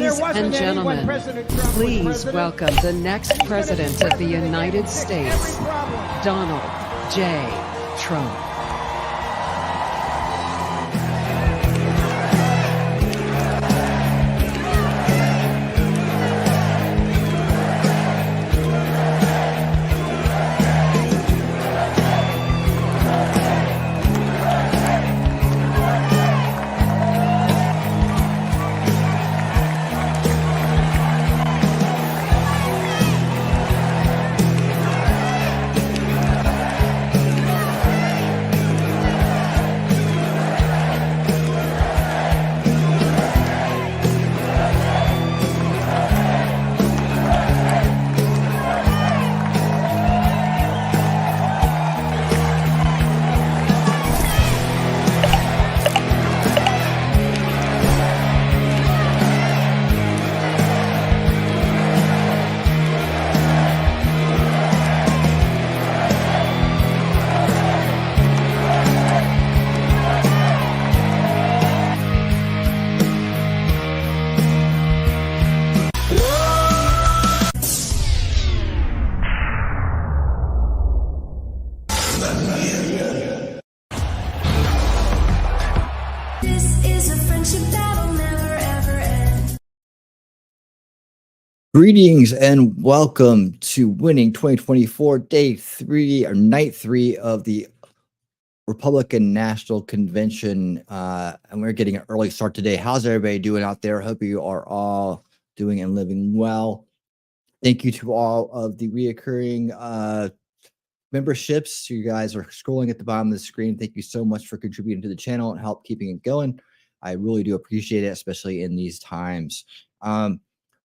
Ladies and gentlemen, please welcome the next President of the United States, Donald J. Trump. Greetings and welcome to Winning 2024, day 3 or night 3 of the Republican National Convention. And we're getting an early start today. How's everybody doing out there? Hope you are all doing and living well. Thank you to all of the reoccurring memberships. You guys are scrolling at the bottom of the screen. Thank you so much for contributing to the channel and help keeping it going. I really do appreciate it, especially in these times.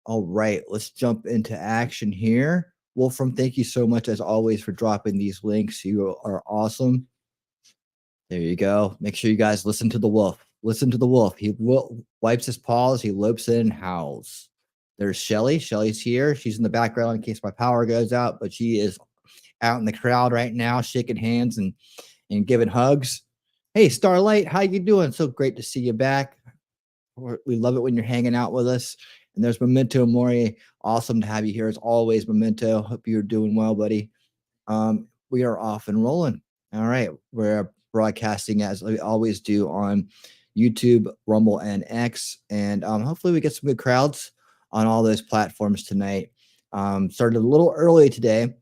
All right, let's jump into action here. Wolfram, thank you so much, as always, for dropping these links. You are awesome. There you go. Make sure you guys listen to the wolf. Listen to the wolf. He wipes his paws. He lopes in and howls. There's Shelly. Shelly's here. She's in the background in case my power goes out, but she is out in the crowd right now, shaking hands and giving hugs. Hey, Starlight, how you doing? So great to see you back. We love it when you're hanging out with us. And there's Memento Mori. Awesome to have you here as always, Memento. Hope you're doing well, buddy. We are off and rolling. All right. We're broadcasting as we always do on YouTube, Rumble, and X. And hopefully we get some good crowds on all those platforms tonight. Started a little early today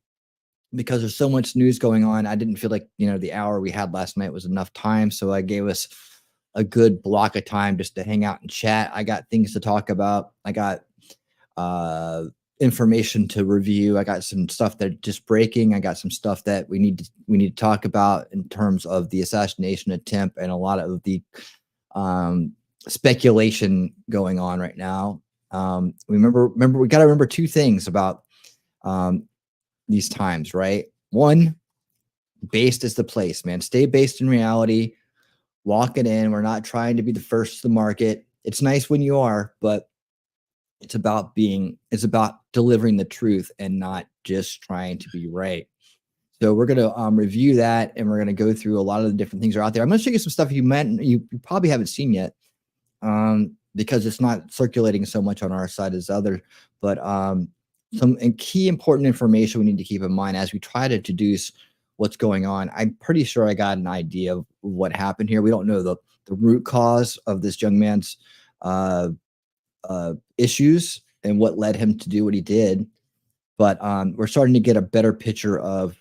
because there's so much news going on. I didn't feel like, the hour we had last night was enough time. So I gave us a good block of time just to hang out and chat. I got things to talk about. I got information to review. I got some stuff that just breaking. I got some stuff that we need to talk about in terms of the assassination attempt and a lot of the speculation going on right now. We got to remember two things about these times, right? One, based is the place, man. Stay based in reality. Walk it in. We're not trying to be the first to the market. It's nice when you are, but it's about delivering the truth and not just trying to be right. So we're going to review that, and we're going to go through a lot of the different things that are out there. I'm going to show you some stuff you probably haven't seen yet because it's not circulating so much on our side as others, but some key important information we need to keep in mind as we try to introduce what's going on. I'm pretty sure I got an idea of what happened here. We don't know the root cause of this young man's issues and what led him to do what he did, but we're starting to get a better picture of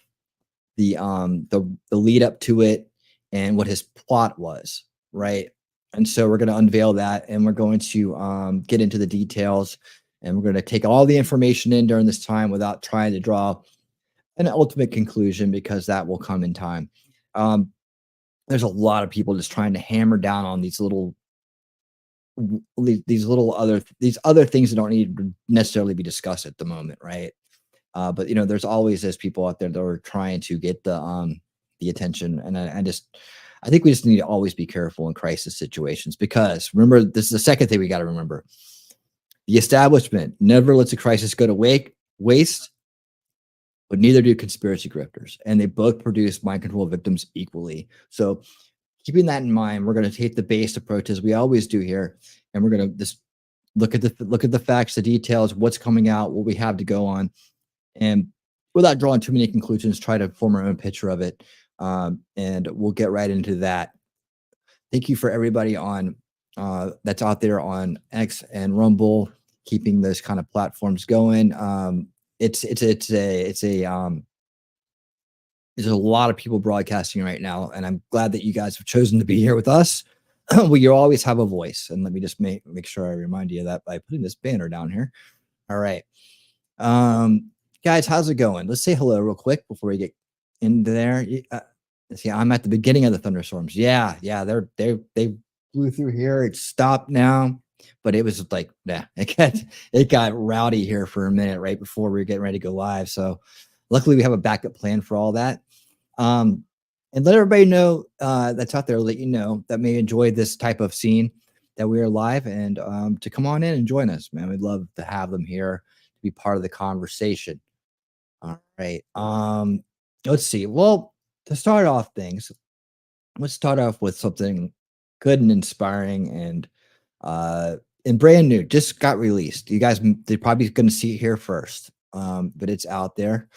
the lead up to it and what his plot was, right? And so we're going to unveil that, and we're going to get into the details, and we're going to take all the information in during this time without trying to draw an ultimate conclusion, because that will come in time. There's a lot of people just trying to hammer down on these other things that don't need to necessarily be discussed at the moment, right? But there's always those people out there that are trying to get the attention, and I think we just need to always be careful in crisis situations, because remember, this is the second thing we got to remember: the establishment never lets a crisis go to waste. But neither do conspiracy grifters, and they both produce mind control victims equally. So keeping that in mind, we're going to take the based approach as we always do here, and we're going to just look at the facts, the details, what's coming out, what we have to go on, and without drawing too many conclusions, try to form our own picture of it. And we'll get right into that. Thank you for everybody on that's out there on X and Rumble, keeping those kind of platforms going. There's a lot of people broadcasting right now, and I'm glad that you guys have chosen to be here with us. Well, you always have a voice, and let me just make sure I remind you of that by putting this banner down here. All right, guys, how's it going? Let's say hello real quick before we get into there. See, I'm at the beginning of the thunderstorms. Yeah, they blew through here. It stopped now, but it was like, nah, it got rowdy here for a minute right before we were getting ready to go live. So luckily we have a backup plan for all that. And let everybody know that's out there, let you know that may enjoy this type of scene that we are live, and to come on in and join us, man. We'd love to have them here to be part of the conversation. All right. Let's see. Well, to start off things, let's start off with something good and inspiring and brand new. Just got released. You guys, they're probably going to see it here first, but it's out there.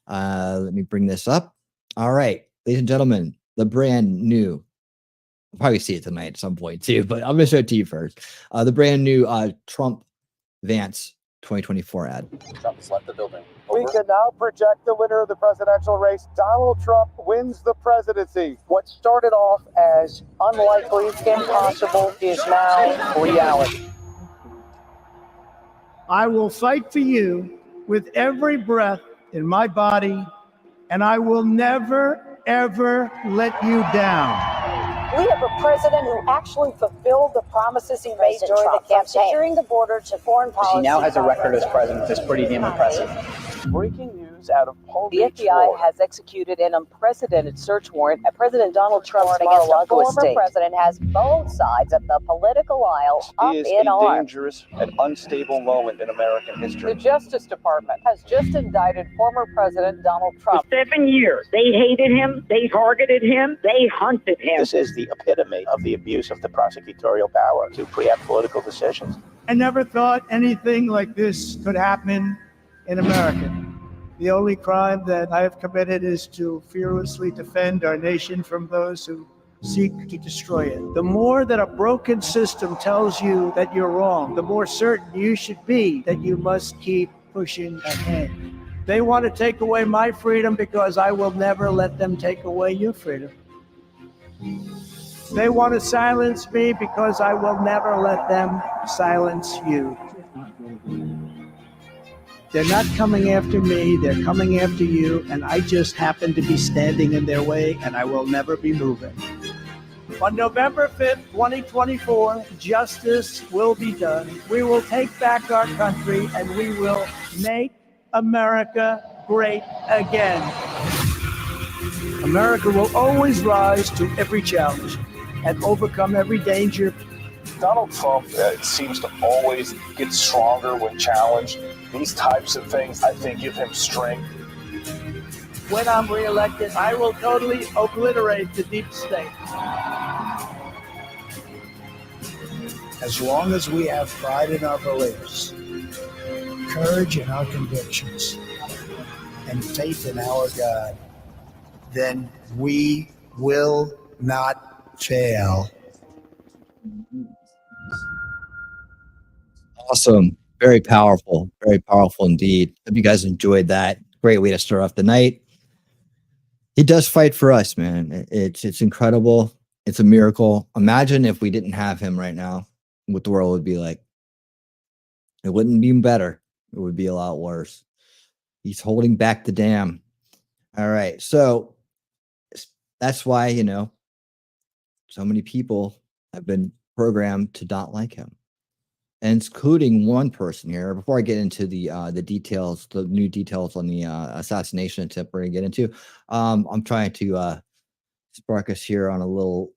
Let me bring this up. All right, ladies and gentlemen, the brand new. You'll probably see it tonight at some point too, but I'm going to show it to you first. The brand new Trump Vance 2024 ad. Trump has left the building. We can now project the winner of the presidential race. Donald Trump wins the presidency. What started off as unlikely, impossible, is now reality. I will fight for you with every breath in my body, and I will never, ever let you down. We have a president who actually fulfilled the promises he made during the campaign, securing the border to foreign policy. He now has a record as president that's pretty damn impressive. Breaking news out of Palm The Beach, FBI Florida. has executed an unprecedented search warrant at President Donald Trump's Against the Mar-a-Lago former estate. president has both sides of the political aisle up Is in a arms. dangerous and unstable moment in American history. The Justice Department has just indicted former President Donald Trump. For 7 years, they hated him, they targeted him, they hunted him. This is the epitome of the abuse of the prosecutorial power to preempt political decisions. I never thought anything like this could happen in America. The only crime that I have committed is to fearlessly defend our nation from those who seek to destroy it. The more that a broken system tells you that you're wrong, the more certain you should be that you must keep pushing ahead. They want to take away my freedom because I will never let them take away your freedom. They want to silence me because I will never let them silence you. They're not coming after me, they're coming after you, and I just happen to be standing in their way, and I will never be moving. On November 5th, 2024, justice will be done. We will take back our country, and we will make America great again. America will always rise to every challenge and overcome every danger. Donald Trump seems to always get stronger when challenged. These types of things, I think, give him strength. When I'm reelected, I will totally obliterate the deep state. As long as we have pride in our beliefs, courage in our convictions, and faith in our God, then we will not fail. Awesome. Very powerful indeed. Hope you guys enjoyed that. Great way to start off the night. He does fight for us, man. It's incredible. It's a miracle. Imagine if we didn't have him right now, what the world would be like. It wouldn't be better. It would be a lot worse. He's holding back the dam. All right. So that's why, so many people have been programmed to not like him. And including one person here. Before I get into the details, the new details on the assassination attempt we're gonna get into, I'm trying to spark us here on a little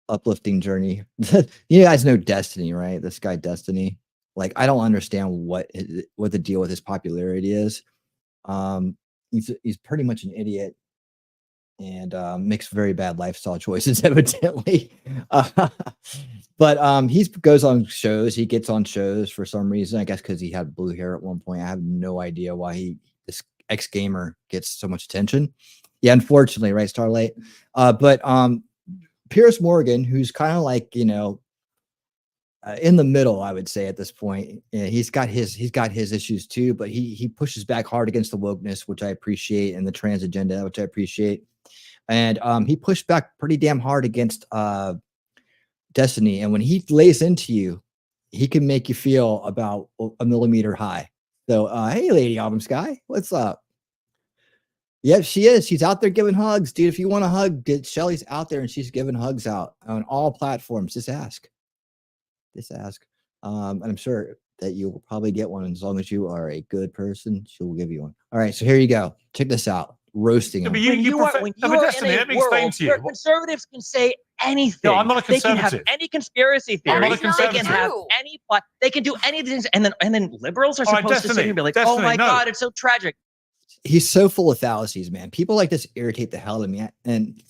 uplifting journey. You guys know Destiny, right? This guy Destiny. Like, I don't understand what the deal with his popularity is. He's pretty much an idiot. and makes very bad lifestyle choices, evidently. But he goes on shows. He gets on shows for some reason. I guess because he had blue hair at one point. I have no idea why this ex-gamer gets so much attention. Yeah, unfortunately, right, Starlight. But Piers Morgan, who's kind of like, you know, in the middle, I would say at this point. Yeah, he's got his issues too, but he pushes back hard against the wokeness, which I appreciate, and the trans agenda, which I appreciate. And he pushed back pretty damn hard against Destiny. And when he lays into you, he can make you feel about a millimeter high. So, hey, Lady Autumn Sky, what's up? Yep, she is. She's out there giving hugs, dude. If you want a hug, Shelly's out there and she's giving hugs out on all platforms. Just ask. And I'm sure that you will probably get one as long as you are a good person. She will give you one. All right, so here you go. Check this out. Roasting him. When you are in a world, conservatives can say anything. No, I'm not a conservative. They can have any conspiracy theory. I'm not a conservative. They can have any plot. They can do any of these, and then liberals are supposed to sit here and be like, "Oh my God, it's so tragic." He's so full of fallacies, man. People like this irritate the hell out of me, and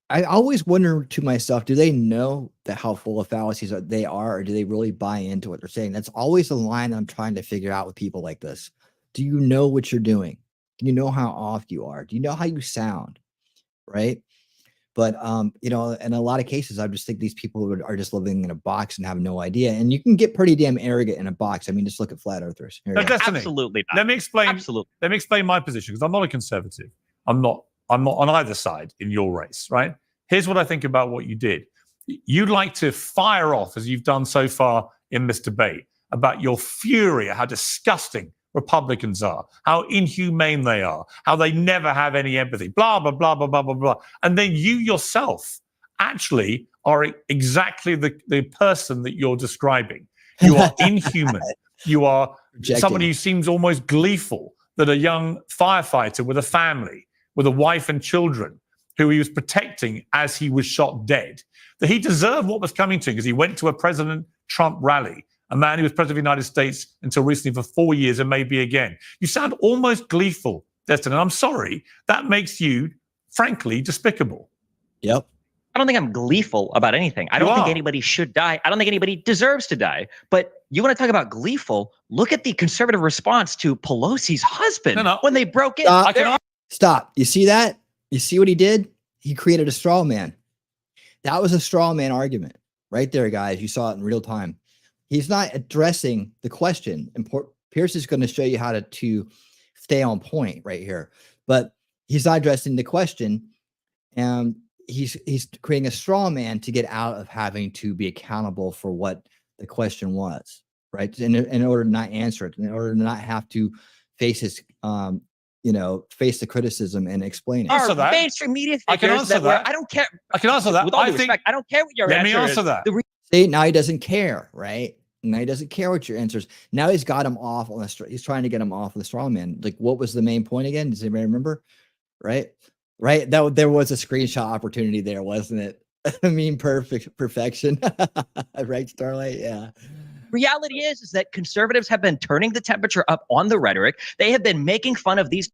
I always wonder to myself, do they know that how full of fallacies they are, or do they really buy into what they're saying? That's always the line I'm trying to figure out with people like this. Do you know what you're doing? Do you know how off you are? Do you know how you sound? Right? But, you know, in a lot of cases, I just think these people are just living in a box and have no idea. And you can get pretty damn arrogant in a box. I mean, just look at flat earthers. Absolutely not. Let me explain my position, because I'm not a conservative. I'm not on either side in your race, right? Here's what I think about what you did. You'd like to fire off, as you've done so far in this debate, about your fury at how disgusting Republicans are, how inhumane they are, how they never have any empathy, blah, blah, blah, blah, blah, blah, blah. And then you yourself actually are exactly the person that you're describing. You are inhuman. You are somebody who seems almost gleeful that a young firefighter with a family, with a wife and children, who he was protecting as he was shot dead, that he deserved what was coming to him because he went to a President Trump rally, a man who was president of the United States until recently for 4 years and maybe again. You sound almost gleeful, Destin, and I'm sorry. That makes you, frankly, despicable. Yep. I don't think I'm gleeful about anything. I don't think anybody should die. I don't think anybody deserves to die. But you want to talk about gleeful? Look at the conservative response to Pelosi's husband when they broke in. Stop. You see that? You see what he did? He created a straw man. That was a straw man argument right there, guys. You saw it in real time. He's not addressing the question. And Pierce is going to show you how to stay on point right here. But he's not addressing the question. And he's creating a straw man to get out of having to be accountable for what the question was, right? In order to not answer it, in order to not have to face his face the criticism and explain it. Our mainstream media I can answer that. I don't care. I can answer that. With all due respect, I don't care what your answer is. Let me answer that. See, now he doesn't care, right? Now he doesn't care what your answer is. Now he's got him off on the he's trying to get him off of the straw man. Like, what was the main point again? Does anybody remember? Right? That there was a screenshot opportunity there, wasn't it? I mean, perfection. Right, Starlight? Yeah. Reality is that conservatives have been turning the temperature up on the rhetoric. They have been making fun of these.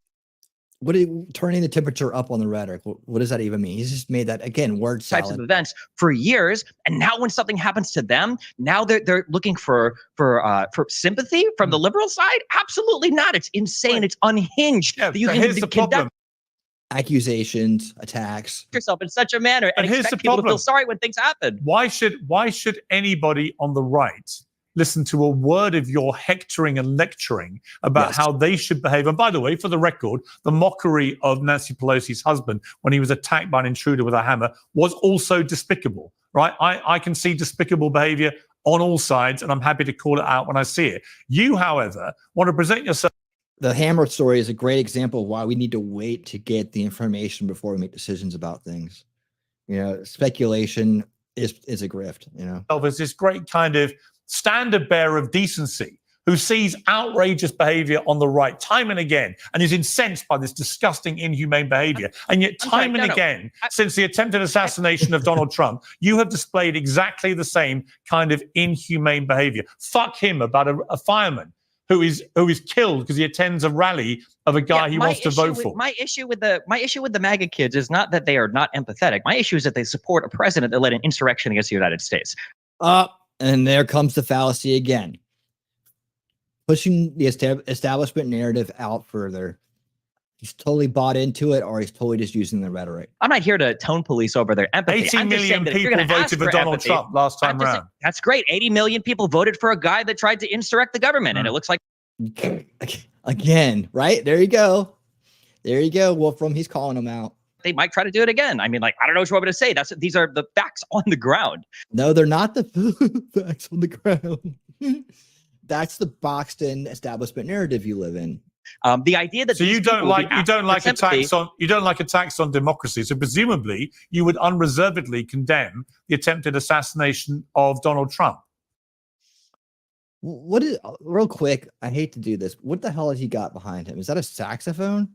What are you turning the temperature up on the rhetoric? What does that even mean? He's just made that, again, word salad. Types of events for years, and now when something happens to them, now they're looking for sympathy from the liberal side. Absolutely not. It's insane. It's unhinged. Yeah, here's the problem. Accusations, attacks. Yourself in such a manner and expect people to feel sorry when things happen. Why should anybody on the right listen to a word of your hectoring and lecturing about how they should behave? And by the way, for the record, the mockery of Nancy Pelosi's husband when he was attacked by an intruder with a hammer was also despicable, right? I can see despicable behavior on all sides, and I'm happy to call it out when I see it. You, however, want to present yourself. The hammer story is a great example of why we need to wait to get the information before we make decisions about things. You know, speculation is a grift, you know. There's this great kind of standard bearer of decency who sees outrageous behavior on the right time and again and is incensed by this disgusting, inhumane behavior. And yet time and again, since the attempted assassination of Donald Trump, you have displayed exactly the same kind of inhumane behavior. Fuck him about a fireman who is killed because he attends a rally of a guy he wants to vote for. My issue with the MAGA kids is not that they are not empathetic. My issue is that they support a president that led an insurrection against the United States. And there comes the fallacy again. Pushing the establishment narrative out further. He's totally bought into it, or he's totally just using the rhetoric. I'm not here to tone police over their empathy. 80 million people voted for Donald Trump last time around. That's great. 80 million people voted for a guy that tried to insurrect the government, and it looks like again, right? There you go. There you go. Wolfram, he's calling him out. They might try to do it again. I mean, like, I don't know what you want me to say. These are the facts on the ground. No, they're not the facts on the ground. That's the boxed-in establishment narrative you live in. The idea that you don't like attacks on democracy. So presumably you would unreservedly condemn the attempted assassination of Donald Trump. What is, real quick, I hate to do this. What the hell has he got behind him? Is that a saxophone?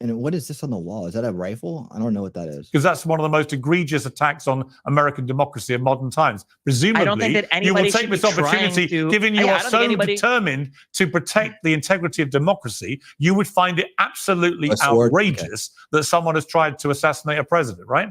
And what is this on the wall? Is that a rifle? I don't know what that is. Because that's one of the most egregious attacks on American democracy in modern times. Presumably, I don't think that you will anybody take this opportunity, given you are so determined to protect the integrity of democracy, you would find it absolutely outrageous that someone has tried to assassinate a president, right?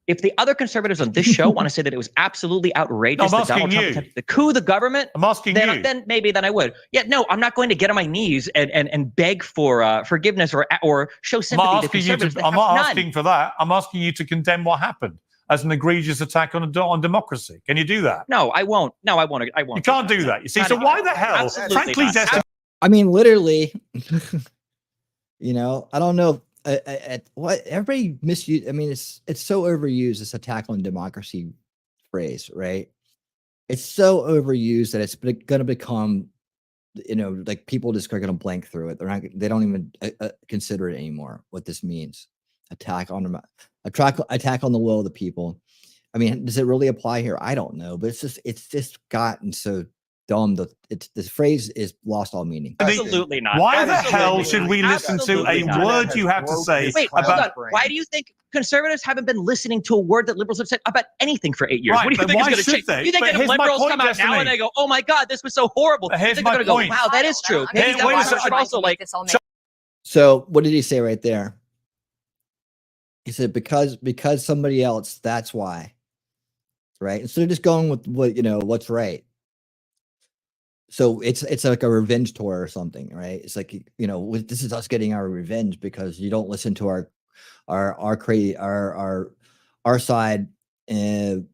If the other conservatives on this show want to say that it was absolutely outrageous that Donald Trump attempted to coup the government, then maybe I would. Yeah, no, I'm not going to get on my knees and beg for forgiveness or show sympathy to conservatives. I'm not asking for that. I'm asking you to condemn what happened as an egregious attack on democracy. Can you do that? No, I won't. No, I won't. I won't. You can't do that. You see, so why the hell? Frankly, I mean, literally, you know, I don't know. What everybody misuse. I mean, it's so overused, this attack on democracy phrase, right? It's so overused that it's going to become, you know, like people just are going to blank through it. They don't even consider it anymore. What this means, attack on the will of the people. I mean, does it really apply here? I don't know, but it's just gotten so dumb that this phrase is lost all meaning. Absolutely not. Why the hell should we listen to a word you have to say about? Why do you think conservatives haven't been listening to a word that liberals have said about anything for 8 years? Right, what do you think is going to change? They? You think if liberals come out now and they go, "Oh my God, this was so horrible," here's they're my going to go, point. "Wow, that is true." Maybe that's why we should also like. So what did he say right there? He said because somebody else. That's why. Right. Instead of just going with what's right. So it's like a revenge tour or something, right? It's like, you know, this is us getting our revenge because you don't listen to our side and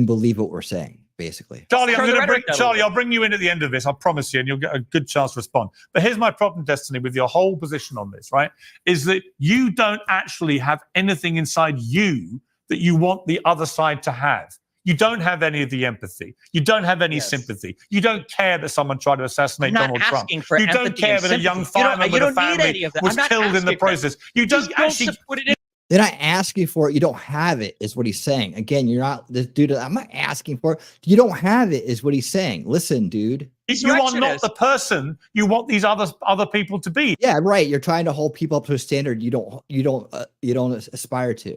believe what we're saying, basically. Charlie, I'll bring you in at the end of this. I promise you, and you'll get a good chance to respond. But here's my problem, Destiny, with your whole position on this, right? Is that you don't actually have anything inside you that you want the other side to have. You don't have any of the empathy. You don't have any sympathy. You don't care that someone tried to assassinate Donald Trump. You don't care that a young fireman with a family was killed in the process. You don't actually put it in. They're not asking for it. You don't have it, is what he's saying. Again, you're not this dude. I'm not asking for it. You don't have it, is what he's saying. Listen, dude. You are not the person you want these other people to be. Yeah, right. You're trying to hold people up to a standard you don't aspire to.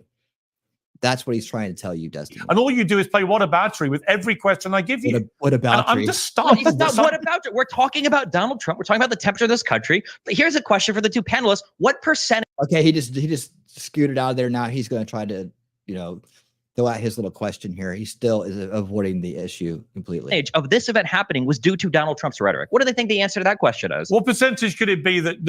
That's what he's trying to tell you, Destiny. And all you do is play whataboutery with every question I give you. Whataboutery. I'm just startled. Whataboutery. We're talking about Donald Trump. We're talking about the temperature of this country. But here's a question for the two panelists: what percentage? Okay, he just scooted out of there. Now he's going to try to, throw out his little question here. He still is avoiding the issue completely. Of this event happening was due to Donald Trump's rhetoric. What do they think the answer to that question is? What percentage could it be that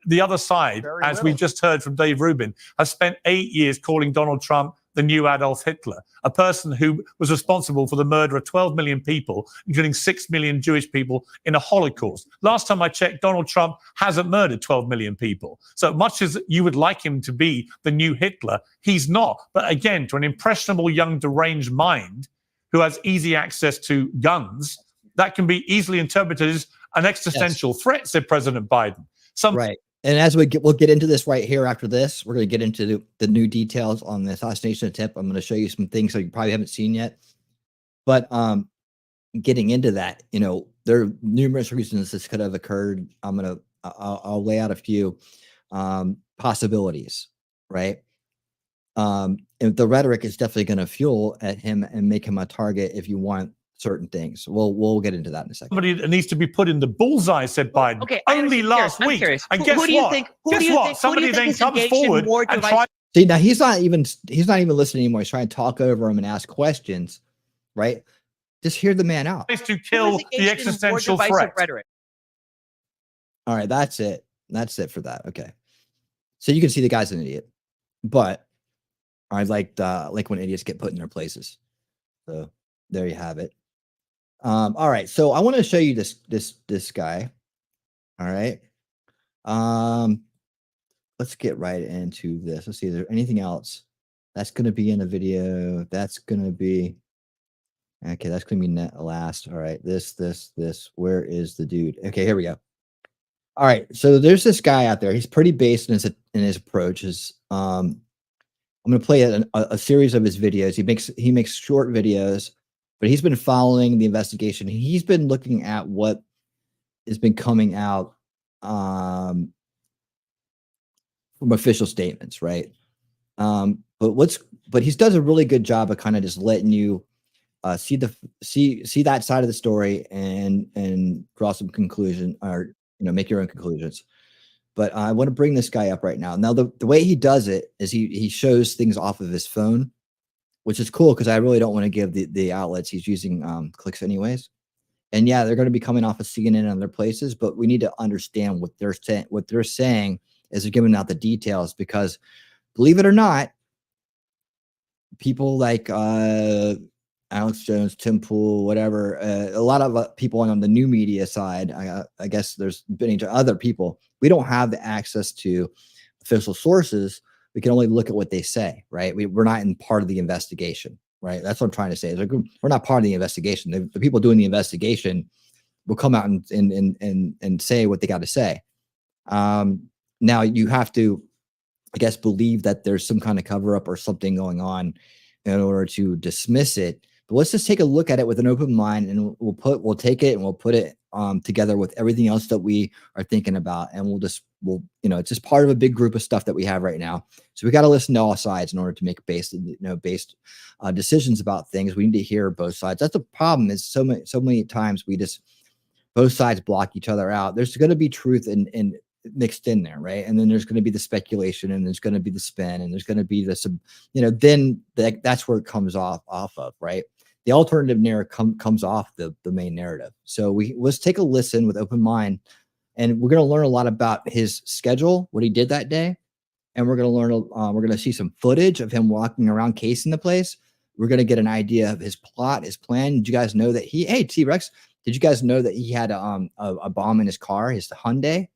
the other side, as we just heard from Dave Rubin, has spent 8 years calling Donald Trump the new Adolf Hitler, a person who was responsible for the murder of 12 million people, including 6 million Jewish people in a Holocaust. Last time I checked, Donald Trump hasn't murdered 12 million people. So much as you would like him to be the new Hitler, he's not. But again, to an impressionable, young, deranged mind who has easy access to guns, that can be easily interpreted as an existential threat, said President Biden. Right. And as we'll get into this right here after this, we're going to get into the new details on the assassination attempt. I'm going to show you some things that you probably haven't seen yet. But getting into that, there are numerous reasons this could have occurred. I'll lay out a few possibilities, right? And the rhetoric is definitely going to fuel at him and make him a target if you want certain things. We'll get into that in a second. Somebody that needs to be put in the bullseye, said Biden. Okay, only last week. And guess what? Guess what? Somebody then comes forward and tries. See, now he's not even listening anymore. He's trying to talk over him and ask questions, right? Just hear the man out. To kill the existential threat. All right, that's it. That's it for that. Okay. So you can see the guy's an idiot, but I like when idiots get put in their places. So there you have it. All right. So I want to show you this guy. All right. Let's get right into this. Let's see. Is there anything else that's going to be in a video? That's going to be okay. That's going to be last. All right. This. Where is the dude? Okay. Here we go. All right. So there's this guy out there. He's pretty based in his approaches. I'm going to play a series of his videos. He makes short videos, but he's been following the investigation. He's been looking at what has been coming out from official statements, right? But he does a really good job of kind of just letting you see that side of the story and draw some conclusion, or make your own conclusions. But I want to bring this guy up right now. Now, the way he does it is he shows things off of his phone, which is cool because I really don't want to give the outlets he's using clicks anyways. And yeah, they're going to be coming off of CNN and other places, but we need to understand what they're saying. What they're saying is they're giving out the details because, believe it or not, people like Alex Jones, Tim Pool, whatever, a lot of people on the new media side, I guess there's been to other people. We don't have the access to official sources. We can only look at what they say, right? We're not in part of the investigation, right? That's what I'm trying to say. We're not part of the investigation. The people doing the investigation will come out and say what they got to say. Now you have to, I guess, believe that there's some kind of cover up or something going on in order to dismiss it. But let's just take a look at it with an open mind, and we'll take it and we'll put it together with everything else that we are thinking about, and it's just part of a big group of stuff that we have right now. So we got to listen to all sides in order to make based decisions about things. We need to hear both sides. That's the problem. Is so many times both sides block each other out. There's going to be truth and mixed in there, right? And then there's going to be the speculation, and there's going to be the spin, and there's going to be then that's where it comes off of, right? The alternative narrative comes off the main narrative. So let's take a listen with open mind, and we're going to learn a lot about his schedule, what he did that day, and we're going to learn. We're going to see some footage of him walking around casing the place. We're going to get an idea of his plot, his plan. Did you guys know that hey, T-Rex, did you guys know that he had a bomb in his car, his Hyundai?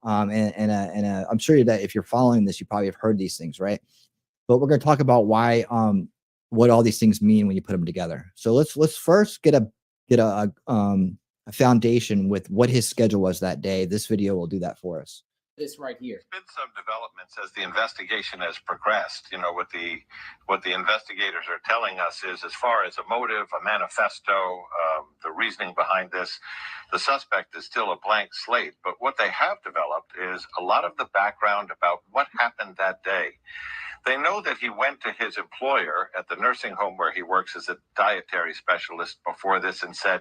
I'm sure that if you're following this, you probably have heard these things, right? But we're going to talk about why, what all these things mean when you put them together. So let's first get a foundation with what his schedule was that day. This video will do that for us. This right here. There's been some developments as the investigation has progressed. What the investigators are telling us is, as far as a motive, a manifesto, the reasoning behind this, the suspect is still a blank slate. But what they have developed is a lot of the background about what happened that day. They know that he went to his employer at the nursing home where he works as a dietary specialist before this and said,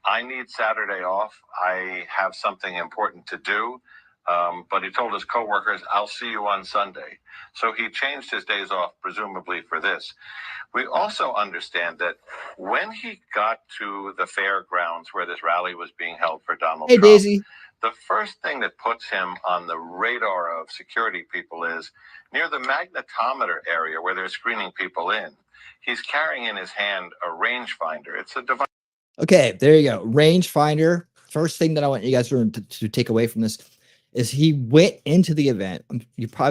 I need Saturday off. I have something important to do. But he told his coworkers, I'll see you on Sunday. So he changed his days off, presumably for this. We also understand that when he got to the fairgrounds where this rally was being held for Donald Trump, Daisy. The first thing that puts him on the radar of security people is near the magnetometer area where they're screening people in. He's carrying in his hand a rangefinder. It's a device. Okay, there you go. Rangefinder. First thing that I want you guys to take away from this is he went into the event.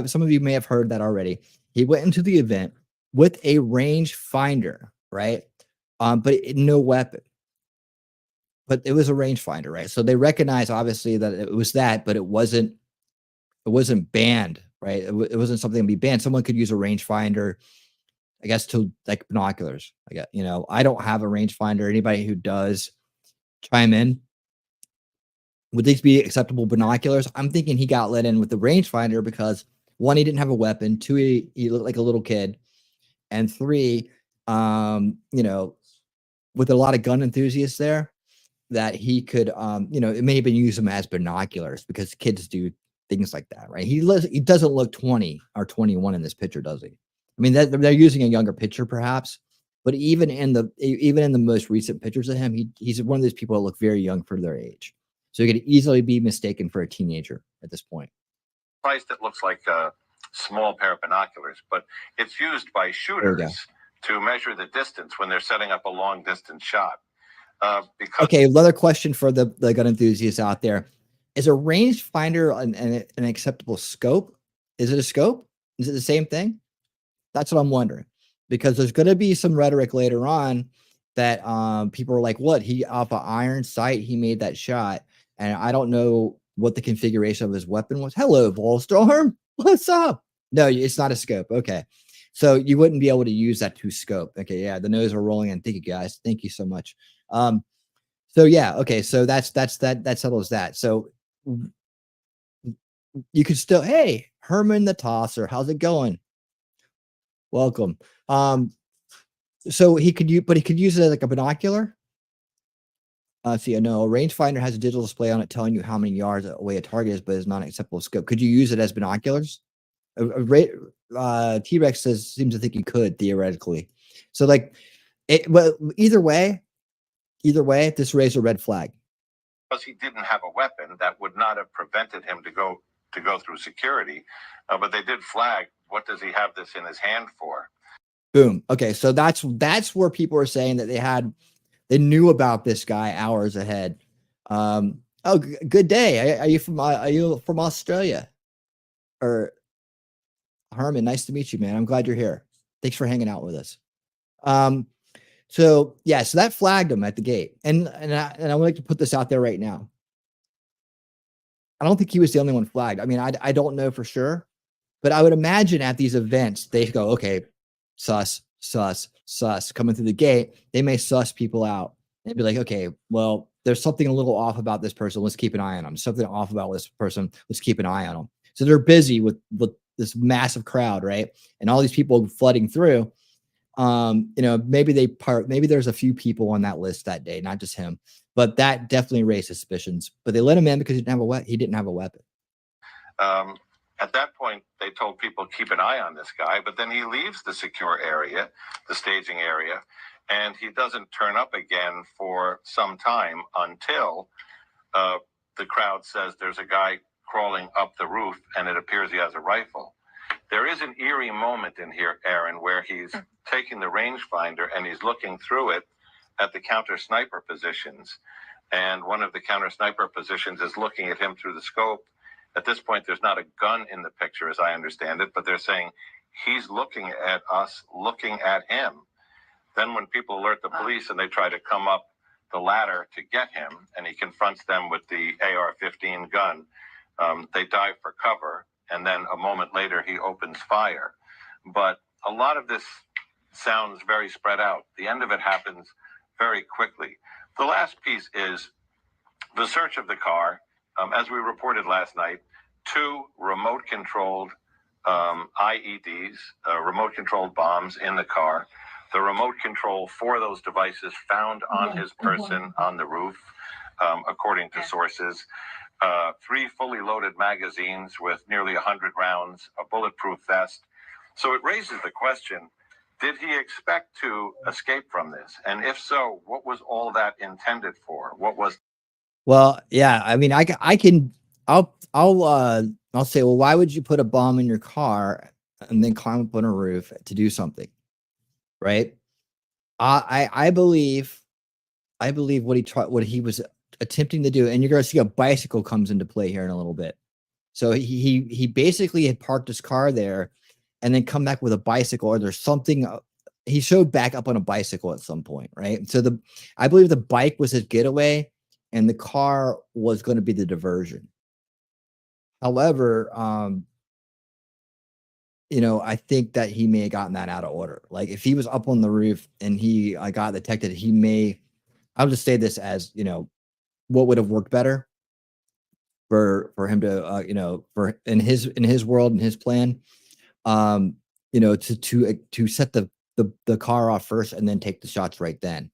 Some of you may have heard that already. He went into the event with a rangefinder, right? But no weapon. But it was a rangefinder, right? So they recognize obviously that it was that, but it wasn't banned, right? It wasn't something to be banned. Someone could use a rangefinder, I guess, to like binoculars. I guess, I don't have a rangefinder. Anybody who does, chime in. Would these be acceptable binoculars? I'm thinking he got let in with the rangefinder because 1, he didn't have a weapon. 2, he looked like a little kid. And 3, with a lot of gun enthusiasts there, that he could, you know, it may have been use them as binoculars because kids do things like that, right? He doesn't look 20 or 21 in this picture, does he? I mean, they're using a younger picture perhaps, but even in the most recent pictures of him, he's one of those people that look very young for their age. So he could easily be mistaken for a teenager at this point. Device that looks like a small pair of binoculars, but it's used by shooters to measure the distance when they're setting up a long distance shot. Okay, another question for the gun enthusiasts out there. Is a rangefinder an acceptable scope? Is it a scope? Is it the same thing? That's what I'm wondering. Because there's going to be some rhetoric later on that people are like, what? He off an iron sight, he made that shot. And I don't know what the configuration of his weapon was. Hello, Volstorm. What's up? No, it's not a scope. Okay. So you wouldn't be able to use that to scope. Okay, yeah, the nose are rolling in. Thank you guys. Thank you so much. So yeah, okay, so that settles that. So you could still, hey, Herman the Tosser, how's it going? Welcome. So he could use it as like a binocular. See, no, a rangefinder has a digital display on it telling you how many yards away a target is, but it's not an acceptable scope. Could you use it as binoculars? T-Rex seems to think you could theoretically. So like, well, either way, this raised a red flag. Because he didn't have a weapon, that would not have prevented him to go through security. But they did flag, what does he have this in his hand for? Boom. Okay, so that's where people are saying that they knew about this guy hours ahead. Oh, good day. Are you from Australia? Or Herman, nice to meet you, man. I'm glad you're here. Thanks for hanging out with us. So yeah, so that flagged him at the gate. And I would like to put this out there right now. I don't think he was the only one flagged. I mean, I don't know for sure, but I would imagine at these events, they go, okay, sus, coming through the gate, they may suss people out and be like, okay, well, there's something a little off about this person. Let's keep an eye on them. Something off about this person. Let's keep an eye on them. So they're busy with this massive crowd, right? And all these people flooding through. You know, maybe there's a few people on that list that day, not just him, but that definitely raised suspicions. But they let him in because he didn't have a weapon. At that point, they told people keep an eye on this guy, but then he leaves the secure area, the staging area, and he doesn't turn up again for some time until the crowd says there's a guy crawling up the roof and it appears he has a rifle. There is an eerie moment in here, Aaron, where he's taking the rangefinder and he's looking through it at the counter sniper positions. And one of the counter sniper positions is looking at him through the scope. At this point, there's not a gun in the picture, as I understand it, but they're saying he's looking at us, looking at him. Then when people alert the police and they try to come up the ladder to get him, and he confronts them with the AR-15 gun, they dive for cover. And then a moment later, he opens fire. But a lot of this sounds very spread out. The end of it happens very quickly. The last piece is the search of the car. As we reported last night, 2 remote-controlled IEDs, remote-controlled bombs in the car. The remote control for those devices found on his person on the roof, according to sources. 3 fully loaded magazines with nearly 100 rounds, a bulletproof vest. So it raises the question, did he expect to escape from this? And if so, what was all that intended for? What was... Well, yeah, I mean, I'll say, well, why would you put a bomb in your car and then climb up on a roof to do something? Right? I believe what he was attempting to do, and you're going to see a bicycle comes into play here in a little bit. So he basically had parked his car there and then come back with a bicycle, or there's something. He showed back up on a bicycle at some point, right? So I believe the bike was his getaway and the car was going to be the diversion. However, you know, I think that he may have gotten that out of order. Like if he was up on the roof and he got detected, he may, I'll just say this as, you know, what would have worked better for him to, you know, for in his world and his plan, you know, to set the car off first and then take the shots right then.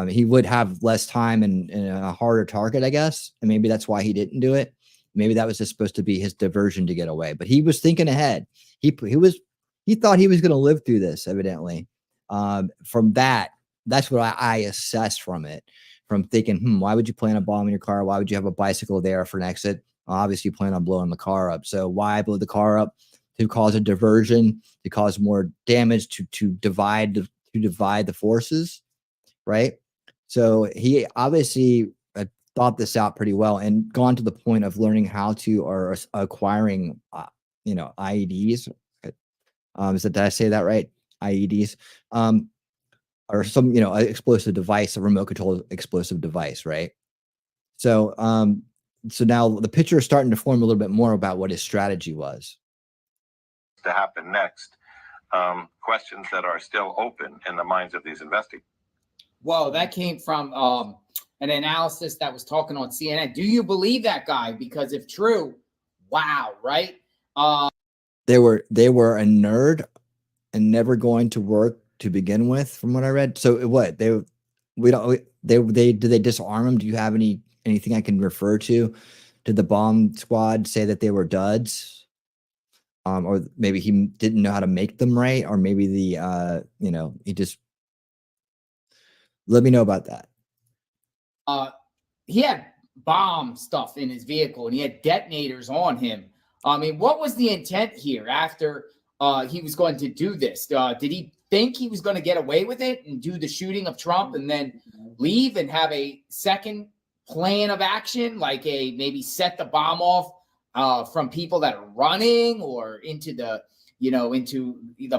He would have less time and a harder target, I guess. And maybe that's why he didn't do it. Maybe that was just supposed to be his diversion to get away. But he was thinking ahead. He thought he was going to live through this, evidently. From that's what I assess from it. From thinking, why would you plan a bomb in your car? Why would you have a bicycle there for an exit? Obviously, you plan on blowing the car up. So why blow the car up? To cause a diversion, to cause more damage, to divide the forces, right? So he obviously thought this out pretty well and gone to the point of learning how to or acquiring, IEDs. Did I say that right? IEDs, or some explosive device, a remote controlled explosive device, right? So so now the picture is starting to form a little bit more about what his strategy was. To happen next, questions that are still open in the minds of these investigators. Whoa, that came from an analysis that was talking on CNN. Do you believe that guy? Because if true, wow, right? They were a nerd and never going to work to begin with, from what I read. So what did they disarm him? Do you have anything I can refer to? Did the bomb squad say that they were duds? Or maybe he didn't know how to make them right, or maybe he just. Let me know about that. He had bomb stuff in his vehicle and he had detonators on him. I mean, what was the intent here after he was going to do this? Did he think he was going to get away with it and do the shooting of Trump and then leave and have a second plan of action, like maybe set the bomb off from people that are running or into the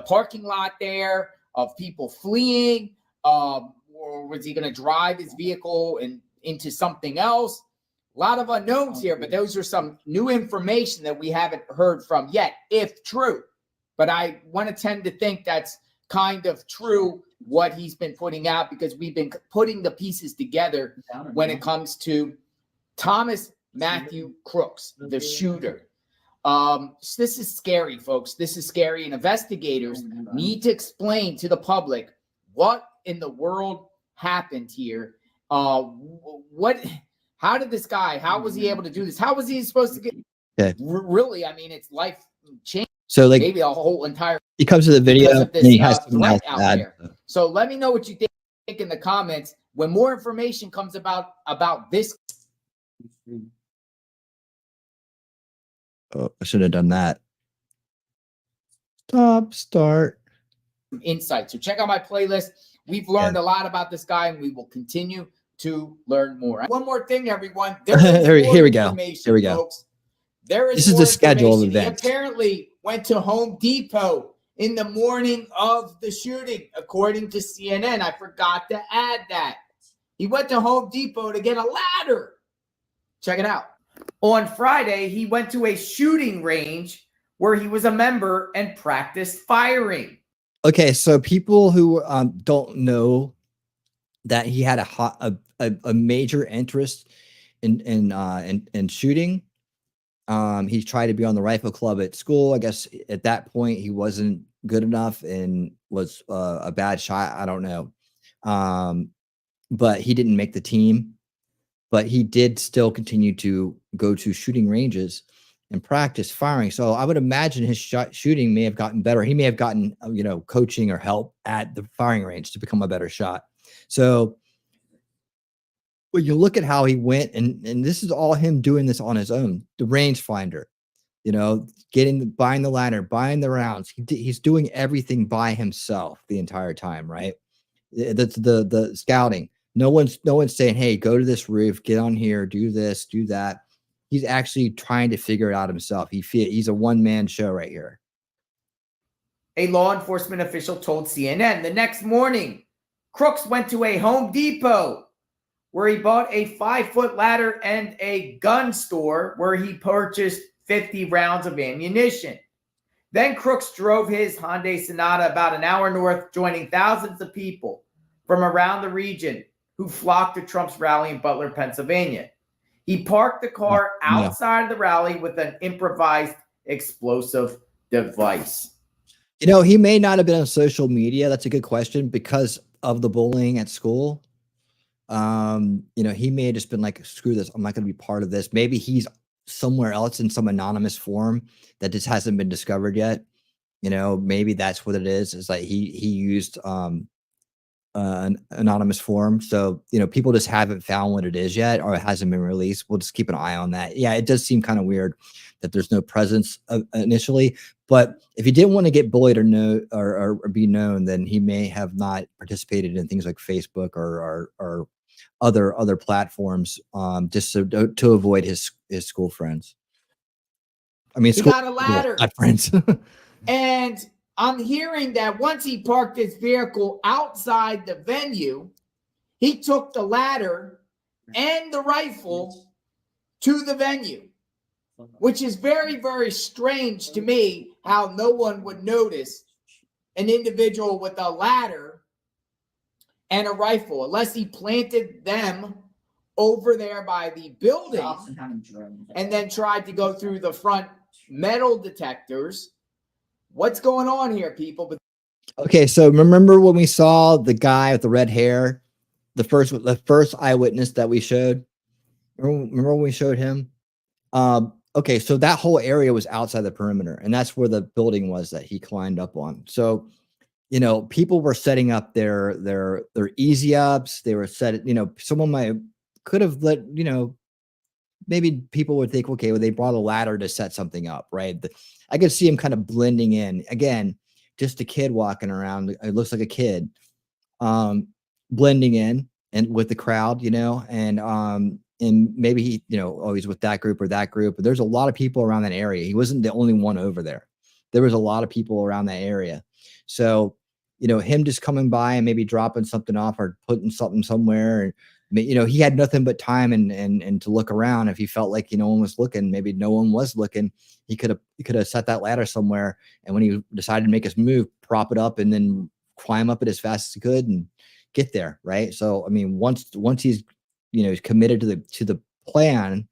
parking lot there of people fleeing? Or was he going to drive his vehicle and into something else? A lot of unknowns here, but those are some new information that we haven't heard from yet, if true. But I want to tend to think that's kind of true what he's been putting out, because we've been putting the pieces together when it comes to Thomas Matthew Crooks, the shooter. This is scary, folks. This is scary, and investigators need to explain to the public what in the world happened here. How did this guy, how was he able to do this? How was he supposed to get really? I mean, it's life changing. So like maybe a whole entire, he comes to the video and he has threat out there. So let me know what you think in the comments when more information comes about this. Oh, I should have done that. Start. Insight. So check out my playlist. We've learned a lot about this guy, and we will continue to learn more. One more thing, everyone. Here we go. Folks. This is the schedule of events. He apparently went to Home Depot in the morning of the shooting, according to CNN. I forgot to add that. He went to Home Depot to get a ladder. Check it out. On Friday, he went to a shooting range where he was a member and practiced firing. Okay, so people who don't know that he had a major interest in shooting. He tried to be on the rifle club at school. I guess at that point he wasn't good enough and was a bad shot. I don't know, but he didn't make the team. But he did still continue to go to shooting ranges and practice firing. So I would imagine his shooting may have gotten better. He may have gotten, coaching or help at the firing range to become a better shot. So when you look at how he went, and this is all him doing this on his own, the rangefinder, buying the ladder, buying the rounds. He's doing everything by himself the entire time, right? That's the scouting. No one's saying, hey, go to this roof, get on here, do this, do that. He's actually trying to figure it out himself. He's a one-man show right here. A law enforcement official told CNN the next morning, Crooks went to a Home Depot where he bought a 5-foot ladder and a gun store where he purchased 50 rounds of ammunition. Then Crooks drove his Hyundai Sonata about an hour north, joining thousands of people from around the region who flocked to Trump's rally in Butler, Pennsylvania. He parked the car outside of the rally with an improvised explosive device. He may not have been on social media. That's a good question because of the bullying at school. You know, he may have just been like, screw this, I'm not going to be part of this. Maybe he's somewhere else in some anonymous form that just hasn't been discovered yet. You know, maybe that's what it is. It's like he used an anonymous form. So, you know, people just haven't found what it is yet, or it hasn't been released. We'll just keep an eye on that. Yeah, it does seem kind of weird that there's no presence initially, but if he didn't want to get bullied or know or be known, then he may have not participated in things like Facebook or other platforms, just to avoid his school friends. I mean, he got a ladder, not friends. And I'm hearing that once he parked his vehicle outside the venue, he took the ladder and the rifle to the venue, which is very, very strange to me how no one would notice an individual with a ladder and a rifle, unless he planted them over there by the building and then tried to go through the front metal detectors. What's going on here, people? Okay, so remember when we saw the guy with the red hair, the first eyewitness that we showed? Remember when we showed him? Okay, so that whole area was outside the perimeter, and that's where the building was that he climbed up on. So, you know, people were setting up their easy ups. They were you know, someone could have let, you know, maybe people would think, okay, well, they brought a ladder to set something up, right? I could see him kind of blending in. Again, just a kid walking around. It looks like a kid, blending in and with the crowd, you know, and maybe he, you know, oh, he's with that group or that group. But there's a lot of people around that area. He wasn't the only one over there. There was a lot of people around that area. So, you know, him just coming by and maybe dropping something off or putting something somewhere, and you know, he had nothing but time and to look around. If he felt like, no one was looking, maybe no one was looking, he could have set that ladder somewhere. And when he decided to make his move, prop it up and then climb up it as fast as he could and get there. Right. So, I mean, once he's, you know, committed to the plan,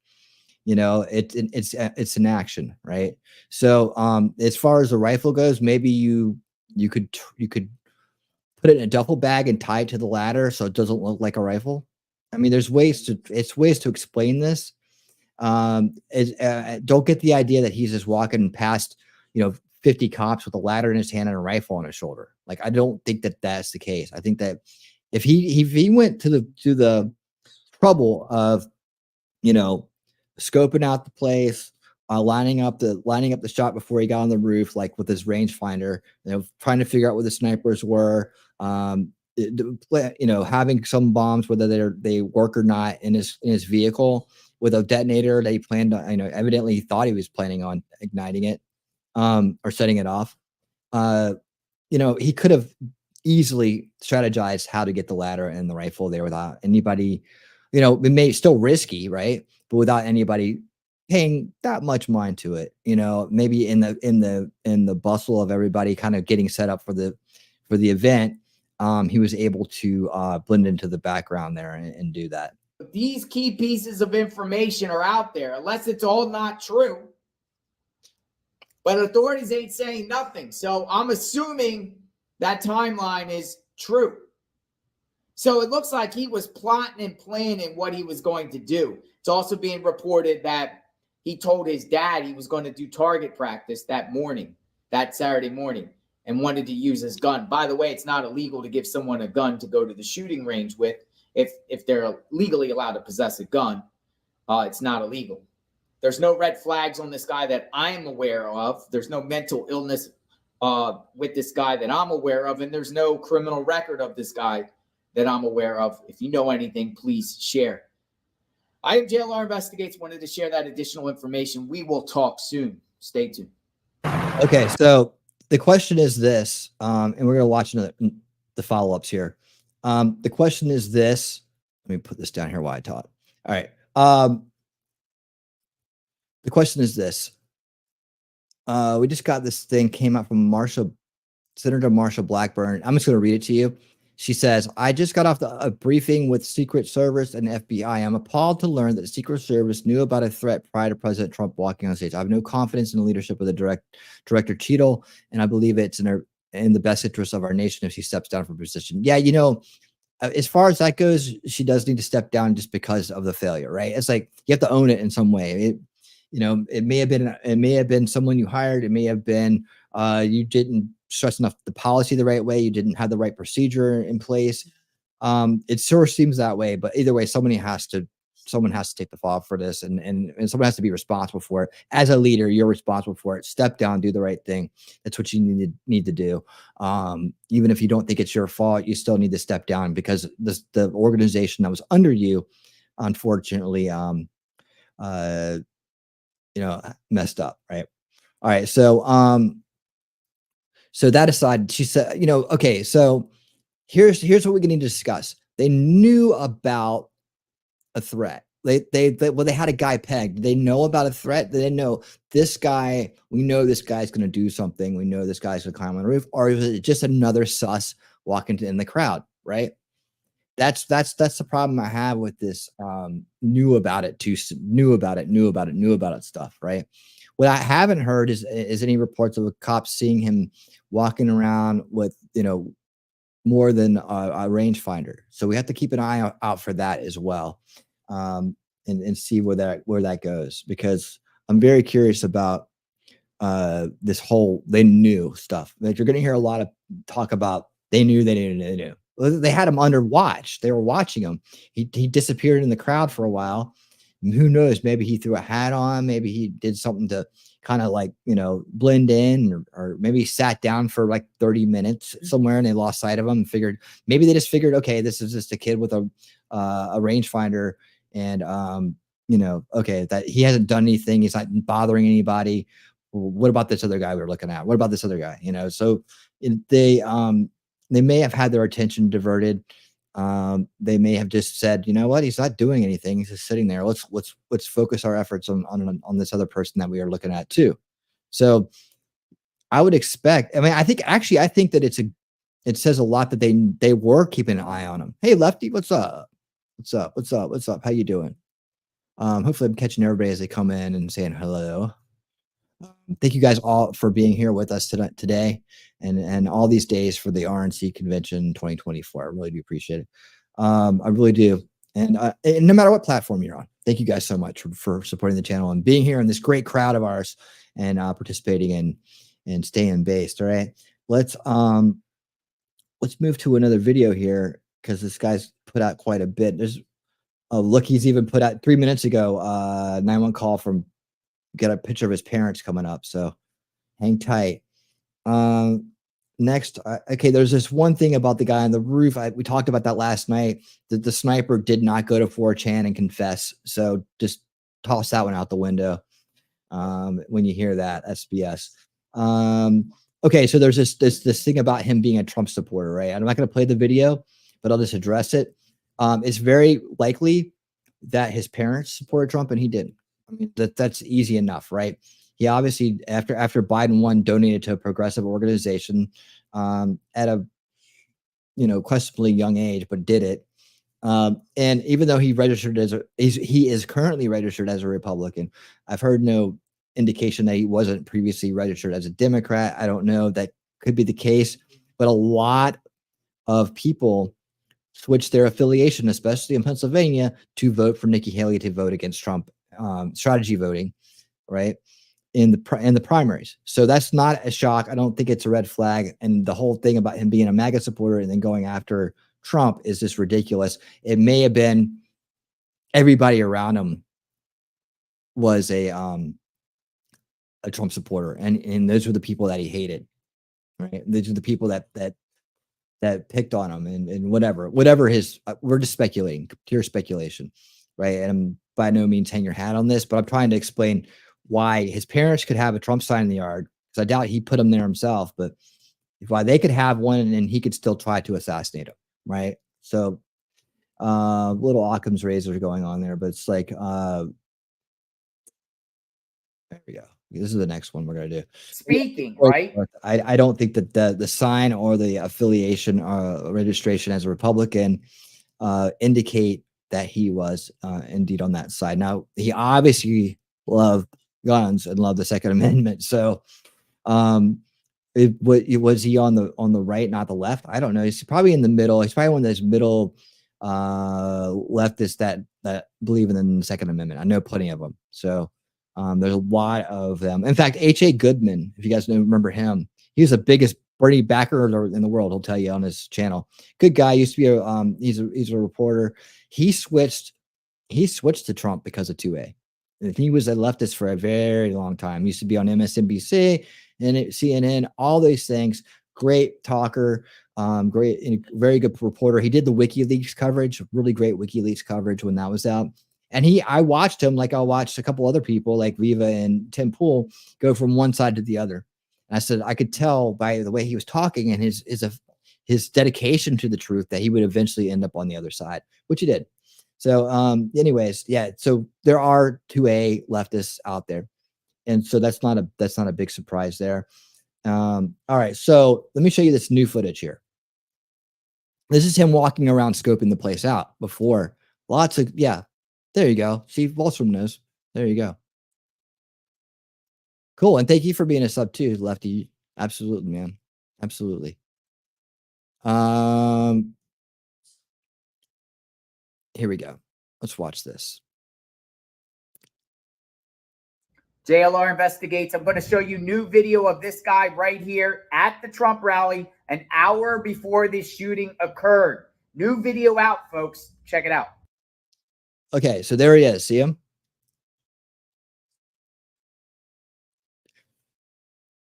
you know, it's an action. Right. So, as far as the rifle goes, maybe you could put it in a duffel bag and tie it to the ladder so it doesn't look like a rifle. I mean, there's ways to explain this. Don't get the idea that he's just walking past, you know, 50 cops with a ladder in his hand and a rifle on his shoulder. Like, I don't think that that's the case. I think that if he went to the trouble of, you know, scoping out the place, lining up the shot before he got on the roof, like with his rangefinder, you know, trying to figure out where the snipers were, you know, having some bombs, whether they work or not, in his vehicle with a detonator that he planned on, you know, evidently he thought he was planning on igniting it, or setting it off. You know, he could have easily strategized how to get the ladder and the rifle there without anybody, you know, it may still risky, right? But without anybody paying that much mind to it, you know, maybe in the bustle of everybody kind of getting set up for the event, he was able to blend into the background there and do that. These key pieces of information are out there, unless it's all not true. But authorities ain't saying nothing. So I'm assuming that timeline is true. So it looks like he was plotting and planning what he was going to do. It's also being reported that he told his dad he was going to do target practice that Saturday morning, and wanted to use his gun. By the way, it's not illegal to give someone a gun to go to the shooting range with. If they're legally allowed to possess a gun, it's not illegal. There's no red flags on this guy that I'm aware of. There's no mental illness with this guy that I'm aware of, and there's no criminal record of this guy that I'm aware of. If you know anything, please share. I am JLR Investigates. Wanted to share that additional information. We will talk soon. Stay tuned. Okay, so the question is this, and we're going to watch the follow-ups here. The question is this. Let me put this down here while I talk. All right. The question is this. We just got this thing came out from Senator Marsha Blackburn. I'm just going to read it to you. She says, I just got off a briefing with Secret Service and FBI. I'm appalled to learn that the Secret Service knew about a threat prior to President Trump walking on stage. I have no confidence in the leadership of the Director Cheadle, and I believe it's in the best interest of our nation if she steps down from her position. Yeah, you know, as far as that goes, she does need to step down just because of the failure, right? It's like you have to own it in some way. It may have been someone you hired. It may have been you didn't stress enough the policy the right way. You didn't have the right procedure in place. It sort of seems that way, but either way, someone has to take the fall for this, and someone has to be responsible for it. As a leader, you're responsible for it. Step down, do the right thing. That's what you need to do. Even if you don't think it's your fault, you still need to step down because the organization that was under you, unfortunately, messed up, right? All right, so that aside, she said, okay, so here's what we need to discuss. They knew about a threat. They had a guy pegged. They know about a threat. They know this guy. We know this guy's going to do something. We know this guy's going to climb on the roof, or is it just another sus walking in the crowd? Right. That's the problem I have with this. Knew about it stuff. Right. What I haven't heard is any reports of a cop seeing him walking around with more than a rangefinder. So we have to keep an eye out for that as well. And see where that goes, because I'm very curious about this whole they knew stuff. Like you're going to hear a lot of talk about they knew. Well, they had him under watch. They were watching him. He disappeared in the crowd for a while. And who knows? Maybe he threw a hat on. Maybe he did something to kind of like blend in, or maybe he sat down for like 30 minutes somewhere and they lost sight of him and maybe they just figured, okay, this is just a kid with a rangefinder. And, okay, that he hasn't done anything. He's not bothering anybody. Well, what about this other guy we were looking at? What about this other guy? So they may have had their attention diverted. They may have just said, you know what? He's not doing anything. He's just sitting there. Let's focus our efforts on this other person that we are looking at too. So I would expect, I think that it says a lot that they were keeping an eye on him. Hey, Lefty, what's up? What's up? How you doing? Hopefully I'm catching everybody as they come in and saying hello. Thank you guys all for being here with us today and all these days for the RNC convention 2024. I really do appreciate it. I really do. And no matter what platform you're on, thank you guys so much for supporting the channel and being here in this great crowd of ours and participating and staying based. All right. Let's move to another video here, because this guy's put out quite a bit. There's look, he's even put out 3 minutes ago, 911 call got a picture of his parents coming up. So hang tight. Next, okay, there's this one thing about the guy on the roof. We talked about that last night, that the sniper did not go to 4chan and confess. So just toss that one out the window. When you hear that, that's BS. Okay, so there's this thing about him being a Trump supporter, right? I'm not going to play the video, but I'll just address it. It's very likely that his parents supported Trump and he didn't. I mean, that's easy enough, right? He obviously, after Biden won, donated to a progressive organization at a questionably young age, but did it. And even though he is currently registered as a Republican, I've heard no indication that he wasn't previously registered as a Democrat. I don't know. That could be the case, but a lot of people switched their affiliation, especially in Pennsylvania, to vote for Nikki Haley, to vote against Trump, strategy voting, right, in the primaries. So that's not a shock. I don't think it's a red flag. And the whole thing about him being a MAGA supporter and then going after Trump is just ridiculous. It may have been everybody around him was a Trump supporter, and those were the people that he hated, right? Those are the people that picked on him and whatever his, we're just speculating, pure speculation, right? And I'm by no means hang your hat on this, but I'm trying to explain why his parents could have a Trump sign in the yard, because I doubt he put them there himself, but why they could have one and he could still try to assassinate him, right? So little Occam's razors going on there, but it's like there we go. This is the next one we're going to do. Speaking, right? I don't think that the sign or the affiliation registration as a Republican indicate that he was indeed on that side. Now, he obviously loved guns and loved the Second Amendment. So Was he on the right, not the left? I don't know. He's probably in the middle. He's probably one of those middle leftists that believe in the Second Amendment. I know plenty of them. So there's a lot of them. In fact, H.A. Goodman, if you guys remember him, he was the biggest Bernie backer in the world. He'll tell you on his channel. Good guy. Used to be he's a reporter. He switched to Trump because of 2A. And he was a leftist for a very long time. He used to be on MSNBC and CNN, all these things. Great talker, great, very good reporter. He did the WikiLeaks coverage, really great WikiLeaks coverage when that was out. And I watched him like I watched a couple other people like Viva and Tim Pool go from one side to the other. And I said, I could tell by the way he was talking and his dedication to the truth that he would eventually end up on the other side, which he did. So anyways, yeah, so there are 2A leftists out there. And so that's not a big surprise there. All right, so let me show you this new footage here. This is him walking around scoping the place out before. Lots of, yeah, there you go. See, Wallstrom knows. There you go. Cool, and thank you for being a sub too, Lefty. Absolutely, man. Absolutely. Here we go. Let's watch this. JLR investigates. I'm going to show you new video of this guy right here at the Trump rally an hour before this shooting occurred. New video out, folks. Check it out. Okay, so there he is. See him?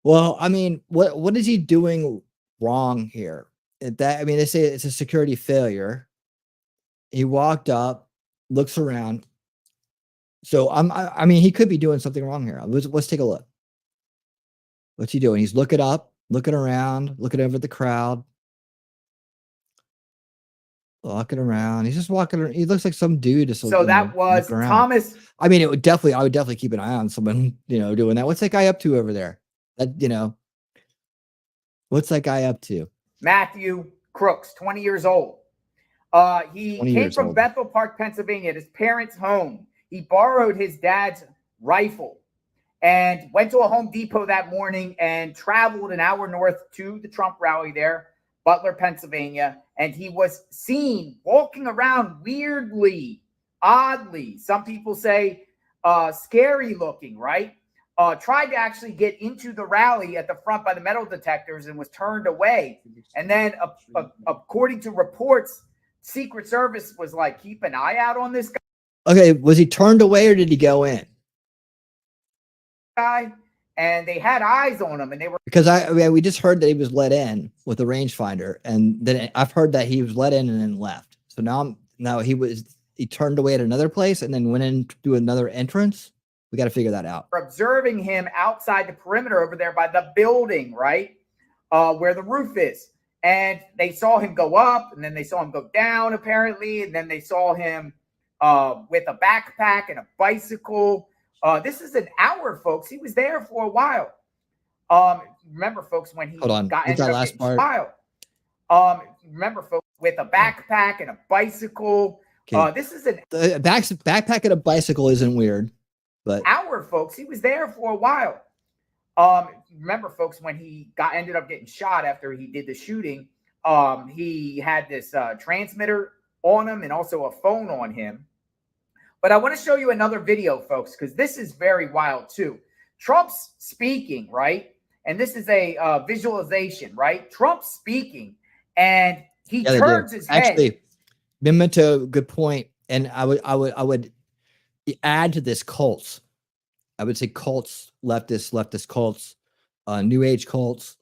Well, I mean, what is he doing wrong here? I mean, they say it's a security failure. He walked up, looks around. So I mean, he could be doing something wrong here. Let's take a look. What's he doing? He's looking up, looking around, looking over at the crowd, walking around. He's just walking around. He looks like some dude. So that was Thomas. I mean, I would definitely keep an eye on someone, doing that. What's that guy up to over there? What's that guy up to? Matthew Crooks, 20 years old. He came from Bethel Park, Pennsylvania, at his parents' home. He borrowed his dad's rifle and went to a Home Depot that morning and traveled an hour north to the Trump rally there, Butler, Pennsylvania. And he was seen walking around weirdly, oddly. Some people say scary looking, right? Tried to actually get into the rally at the front by the metal detectors and was turned away. And then according to reports, Secret Service was like, keep an eye out on this guy. Okay, was he turned away or did he go in? And they had eyes on him, and they were, because we just heard that he was let in with a rangefinder, and then I've heard that he was let in and then left. So now he turned away at another place and then went in to do another entrance. We got to figure that out. Observing him outside the perimeter over there by the building, right, where the roof is. And they saw him go up, and then they saw him go down, apparently, and then they saw him with a backpack and a bicycle. This is an hour, folks. He was there for a while. Remember, folks, when he got into that last part. Remember, folks, with a backpack and a bicycle. Okay. This is an backpack and a bicycle isn't weird, but hour, folks. He was there for a while. Remember, folks, when he ended up getting shot after he did the shooting, he had this transmitter on him and also a phone on him. But I want to show you another video, folks, because this is very wild too. Trump's speaking, right? And this is a visualization, right? Trump's speaking, and he turns his head. Actually, Memento, good point. And I would add to this cults. I would say cults, leftist cults, new age cults.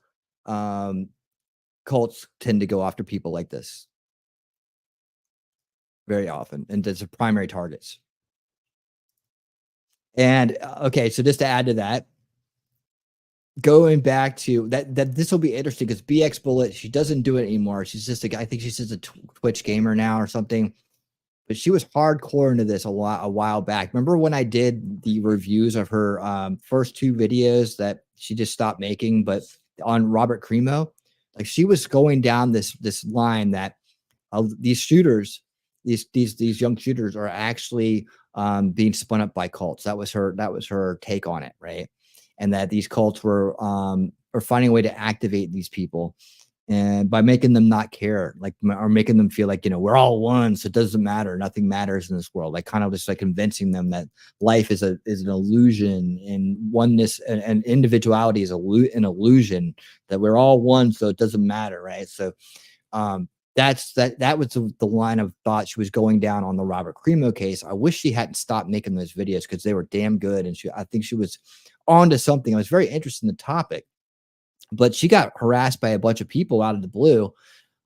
Cults tend to go after people like this very often, and as primary targets. And okay, so just to add to that, going back to that this will be interesting because BX Bullet, she doesn't do it anymore. She's just I think she's just a Twitch gamer now or something. But she was hardcore into this a while back. Remember when I did the reviews of her first two videos that she just stopped making, but on Robert Cremo, like she was going down this line that these shooters, these young shooters are actually being spun up by cults. That was her take on it, right? And that these cults were or finding a way to activate these people, and by making them not care, like, or making them feel like, we're all one, so it doesn't matter, nothing matters in this world, like kind of just like convincing them that life is an illusion, and oneness and individuality is an illusion, that we're all one, so it doesn't matter, right? So that was the line of thought she was going down on the Robert Cremo case. I wish she hadn't stopped making those videos, because they were damn good, and I think she was onto something. I was very interested in the topic, but she got harassed by a bunch of people out of the blue,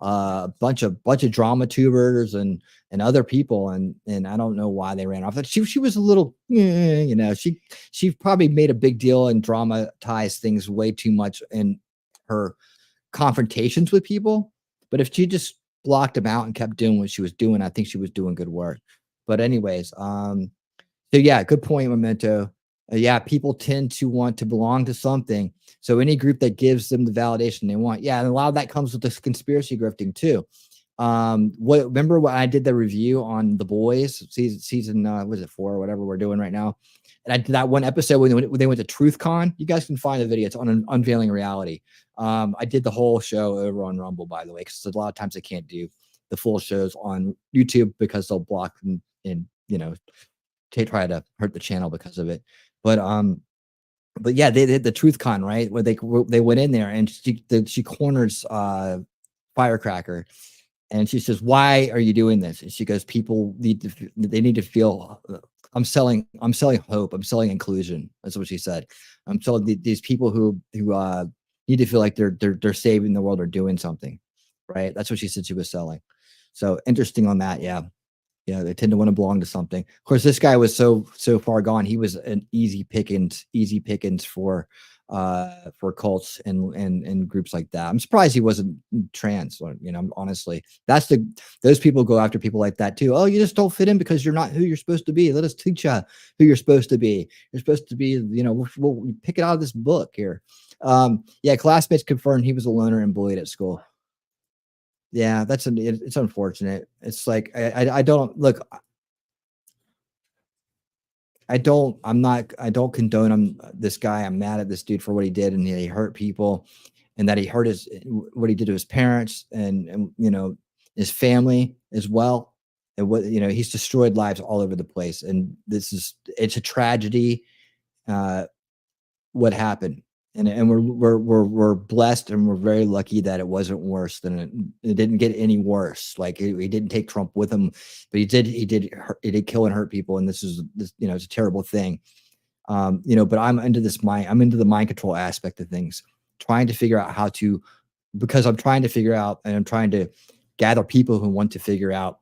a bunch of drama tubers and other people, and I don't know why they ran off. She was a little, she probably made a big deal and dramatized things way too much in her confrontations with people. But if she just blocked them out and kept doing what she was doing, I think she was doing good work. But anyways, so yeah, good point, Memento. Yeah, people tend to want to belong to something. So any group that gives them the validation they want, yeah, and a lot of that comes with this conspiracy grifting too. Remember when I did the review on The Boys season was it 4 or whatever we're doing right now? And I did that one episode when they went to TruthCon. You guys can find the video. It's on Unveiling Reality. I did the whole show over on Rumble, by the way, because a lot of times I can't do the full shows on YouTube because they'll block and they try to hurt the channel because of it. But yeah, they did the TruthCon, right, where they went in there, and she corners Firecracker, and she says, "Why are you doing this?" And she goes, "People need to feel. I'm selling hope. I'm selling inclusion." That's what she said. I'm selling these people who need to feel like they're saving the world or doing something, right? That's what she said she was selling. So interesting on that, yeah. Yeah, they tend to want to belong to something. Of course, this guy was so far gone. He was an easy pickings for cults and groups like that. I'm surprised he wasn't trans. Honestly, those people go after people like that too. Oh, you just don't fit in because you're not who you're supposed to be. Let us teach you who you're supposed to be. You're supposed to be, we'll pick it out of this book here. Yeah, classmates confirmed he was a loner and bullied at school. Yeah, it's unfortunate. It's like I don't condone this guy. I'm mad at this dude for what he did, and he hurt people, and that he hurt what he did to his parents and his family as well. And he's destroyed lives all over the place, and it's a tragedy what happened. And we're blessed, and we're very lucky that it wasn't worse than it didn't get any worse. Like he didn't take Trump with him, but he did kill and hurt people. And this it's a terrible thing. But I'm into the mind control aspect of things, trying to figure out because I'm trying to figure out, and I'm trying to gather people who want to figure out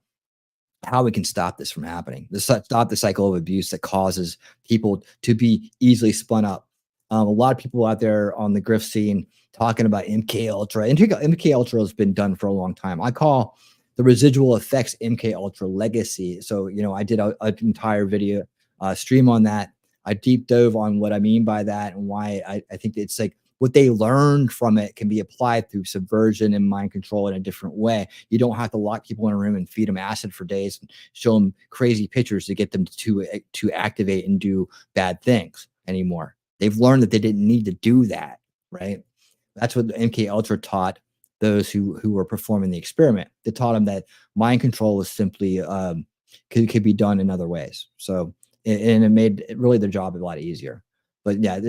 how we can stop this from happening. Stop the cycle of abuse that causes people to be easily spun up. A lot of people out there on the grift scene talking about MK Ultra. MK Ultra has been done for a long time. I call the residual effects MK Ultra legacy. So, I did an entire video stream on that. I deep dove on what I mean by that, and why I think it's like what they learned from it can be applied through subversion and mind control in a different way. You don't have to lock people in a room and feed them acid for days and show them crazy pictures to get them to activate and do bad things anymore. They've learned that they didn't need to do that, right? That's what the MK Ultra taught those who were performing the experiment. They taught them that mind control was simply could be done in other ways. So, and it made really their job a lot easier. But yeah,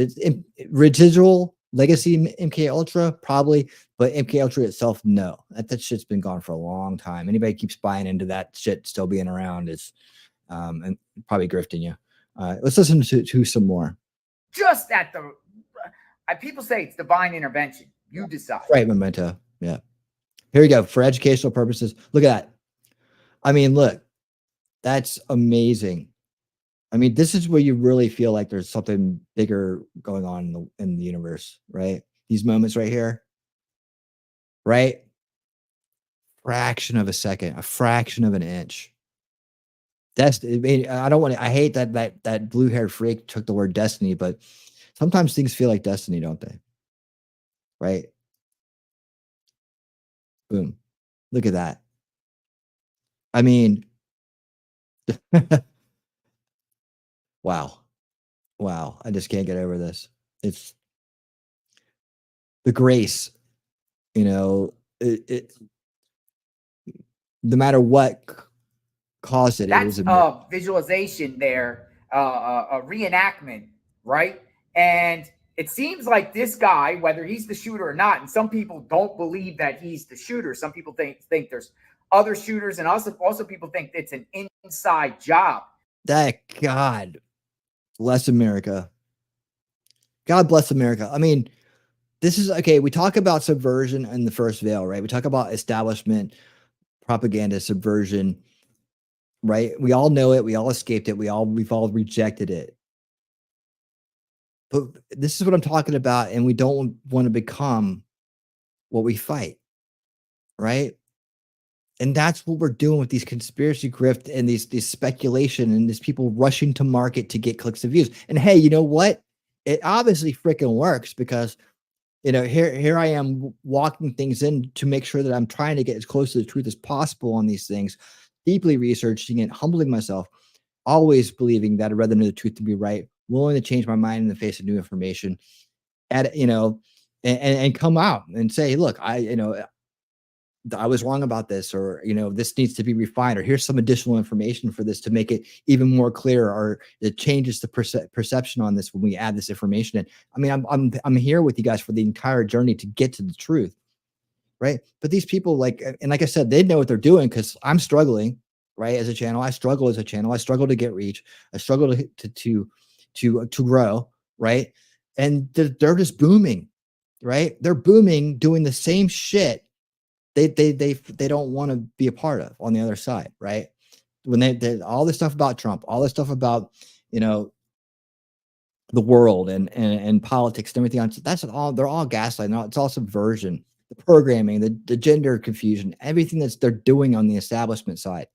residual legacy MK Ultra probably, but MK Ultra itself, no. That shit's been gone for a long time. Anybody keeps buying into that shit still being around is and probably grifting you. Let's listen to some more. Just at people say it's divine intervention. You decide. Right, Memento. Yeah. Here we go. For educational purposes. Look at that. I mean, look, that's amazing. I mean, this is where you really feel like there's something bigger going on in the universe, right? These moments right here, right? Fraction of a second, a fraction of an inch. I hate that blue-haired freak took the word destiny, but sometimes things feel like destiny, don't they? Right? Boom. Look at that. I mean, wow. I just can't get over this. the grace, you know, no matter what caused it, That's it was a visualization there, a reenactment, right? And it seems like this guy, whether he's the shooter or not, and some people don't believe that he's the shooter. Some people think there's other shooters, and also people think it's an inside job. That God bless America. God bless America. I mean, this is okay. We talk about subversion in the first veil, right? We talk about establishment, propaganda, subversion, right? We all know it. We all escaped it. We've all rejected it. But this is what I'm talking about, and we don't want to become what we fight, right? And that's what we're doing with these conspiracy grift and these speculation and these people rushing to market to get clicks and views. And hey, you know what? It obviously freaking works because, you know, here I am walking things in to make sure that I'm trying to get as close to the truth as possible on these things, deeply researching it, humbling myself, always believing that I'd rather know the truth to be right, willing to change my mind in the face of new information, and and come out and say, look, I was wrong about this, or, you know, this needs to be refined, or here's some additional information for this to make it even more clear, or it changes the perception on this when we add this information in. I mean, I'm here with you guys for the entire journey to get to the truth, right? But these people, like I said, they know what they're doing, because I'm struggling, right? As a channel, I struggle as a channel. I struggle to get reach. I struggle to grow, right? And they're just booming, right? They're booming, doing the same shit they don't want to be a part of on the other side, right? When they all this stuff about Trump, all this stuff about, you know, the world and politics and everything else, they're all gaslighting. It's all subversion, the programming, the gender confusion, everything they're doing on the establishment side,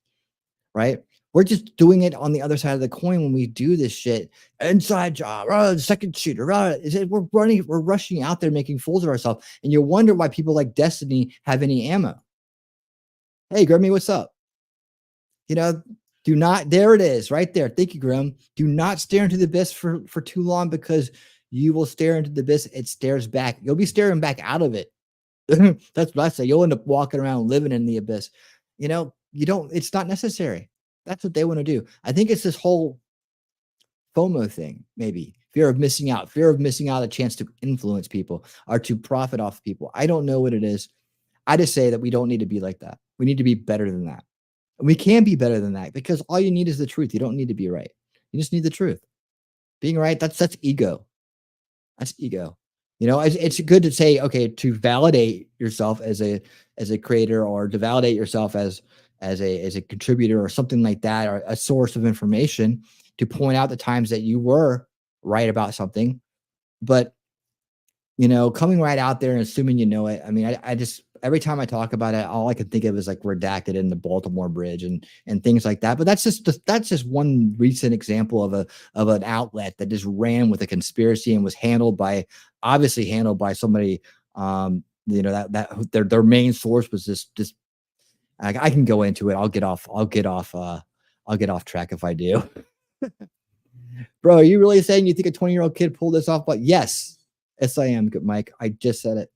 right? We're just doing it on the other side of the coin when we do this shit. Inside job, second shooter. We're rushing out there making fools of ourselves. And you wonder why people like Destiny have any ammo. Hey, Grimmy, what's up? You know, do not, there it is, right there. Thank you, Grim. Do not stare into the abyss for too long, because you will stare into the abyss. It stares back. You'll be staring back out of it. That's what I say. You'll end up walking around living in the abyss. You know, it's not necessary. That's what they want to do. I think it's this whole FOMO thing, maybe fear of missing out a chance to influence people or to profit off people. I don't know what it is. I just say that we don't need to be like that. We need to be better than that. And we can be better than that, because all you need is the truth. You don't need to be right. You just need the truth. Being right, that's ego. That's ego. You know, it's good to say, okay, to validate yourself as a creator, or to validate yourself as a contributor or something like that, or a source of information, to point out the times that you were right about something. But, you know, coming right out there and assuming you know it. I mean, I just, every time I talk about it, all I can think of is like redacted in the Baltimore Bridge and things like that. But that's just one recent example of an outlet that just ran with a conspiracy and was obviously handled by somebody, you know, that their main source was this. I can go into it. I'll get off track if I do. Bro, are you really saying you think a 20-year-old kid pulled this off? But yes, I am, Mike. I just said it.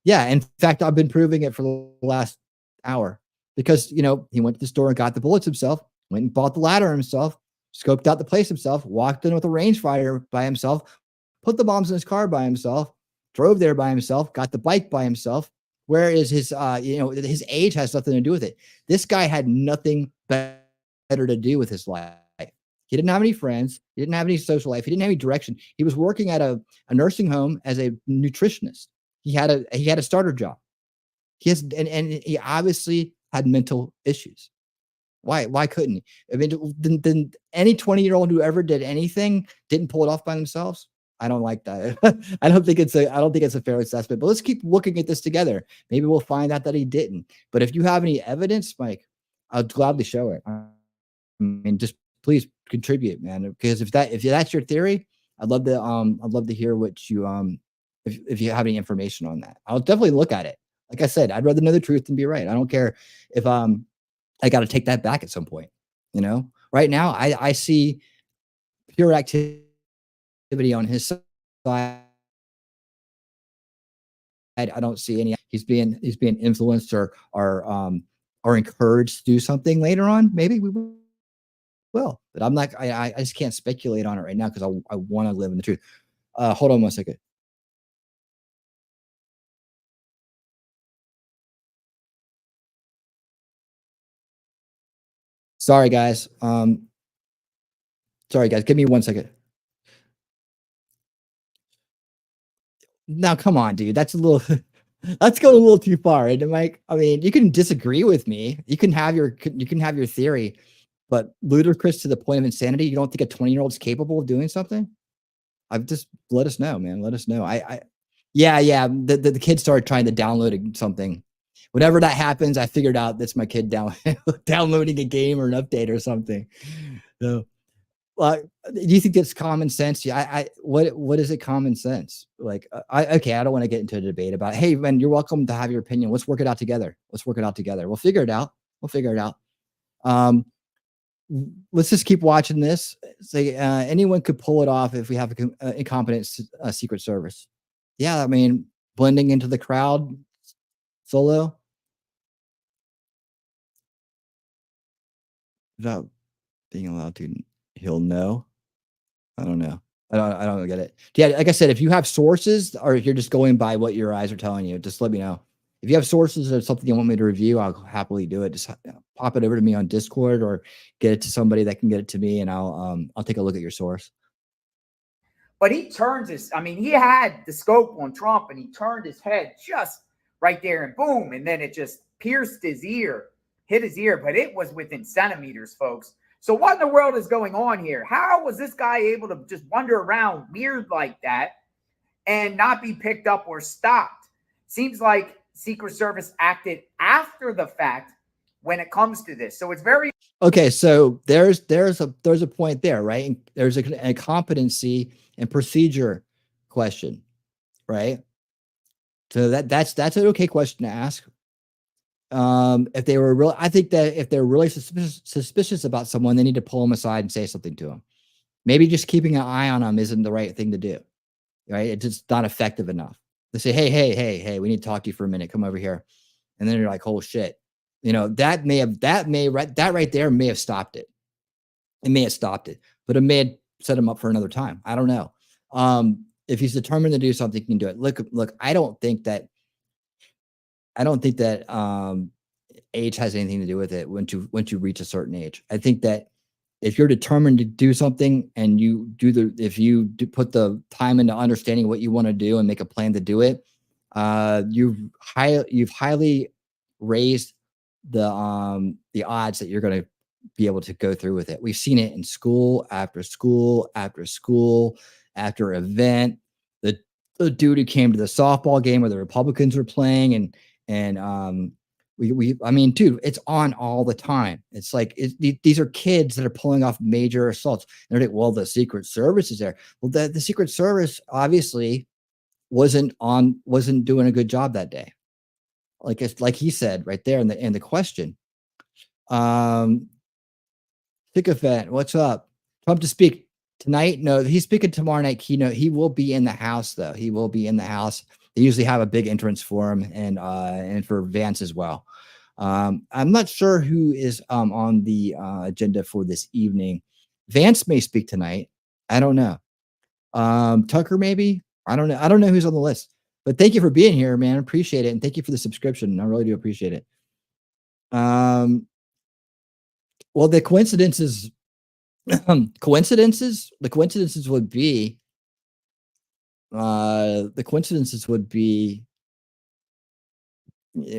Yeah, in fact, I've been proving it for the last hour, because, you know, he went to the store and got the bullets himself, went and bought the ladder himself, scoped out the place himself, walked in with a rangefinder by himself, put the bombs in his car by himself, drove there by himself, got the bike by himself. Where is his, you know, his age has nothing to do with it. This guy had nothing better to do with his life. He didn't have any friends. He didn't have any social life. He didn't have any direction. He was working at a nursing home as a nutritionist. He had a starter job. And he obviously had mental issues. Why couldn't he? I mean, then any 20-year-old who ever did anything didn't pull it off by themselves. I don't like that. I don't think it's a fair assessment. But let's keep looking at this together. Maybe we'll find out that he didn't. But if you have any evidence, Mike, I'll gladly show it. I mean, just please contribute, man. Because if that's your theory, I'd love to hear what you if you have any information on that. I'll definitely look at it. Like I said, I'd rather know the truth than be right. I don't care if I got to take that back at some point. You know, right now I see pure activity on his side I don't see any. He's being influenced or encouraged to do something later on. Maybe we will, but I'm not. I just can't speculate on it right now because I want to live in the truth. Hold on 1 second. Sorry, guys. Sorry, guys. Give me 1 second. Now, come on, dude. That's a little. That's going a little too far, right, Mike? I mean, you can disagree with me. You can have your theory, but ludicrous to the point of insanity. You don't think a 20-year-old is capable of doing something? I've just let us know, man. Let us know. Yeah. The kid started trying to download something. Whenever that happens, I figured out that's my kid downloading a game or an update or something. So, do you think that's common sense? Yeah. What is it common sense? Like, okay, I don't want to get into a debate about, hey, man, you're welcome to have your opinion. Let's work it out together. We'll figure it out. Let's just keep watching this. Say anyone could pull it off if we have an incompetent Secret Service. Yeah, I mean, blending into the crowd solo without being allowed to. He'll know. I don't know. I don't get it. Yeah, like I said, if you have sources or if you're just going by what your eyes are telling you, just let me know. If you have sources or something you want me to review, I'll happily do it. Just pop it over to me on Discord or get it to somebody that can get it to me, and I'll take a look at your source. But he turns his, I mean, he had the scope on Trump and he turned his head just right there and boom. And then it just pierced his ear, hit his ear, but it was within centimeters, folks. So what in the world is going on here? How was this guy able to just wander around weird like that and not be picked up or stopped? Seems like Secret Service acted after the fact when it comes to this. So it's very okay. So there's a point there, right? And there's a competency and procedure question, right? So that's an okay question to ask. If they were real, I think that if they're really suspicious about someone, they need to pull them aside and say something to them. Maybe just keeping an eye on them isn't the right thing to do, right? It's just not effective enough. They say, hey, we need to talk to you for a minute. Come over here. And then you're like, oh shit. You know, that right there may have stopped it. It may have stopped it, but it may have set him up for another time. I don't know. If he's determined to do something, he can do it. Look, I don't think that age has anything to do with it once you reach a certain age. I think that if you're determined to do something and if you put the time into understanding what you want to do and make a plan to do it, you've highly raised the odds that you're going to be able to go through with it. We've seen it in school after school after school after event. The dude who came to the softball game where the Republicans were playing and I mean, dude, it's on all the time. It's like these are kids that are pulling off major assaults. And they're like, well, the Secret Service is there. Well, the Secret Service obviously wasn't doing a good job that day. Like he said right there in the question. Sycophant, what's up? Trump to speak tonight? No, he's speaking tomorrow night keynote. He will be in the House, though. He will be in the House. They usually have a big entrance for him and for Vance as well. I'm not sure who is on the agenda for this evening. Vance may speak tonight. I don't know. Tucker maybe. I don't know. I don't know who's on the list. But thank you for being here, man. Appreciate it, and thank you for the subscription. I really do appreciate it. Well, the coincidences would be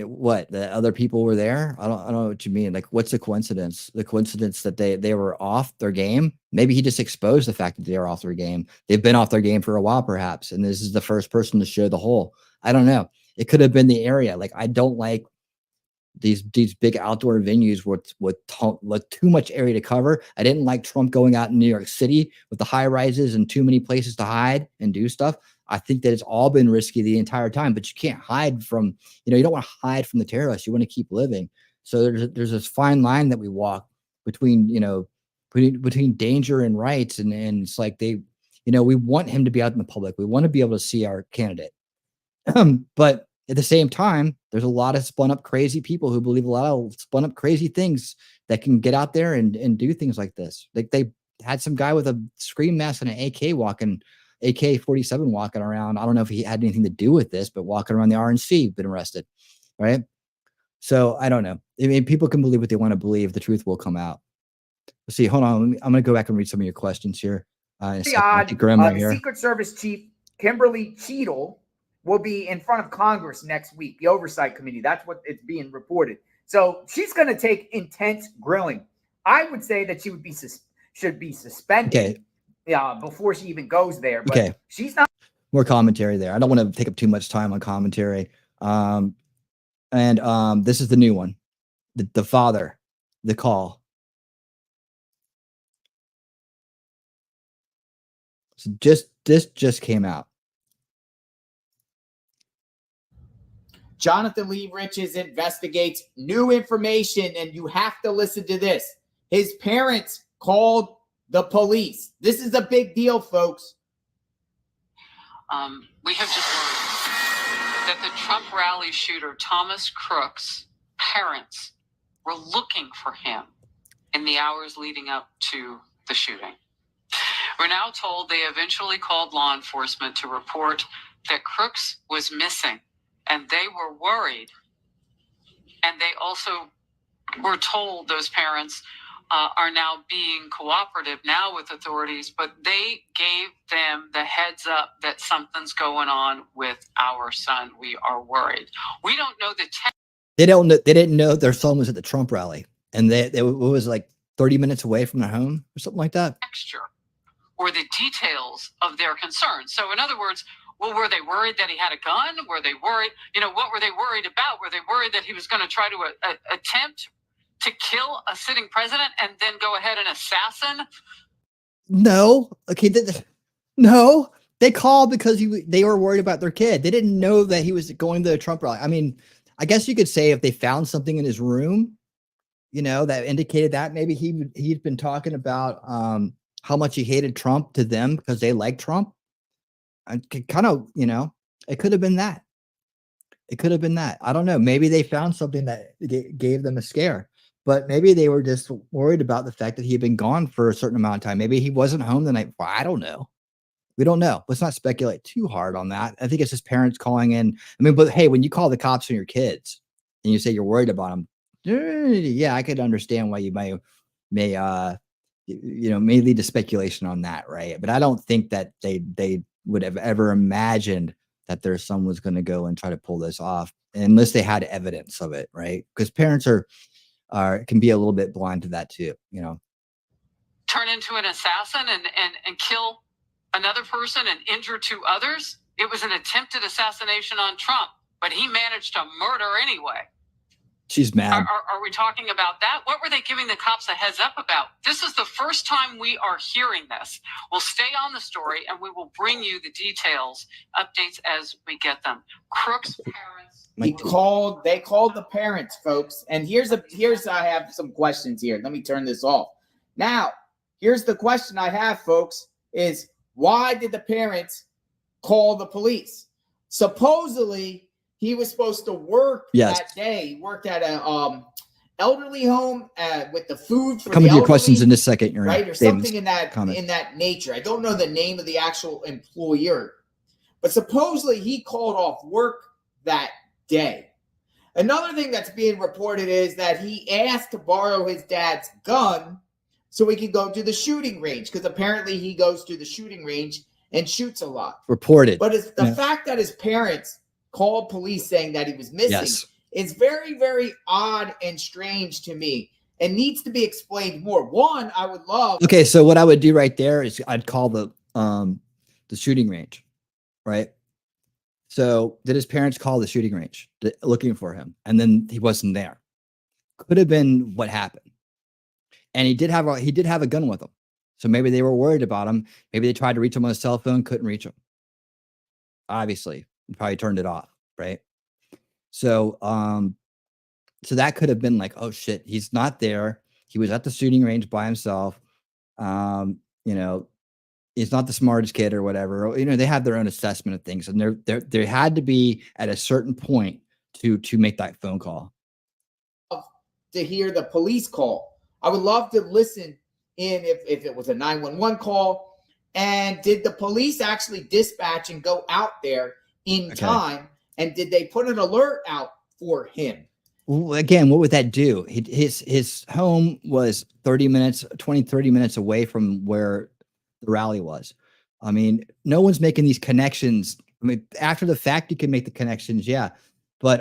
what, the other people were there. I don't know what you mean. Like, what's the coincidence? The coincidence that they were off their game. Maybe he just exposed the fact that they are off their game. They've been off their game for a while, perhaps, and this is the first person to show the hole. I don't know. It could have been the area. Like, I don't like these big outdoor venues with too much area to cover. I didn't like Trump going out in New York City with the high rises and too many places to hide and do stuff. I think that it's all been risky the entire time, but you can't hide from, you don't want to hide from the terrorists. You want to keep living. So there's this fine line that we walk between, between danger and rights. And it's like we want him to be out in the public. We want to be able to see our candidate. But At the same time, there's a lot of spun up crazy people who believe a lot of spun up crazy things that can get out there and do things like this. Like they had some guy with a scream mask and an AK-47 walking around. I don't know if he had anything to do with this, but walking around the RNC, been arrested, right? So I don't know. I mean, people can believe what they want to believe. The truth will come out. Let's see. Hold on. I'm going to go back and read some of your questions here. The Secret Service Chief Kimberly Cheadle will be in front of Congress next week, the Oversight Committee. That's what it's being reported. So she's going to take intense grilling. I would say that she would be should be suspended before she even goes there. But she's not. More commentary there. I don't want to take up too much time on commentary. This is the new one. The father, the call. So this just came out. Jonathan Lee Riches investigates new information, and you have to listen to this. His parents called the police. This is a big deal, folks. We have just learned that the Trump rally shooter, Thomas Crook's parents were looking for him in the hours leading up to the shooting. We're now told they eventually called law enforcement to report that Crooks was missing, and they were worried. And they also were told, those parents are now being cooperative now with authorities, but they gave them the heads up that something's going on with our son. We are worried. We don't know the They didn't know their son was at the Trump rally, and it was like 30 minutes away from their home or something like that. texture or the details of their concerns. So in other words, well, were they worried that he had a gun? Were they worried? What were they worried about? Were they worried that he was going to try to attempt to kill a sitting president and then go ahead and assassin? No. Okay. No. They called because they were worried about their kid. They didn't know that he was going to the Trump rally. I mean, I guess you could say if they found something in his room, that indicated that maybe he'd been talking about how much he hated Trump to them because they like Trump. I kind of, it could have been that. It could have been that. I don't know. Maybe they found something that gave them a scare, but maybe they were just worried about the fact that he had been gone for a certain amount of time. Maybe he wasn't home the night before. I don't know. We don't know. Let's not speculate too hard on that. I think it's his parents calling in. I mean, but hey, when you call the cops on your kids and you say you're worried about them, yeah, I could understand why you may lead to speculation on that, right? But I don't think that they would have ever imagined that their son was going to go and try to pull this off unless they had evidence of it, right? Because parents can be a little bit blind to that too, Turn into an assassin and kill another person and injure two others? It was an attempted assassination on Trump, but he managed to murder anyway. She's mad. Are we talking about that? What were they giving the cops a heads up about? This is the first time we are hearing this. We'll stay on the story and we will bring you the details, updates as we get them. Crook's parents. They called the parents, folks. And here's I have some questions here. Let me turn this off. Now, here's the question I have, folks, is why did the parents call the police? Supposedly, he was supposed to work that day. He worked at a elderly home with the food for Coming to your questions in a second, right? Or something in that nature. I don't know the name of the actual employer, but supposedly he called off work that day. Another thing that's being reported is that he asked to borrow his dad's gun so he could go to the shooting range, because apparently he goes to the shooting range and shoots a lot. Reported. But it's the fact that his parents called police saying that he was missing is very, very odd and strange to me and needs to be explained more. One, I would love. Okay, so what I would do right there is I'd call the shooting range, right? So did his parents call the shooting range looking for him, and then he wasn't there? Could have been what happened. And he did have a gun with him, so maybe they were worried about him. Maybe they tried to reach him on a cell phone, couldn't reach him. Obviously, probably turned it off, right? So so that could have been like, oh shit, he's not there. He was at the shooting range by himself. He's not the smartest kid or whatever. You know, they have their own assessment of things, and there had to be at a certain point to make that phone call. To hear the police call, I would love to listen in if it was a 911 call, and did the police actually dispatch and go out there in time, and did they put an alert out for him? Well, again, what would that do? His home was 30 minutes away from where the rally was. I mean, no one's making these connections. I mean, after the fact, you can make the connections, yeah. But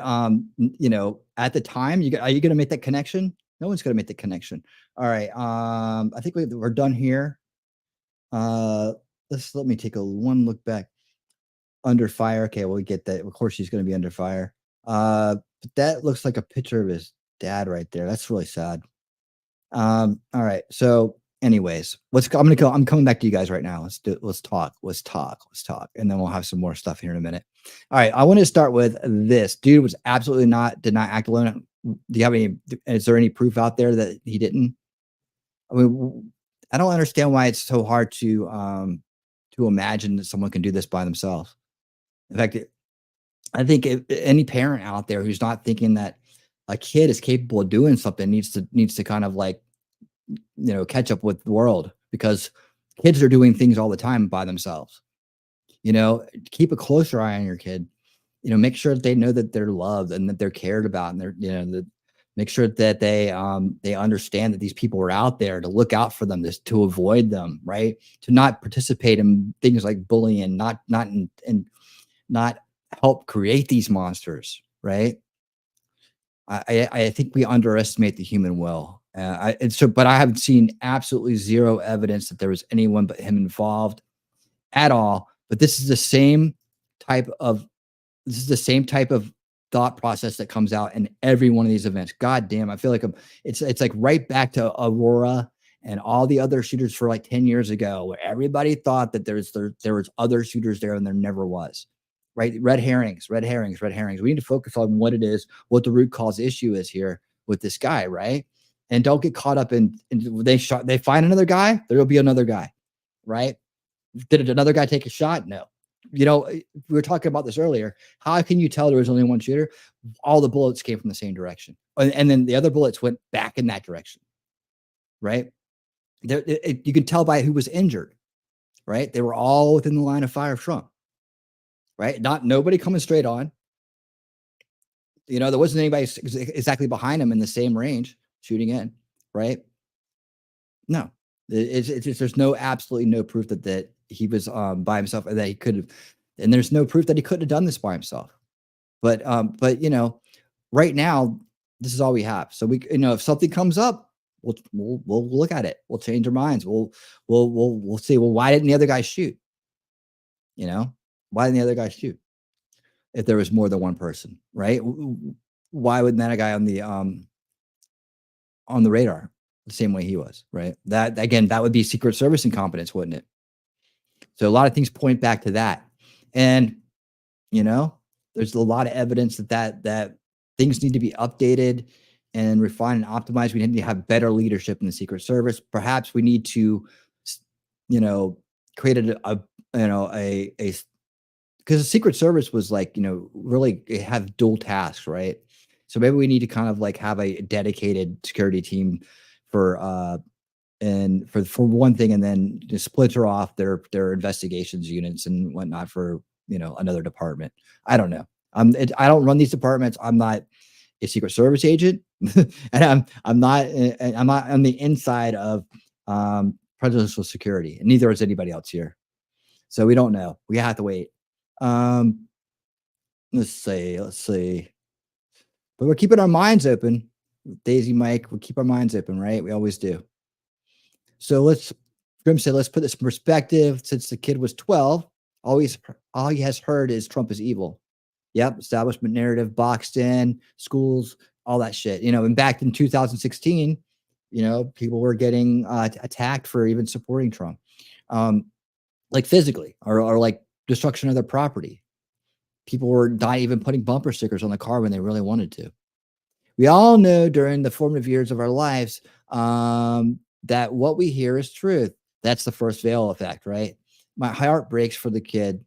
you know, at the time, are you going to make that connection? No one's going to make the connection. All right. I think we're done here. Let me take one look back. Under fire. Okay, well, we get that. Of course, she's going to be under fire. But that looks like a picture of his dad right there. That's really sad. All right. So, anyways, I'm coming back to you guys right now. Let's talk, and then we'll have some more stuff here in a minute. All right. I want to start with this. Dude was absolutely did not act alone. Do you have is there any proof out there that he didn't? I mean, I don't understand why it's so hard to imagine that someone can do this by themselves. In fact, I think any parent out there who's not thinking that a kid is capable of doing something needs to kind of like, you know, catch up with the world, because kids are doing things all the time by themselves. You know, keep a closer eye on your kid. You know, make sure that they know that they're loved and that they're cared about, and they're, you know, make sure that they understand that these people are out there to look out for them, to avoid them, right? To not participate in things like bullying, not help create these monsters, right? I think we underestimate the human will. But I haven't seen absolutely zero evidence that there was anyone but him involved at all. But this is the same type of thought process that comes out in every one of these events. God damn, I feel like it's like right back to Aurora and all the other shooters for like 10 years ago, where everybody thought that there was other shooters there, and there never was. Right? Red herrings. We need to focus on what it is, what the root cause issue is here with this guy, right? And don't get caught up in they find another guy, there'll be another guy, right? Did another guy take a shot? No. You know, we were talking about this earlier. How can you tell there was only one shooter? All the bullets came from the same direction. And then the other bullets went back in that direction, right? You can tell by who was injured, right? They were all within the line of fire of Trump, right? Nobody coming straight on. You know, there wasn't anybody exactly behind him in the same range shooting in, right? No, there's absolutely no proof that he was by himself, or that he could have, and there's no proof that he couldn't have done this by himself. But you know, right now, this is all we have. So we, you know, if something comes up, we'll look at it. We'll change our minds. We'll see. Well, why didn't the other guy shoot? You know, why didn't the other guy shoot? If there was more than one person, right? Why wouldn't that guy on the radar the same way he was, right? That again, that would be Secret Service incompetence, wouldn't it? So a lot of things point back to that. And, you know, there's a lot of evidence that things need to be updated and refined and optimized. We need to have better leadership in the Secret Service. Perhaps we need to, you know, create because the Secret Service was like, you know, really have dual tasks, right? So maybe we need to kind of like have a dedicated security team for one thing, and then just splinter off their investigations units and whatnot for, you know, another department. I don't know. I don't run these departments. I'm not a Secret Service agent, and I'm not on the inside of presidential security, and neither is anybody else here. So we don't know. We have to wait. Let's see. But we're keeping our minds open. Daisy Mike, we keep our minds open, right? We always do. So Grim said, let's put this in perspective. Since the kid was 12, all he has heard is Trump is evil. Yep, establishment narrative, boxed in, schools, all that shit. You know, and back in 2016, you know, people were getting attacked for even supporting Trump, like physically, or like destruction of their property. People were not even putting bumper stickers on the car when they really wanted to. We all know during the formative years of our lives that what we hear is truth. That's the first veil effect, right? my heart breaks for the kid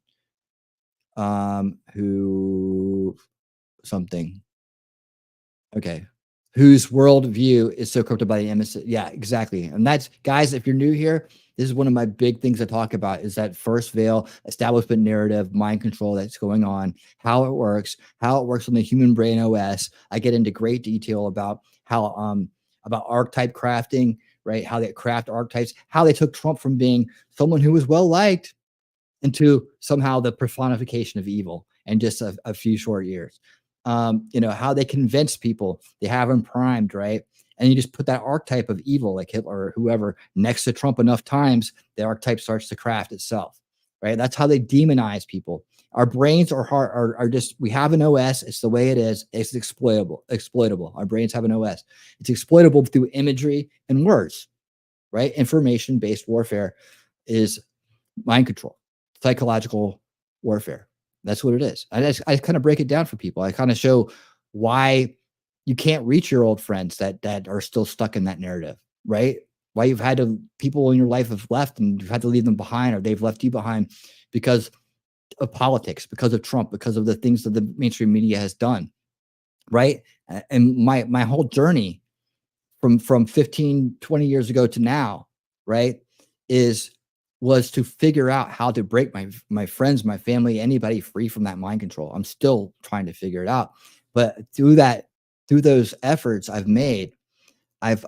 who something. Okay. Whose worldview is so corrupted by the MS. Yeah, exactly. And that's, guys, if you're new here, this is one of my big things I talk about is that first veil establishment narrative, mind control that's going on, how it works on the human brain OS. I get into great detail about how, about archetype crafting, right? How they craft archetypes, how they took Trump from being someone who was well-liked into somehow the personification of evil in just a few short years. You know, how they convince people, they have them primed, right? And you just put that archetype of evil, like Hitler or whoever, next to Trump enough times, the archetype starts to craft itself, right? That's how they demonize people. Our brains are just, we have an OS. It's the way it is. It's exploitable. Our brains have an OS. It's exploitable through imagery and words, right? Information-based warfare is mind control, psychological warfare. That's what it is. I kind of break it down for people. I kind of show why you can't reach your old friends that are still stuck in that narrative, right? Why you've had to, people in your life have left and you've had to leave them behind, or they've left you behind because of politics, because of Trump, because of the things that the mainstream media has done, right? And my whole journey from 15, 20 years ago to now, right, was to figure out how to break my friends, my family, anybody free from that mind control. I'm still trying to figure it out. But through those efforts I've made, I've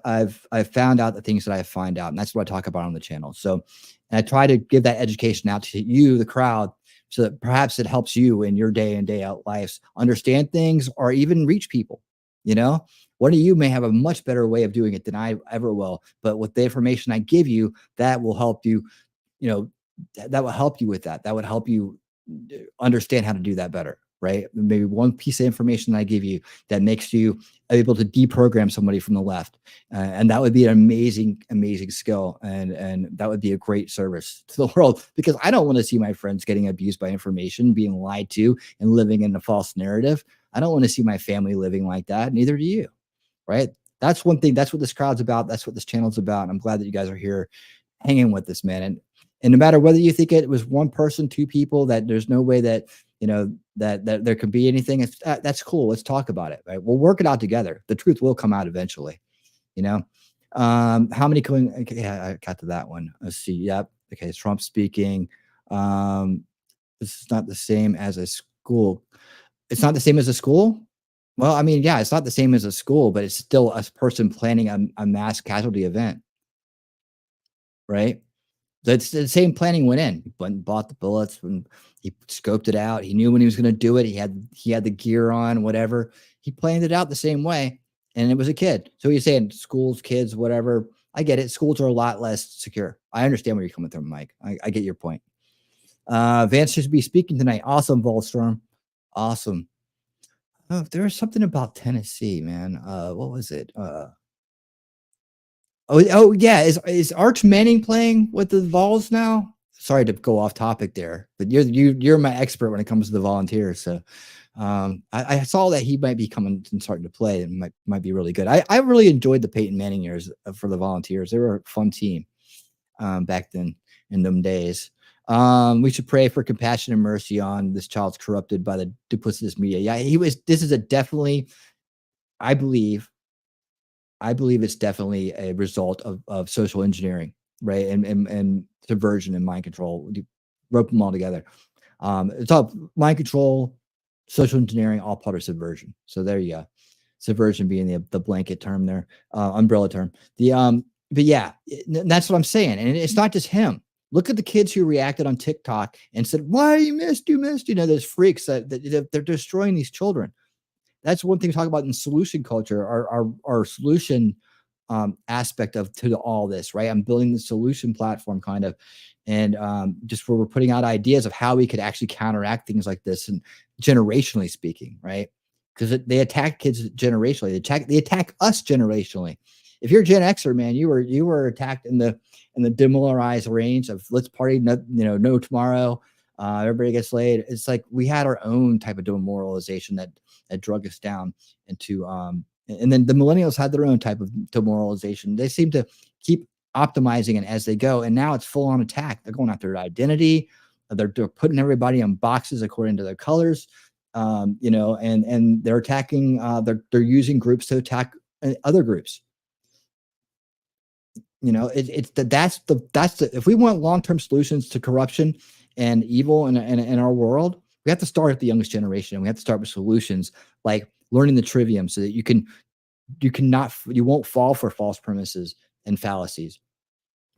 found out the things that I find out. And that's what I talk about on the channel. So, and I try to give that education out to you, the crowd, so that perhaps it helps you in your day in, day out lives, understand things or even reach people. You know, one of you may have a much better way of doing it than I ever will. But with the information I give you, that will help you. You know, that will help you with that. That would help you understand how to do that better, right? Maybe one piece of information I give you that makes you able to deprogram somebody from the left. And that would be an amazing, amazing skill. And that would be a great service to the world, because I don't want to see my friends getting abused by information, being lied to, and living in a false narrative. I don't want to see my family living like that. Neither do you, right? That's one thing. That's what this crowd's about. That's what this channel's about. And I'm glad that you guys are here hanging with this, man. And no matter whether you think it was one person, two people, that there's no way that, you know, that there could be anything, that's cool. Let's talk about it, right? We'll work it out together. The truth will come out eventually, you know? How many going? Okay, yeah, I got to that one. Let's see. Yep. Okay. Trump speaking. This is not the same as a school. It's not the same as a school. Well, I mean, yeah, it's not the same as a school, but it's still a person planning a mass casualty event, right? That's the same planning went in. He went and bought the bullets, and he scoped it out. He knew when he was going to do it. He had the gear on, whatever. He planned it out the same way, and it was a kid. So he's saying schools, kids, whatever. I get it. Schools are a lot less secure. I understand where you're coming from, Mike. I get your point. Vance should be speaking tonight. Awesome, Volstorm. Awesome. Oh, there was something about Tennessee, man. What was it? Oh yeah, is Arch Manning playing with the Vols now? Sorry to go off topic there, but you're my expert when it comes to the Volunteers. So I saw that he might be coming and starting to play, and might be really good. I really enjoyed the Peyton Manning years for the Volunteers. They were a fun team back then in them days. We should pray for compassion and mercy on this child's corrupted by the duplicitous media. Yeah, this is a definitely, I believe it's definitely a result of social engineering, right? And subversion and mind control. You rope them all together. It's all mind control, social engineering, all part of subversion. So there you go. Subversion being the blanket term there, umbrella term. But yeah, that's what I'm saying. And it's not just him. Look at the kids who reacted on TikTok and said, "Why you missed? You know, those freaks that they're destroying these children." That's one thing to talk about in solution culture, our solution aspect to all this, right? I'm building the solution platform kind of, and just where we're putting out ideas of how we could actually counteract things like this, and generationally speaking, right? Because they attack kids generationally. They attack us generationally. If you're Gen Xer, man, you were attacked in the demoralized range of let's party, no tomorrow. Everybody gets laid. It's like we had our own type of demoralization that drug us down into and then the millennials had their own type of demoralization. They seem to keep optimizing it as they go. And now it's full on attack. They're going after their identity. They're putting everybody in boxes according to their colors, you know, and they're attacking, they're using groups to attack other groups. You know, that's the if we want long-term solutions to corruption and evil in our world, we have to start at the youngest generation, and we have to start with solutions like learning the trivium so that you won't fall for false premises and fallacies,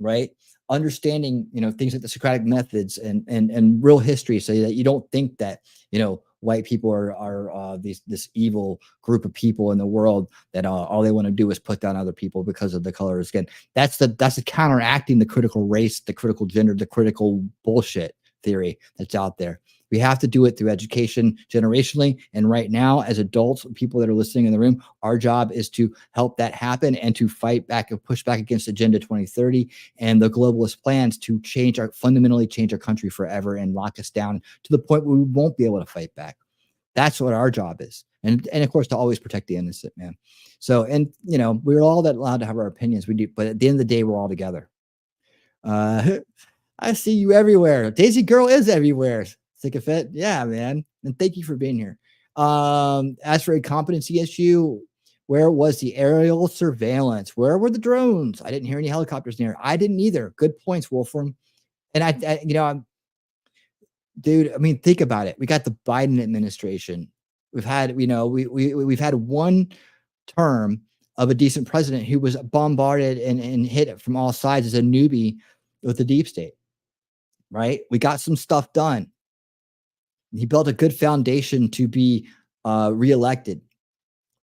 right? Understanding, you know, things like the Socratic methods and real history, so that you don't think that, you know, white people are this evil group of people in the world that all they want to do is put down other people because of the color of skin. That's the counteracting the critical race, the critical gender, the critical bullshit theory that's out there. We have to do it through education generationally. And right now, as adults, people that are listening in the room, our job is to help that happen and to fight back and push back against Agenda 2030 and the globalist plans to fundamentally change our country forever and lock us down to the point where we won't be able to fight back. That's what our job is. And of course, to always protect the innocent, man. So, and you know, we're all that allowed to have our opinions. We do, but at the end of the day, we're all together. I see you everywhere. Daisy Girl is everywhere. Sycophant. Yeah, man. And thank you for being here. As for a competency issue, where was the aerial surveillance? Where were the drones? I didn't hear any helicopters near. I didn't either. Good points, Wolfram. And I you know, dude, I mean, think about it. We got the Biden administration. We've had, you know, we've had one term of a decent president who was bombarded and hit from all sides as a newbie with the deep state, right? We got some stuff done. He built a good foundation to be reelected.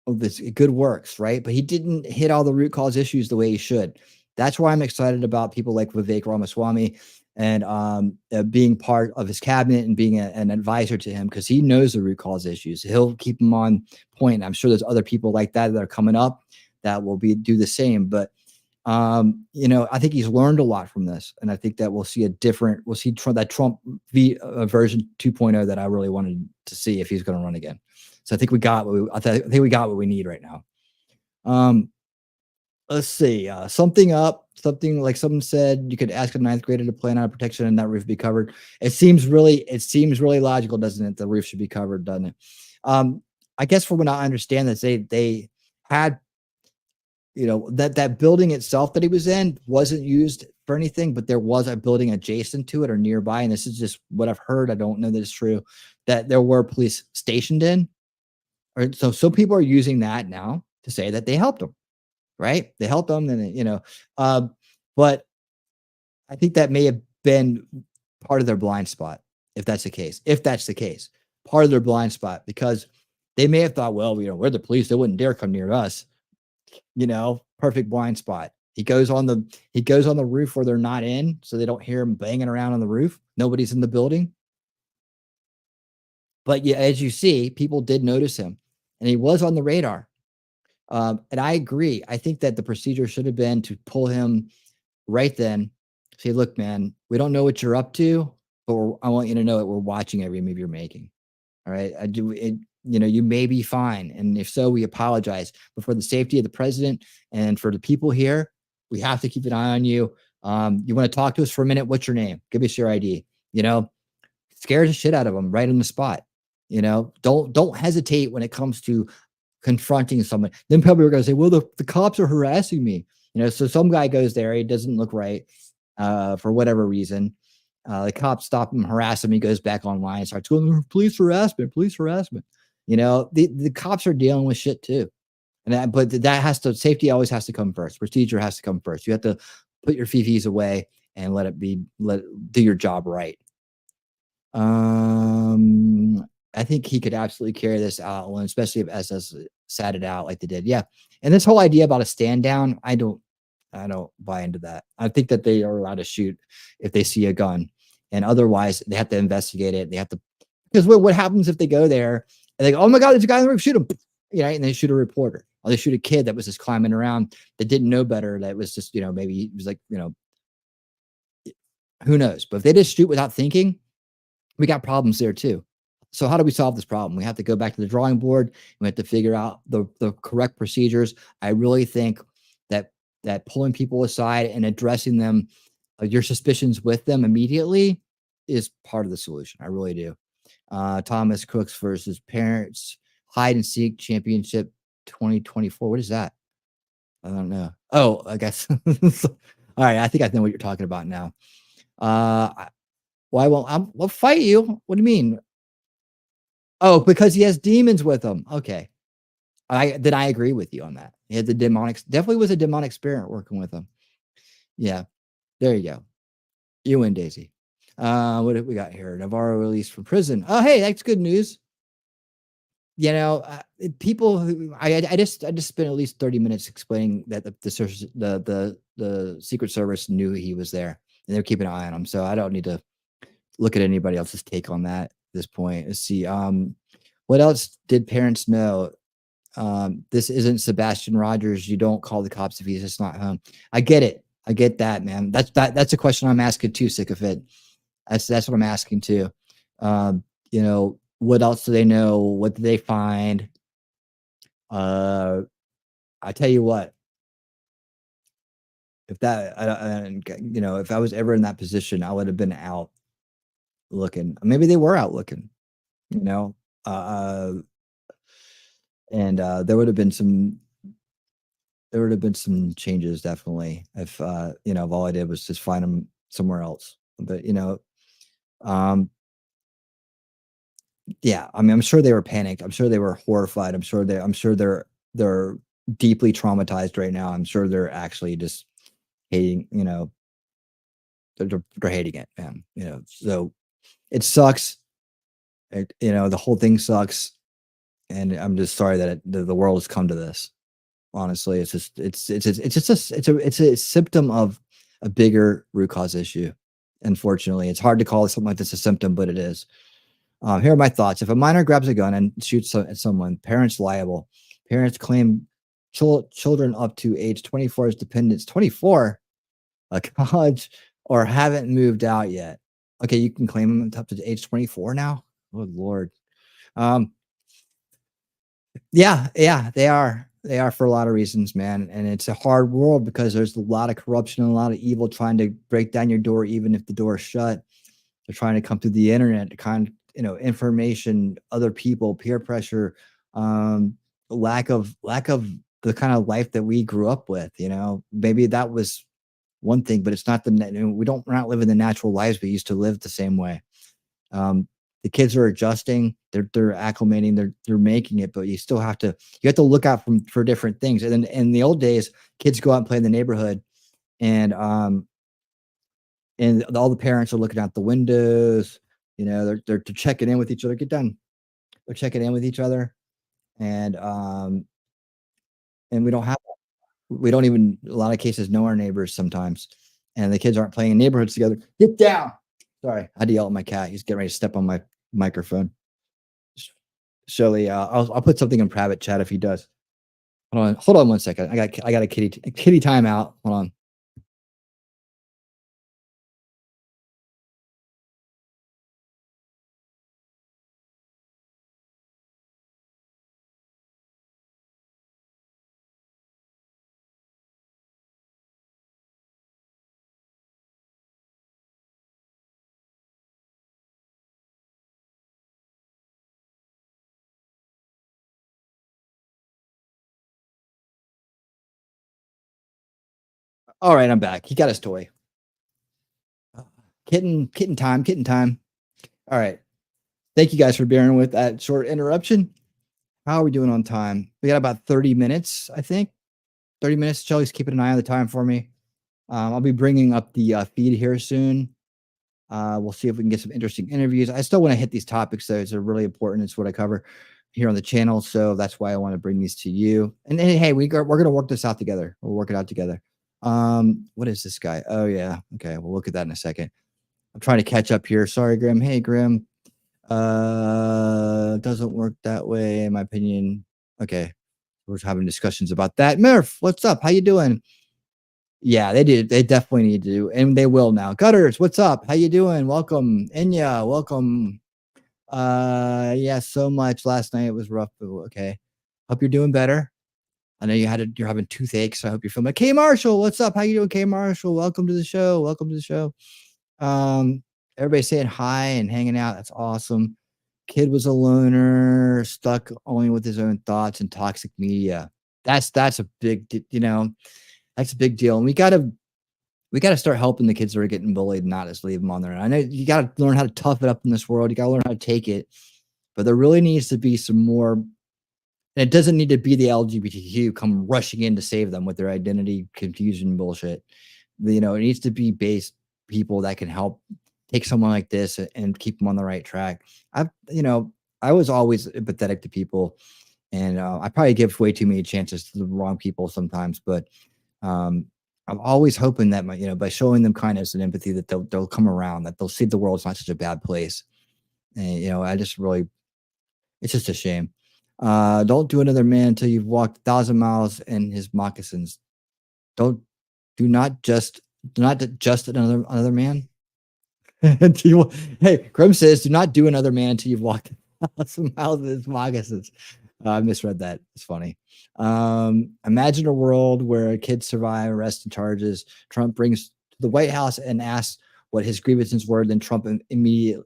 Of this good works, right? But he didn't hit all the root cause issues the way he should. That's why I'm excited about people like Vivek Ramaswamy and being part of his cabinet and being an advisor to him, because he knows the root cause issues. He'll keep them on point. I'm sure there's other people like that are coming up that will do the same. But you know, I think he's learned a lot from this, and I think that we'll see that Trump version 2.0 that I really wanted to see if he's going to run again. So I think we got what we need right now. Let's see, something like someone said you could ask a ninth grader to plan on a protection and that roof be covered. It seems really logical, doesn't it? The roof should be covered, doesn't it? I guess from what I understand, that they had, you know, that building itself that he was in wasn't used for anything, but there was a building adjacent to it or nearby. And this is just what I've heard. I don't know that it's true, that there were police stationed in. Or so some people are using that now to say that they helped them, right? They helped them, and you know, but I think that may have been part of their blind spot, if that's the case. If that's the case, part of their blind spot, because they may have thought, well, you know, we're the police, they wouldn't dare come near us. You know, perfect blind spot. He goes on the roof where they're not in, so they don't hear him banging around on the roof. Nobody's in the building. But yeah, as you see, people did notice him, and he was on the radar. And I agree. I think that the procedure should have been to pull him right then. Say, look, man, we don't know what you're up to, but I want you to know that we're watching every move you're making. All right. You know, you may be fine. And if so, we apologize. But for the safety of the president and for the people here, we have to keep an eye on you. You want to talk to us for a minute? What's your name? Give us your ID. You know, scares the shit out of them right on the spot. You know, don't hesitate when it comes to confronting someone. Then people are going to say, well, the cops are harassing me. You know, so some guy goes there, he doesn't look right for whatever reason. The cops stop him, harass him. He goes back online and starts going, police harassment. You know, the cops are dealing with shit too. And but safety always has to come first. Procedure has to come first. You have to put your fifis away and let it do your job right. I think he could absolutely carry this out alone, especially if SS sat it out like they did. Yeah. And this whole idea about a stand down, I don't buy into that. I think that they are allowed to shoot if they see a gun, and otherwise they have to investigate it. They have to, because what happens if they go there and they go, oh my God, there's a guy in the roof, shoot him, you know, and they shoot a reporter, or they shoot a kid that was just climbing around that didn't know better. That was just, you know, maybe he was like, you know, who knows? But if they just shoot without thinking, we got problems there too. So how do we solve this problem? We have to go back to the drawing board. We have to figure out the correct procedures. I really think that that pulling people aside and addressing them, your suspicions with them immediately, is part of the solution. I really do. Thomas Crooks versus Parents Hide and Seek Championship 2024. What is that? I don't know. Oh, I guess. All right. I think I know what you're talking about now. Why won't we'll fight you? What do you mean? Oh, because he has demons with him. Okay. I agree with you on that. He had the demonic, definitely was a demonic spirit working with him. Yeah. There you go. You win, Daisy. What have we got here? Navarro released from prison. Oh, hey, that's good news. You know, people who I just spent at least 30 minutes explaining that the Secret Service knew he was there and they're keeping an eye on him. So I don't need to look at anybody else's take on that at this point. Let's see. What else did parents know? This isn't Sebastian Rogers. You don't call the cops if he's just not home. I get it. I get that, man. That's a question I'm asking too, Sycophant. That's what I'm asking too. You know, what else do they know? What did they find? I tell you what, if if I was ever in that position, I would have been out looking. Maybe they were out looking, you know, and there would have been some changes definitely if if all I did was just find them somewhere else. But yeah, I mean, I'm sure they were panicked. I'm sure they were horrified. I'm sure they're deeply traumatized right now. I'm sure they're actually just hating, they're hating it, man. So it sucks. The whole thing sucks, and I'm just sorry that the world has come to this. Honestly, it's a symptom of a bigger root cause issue. Unfortunately, it's hard to call something like this a symptom, but it is. Here are my thoughts. If a minor grabs a gun and shoots at someone, parents liable. Parents claim children up to age 24 as dependents. 24, college, or haven't moved out yet. Okay, you can claim them up to age 24 now. Oh Lord. Yeah, they are. They are for a lot of reasons, man. And it's a hard world because there's a lot of corruption and a lot of evil trying to break down your door, even if the door is shut. They're trying to come through the internet to kind of, information, other people, peer pressure, lack of the kind of life that we grew up with. Maybe that was one thing, but it's not we're not living the natural lives we used to live the same way. The kids are adjusting, they're acclimating, they're making it, but you have to look out for different things. And then in the old days, kids go out and play in the neighborhood, and all the parents are looking out the windows. They're checking in with each other. Get done. They're checking in with each other, and we don't even, a lot of cases, know our neighbors sometimes, and the kids aren't playing in neighborhoods together. Get down. Sorry, I had to yell at my cat. He's getting ready to step on my microphone. Shelly, I'll put something in private chat if he does. Hold on 1 second. I got a kitty timeout. Hold on. All right, I'm back. He got his toy. Kitten time. All right. Thank you guys for bearing with that short interruption. How are we doing on time? We got about 30 minutes, I think. 30 minutes. Shelly's keeping an eye on the time for me. I'll be bringing up the feed here soon. We'll see if we can get some interesting interviews. I still want to hit these topics, though. It's really important. It's what I cover here on the channel. So that's why I want to bring these to you. And hey, we're going to work this out together. We'll work it out together. What is this guy? Oh, yeah. Okay. We'll look at that in a second. I'm trying to catch up here. Sorry, Grim. Hey, Grim. Doesn't work that way, in my opinion. Okay. We're having discussions about that. Murph, what's up? How you doing? Yeah, they did. They definitely need to do, and they will now. Gutters, what's up? How you doing? Welcome. Enya, welcome. Yeah, so much. Last night it was rough. But okay. Hope you're doing better. I know you're having toothache, so I hope you're feeling like, K Marshall, what's up? How you doing, K Marshall? Welcome to the show. Welcome to the show. Everybody saying hi and hanging out. That's awesome. Kid was a loner, stuck only with his own thoughts and toxic media. That's a big, that's a big deal. And we gotta start helping the kids that are getting bullied and not just leave them on their own. I know you gotta learn how to tough it up in this world. You gotta learn how to take it, but there really needs to be some more. And it doesn't need to be the LGBTQ come rushing in to save them with their identity confusion bullshit. It needs to be based people that can help take someone like this and keep them on the right track. I was always empathetic to people, and I probably give way too many chances to the wrong people sometimes, but I'm always hoping that by showing them kindness and empathy, that they'll come around, that they'll see the world's not such a bad place. And it's just a shame. Don't do another man until you've walked 1,000 miles in his moccasins. Do not just another man. Hey, Grim says, do not do another man until you've walked 1,000 miles in his moccasins. I misread that. It's funny. Imagine a world where kids survive arrest and charges. Trump brings to the White House and asks what his grievances were. Then Trump immediately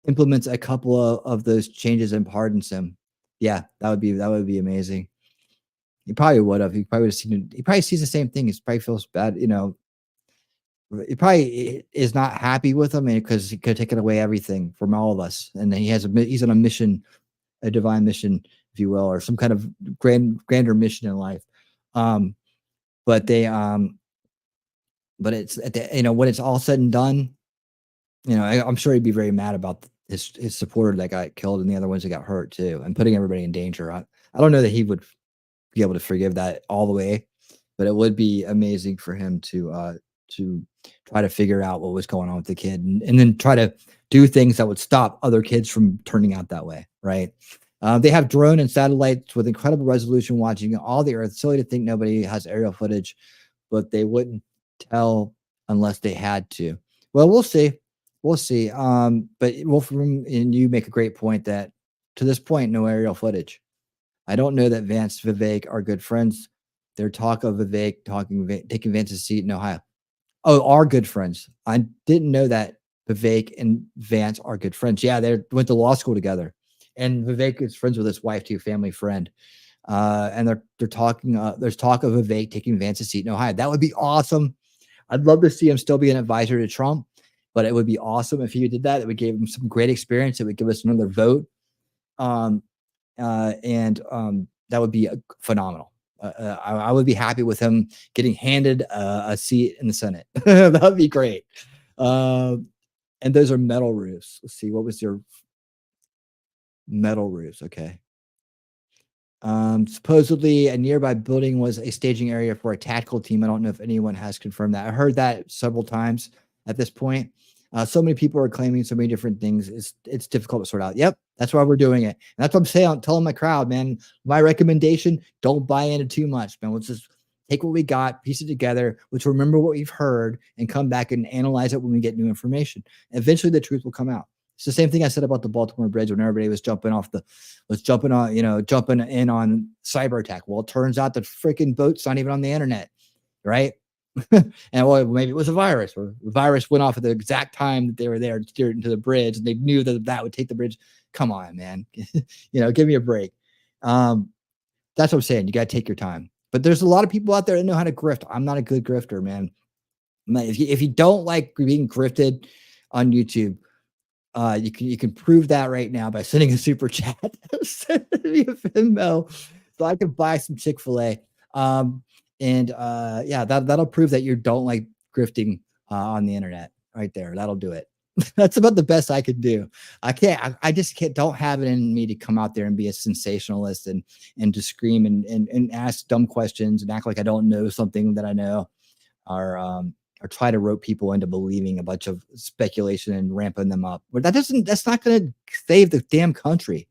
implements a couple of those changes and pardons him. Yeah, that would be amazing. He probably would have. He probably sees the same thing. He probably feels bad. He probably is not happy with him because he could have taken away everything from all of us. And then he's on a mission, a divine mission, if you will, or some kind of grander mission in life. But it's when it's all said and done, I'm sure he'd be very mad about his supporter that got killed and the other ones that got hurt too, and putting everybody in danger. I don't know that he would be able to forgive that all the way, but it would be amazing for him to try to figure out what was going on with the kid and then try to do things that would stop other kids from turning out that way. Right. They have drone and satellites with incredible resolution watching all the earth. Silly to think nobody has aerial footage, but they wouldn't tell unless they had to. Well, we'll see. We'll see. But Wolfram and you make a great point that to this point, no aerial footage. I don't know that Vance Vivek are good friends. Their talk of Vivek taking Vance's seat in Ohio. Oh, are good friends. I didn't know that Vivek and Vance are good friends. Yeah, they went to law school together. And Vivek is friends with his wife too, family friend. And they're talking. There's talk of Vivek taking Vance's seat in Ohio. That would be awesome. I'd love to see him still be an advisor to Trump, but it would be awesome if he did that. It would give him some great experience. It would give us another vote. And that would be phenomenal. I would be happy with him getting handed a seat in the Senate. That would be great. And those are metal roofs. Let's see. What was your metal roofs? Okay. Supposedly a nearby building was a staging area for a tactical team. I don't know if anyone has confirmed that. I heard that several times at this point. So many people are claiming so many different things. It's difficult to sort out. Yep, that's why we're doing it. And that's what I'm saying. I'm telling my crowd, man, my recommendation, don't buy into too much, man. Let's just take what we got, piece it together, let's remember what we've heard and come back and analyze it when we get new information. Eventually the truth will come out. It's the same thing I said about the Baltimore Bridge when everybody was jumping in on cyber attack. Well, it turns out the freaking boat's not even on the internet, right? And well, maybe it was a virus, or the virus went off at the exact time that they were there to steer it into the bridge, and they knew that would take the bridge. Come on, man. Give me a break. That's what I'm saying. You got to take your time. But there's a lot of people out there that know how to grift. I'm not a good grifter, man. If you don't like being grifted on YouTube, you can prove that right now by sending a super chat. Send me a Venmo so I can buy some Chick-fil-A. That'll prove that you don't like grifting on the internet right there. That'll do it. That's about the best I could do. I just don't have it in me to come out there and be a sensationalist and to scream and ask dumb questions and act like I don't know something that I know, or try to rope people into believing a bunch of speculation and ramping them up. But that's not going to save the damn country.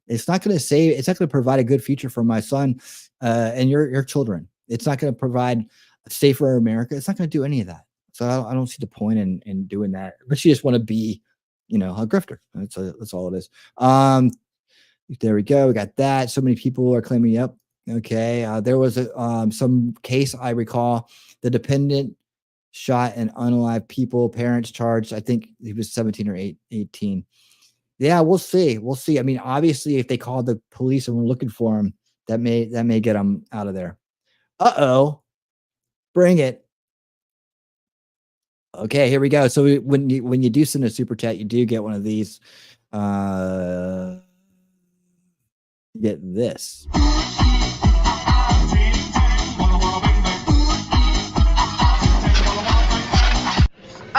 It's not going to provide a good future for my son and your children. It's not going to provide a safer America. It's not going to do any of that. So I don't see the point in doing that. But you just want to be, a grifter. That's all it is. There we go. We got that. So many people are claiming, yep, Okay, there was some case I recall. The dependent shot and unalive people. Parents charged. I think he was 17 or 18. Yeah, we'll see. We'll see. I mean, obviously, if they called the police and were looking for him, that may get him out of there. Uh-oh. Bring it. Okay, here we go. So when you do send a super chat, you do get one of these. Get this.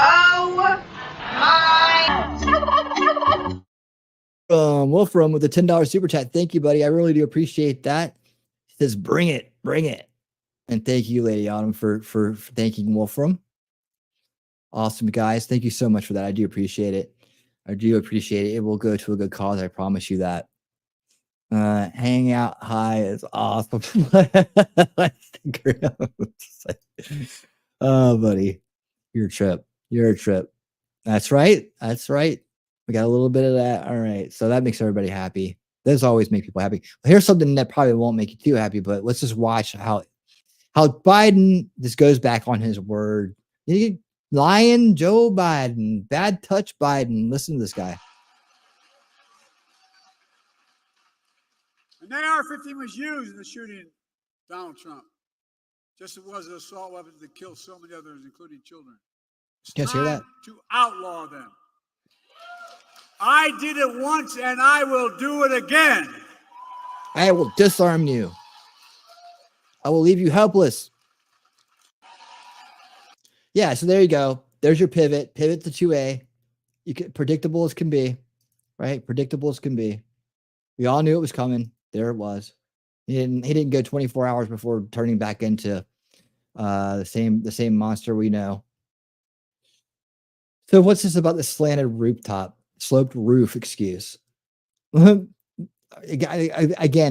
Oh my! Wolfram with the $10 super chat. Thank you, buddy. I really do appreciate that. He says, "Bring it, bring it," and thank you, Lady Autumn, for thanking Wolfram. Awesome, guys. Thank you so much for that. I do appreciate it. I do appreciate it. It will go to a good cause. I promise you that. Hangout high is awesome. Oh, buddy, you're a trip. You're a trip. That's right. That's right. We got a little bit of that. All right. So that makes everybody happy. Those always make people happy. Here's something that probably won't make you too happy, but let's just watch how Biden just goes back on his word. Lying Joe Biden, bad touch Biden. Listen to this guy. An AR-15 was used in the shooting of Donald Trump, just as it was an assault weapon that killed so many others, including children. It's you guys hear that? To outlaw them. I did it once, and I will do it again. I will disarm you. I will leave you helpless. Yeah, so there you go. There's your pivot. Pivot to 2A. You can, predictable as can be, right? Predictable as can be. We all knew it was coming. There it was. He didn't go 24 hours before turning back into the same monster we know. So what's this about the sloped roof excuse? Again,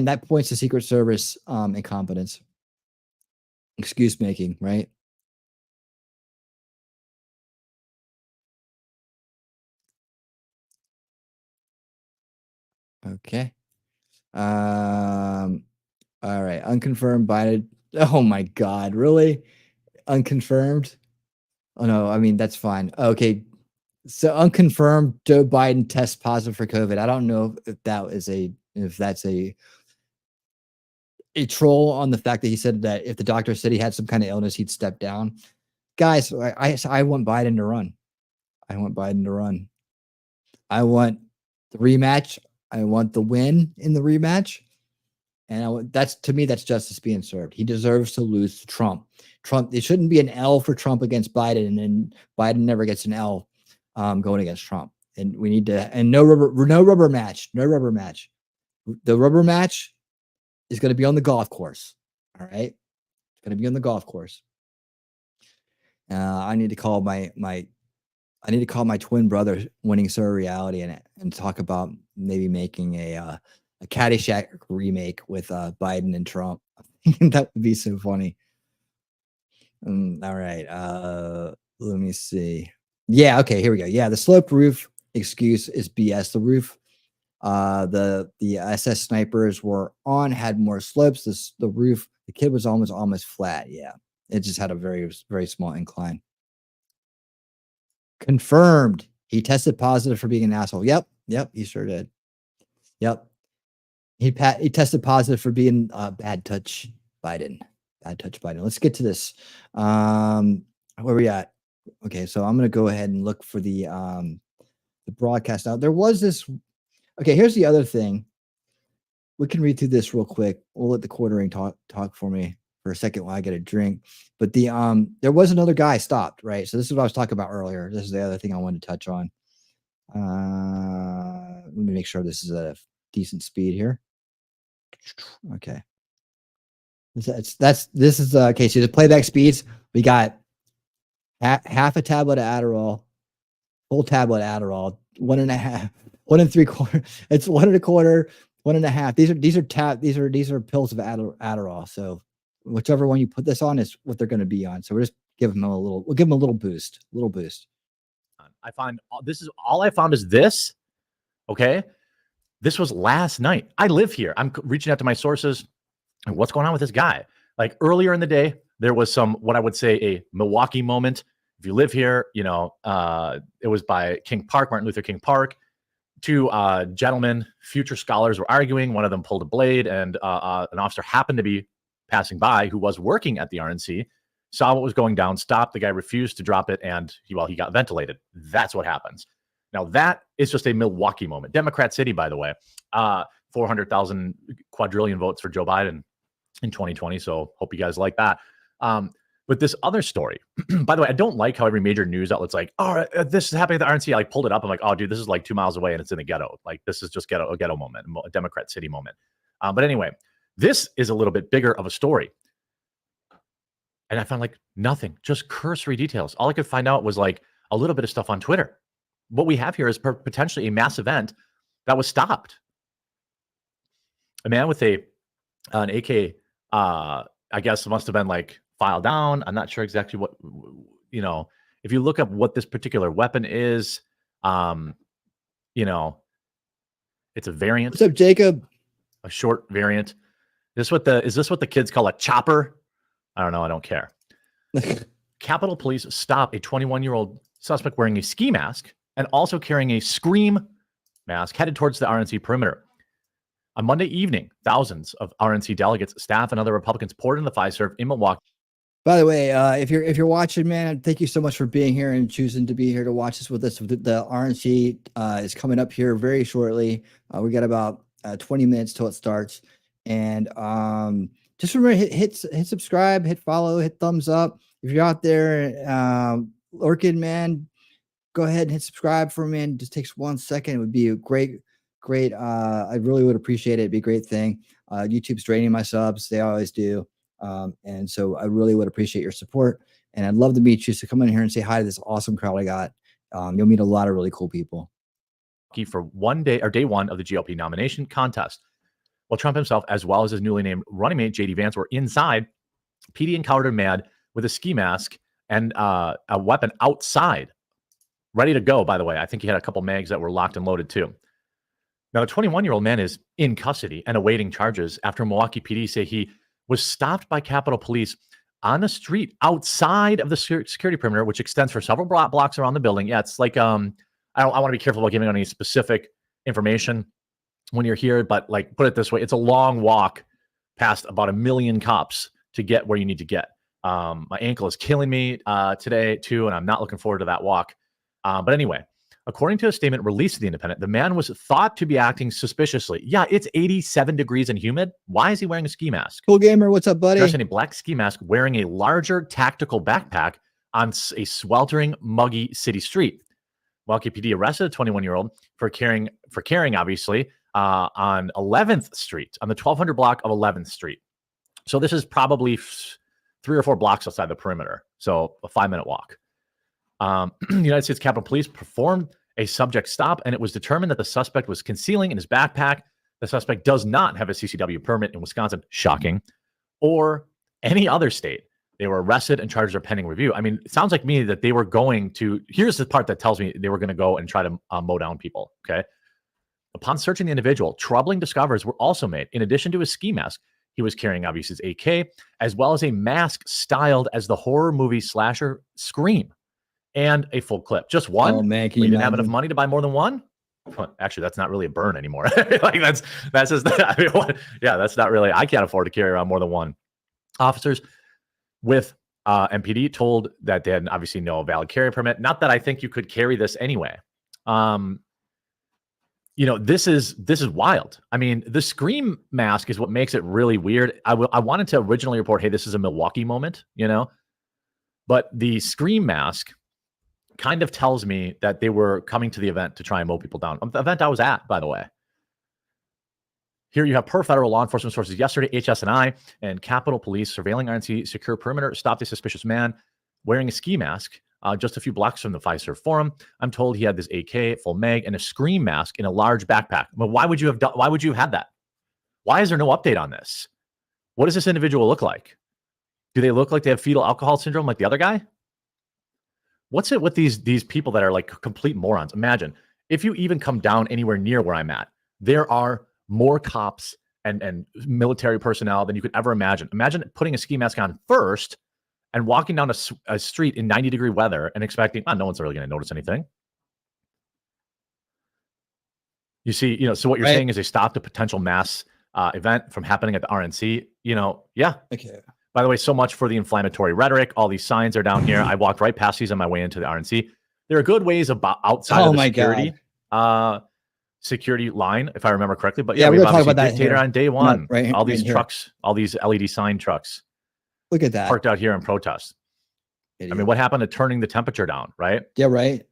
that points to Secret Service incompetence. Excuse making, right? Okay. All right. Unconfirmed Biden. Oh my God. Really? Unconfirmed? Oh no. I mean, that's fine. Okay. So unconfirmed Joe Biden tests positive for COVID. I don't know if that's a troll on the fact that he said that if the doctor said he had some kind of illness, he'd step down. Guys, I want Biden to run. I want Biden to run. I want the rematch. I want the win in the rematch. And to me, that's justice being served. He deserves to lose to Trump. It shouldn't be an L for Trump against Biden, and then Biden never gets an L going against Trump. And we need to, and no rubber match. The rubber match is going to be on the golf course. All right. It's going to be on the golf course. I need to call my twin brother, Winning Sir Reality, and talk about maybe making a Caddyshack remake with Biden and Trump. That would be so funny. All right. Let me see. Yeah. Okay. Here we go. Yeah. The sloped roof excuse is BS. The roof, the SS snipers were on, had more slopes. The roof, the kid was almost flat. Yeah. It just had a very, very small incline. Confirmed. He tested positive for being an asshole. Yep. He sure did. Yep. He tested positive for being bad touch Biden. Bad touch Biden. Let's get to this. Where we at? Okay, so I'm gonna go ahead and look for the broadcast now. There was this. Okay, here's the other thing. We can read through this real quick. We'll let the quartering talk for me for a second while I get a drink. But there was another guy stopped, right? So this is what I was talking about earlier. This is the other thing I wanted to touch on. Let me make sure this is at a decent speed here. Okay. This is okay. So the playback speeds, we got half a tablet of Adderall, full tablet of Adderall, 1.5, 1 3/4. It's 1 1/4, 1.5. These are pills of Adderall. So whichever one you put this on is what they're going to be on. So we'll give them a little boost, I find this is all I found is this. Okay. This was last night. I live here. I'm reaching out to my sources. what's going on with this guy? Like earlier in the day, there was what I would say a Milwaukee moment. If you live here, it was by King Park, Martin Luther King Park. Two gentlemen, future scholars, were arguing. One of them pulled a blade, and an officer happened to be passing by who was working at the RNC, saw what was going down, stopped. The guy refused to drop it, and he got ventilated. That's what happens. Now, that is just a Milwaukee moment. Democrat City, by the way, 400,000 quadrillion votes for Joe Biden in 2020. So hope you guys like that. But this other story, by the way, I don't like how every major news outlet's like, oh, this is happening at the RNC. I pulled it up. I'm like, oh, dude, this is like 2 miles away and it's in the ghetto. Like, this is just a ghetto moment, a Democrat City moment. But anyway, this is a little bit bigger of a story. And I found like nothing, just cursory details. All I could find out was like a little bit of stuff on Twitter. What we have here is potentially a mass event that was stopped. A man with an AK, I guess must have been like filed down. I'm not sure exactly what, if you look up what this particular weapon is, it's a variant. What's up, Jacob? A short variant. Is this what the kids call a chopper? I don't know. I don't care. Capitol Police stop a 21-year-old suspect wearing a ski mask and also carrying a Scream mask headed towards the RNC perimeter. On Monday evening, thousands of RNC delegates, staff, and other Republicans poured into the Fiserv in Milwaukee. By the way, if you're watching, man, thank you so much for being here and choosing to be here to watch this with us. The RNC is coming up here very shortly. We got about 20 minutes till it starts, and just remember, hit subscribe, hit follow, hit thumbs up. If you're out there lurking, man, go ahead and hit subscribe for me. And just takes 1 second. It would be a great. I really would appreciate it. It'd be a great thing. YouTube's draining my subs. They always do. And so I really would appreciate your support. And I'd love to meet you. So come in here and say hi to this awesome crowd I got. You'll meet a lot of really cool people. For day one of the GOP nomination contest. While Trump himself, as well as his newly named running mate, J.D. Vance, were inside, PD encountered Mad with a ski mask and a weapon outside, ready to go, by the way. I think he had a couple mags that were locked and loaded, too. Now, the 21-year-old man is in custody and awaiting charges after Milwaukee PD say he was stopped by Capitol Police on the street outside of the security perimeter, which extends for several blocks around the building. Yeah, it's like, I want to be careful about giving any specific information when you're here, but like, put it this way, it's a long walk past about 1 million cops to get where you need to get. My ankle is killing me today too, and I'm not looking forward to that walk. But anyway, according to a statement released to The Independent, the man was thought to be acting suspiciously. Yeah, it's 87 degrees and humid. Why is he wearing a ski mask? Cool Gamer, what's up, buddy? Dressed in a black ski mask, wearing a larger tactical backpack on a sweltering, muggy city street. Milwaukee PD arrested a 21-year-old for carrying, obviously, on 11th Street, on the 1200 block of 11th Street. So this is probably 3 or 4 blocks outside the perimeter. So a 5-minute walk. The United States Capitol Police performed a subject stop, and it was determined that the suspect was concealing in his backpack. The suspect does not have a CCW permit in Wisconsin, shocking, or any other state. They were arrested and charges are pending review. I mean, it sounds like me that they were going to, here's the part that tells me they were going to go and try to mow down people, okay? Upon searching the individual, troubling discoveries were also made. In addition to his ski mask, he was carrying, obviously, his AK, as well as a mask styled as the horror movie slasher Scream, and a full clip. Just one? Oh, man, you didn't have enough money to buy more than one? Actually, that's not really a burn anymore. Like that's just, I mean, yeah, that's not really, I can't afford to carry around more than one. Officers with MPD told that they had obviously no valid carry permit. Not that I think you could carry this anyway. This is wild. I mean, the Scream mask is what makes it really weird. I wanted to originally report, hey, this is a Milwaukee moment, but the Scream mask kind of tells me that they were coming to the event to try and mow people down. The event I was at, by the way. Here you have, per federal law enforcement sources yesterday, HS&I and Capitol Police surveilling RNC secure perimeter stopped a suspicious man wearing a ski mask just a few blocks from the Fiserv Forum. I'm told he had this AK, full mag, and a Scream mask in a large backpack. But why would you have had that? Why is there no update on this? What does this individual look like? Do they look like they have fetal alcohol syndrome like the other guy? What's it with these people that are like complete morons? Imagine if you even come down anywhere near where I'm at, there are more cops and military personnel than you could ever imagine. Imagine putting a ski mask on first and walking down a street in 90-degree weather and expecting, no one's really going to notice anything. You see, so what you're saying is they stopped a potential mass event from happening at the RNC. Yeah. Okay. By the way, so much for the inflammatory rhetoric. All these signs are down here. I walked right past these on my way into the RNC. There are good ways outside of the security line, if I remember correctly. But yeah, we have obviously dictator on day one. All these trucks, all these LED sign trucks. Look at that. Parked out here in protest. Idiot. I mean, what happened to turning the temperature down, right? Yeah, right.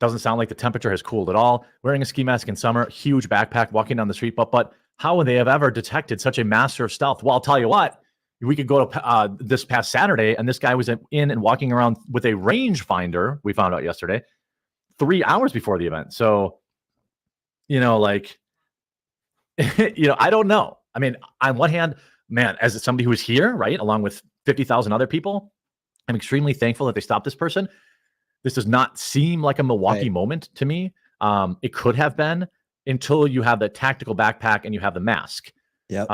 Doesn't sound like the temperature has cooled at all. Wearing a ski mask in summer, huge backpack, walking down the street. But how would they have ever detected such a master of stealth? Well, I'll tell you what. We could go to this past Saturday, and this guy was in and walking around with a rangefinder, we found out yesterday, 3 hours before the event. So, I don't know. I mean, on one hand, man, as somebody who was here, right, along with 50,000 other people, I'm extremely thankful that they stopped this person. This does not seem like a Milwaukee moment to me. It could have been until you have the tactical backpack and you have the mask. Yep.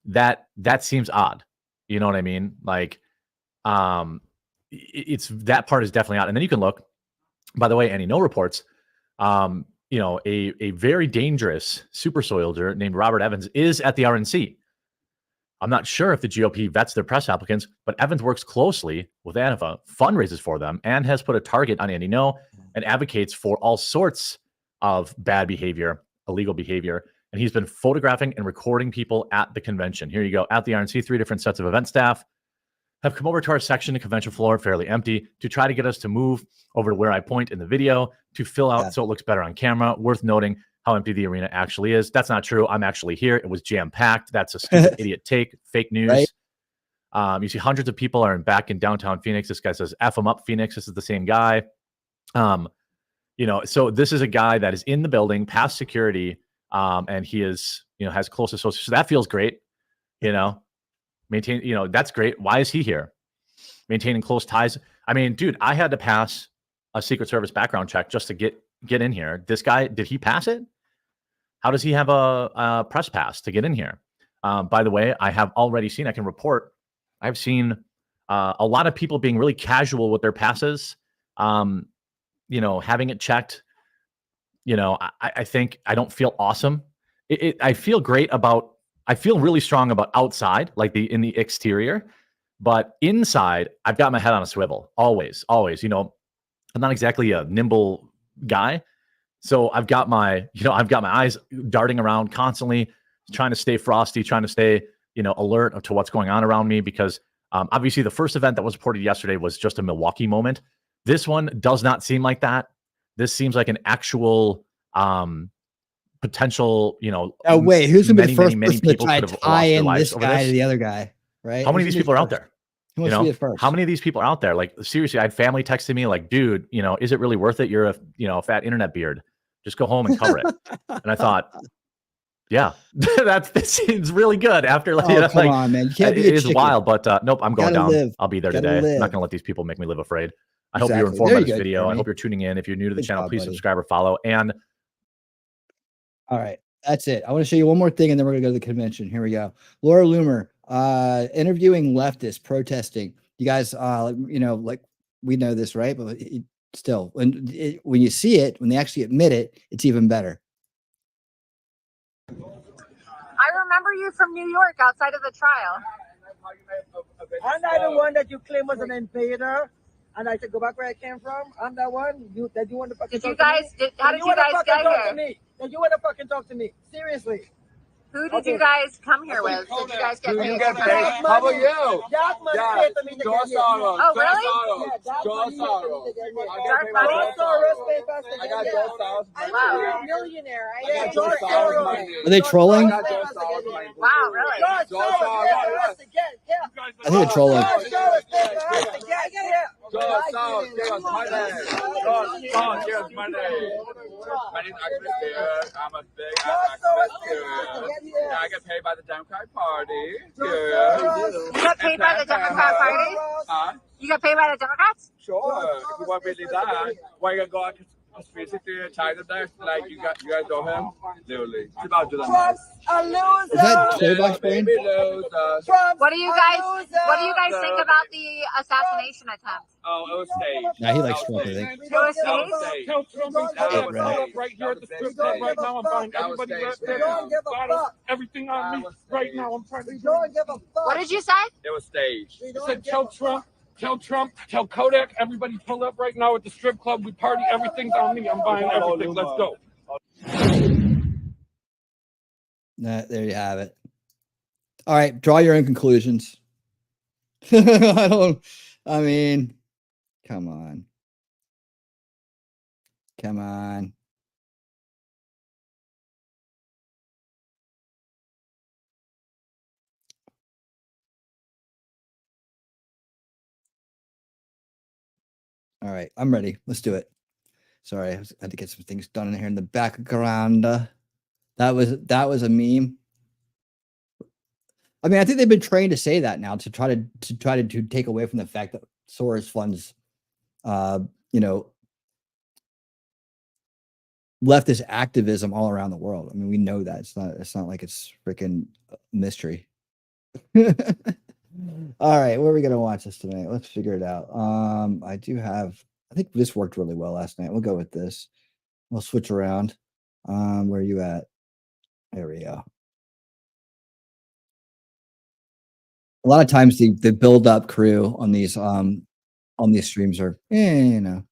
That seems odd. You know what I mean? Like, it's that part is definitely odd. And then you can look, by the way, Annie, no reports. A very dangerous super soldier named Robert Evans is at the RNC. I'm not sure if the GOP vets their press applicants, but Evans works closely with Antifa, fundraises for them, and has put a target on Andy No and advocates for all sorts of bad behavior, illegal behavior. And he's been photographing and recording people at the convention. Here you go. At the RNC, 3 different sets of event staff have come over to our section, the convention floor, fairly empty, to try to get us to move over to where I point in the video to fill out so it looks better on camera. Worth noting how empty the arena actually is. That's not true. I'm actually here. It was jam-packed. That's a stupid idiot take. Fake news. Right? You see hundreds of people are back in downtown Phoenix. This guy says, F him up, Phoenix. This is the same guy. So this is a guy that is in the building, past security, and he is, has close associates. So that feels great. That's great. Why is he here? Maintaining close ties. I mean, dude, I had to pass a Secret Service background check just to get in here. This guy, did he pass it? How does he have a press pass to get in here? By the way, I have already seen, I can report, I've seen a lot of people being really casual with their passes, having it checked. I think I don't feel awesome. I feel really strong about outside, like in the exterior, but inside, I've got my head on a swivel. Always. I'm not exactly a nimble guy. So I've got my eyes darting around constantly, trying to stay frosty, trying to stay, alert to what's going on around me, because obviously the first event that was reported yesterday was just a Milwaukee moment. This one does not seem like that. This seems like an actual potential, oh wait, who's gonna be the first person to try to tie in this guy to the other guy, right? How many of these people are out there? Who wants to be the first? How many of these people are out there? Like, seriously, I had family texting me like, dude, is it really worth it? You're a fat internet beard. Just go home and cover it. And I thought, yeah, that seems really good. After come on, man, you can't be it is wild, but nope, I'm going down. Live. I'll be there today. I'm not gonna let these people make me live afraid. I hope you're informed by this video. I hope you're tuning in. If you're new to the channel, please subscribe or follow. And all right, that's it. I want to show you one more thing, and then we're gonna go to the convention. Here we go. Laura Loomer, interviewing leftists protesting. You guys, like we know this, right? But still, when you see it, when they actually admit it, it's even better. I remember you from New York outside of the trial. Aren't I the one that you claim was an invader? And I said, go back where I came from. I'm that one. That you want to fucking talk to me? How did you guys get here? That you want to fucking talk to me? Seriously. Who did you guys come here with? Did you guys get paid? How about you? That money paid for me to get here. Oh, really? I got Joe Soros. I'm a millionaire. Are they trolling? Wow, really? I think they're trolling. My name's Agnes Beard. I'm a big activist. I get paid by the Democratic Party. You got paid by the Democrat Party? Huh? You got paid by the Democrats? Sure. If you want me to do that, why you gonna go out It's basically a title that, like, you guys know him. Literally, it's about doing Trump's a loser. Is that Soybox playing? What do you guys think about the assassination attempt? Oh, it was staged. Nah, he likes Trump, I think. It was staged? Tell Trump he's right here at the strip club right now. I'm buying everybody everything on me right now. I'm trying to. What did you say? It was staged. It said, tell Trump, tell Kodak, everybody pull up right now at the strip club. We party, everything's on me. I'm buying everything. Let's go. Nah, there you have it. All right, draw your own conclusions. I mean, come on. Come on. All right, I'm ready. Let's do it. Sorry, I had to get some things done in here in the background. That was a meme. I mean, I think they've been trained to say that now to try to take away from the fact that Soros funds, leftist activism all around the world. I mean, we know that it's not like it's freaking mystery. All right, where are we gonna watch this tonight? Let's figure it out. I think this worked really well last night. We'll go with this. We'll switch around. Where are you at? There we go. A lot of times the build up crew on these streams are, Not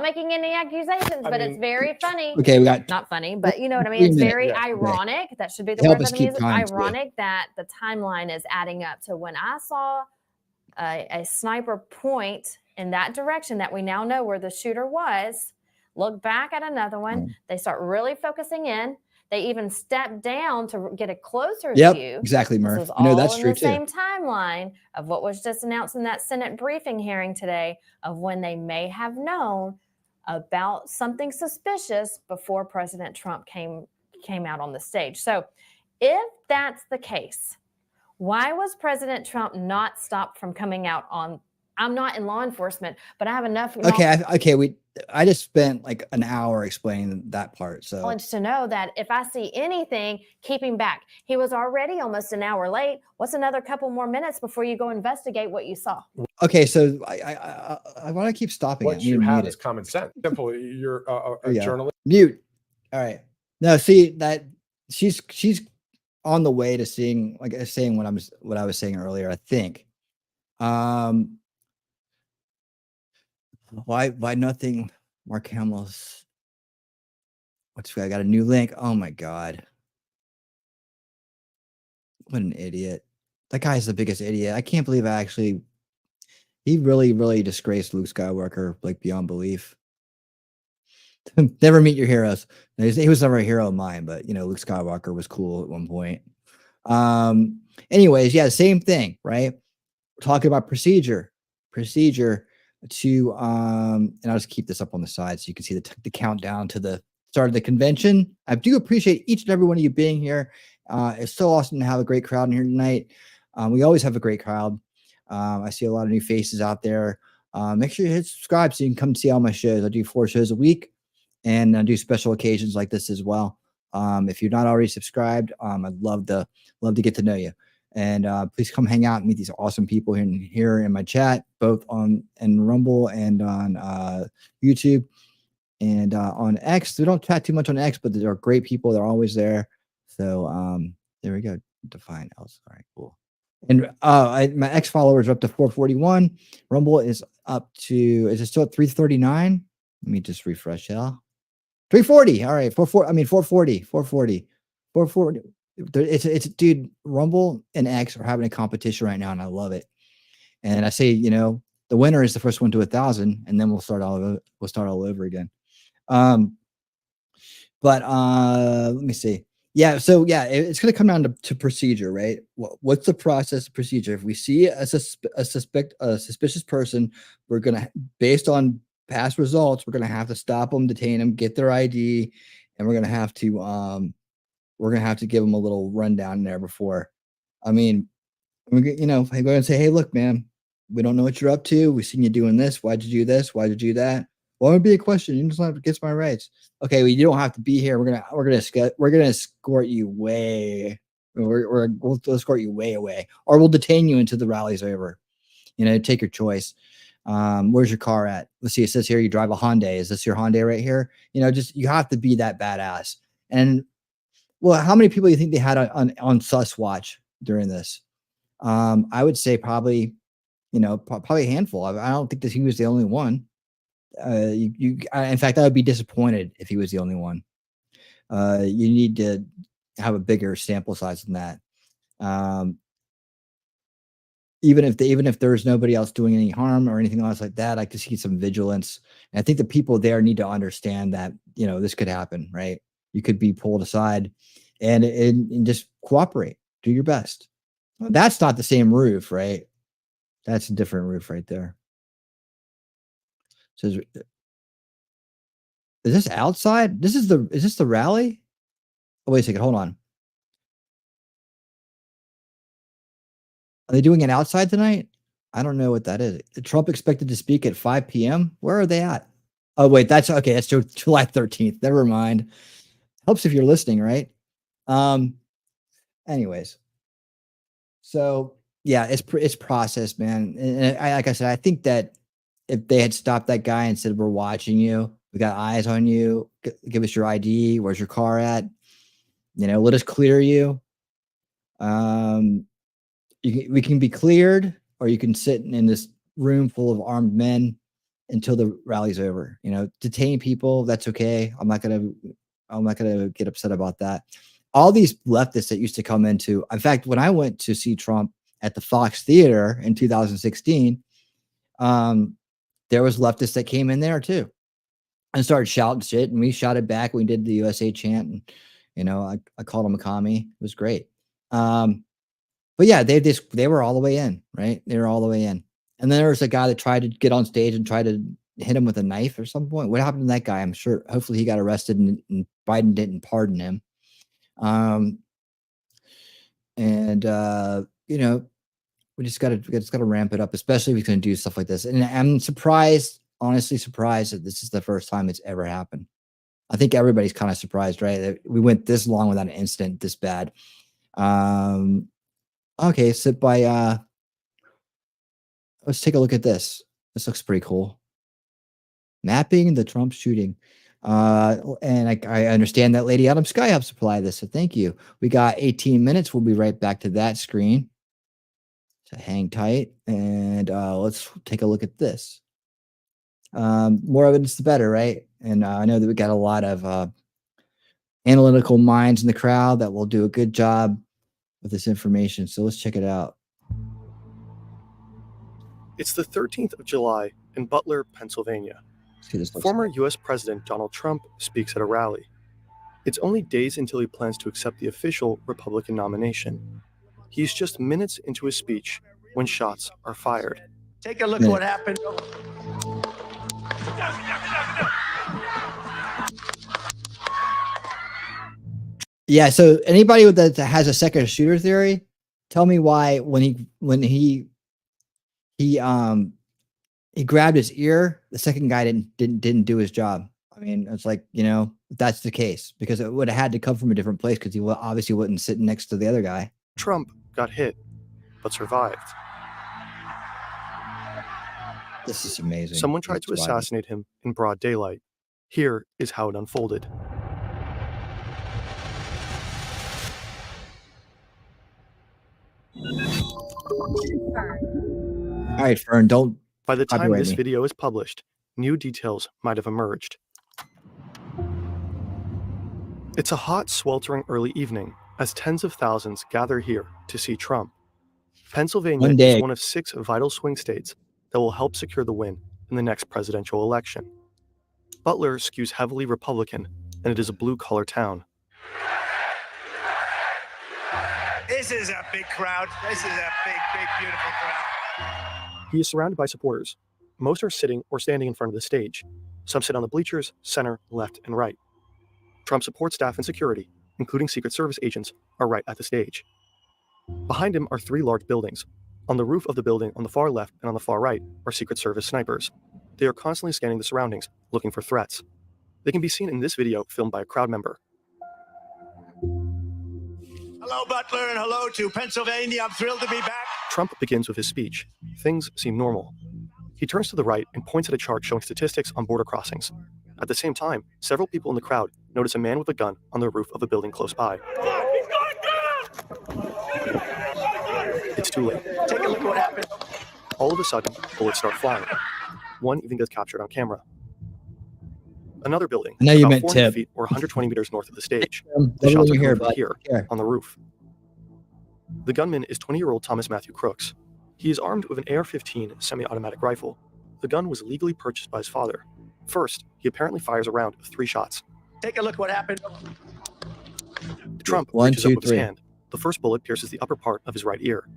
making any accusations, but it's very funny. Okay, we got not funny, but you know what I mean. It's very ironic. Okay. That should be the Help word us that I'm keep using. time, too. Ironic that the timeline is adding up to when I saw a sniper point in that direction that we now know where the shooter was. Look back at another one. They start really focusing in. They even step down to get a closer view. Exactly, This Murph. was You know all that's in true the too. same timeline of what was just announced in that Senate briefing hearing today of when they may have known about something suspicious before President Trump came out on the stage. So if that's the case, why was President Trump not stopped from coming out on? I'm not in law enforcement, but I have enough I just spent like an hour explaining that part. So knowledge to know that if I see anything, keep him back. He was already almost an hour late. What's another couple more minutes before you go investigate what you saw? okay, so I want to keep stopping. What you have is common sense. Simple. You're a journalist. Mute. All right. No, see that she's on the way to saying what I was saying earlier. I think. Why nothing? Mark Hamill's. I got a new link. Oh my god. What an idiot. That guy's the biggest idiot. I can't believe he really disgraced Luke Skywalker, like beyond belief. Never meet your heroes. He was never a hero of mine, but Luke Skywalker was cool at one point. Anyways, yeah, same thing, right? We're talking about procedure to and I'll just keep this up on the side so you can see the countdown to the start of the convention. I do appreciate each and every one of you being here. It's so awesome to have a great crowd in here tonight. We always have a great crowd. I see a lot of new faces out there. Make sure you hit subscribe so you can come see all my shows. I do 4 shows a week, and I do special occasions like this as well. If you're not already subscribed, I'd love to get to know you. And please come hang out and meet these awesome people here in my chat, both on Rumble and on YouTube and on X. We don't chat too much on X, but they're great people. They're always there. So there we go. Define else. All right, cool. And my X followers are up to 441. Rumble is up to, is it still at 339? Let me just refresh, y'all. 340. All right, 440. It's dude, Rumble and X are having a competition right now, and I love it. And I say, the winner is the first one to 1,000, and then we'll start all over again. But let me see. Yeah, so yeah, it's going to come down to procedure, right? What's the process procedure? If we see a suspicious person, we're going to, based on past results, we're going to have to stop them, detain them, get their ID, and we're going to have to give them a little rundown there before. I mean, we're going to say, hey, look, man, we don't know what you're up to. We've seen you doing this. Why'd you do this? Why'd you do that? Well, it'd be a question. You just have to get my rights. Okay, well, you don't have to be here. We're gonna escort you way. We'll escort you way away, or we'll detain you until the rally's over. Take your choice. Where's your car at? Let's see. It says here you drive a Hyundai. Is this your Hyundai right here? You have to be that badass. And well, how many people do you think they had on sus watch during this? I would say probably, probably a handful. I don't think that he was the only one. In fact, I would be disappointed if he was the only one. You need to have a bigger sample size than that. Even if there's nobody else doing any harm or anything else like that, I could see some vigilance. And I think the people there need to understand that, this could happen, right? You could be pulled aside and just cooperate, do your best. Well, that's not the same roof, right? That's a different roof right there. Says, is this outside? Is this the rally? Oh, wait a second. Hold on. Are they doing it outside tonight? I don't know what that is. Trump expected to speak at 5 p.m. Where are they at? Oh, wait, that's okay. That's July 13th. Never mind. Helps if you're listening, right? Anyways. So yeah, it's processed, man. And like I said, I think that if they had stopped that guy and said, we're watching you, we got eyes on you, give us your ID, where's your car at? Let us clear you. We can be cleared, or you can sit in this room full of armed men until the rally's over. Detain people, that's okay. I'm not gonna get upset about that. All these leftists that used to come in fact, when I went to see Trump at the Fox Theater in 2016, there was leftists that came in there too and started shouting shit, and we shouted back. We did the USA chant, and I called him a commie. It was great. But yeah, they were all the way in, right? They were all the way in. And then there was a guy that tried to get on stage and tried to hit him with a knife or some point. What happened to that guy? I'm sure, hopefully he got arrested and Biden didn't pardon him. We just gotta ramp it up, especially if he's going to do stuff like this. And I'm honestly surprised that this is the first time it's ever happened. I think everybody's kind of surprised, right? That we went this long without an incident this bad. Okay, sit by, let's take a look at this. This looks pretty cool. Mapping the Trump shooting. And I understand that Lady Adam Sky helped supply this, so thank you. We got 18 minutes. We'll be right back to that screen. So hang tight, and let's take a look at this. More evidence, the better, right? And I know that we got a lot of analytical minds in the crowd that will do a good job with this information. So let's check it out. It's the 13th of July in Butler, Pennsylvania. Former U.S. President Donald Trump speaks at a rally. It's only days until he plans to accept the official Republican nomination. He's just minutes into his speech when shots are fired. Take a look at what happened. Yeah, so anybody that has a second shooter theory, tell me why when he grabbed his ear, the second guy didn't do his job. I mean, it's like, if that's the case, because it would have had to come from a different place, because he obviously wouldn't sit next to the other guy. Trump got hit, but survived. This is amazing. Someone tried to assassinate him in broad daylight. Here is how it unfolded. All right, Fern, don't. By the time this video is published, new details might have emerged. It's a hot, sweltering early evening as tens of thousands gather here to see Trump. Pennsylvania is one of 6 vital swing states that will help secure the win in the next presidential election. Butler skews heavily Republican, and it is a blue-collar town. This is a big crowd. This is a big, beautiful crowd. He is surrounded by supporters. Most are sitting or standing in front of the stage. Some sit on the bleachers, center, left, and right. Trump support staff and security, including Secret Service agents, are right at the stage. Behind him are 3 large buildings. On the roof of the building on the far left and on the far right are Secret Service snipers. They are constantly scanning the surroundings, looking for threats. They can be seen in this video filmed by a crowd member. Hello, Butler, and hello to Pennsylvania. I'm thrilled to be back. Trump begins with his speech. Things seem normal. He turns to the right and points at a chart showing statistics on border crossings. At the same time, several people in the crowd notice a man with a gun on the roof of a building close by. It's too late. Take a look at what happened. All of a sudden, bullets start flying. One even gets captured on camera. Another building, I know you about meant 400 Tip. feet or 120 meters north of the stage. What The do shots you are hear coming from here, on the roof. The gunman is 20-year-old Thomas Matthew Crooks. He is armed with an AR-15 semi-automatic rifle. The gun was legally purchased by his father. First, he apparently fires a round of 3 shots. Take a look at what happened. Trump reaches up with his hand. The first bullet pierces the upper part of his right ear.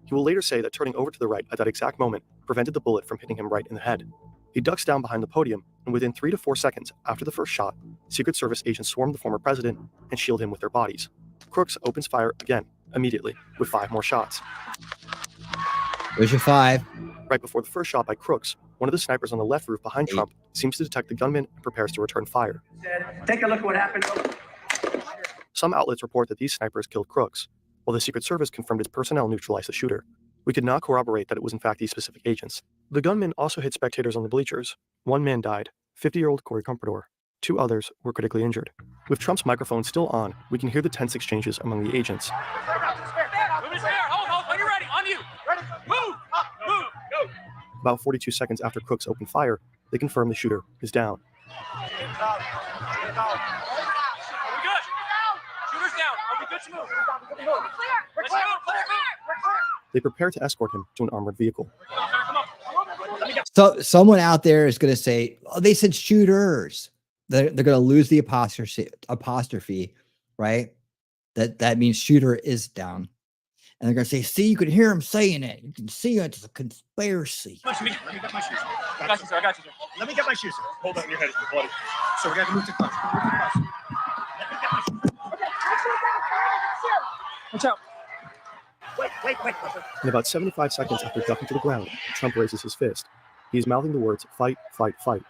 He will later say that turning over to the right at that exact moment prevented the bullet from hitting him right in the head. He ducks down behind the podium, and within 3 to 4 seconds after the first shot, Secret Service agents swarm the former president and shield him with their bodies. Crooks opens fire again, immediately, with 5 more shots. There's your 5. Right before the first shot by Crooks, one of the snipers on the left roof behind Trump seems to detect the gunman and prepares to return fire. Take a look at what happened. Some outlets report that these snipers killed Crooks, while the Secret Service confirmed its personnel neutralized the shooter. We could not corroborate that it was in fact these specific agents. The gunman also hit spectators on the bleachers. 1 man died, 50-year-old Corey Comprador. 2 others were critically injured. With Trump's microphone still on, we can hear the tense exchanges among the agents. About 42 seconds after Crooks opened fire, they confirm the shooter is down. They prepare to escort him to an armored vehicle. So someone out there is going to say, "Oh, they said shooters." They're going to lose the apostrophe, right? That means shooter is down. And they're going to say, "See, you can hear him saying it. You can see it's a conspiracy." Let me get my shoes. I got you, sir. Let me get my shoes, sir. Hold on, your head is bloody. So we got to move to class. Watch out. Wait. In about 75 seconds after ducking to the ground, Trump raises his fist. He is mouthing the words, "Fight, fight, fight."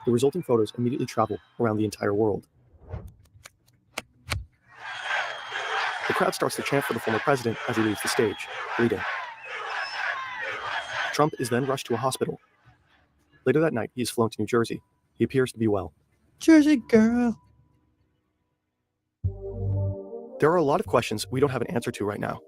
The resulting photos immediately travel around the entire world. The crowd starts to chant for the former president as he leaves the stage, bleeding. Trump is then rushed to a hospital. Later that night, he is flown to New Jersey. He appears to be well. Jersey girl. There are a lot of questions we don't have an answer to right now.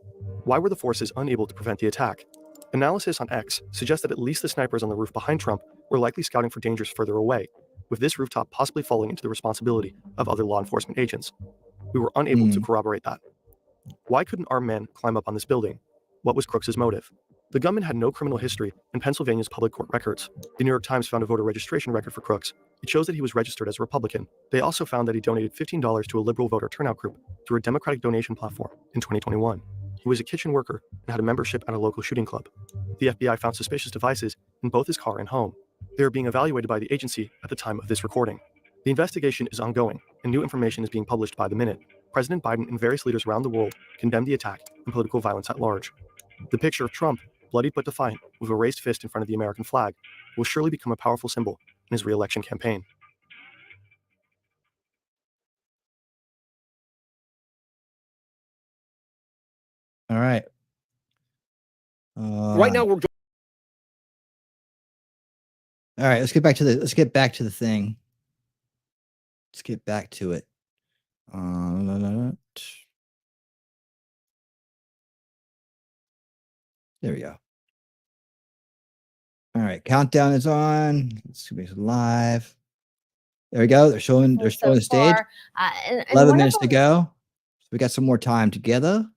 Why were the forces unable to prevent the attack? Analysis on X suggests that at least the snipers on the roof behind Trump were likely scouting for dangers further away, with this rooftop possibly falling into the responsibility of other law enforcement agents. We were unable to corroborate that. Why couldn't armed men climb up on this building? What was Crooks' motive? The gunman had no criminal history in Pennsylvania's public court records. The New York Times found a voter registration record for Crooks. It shows that he was registered as a Republican. They also found that he donated $15 to a liberal voter turnout group through a Democratic donation platform in 2021. He was a kitchen worker and had a membership at a local shooting club. The FBI found suspicious devices in both his car and home. They are being evaluated by the agency at the time of this recording. The investigation is ongoing, and new information is being published by the minute. President Biden and various leaders around the world condemned the attack and political violence at large. The picture of Trump, bloodied but defiant, with a raised fist in front of the American flag, will surely become a powerful symbol in his re-election campaign. All right. Right now we're. All right. Let's get back to the thing. Let's get back to it. There we go. All right, countdown is on. Let's see, it's live. There we go. They're showing the stage. 11 minutes to go. So we got some more time together.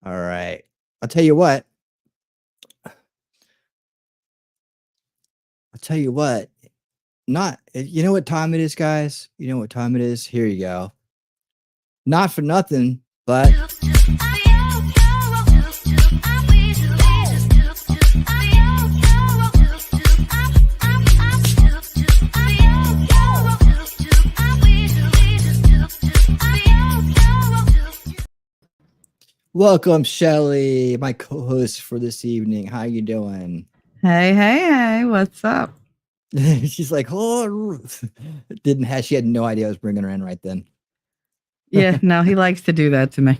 All right. I'll tell you what. You know what time it is, guys? You know what time it is? Here you go. Not for nothing, but welcome, Shelly, my co-host for this evening. How you doing? Hey, what's up? She's like, oh, she had no idea I was bringing her in right then. Yeah, no, he likes to do that to me.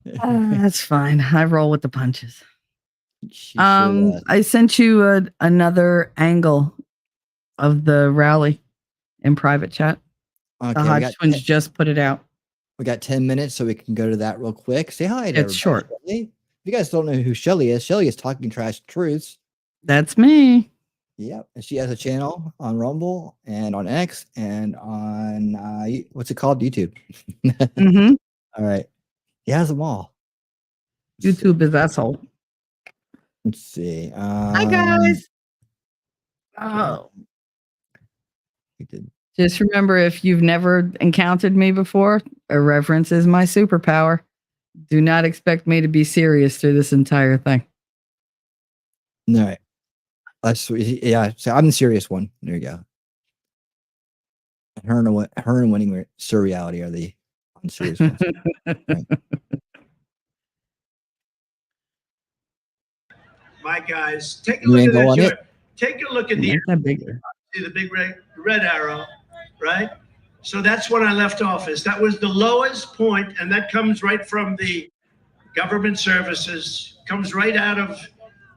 That's fine. I roll with the punches. I sent you another angle of the rally in private chat. Okay, The Hodge twins just put it out. We got 10 minutes, so we can go to that real quick. Say hi to It's short. If you guys don't know who Shelly is Talking Trash Truths. That's me. Yep. And she has a channel on Rumble and on X and on, what's it called? YouTube. Mm-hmm. All right. He has them all. YouTube is asshole. Let's see. Hi, guys. Oh. Just remember, if you've never encountered me before, irreverence is my superpower. Do not expect me to be serious through this entire thing. All right. Yeah, so I'm the serious one. There you go. Her and winning surreality are the unserious ones. Right. My guys, take a look at that chart. Take a look at the bigger. See the big red arrow, right? So that's when I left office. That was the lowest point, and that comes right from the government services, comes right out of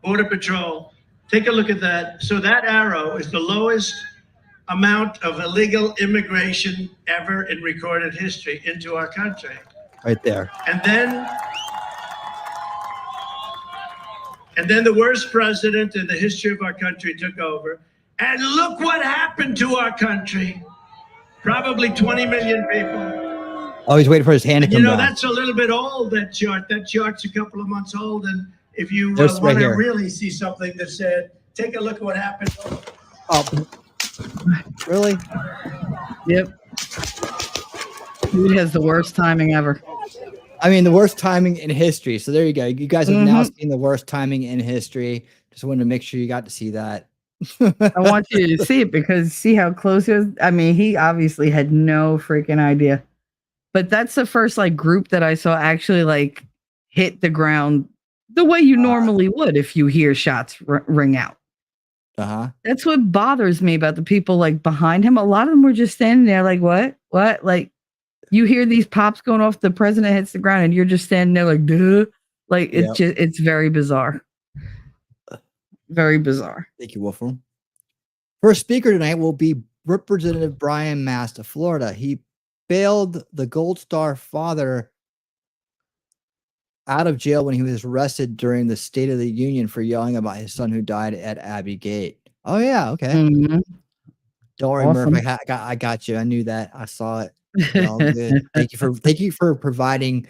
Border Patrol. Take a look at that. So that arrow is the lowest amount of illegal immigration ever in recorded history into our country. Right there. And then the worst president in the history of our country took over. And look what happened to our country. Probably 20 million people. Oh, he's waiting for his hand to come down. That's a little bit old, that chart. That chart's a couple of months old. And if you want to really see something that said, take a look at what happened. Oh, really? Yep. He has the worst timing ever. I mean, the worst timing in history. So there you go. You guys have now seen the worst timing in history. Just wanted to make sure you got to see that. I want you to see it because see how close he was. I mean, he obviously had no freaking idea. But that's the first group that I saw actually hit the ground the way you normally would if you hear shots ring out. Uh-huh. That's what bothers me about the people behind him. A lot of them were just standing there what? You hear these pops going off, the president hits the ground, and you're just standing there duh. It's very bizarre. Very bizarre. Thank you, Wolfram. First speaker tonight will be Representative Brian Mast of Florida. He bailed the Gold Star father out of jail when he was arrested during the State of the Union for yelling about his son who died at Abbey Gate. Oh, yeah. Okay. Mm-hmm. Don't worry, Awesome. Murph. I got you. I knew that. I saw it. All good. Thank you for providing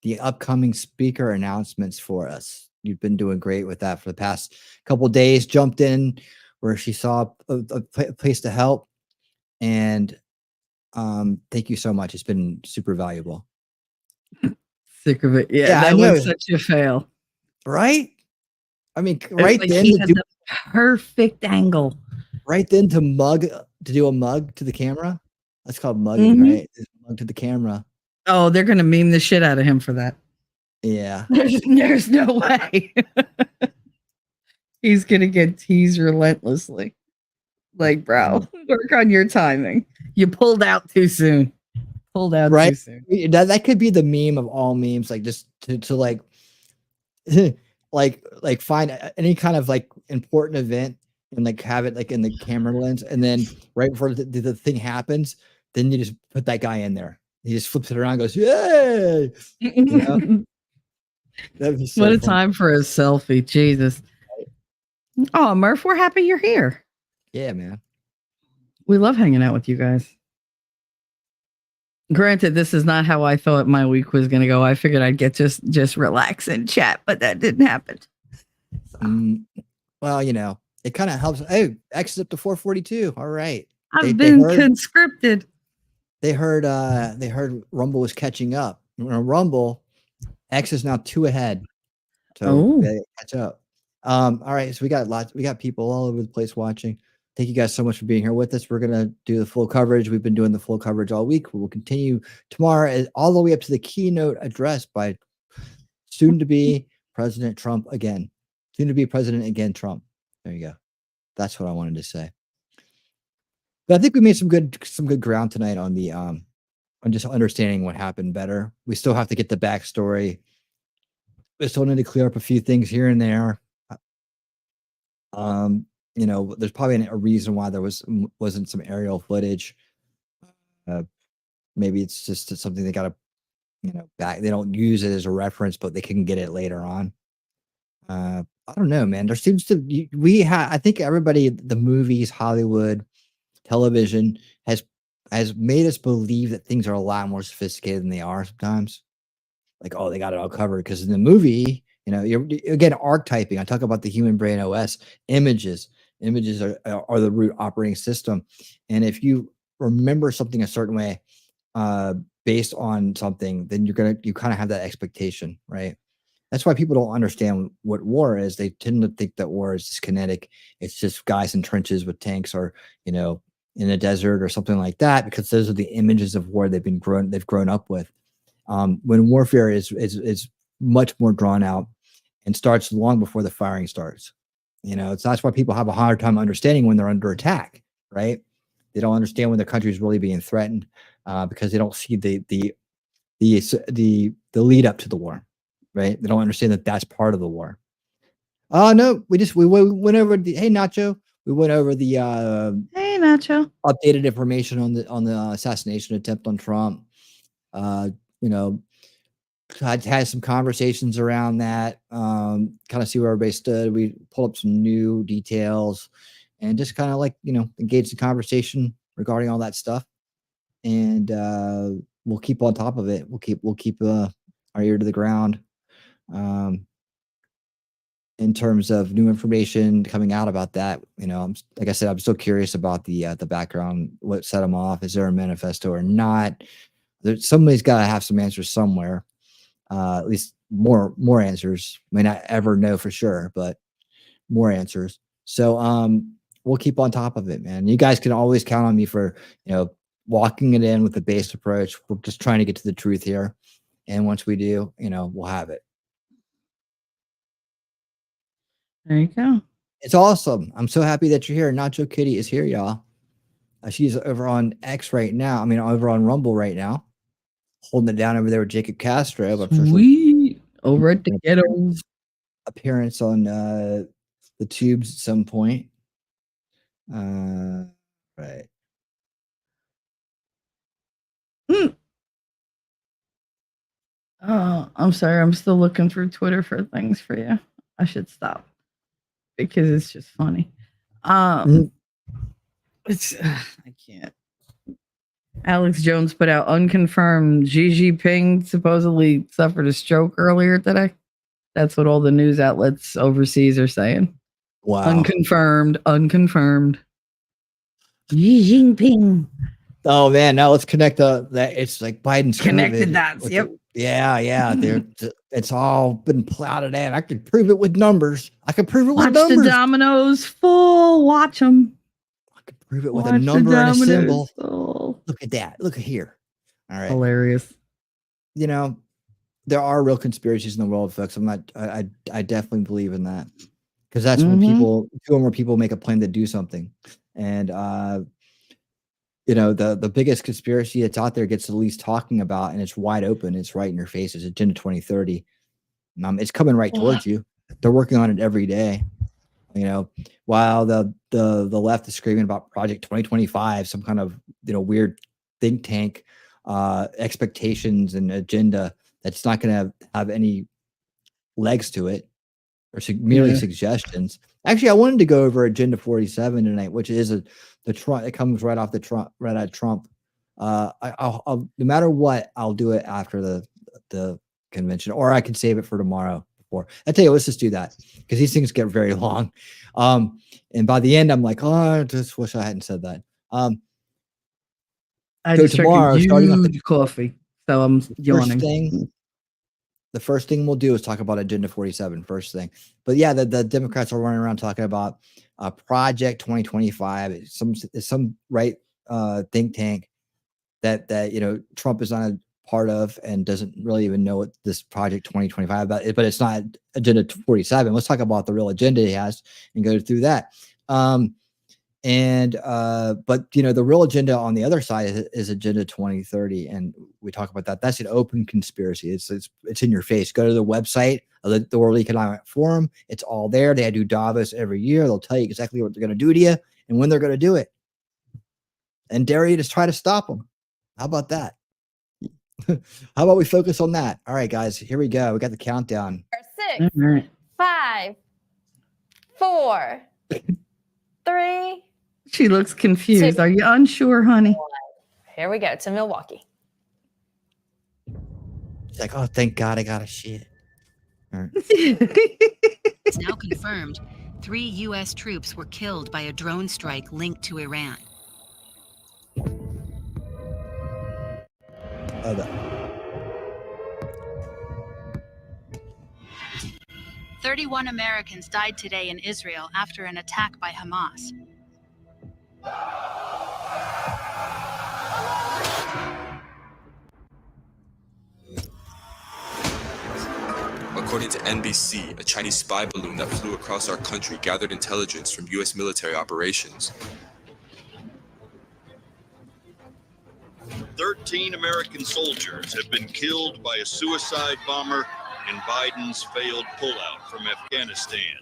the upcoming speaker announcements for us. You've been doing great with that for the past couple of days. Jumped in where she saw a place to help, and thank you so much. It's been super valuable. Sick of it. Yeah, that was such a fail. Right? I mean, right then he had the perfect angle. Right then to do a mug to the camera. That's called mugging, right? Mug to the camera. Oh, they're gonna meme the shit out of him for that. Yeah. There's no way. He's gonna get teased relentlessly. Bro, work on your timing. You pulled out too soon. Too soon. That could be the meme of all memes, just to find any kind of important event and have it in the camera lens, and then right before the thing happens, then you just put that guy in there. He just flips it around and goes, yay! That'd be so what a fun. time for a selfie. Jesus. Oh, Murph, we're happy you're here. Yeah, man. We love hanging out with you guys. Granted, this is not how I thought my week was going to go. I figured I'd get just relax and chat, but that didn't happen. Well, it kind of helps. Oh, X is up to 442. All right. I've been conscripted. They heard Rumble was catching up. Rumble, X is now 2 ahead. So they catch up. All right. So we got people all over the place watching. Thank you guys so much for being here with us. We're going to do the full coverage. We've been doing the full coverage all week. We will continue tomorrow all the way up to the keynote address by soon-to-be President Trump again. Soon-to-be President again, Trump. There you go. That's what I wanted to say. But I think we made some good ground tonight on the on just understanding what happened better. We still have to get the backstory. We still need to clear up a few things here and there. You know, there's probably a reason why there wasn't some aerial footage. Maybe it's just something they got to, you know, back. They don't use it as a reference, but they can get it later on. I don't know, man. There seems to I think everybody, the movies, Hollywood, television has made us believe that things are a lot more sophisticated than they are sometimes. Like, oh, they got it all covered because in the movie, you know, you're again archetyping. I talk about the human brain OS. Images are the root operating system, and if you remember something a certain way based on something, then you kind of have that expectation, right? That's why people don't understand what war is. They tend to think that war is just kinetic. It's just guys in trenches with tanks, or, you know, in a desert or something like that, because those are the images of war they've grown up with. When warfare is much more drawn out and starts long before the firing starts. You know, that's why people have a hard time understanding when they're under attack, right? They don't understand when their country is really being threatened because they don't see the lead up to the war, right? They don't understand that that's part of the war. Oh no, we went over the hey Nacho. We went over the hey Nacho updated information on the assassination attempt on Trump. You know, I had some conversations around that, kind of see where everybody stood. We pulled up some new details and just kind of like, you know, engage the conversation regarding all that stuff. And we'll keep on top of it. We'll keep our ear to the ground. In terms of new information coming out about that, you know, like I said, I'm still curious about the background, what set them off. Is there a manifesto or not? Somebody's got to have some answers somewhere. At least more answers. May not ever know for sure, but more answers. So we'll keep on top of it, man. You guys can always count on me for, you know, walking it in with the based approach. We're just trying to get to the truth here, and once we do, you know, we'll have it. There you go. It's awesome. I'm so happy that you're here. Nacho Kitty is here, y'all. She's over on X right now. I mean, over on Rumble right now, holding it down over there with Jacob Castro. But Sweet. Over at the ghetto. Appearance on the tubes at some point. Right. Oh, I'm sorry. I'm still looking through Twitter for things for you. I should stop because it's just funny. It's I can't. Alex Jones put out unconfirmed Xi Jinping supposedly suffered a stroke earlier today. That's what all the news outlets overseas are saying. Wow. Unconfirmed. Xi Jinping. Oh man, now let's connect that. It's like Biden's connected dots. Yep. Yeah. It's all been plotted out. I could prove it with numbers. Watch the dominoes full. Watch them. I could prove it with a number and a symbol. Look at that. Look at here. All right. Hilarious. You know, there are real conspiracies in the world, folks. I definitely believe in that, because that's when two or more people make a plan to do something. And you know, the biggest conspiracy that's out there gets the least talking about, and it's wide open. It's right in your face. It's Agenda 2030. It's coming right towards you. They're working on it every day. You know, while the left is screaming about Project 2025, some kind of, you know, weird think tank expectations and agenda that's not going to have any legs to it, or merely suggestions. Actually, I wanted to go over Agenda 47 tonight, which is the Trump. It comes right out of Trump. I'll no matter what, I'll do it after the convention, or I can save it for tomorrow. I tell you, let's just do that, because these things get very long. And by the end, I'm like, oh, I just wish I hadn't said that. I just tomorrow, starting off the coffee, so I'm yawning. The first thing we'll do is talk about Agenda 47. First thing, but yeah, the Democrats are running around talking about Project 2025. It's some right think tank that you know Trump is not a part of and doesn't really even know what this Project 2025 about is, but it's not Agenda 47. Let's talk about the real agenda he has and go through that. And but you know, the real agenda on the other side is Agenda 2030, and we talk about that. That's an open conspiracy. It's in your face. Go to the website of the World Economic Forum. It's all there. They do Davos every year. They'll tell you exactly what they're going to do to you and when they're going to do it, and dare you to try to stop them. How about that? How about we focus on that? All right, guys, here we go. We got the countdown. 6, 5, 4, 3. She looks confused. 2, Are you unsure, honey? 1. Here we go to Milwaukee. It's like, oh, thank God I got a shit. All right. It's now confirmed 3 U.S. troops were killed by a drone strike linked to Iran. 31 Americans died today in Israel after an attack by Hamas. According to NBC, a Chinese spy balloon that flew across our country gathered intelligence from U.S. military operations. 13 American soldiers have been killed by a suicide bomber in Biden's failed pullout from Afghanistan.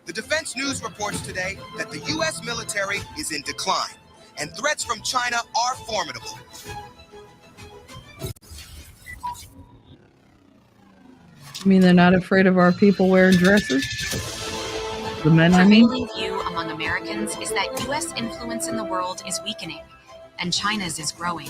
The Defense News reports today that the U.S. military is in decline, and threats from China are formidable. You mean they're not afraid of our people wearing dresses? The men, I mean? The prevailing view among Americans is that U.S. influence in the world is weakening, and China's is growing.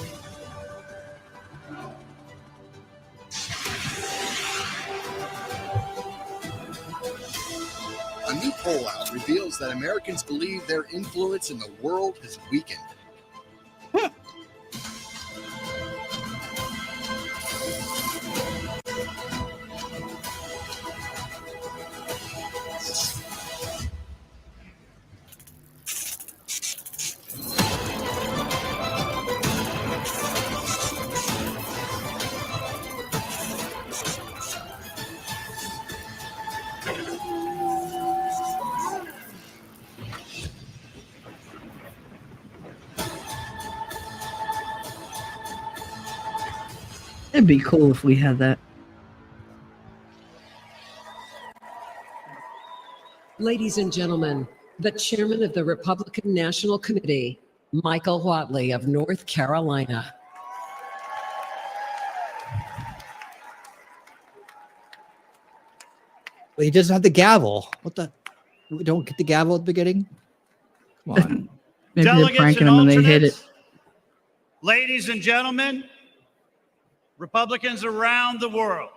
A new poll out reveals that Americans believe their influence in the world has weakened. It'd be cool if we had that. Ladies and gentlemen, the chairman of the Republican National Committee, Michael Whatley of North Carolina. Well, he doesn't have the gavel. What the? We don't get the gavel at the beginning? Come on. Maybe they're Delegates pranking and them and they hit it. alternates, ladies and gentlemen, Republicans around the world,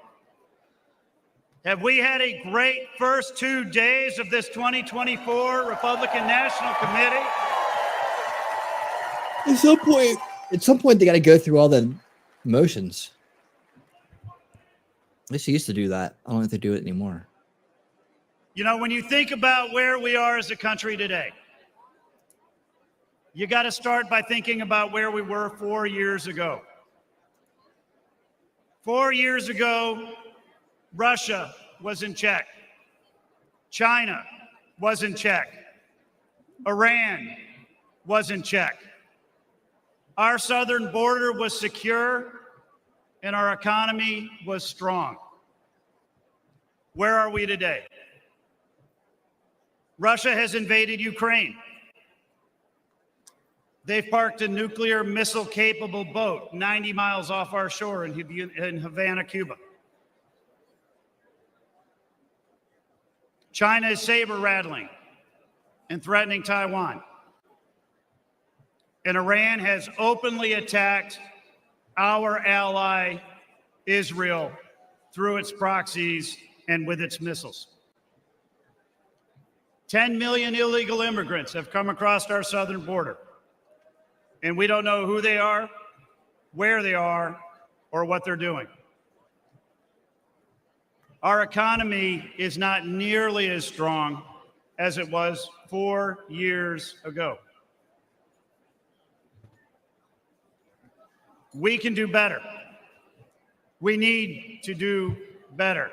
have we had a great first 2 days of this 2024 Republican National Committee? At some point, they got to go through all the motions. At least they used to do that. I don't know if they do it anymore. You know, when you think about where we are as a country today, you got to start by thinking about where we were 4 years ago. 4 years ago, Russia was in check. China was in check. Iran was in check. Our southern border was secure and our economy was strong. Where are we today? Russia has invaded Ukraine. They've parked a nuclear missile-capable boat 90 miles off our shore in Havana, Cuba. China is saber-rattling and threatening Taiwan. And Iran has openly attacked our ally, Israel, through its proxies and with its missiles. 10 million illegal immigrants have come across our southern border. And we don't know who they are, where they are, or what they're doing. Our economy is not nearly as strong as it was 4 years ago. We can do better. We need to do better.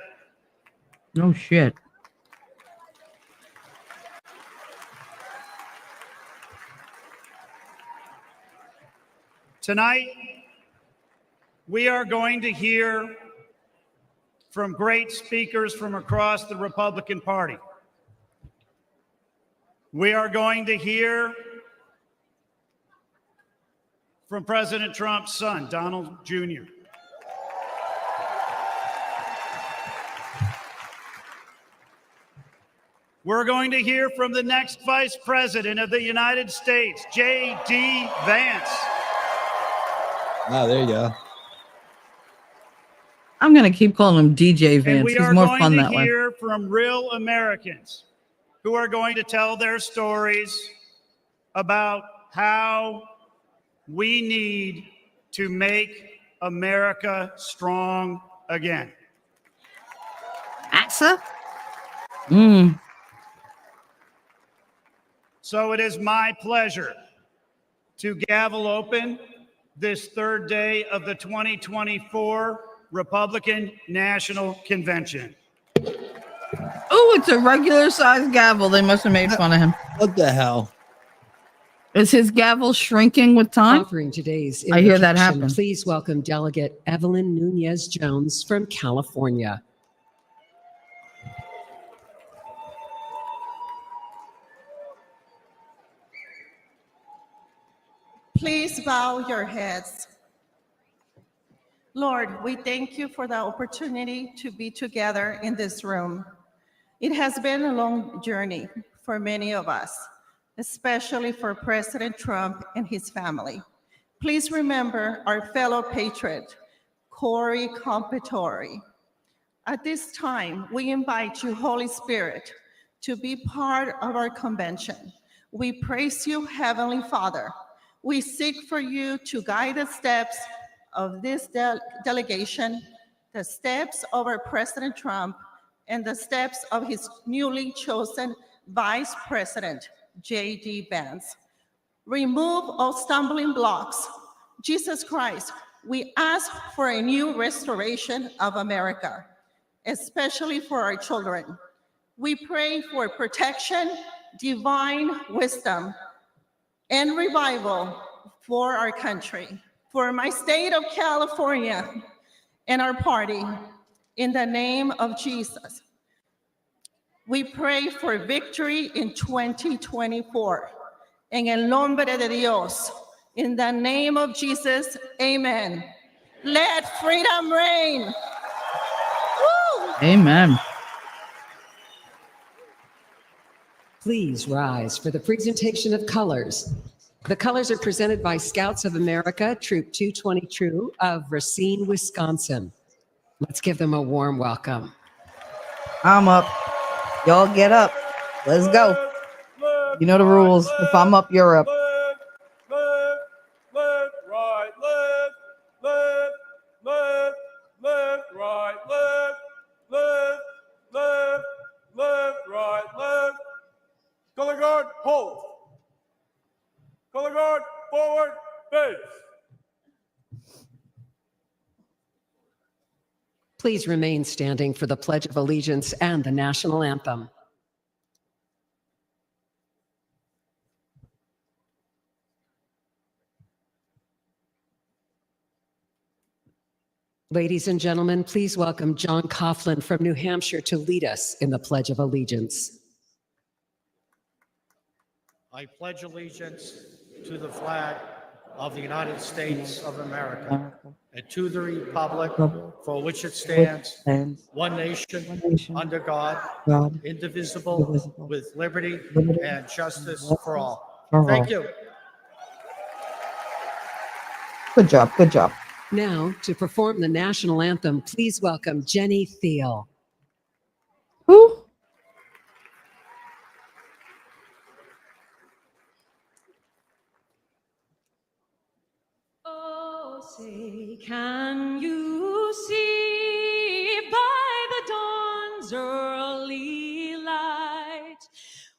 No shit. Tonight, we are going to hear from great speakers from across the Republican Party. We are going to hear from President Trump's son, Donald Jr. We're going to hear from the next Vice President of the United States, J.D. Vance. Ah, there you go. I'm going to keep calling him DJ Vance. And we He's are more going fun to that way. hear from real Americans who are going to tell their stories about how we need to make America strong again. AXA? So it is my pleasure to gavel open this third day of the 2024 Republican National Convention. Oh, it's a regular size gavel. They must have made fun of him. What the hell? Is his gavel shrinking with time? Offering today's I hear that invocation, happen. Please welcome Delegate Evelyn Nunez-Jones from California. Please bow your heads. Lord, we thank you for the opportunity to be together in this room. It has been a long journey for many of us, especially for President Trump and his family. Please remember our fellow patriot, Corey Compitore. At this time, we invite you, Holy Spirit, to be part of our convention. We praise you, Heavenly Father. We seek for you to guide the steps of this delegation, the steps of our President Trump, and the steps of his newly chosen Vice President, J.D. Vance. Remove all stumbling blocks. Jesus Christ, we ask for a new restoration of America, especially for our children. We pray for protection, divine wisdom, and revival for our country, for my state of California and our party, in the name of Jesus. We pray for victory in 2024. En el nombre de Dios, in the name of Jesus, amen. Let freedom reign. Woo! Amen. Please rise for the presentation of colors. The colors are presented by Scouts of America, Troop 222 of Racine, Wisconsin. Let's give them a warm welcome. I'm up. Y'all get up. Let's go. You know the rules. If I'm up, you're up. Left, right, left. Color guard, hold. Color guard, forward, face. Please remain standing for the Pledge of Allegiance and the national anthem. Ladies and gentlemen, please welcome John Coughlin from New Hampshire to lead us in the Pledge of Allegiance. I pledge allegiance to the flag of the United States of America and to the republic for which it stands, one nation, under God, indivisible, with liberty and justice for all. Thank you. Good job. Good job. Now, to perform the national anthem, please welcome Jenny Thiel. Who? Oh, say, can you see by the dawn's early light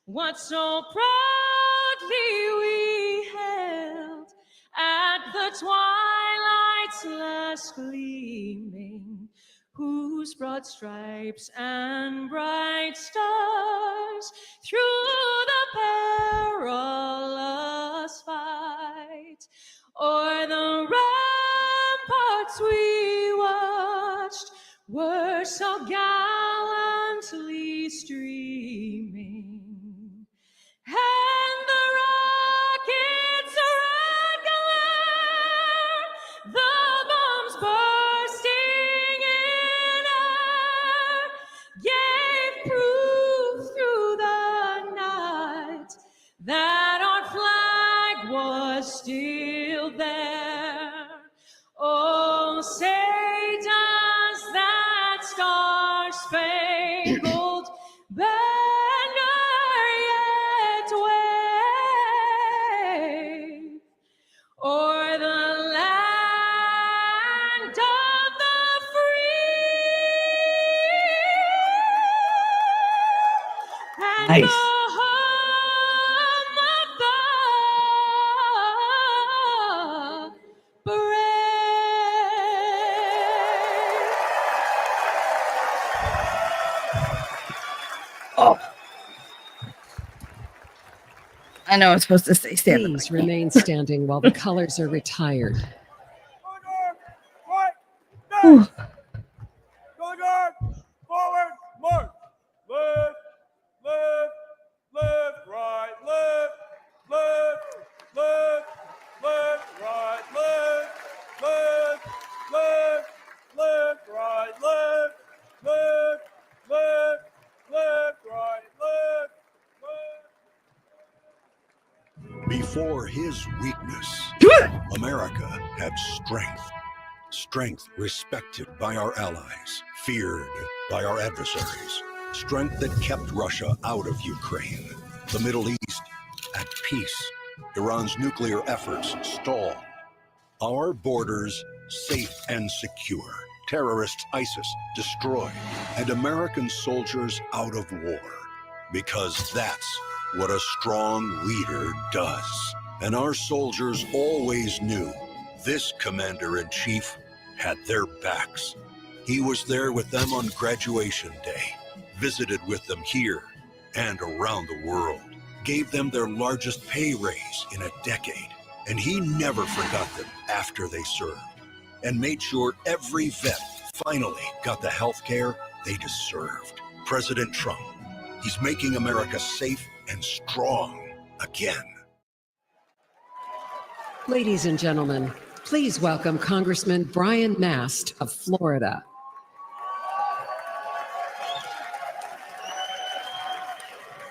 what so proudly we hailed at the twilight's last gleaming, whose broad stripes and bright stars through the perilous fight or the ramparts we watched were so gallantly streaming, and the rockets' red glare, the bombs bursting in air, gave proof through the night that our flag was still there. Oh, say does that star-spangled banner yet wave o'er the land of the free and Nice. the home of the brave? Oh. I know I'm supposed to stay standing. Please remain standing while the colors are retired. Whew. Guard, forward, march. Left, left, left, right, left, left, left, left, right, left, left, left, left, right, left, left, left, left, right, left, left. Before his weakness, America had strength. Strength respected by our allies, feared by our adversaries. Strength that kept Russia out of Ukraine. The Middle East at peace. Iran's nuclear efforts stall. Our borders safe and secure. Terrorist ISIS destroyed. And American soldiers out of war. Because that's what a strong leader does. And our soldiers always knew this commander-in-chief had their backs. He was there with them on graduation day, visited with them here and around the world, gave them their largest pay raise in a decade, and he never forgot them after they served, and made sure every vet finally got the health care they deserved. President Trump, he's making America safe and strong again. Ladies and gentlemen, please welcome Congressman Brian Mast of Florida.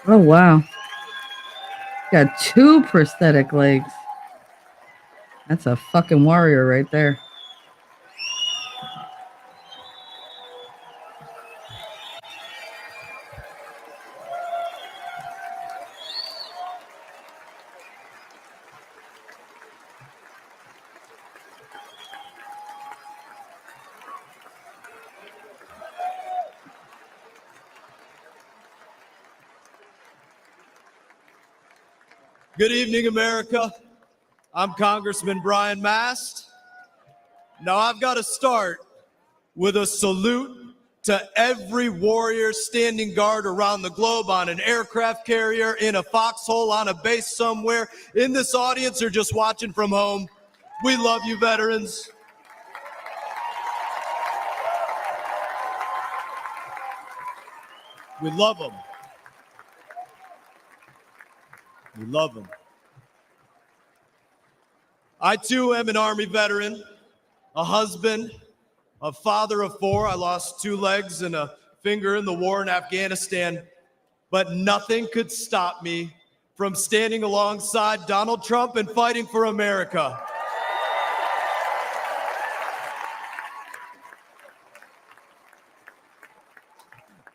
Oh, wow. Got 2 prosthetic legs. That's a fucking warrior right there. Good evening, America. I'm Congressman Brian Mast. Now I've got to start with a salute to every warrior standing guard around the globe on an aircraft carrier, in a foxhole, on a base somewhere, in this audience, or just watching from home. We love you, veterans. We love them. We love them. I too am an Army veteran, a husband, a father of 4. I lost 2 legs and a finger in the war in Afghanistan, but nothing could stop me from standing alongside Donald Trump and fighting for America.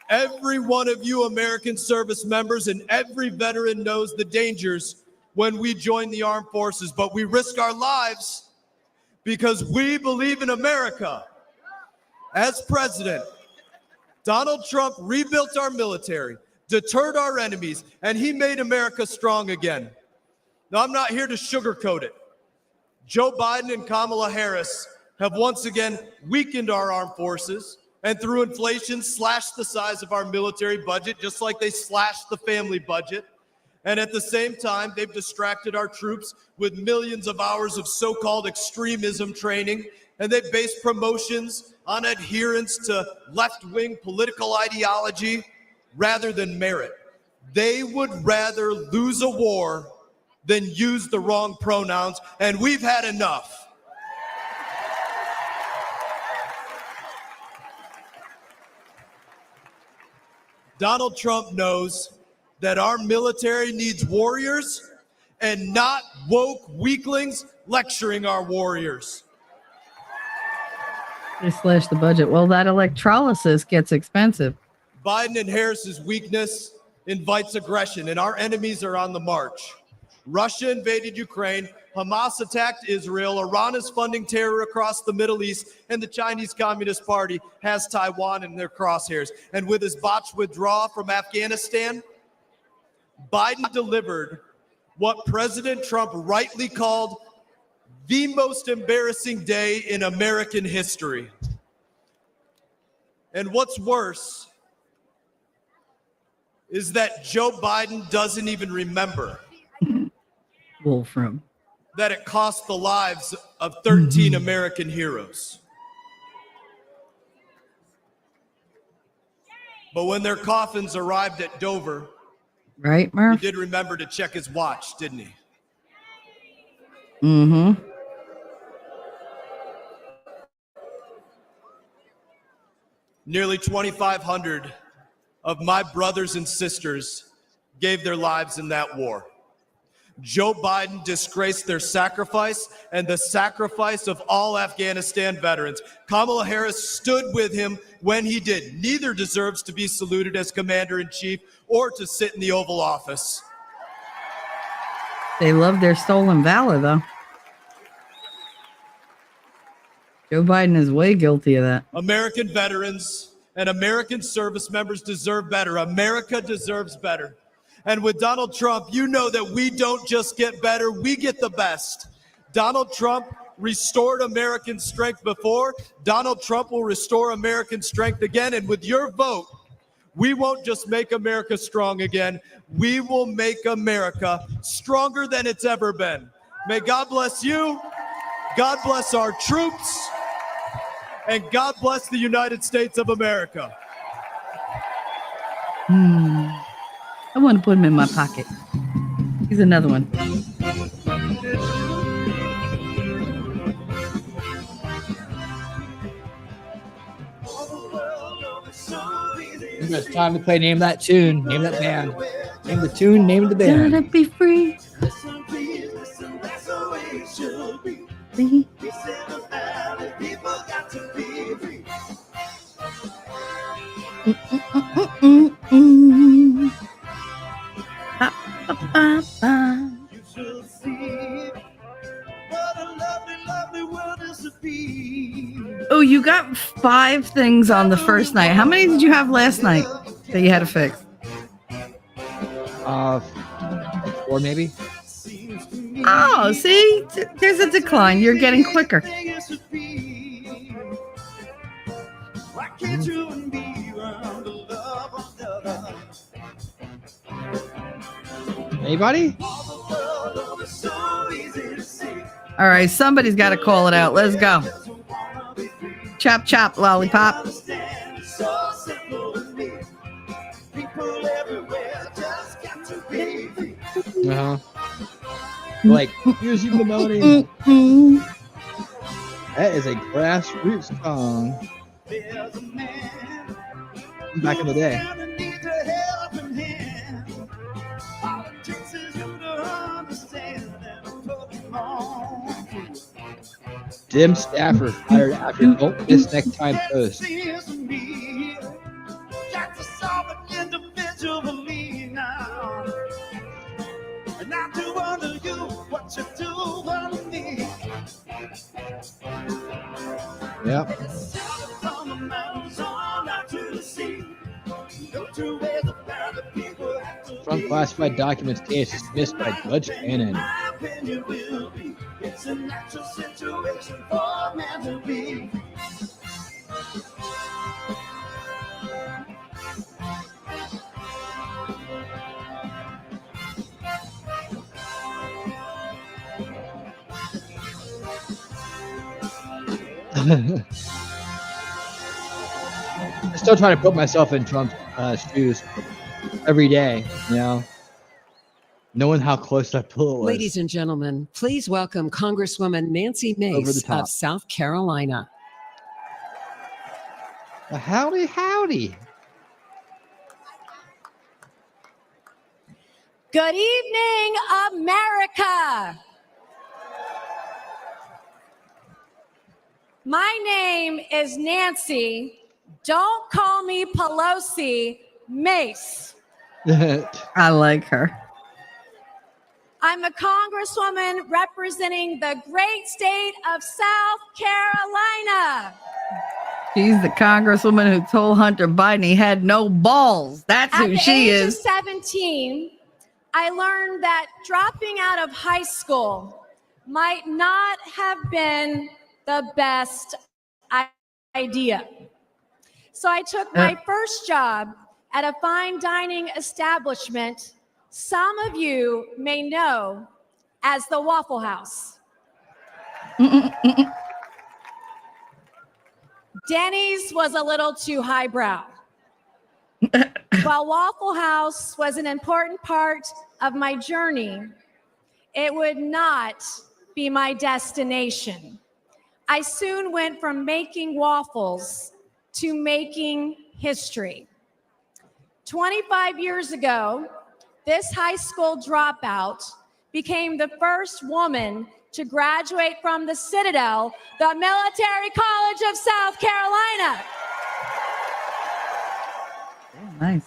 Every one of you American service members and every veteran knows the dangers when we join the armed forces, but we risk our lives because we believe in America. As president, Donald Trump rebuilt our military, deterred our enemies, and he made America strong again. Now, I'm not here to sugarcoat it. Joe Biden and Kamala Harris have once again weakened our armed forces, and through inflation, slashed the size of our military budget, just like they slashed the family budget. And at the same time, they've distracted our troops with millions of hours of so-called extremism training, and they've based promotions on adherence to left-wing political ideology rather than merit. They would rather lose a war than use the wrong pronouns, and we've had enough. Donald Trump knows that our military needs warriors and not woke weaklings lecturing our warriors. They slashed the budget. Well, that electrolysis gets expensive. Biden and Harris's weakness invites aggression, and our enemies are on the march. Russia invaded Ukraine, Hamas attacked Israel, Iran is funding terror across the Middle East, and the Chinese Communist Party has Taiwan in their crosshairs. And with his botched withdrawal from Afghanistan, Biden delivered what President Trump rightly called the most embarrassing day in American history. And what's worse is that Joe Biden doesn't even remember Wolfram. That it cost the lives of 13 American heroes. But when their coffins arrived at Dover, right, Murph? He did remember to check his watch, didn't he? Mm-hmm. Nearly 2,500 of my brothers and sisters gave their lives in that war. Joe Biden disgraced their sacrifice and the sacrifice of all Afghanistan veterans. Kamala Harris stood with him when he did. Neither deserves to be saluted as commander-in-chief or to sit in the Oval Office. They love their stolen valor, though. Joe Biden is way guilty of that. American veterans and American service members deserve better. America deserves better. And with Donald Trump, you know that we don't just get better, we get the best. Donald Trump restored American strength before. Donald Trump will restore American strength again. And with your vote, we won't just make America strong again. We will make America stronger than it's ever been. May God bless you. God bless our troops. And God bless the United States of America. I want to put him in my pocket. Here's another one. It's time to play Name That Tune, Name That Band. Name the tune, name the band. Let it be free. Free. Oh, you got 5 things on the first night. How many did you have last night that you had to fix? 4 maybe. Oh, see, there's a decline. You're getting quicker. Anybody? All right, somebody's got to call it out. Let's go. Chop, chop, lollipop. Like, using the melody. That is a grassroots song. Back in the day. Jim Stafford fired after Don't Miss Next Time post. Yep. Front classified documents case dismissed by Judge Cannon. It's a natural situation for man to be. I'm still trying to put myself in Trump's shoes every day, you know, knowing how close that bullet was. Ladies and gentlemen, please welcome Congresswoman Nancy Mace of South Carolina. Howdy, howdy. Good evening, America. My name is Nancy. Don't call me Pelosi, Mace. I like her. I'm a congresswoman representing the great state of South Carolina. She's the congresswoman who told Hunter Biden he had no balls. That's who she is. At the age of 17, I learned that dropping out of high school might not have been the best idea. So I took my first job at a fine dining establishment some of you may know as the Waffle House. Denny's was a little too highbrow. While Waffle House was an important part of my journey, it would not be my destination. I soon went from making waffles to making history. 25 years ago, this high school dropout became the first woman to graduate from the Citadel, the Military College of South Carolina. Nice.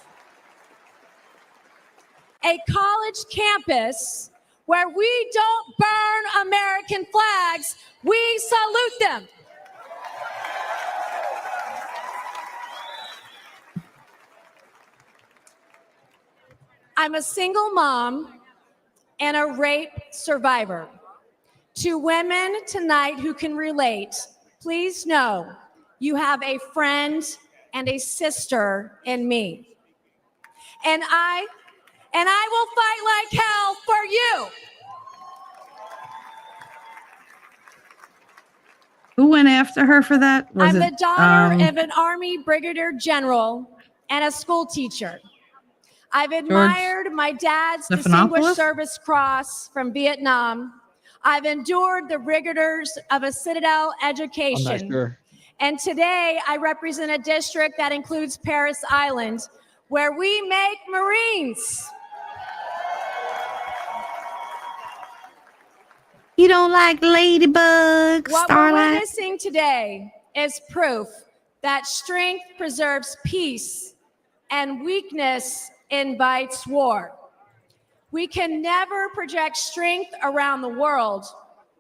A college campus where we don't burn American flags, we salute them. I'm a single mom and a rape survivor. To women tonight who can relate, please know you have a friend and a sister in me. And I will fight like hell for you. Who went after her for that? I'm the daughter of an Army Brigadier General and a school teacher. I've admired my dad's Distinguished Service Cross from Vietnam. I've endured the rigors of a Citadel education. I'm not sure. And today I represent a district that includes Paris Island, where we make Marines. You don't like ladybugs, What Starlight? we're witnessing today is proof that strength preserves peace and weakness invites war. We can never project strength around the world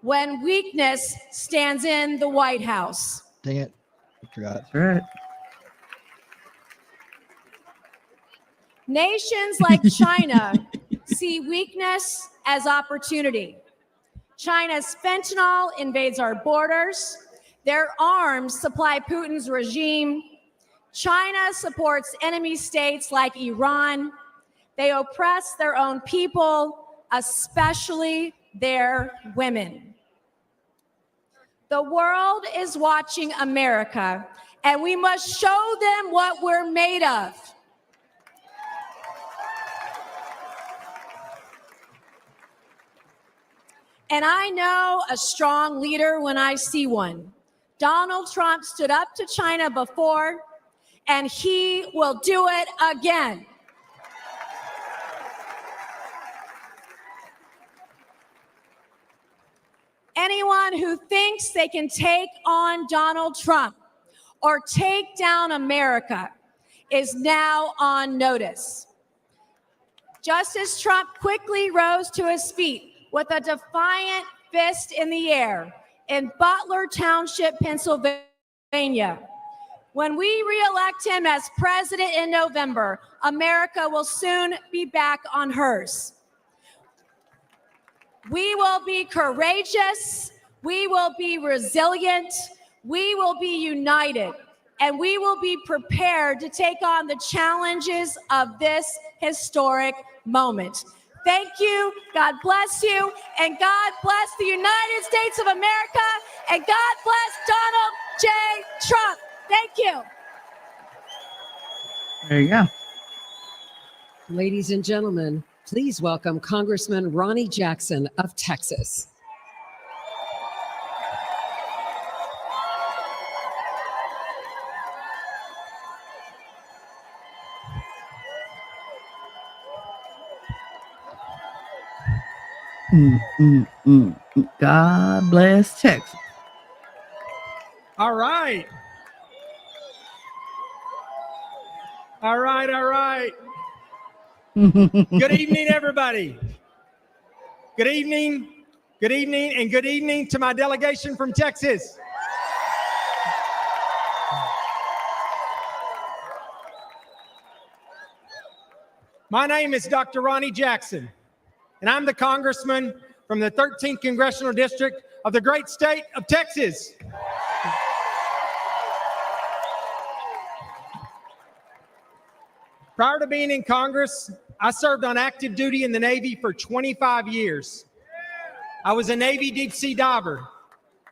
when weakness stands in the White House. Dang it. I forgot. That's right. Nations like China see weakness as opportunity. China's fentanyl invades our borders. Their arms supply Putin's regime. China supports enemy states like Iran. They oppress their own people, especially their women. The world is watching America, and we must show them what we're made of. And I know a strong leader when I see one. Donald Trump stood up to China before, and he will do it again. Anyone who thinks they can take on Donald Trump or take down America is now on notice. Just as Trump quickly rose to his feet with a defiant fist in the air in Butler Township, Pennsylvania, when we re-elect him as president in November, America will soon be back on hers. We will be courageous, we will be resilient, we will be united, and we will be prepared to take on the challenges of this historic moment. Thank you, God bless you, and God bless the United States of America, and God bless Donald J. Trump. Thank you. There you go. Ladies and gentlemen, please welcome Congressman Ronnie Jackson of Texas. God bless Texas. All right. All right, all right. Good evening, everybody. Good evening, and good evening to my delegation from Texas. My name is Dr. Ronnie Jackson, and I'm the congressman from the 13th Congressional District of the great state of Texas. Prior to being in Congress, I served on active duty in the Navy for 25 years. I was a Navy deep sea diver,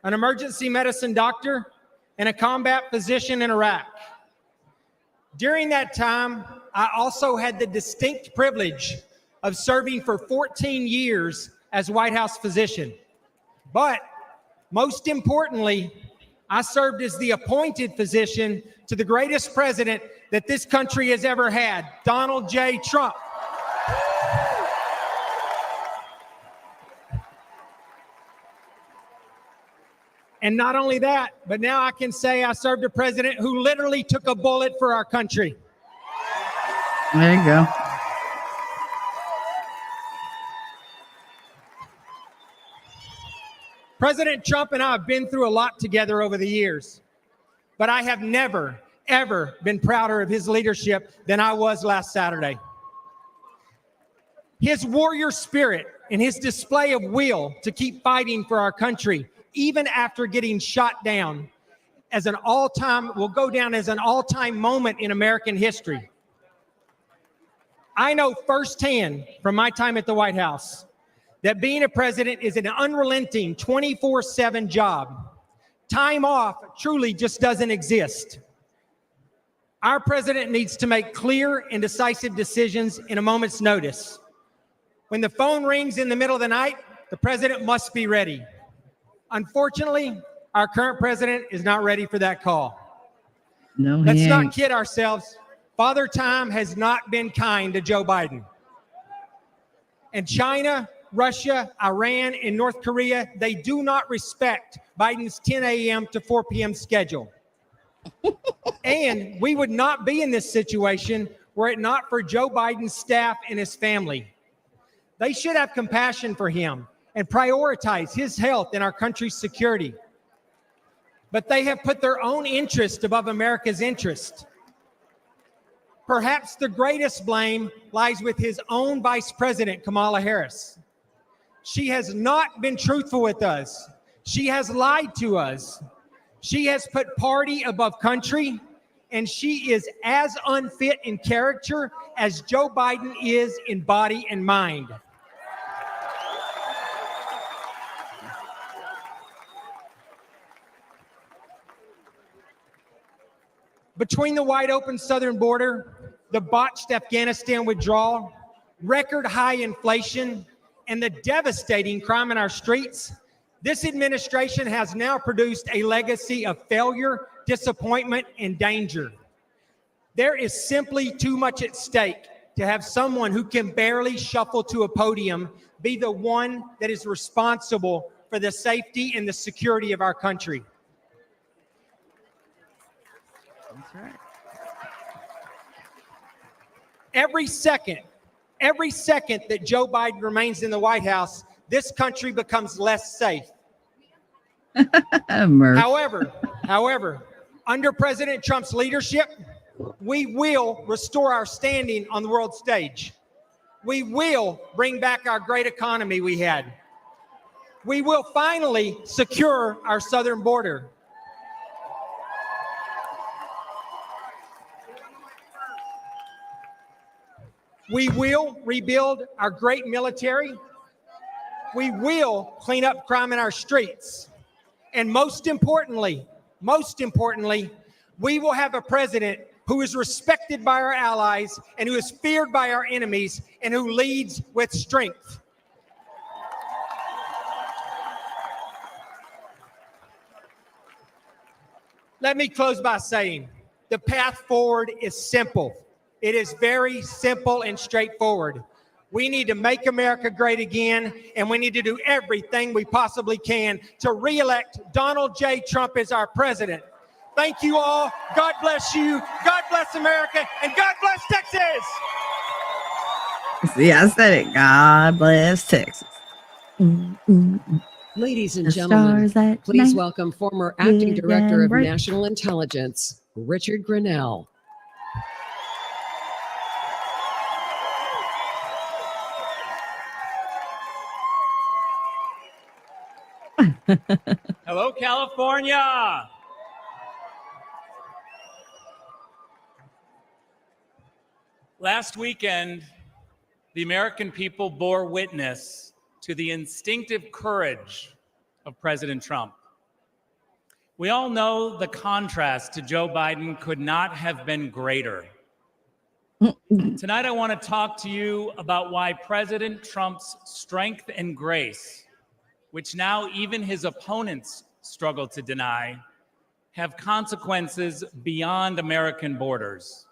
an emergency medicine doctor, and a combat physician in Iraq. During that time, I also had the distinct privilege of serving for 14 years as White House physician. But most importantly, I served as the appointed physician to the greatest president that this country has ever had, Donald J. Trump. And not only that, but now I can say I served a president who literally took a bullet for our country. There you go. President Trump and I have been through a lot together over the years, but I have never, ever been prouder of his leadership than I was last Saturday. His warrior spirit and his display of will to keep fighting for our country, even after getting shot down, will go down as an all-time moment in American history. I know firsthand from my time at the White House that being a president is an unrelenting 24/7 job. Time off truly just doesn't exist. Our president needs to make clear and decisive decisions in a moment's notice. When the phone rings in the middle of the night, the president must be ready. Unfortunately, our current president is not ready for that call. No, he Let's ain't. not kid ourselves. Father Time has not been kind to Joe Biden. And China, Russia, Iran, and North Korea, they do not respect Biden's 10 a.m. to 4 p.m. schedule. And we would not be in this situation were it not for Joe Biden's staff and his family. They should have compassion for him and prioritize his health and our country's security. But they have put their own interest above America's interest. Perhaps the greatest blame lies with his own Vice President, Kamala Harris. She has not been truthful with us. She has lied to us. She has put party above country, and she is as unfit in character as Joe Biden is in body and mind. Between the wide open southern border, the botched Afghanistan withdrawal, record high inflation, and the devastating crime in our streets, this administration has now produced a legacy of failure, disappointment, and danger. There is simply too much at stake to have someone who can barely shuffle to a podium be the one that is responsible for the safety and the security of our country. That's right. Every second that Joe Biden remains in the White House, this country becomes less safe. However, under President Trump's leadership, we will restore our standing on the world stage. We will bring back our great economy we had. We will finally secure our southern border. We will rebuild our great military. We will clean up crime in our streets. And most importantly, most importantly, we will have a president who is respected by our allies and who is feared by our enemies and who leads with strength. Let me close by saying the path forward is simple. It is very simple and straightforward. We need to make America great again, and we need to do everything we possibly can to re-elect Donald J. Trump as our president. Thank you all. God bless you. God bless America, and God bless Texas. See, I said it. God bless Texas. Ladies and The gentlemen, stars at please night, welcome former Acting big Director and of bright. National Intelligence, Richard Grenell. Hello, California. Last weekend, the American people bore witness to the instinctive courage of President Trump. We all know the contrast to Joe Biden could not have been greater. Tonight, I want to talk to you about why President Trump's strength and grace, which now even his opponents struggle to deny, have consequences beyond American borders.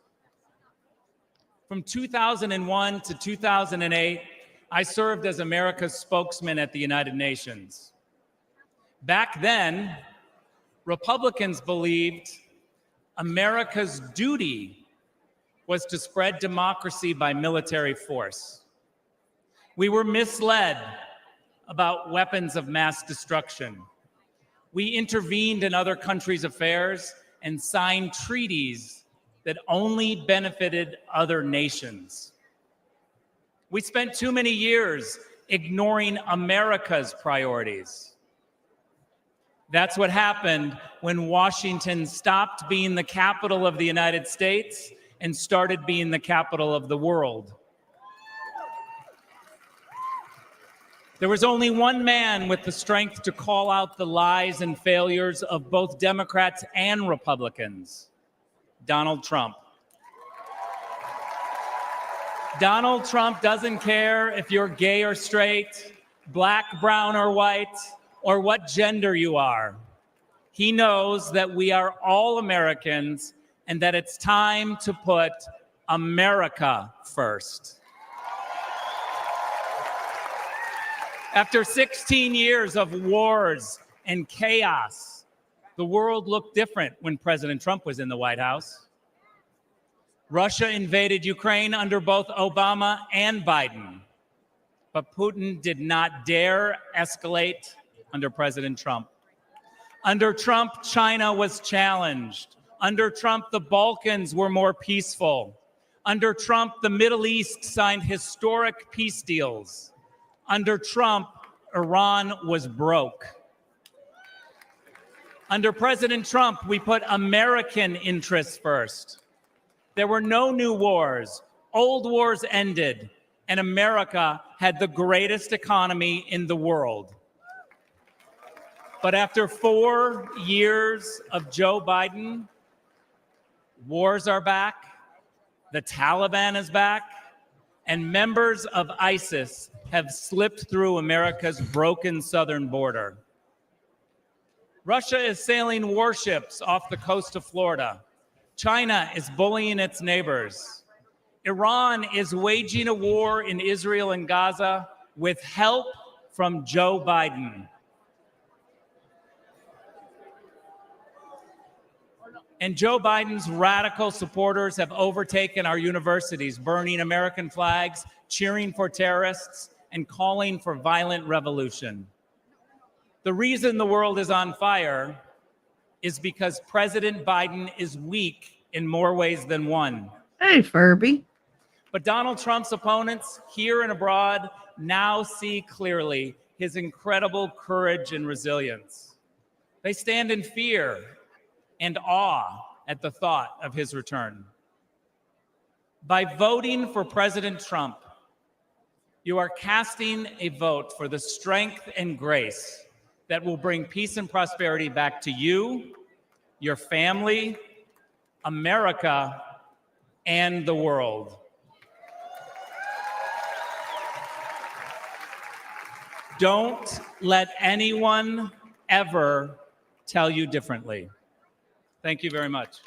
From 2001 to 2008, I served as America's spokesman at the United Nations. Back then, Republicans believed America's duty was to spread democracy by military force. We were misled about weapons of mass destruction. We intervened in other countries' affairs and signed treaties that only benefited other nations. We spent too many years ignoring America's priorities. That's what happened when Washington stopped being the capital of the United States and started being the capital of the world. There was only one man with the strength to call out the lies and failures of both Democrats and Republicans: Donald Trump. Donald Trump doesn't care if you're gay or straight, black, brown, or white, or what gender you are. He knows that we are all Americans and that it's time to put America first. After 16 years of wars and chaos, the world looked different when President Trump was in the White House. Russia invaded Ukraine under both Obama and Biden, but Putin did not dare escalate under President Trump. Under Trump, China was challenged. Under Trump, the Balkans were more peaceful. Under Trump, the Middle East signed historic peace deals. Under Trump, Iran was broke. Under President Trump, we put American interests first. There were no new wars. Old wars ended, and America had the greatest economy in the world. But after 4 years of Joe Biden, wars are back, the Taliban is back, and members of ISIS have slipped through America's broken southern border. Russia is sailing warships off the coast of Florida. China is bullying its neighbors. Iran is waging a war in Israel and Gaza with help from Joe Biden. And Joe Biden's radical supporters have overtaken our universities, burning American flags, cheering for terrorists, and calling for violent revolution. The reason the world is on fire is because President Biden is weak in more ways than one. Hey, Furby. But Donald Trump's opponents here and abroad now see clearly his incredible courage and resilience. They stand in fear and awe at the thought of his return. By voting for President Trump, you are casting a vote for the strength and grace that will bring peace and prosperity back to you, your family, America, and the world. Don't let anyone ever tell you differently. Thank you very much.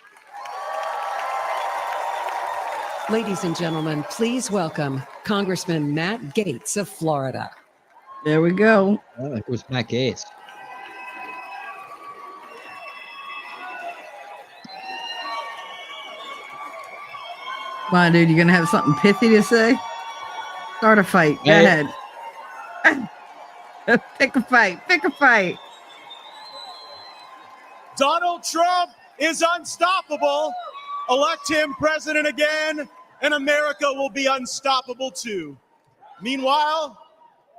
Ladies and gentlemen, please welcome Congressman Matt Gaetz of Florida. There we go. Oh, it was Matt Gaetz. Come on, dude, you gonna have something pithy to say? Start a fight. Go ahead. Pick a fight. Pick a fight. Donald Trump is unstoppable. Elect him president again, and America will be unstoppable too. Meanwhile,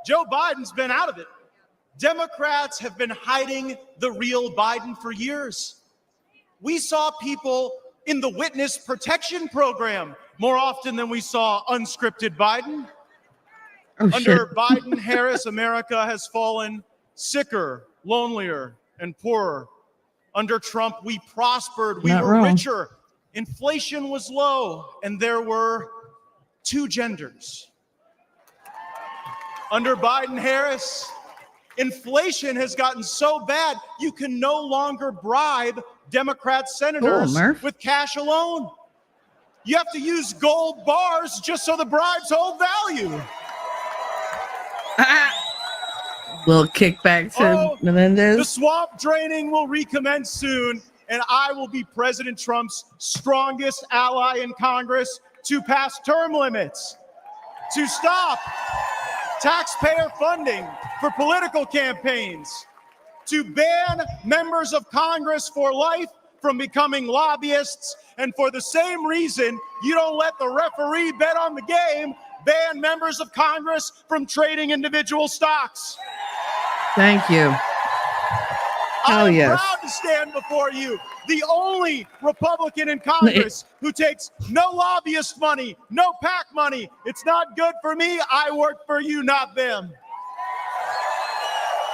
Joe Biden's been out of it. Democrats have been hiding the real Biden for years. We saw people in the witness protection program more often than we saw unscripted Biden. Under Biden-Harris, America has fallen sicker, lonelier, and poorer. Under Trump, we prospered, we were richer, inflation was low, and there were 2 genders. Under Biden-Harris, inflation has gotten so bad you can no longer bribe Democrat senators with cash alone. You have to use gold bars just so the bribes hold value. Little kickback to Menendez. The swamp draining will recommence soon, and I will be President Trump's strongest ally in Congress to pass term limits, to stop taxpayer funding for political campaigns, to ban members of Congress for life from becoming lobbyists, and for the same reason you don't let the referee bet on the game, ban members of Congress from trading individual stocks. Thank you. I'm yes. proud to stand before you, the only Republican in Congress who takes no lobbyist money, no PAC money. It's not good for me. I work for you, not them.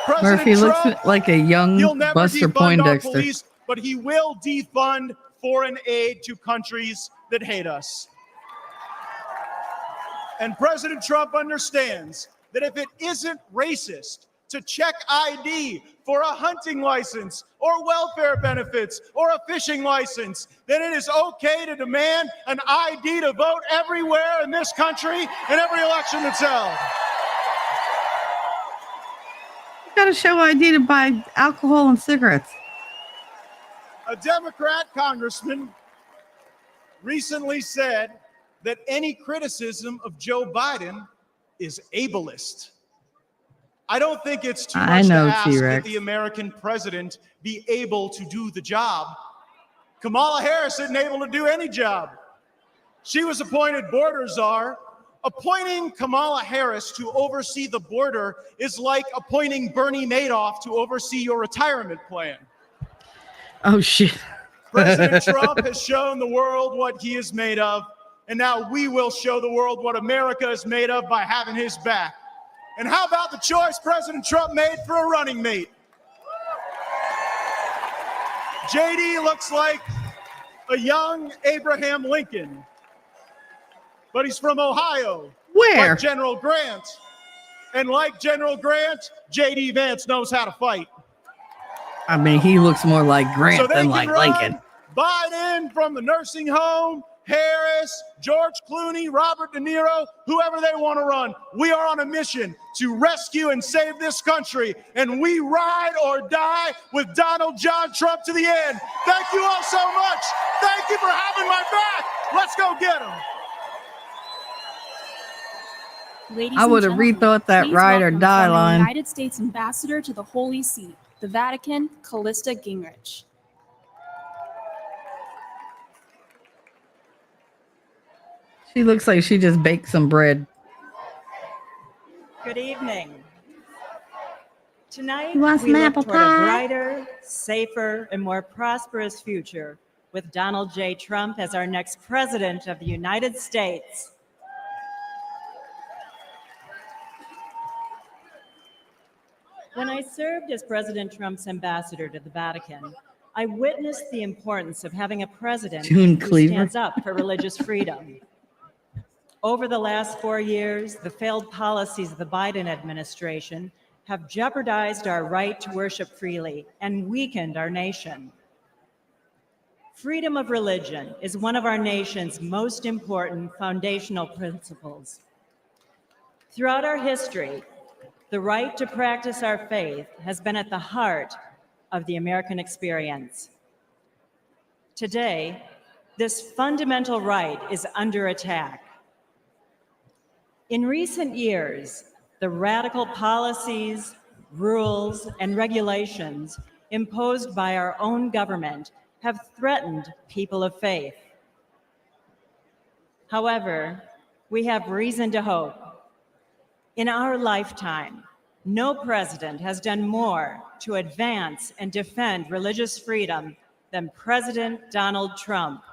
President Murphy Trump, looks like a young he'll never Buster defund our Poindexter. police, but he will defund foreign aid to countries that hate us. And President Trump understands that if it isn't racist to check ID for a hunting license or welfare benefits or a fishing license, then it is okay to demand an ID to vote everywhere in this country in every election that's held. You gotta show ID to buy alcohol and cigarettes. A Democrat congressman recently said that any criticism of Joe Biden is ableist. I don't think it's too much to ask that the American president be able to do the job. Kamala Harris isn't able to do any job. She was appointed border czar. Appointing Kamala Harris to oversee the border is like appointing Bernie Madoff to oversee your retirement plan. Oh, shit. President Trump has shown the world what he is made of, and now we will show the world what America is made of by having his back. And how about the choice President Trump made for a running mate? JD looks like a young Abraham Lincoln, but he's from Ohio. Where? Like General Grant. And like General Grant, JD Vance knows how to fight. I mean, he looks more like Grant So they than can like run Lincoln. Biden from the nursing home, Harris, George Clooney, Robert De Niro, whoever they want to run. We are on a mission to rescue and save this country, and we ride or die with Donald John Trump to the end. Thank you all so much. Thank you for having my back. Let's go get him. Ladies I and would have gentlemen, rethought that please ride or welcome die from the line. United States Ambassador to the Holy See, the Vatican, Callista Gingrich. She looks like she just baked some bread. Good evening. Tonight, You want we some look apple toward a pie? brighter, safer, and more prosperous future with Donald J. Trump as our next president of the United States. When I served as President Trump's ambassador to the Vatican, I witnessed the importance of having a president June who Cleaver. stands up for religious freedom. Over the last 4 years, the failed policies of the Biden administration have jeopardized our right to worship freely and weakened our nation. Freedom of religion is one of our nation's most important foundational principles. Throughout our history, the right to practice our faith has been at the heart of the American experience. Today, this fundamental right is under attack. In recent years, the radical policies, rules, and regulations imposed by our own government have threatened people of faith. However, we have reason to hope. In our lifetime, no president has done more to advance and defend religious freedom than President Donald Trump.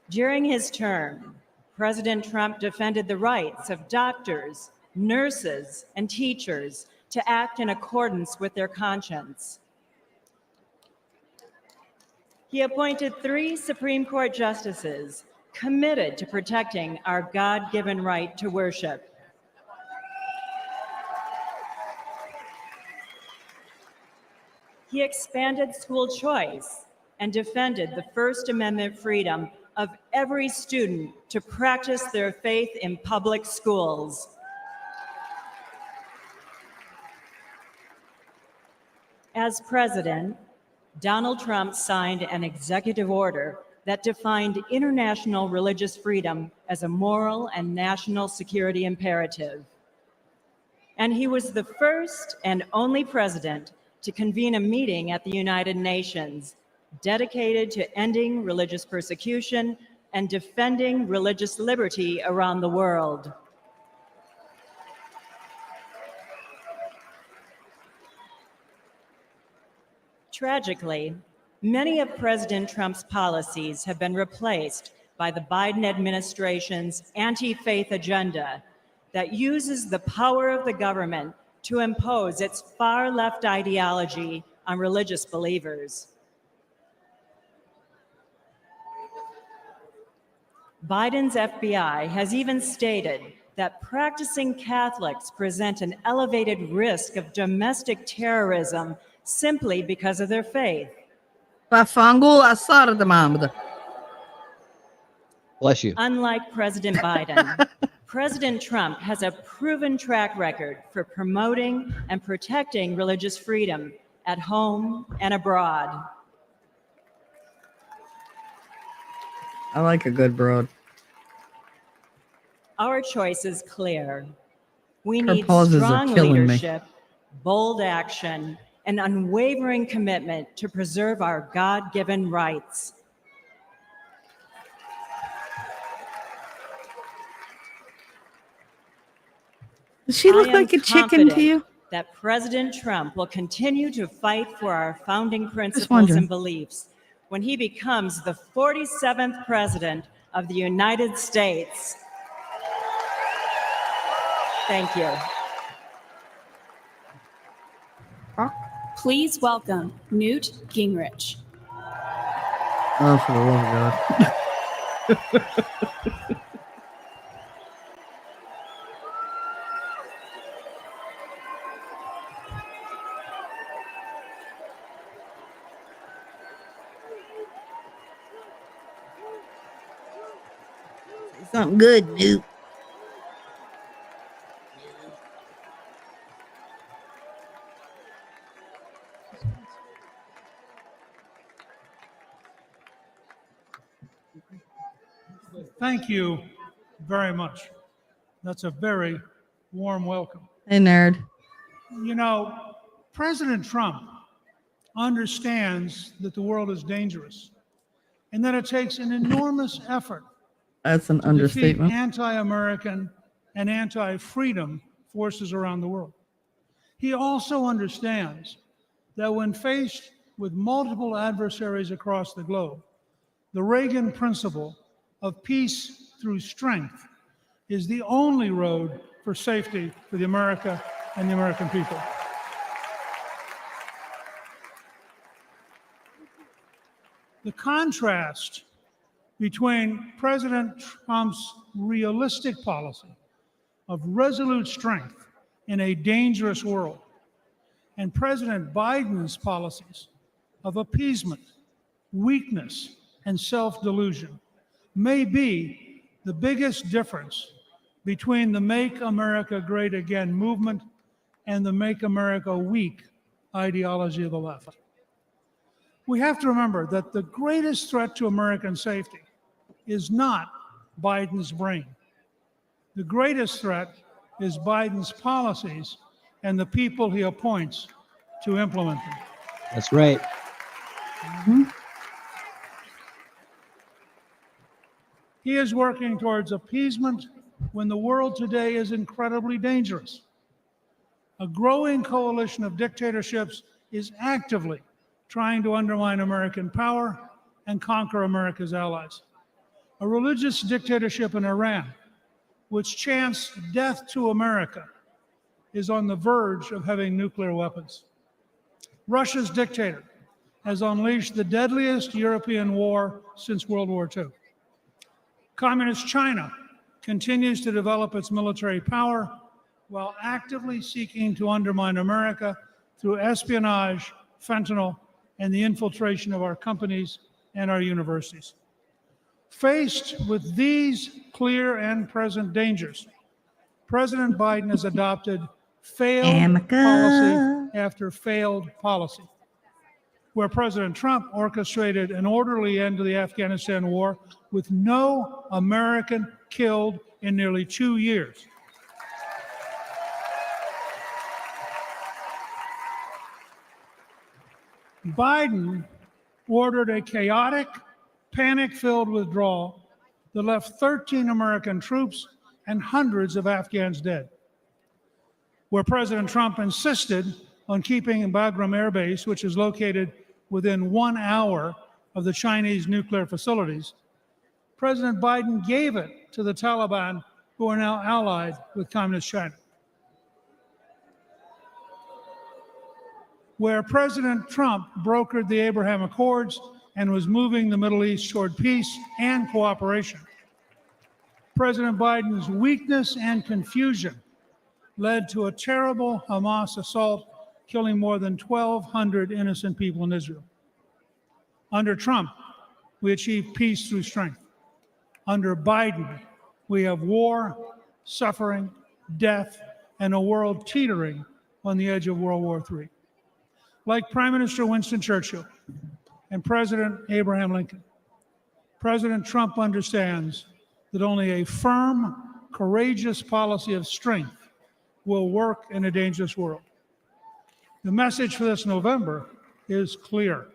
During his term, President Trump defended the rights of doctors, nurses, and teachers to act in accordance with their conscience. He appointed 3 Supreme Court justices committed to protecting our God-given right to worship. He expanded school choice and defended the First Amendment freedom of every student to practice their faith in public schools. As president, Donald Trump signed an executive order that defined international religious freedom as a moral and national security imperative. And he was the first and only president to convene a meeting at the United Nations dedicated to ending religious persecution and defending religious liberty around the world. Tragically, many of President Trump's policies have been replaced by the Biden administration's anti-faith agenda that uses the power of the government to impose its far-left ideology on religious believers. Biden's FBI has even stated that practicing Catholics present an elevated risk of domestic terrorism simply because of their faith. Bless you. Unlike President Biden, President Trump has a proven track record for promoting and protecting religious freedom at home and abroad. I like a good broad. Our choice is clear. We Her need pauses are strong killing me. leadership, bold action, and unwavering commitment to preserve our God-given rights. Does she look I am like a chicken to you? That President Trump will continue to fight for our founding principles wondering. and beliefs when he becomes the 47th President of the United States. Thank you. Please welcome Newt Gingrich. Oh, for the love of God. Something good, Newt. Thank you very much. That's a very warm welcome. Hey, nerd. You know, President Trump understands that the world is dangerous and that it takes an enormous effort That's an to defeat understatement. anti-American and anti-freedom forces around the world. He also understands that when faced with multiple adversaries across the globe, the Reagan principle of peace through strength is the only road for safety for the America and the American people. The contrast between President Trump's realistic policy of resolute strength in a dangerous world and President Biden's policies of appeasement, weakness, and self-delusion may be the biggest difference between the Make America Great Again movement and the Make America Weak ideology of the left. We have to remember that the greatest threat to American safety is not Biden's brain. The greatest threat is Biden's policies and the people he appoints to implement them. That's right. He is working towards appeasement when the world today is incredibly dangerous. A growing coalition of dictatorships is actively trying to undermine American power and conquer America's allies. A religious dictatorship in Iran, which chants death to America, is on the verge of having nuclear weapons. Russia's dictator has unleashed the deadliest European war since World War II. Communist China continues to develop its military power while actively seeking to undermine America through espionage, fentanyl, and the infiltration of our companies and our universities. Faced with these clear and present dangers, President Biden has adopted failed policy after failed policy. Where President Trump orchestrated an orderly end to the Afghanistan war with no American killed in nearly 2 years. Biden ordered a chaotic, panic-filled withdrawal that left 13 American troops and hundreds of Afghans dead. Where President Trump insisted on keeping Bagram Air Base, which is located within 1 hour of the Chinese nuclear facilities, President Biden gave it to the Taliban, who are now allied with Communist China. Where President Trump brokered the Abraham Accords and was moving the Middle East toward peace and cooperation, President Biden's weakness and confusion led to a terrible Hamas assault, killing more than 1,200 innocent people in Israel. Under Trump, we achieved peace through strength. Under Biden, we have war, suffering, death, and a world teetering on the edge of World War III. Like Prime Minister Winston Churchill and President Abraham Lincoln, President Trump understands that only a firm, courageous policy of strength will work in a dangerous world. The message for this November is clear.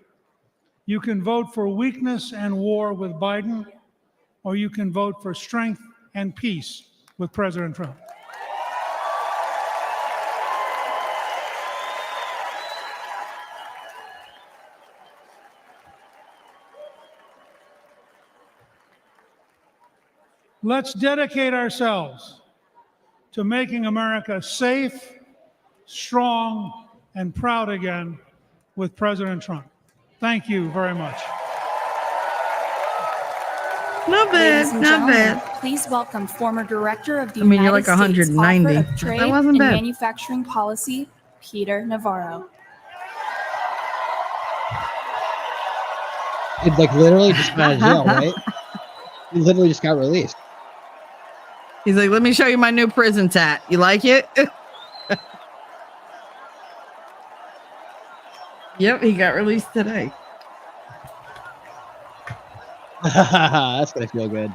You can vote for weakness and war with Biden, or you can vote for strength and peace with President Trump. Let's dedicate ourselves to making America safe, strong, and proud again with President Trump. Thank you very much. Not Ladies bad, and not gentlemen, bad. please welcome former Director of the I mean, you're United like States 190. Office of Trade That wasn't and bad. Manufacturing Policy, Peter Navarro. It like literally just got out of jail, right? He literally just got released. He's like, let me show you my new prison tat. You like it? Yep, he got released today. That's gonna feel good.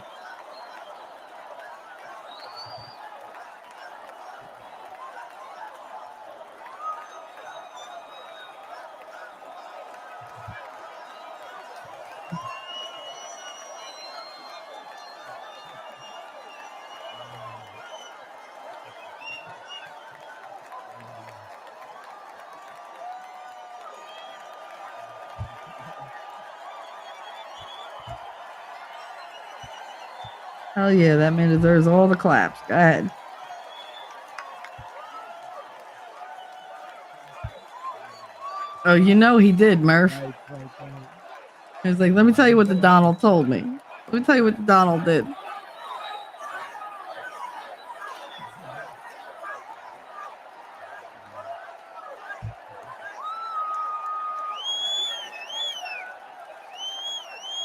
Hell yeah, that man deserves all the claps. Go ahead. Oh, you know he did, Murph. He was like, let me tell you what the Donald told me. Let me tell you what the Donald did.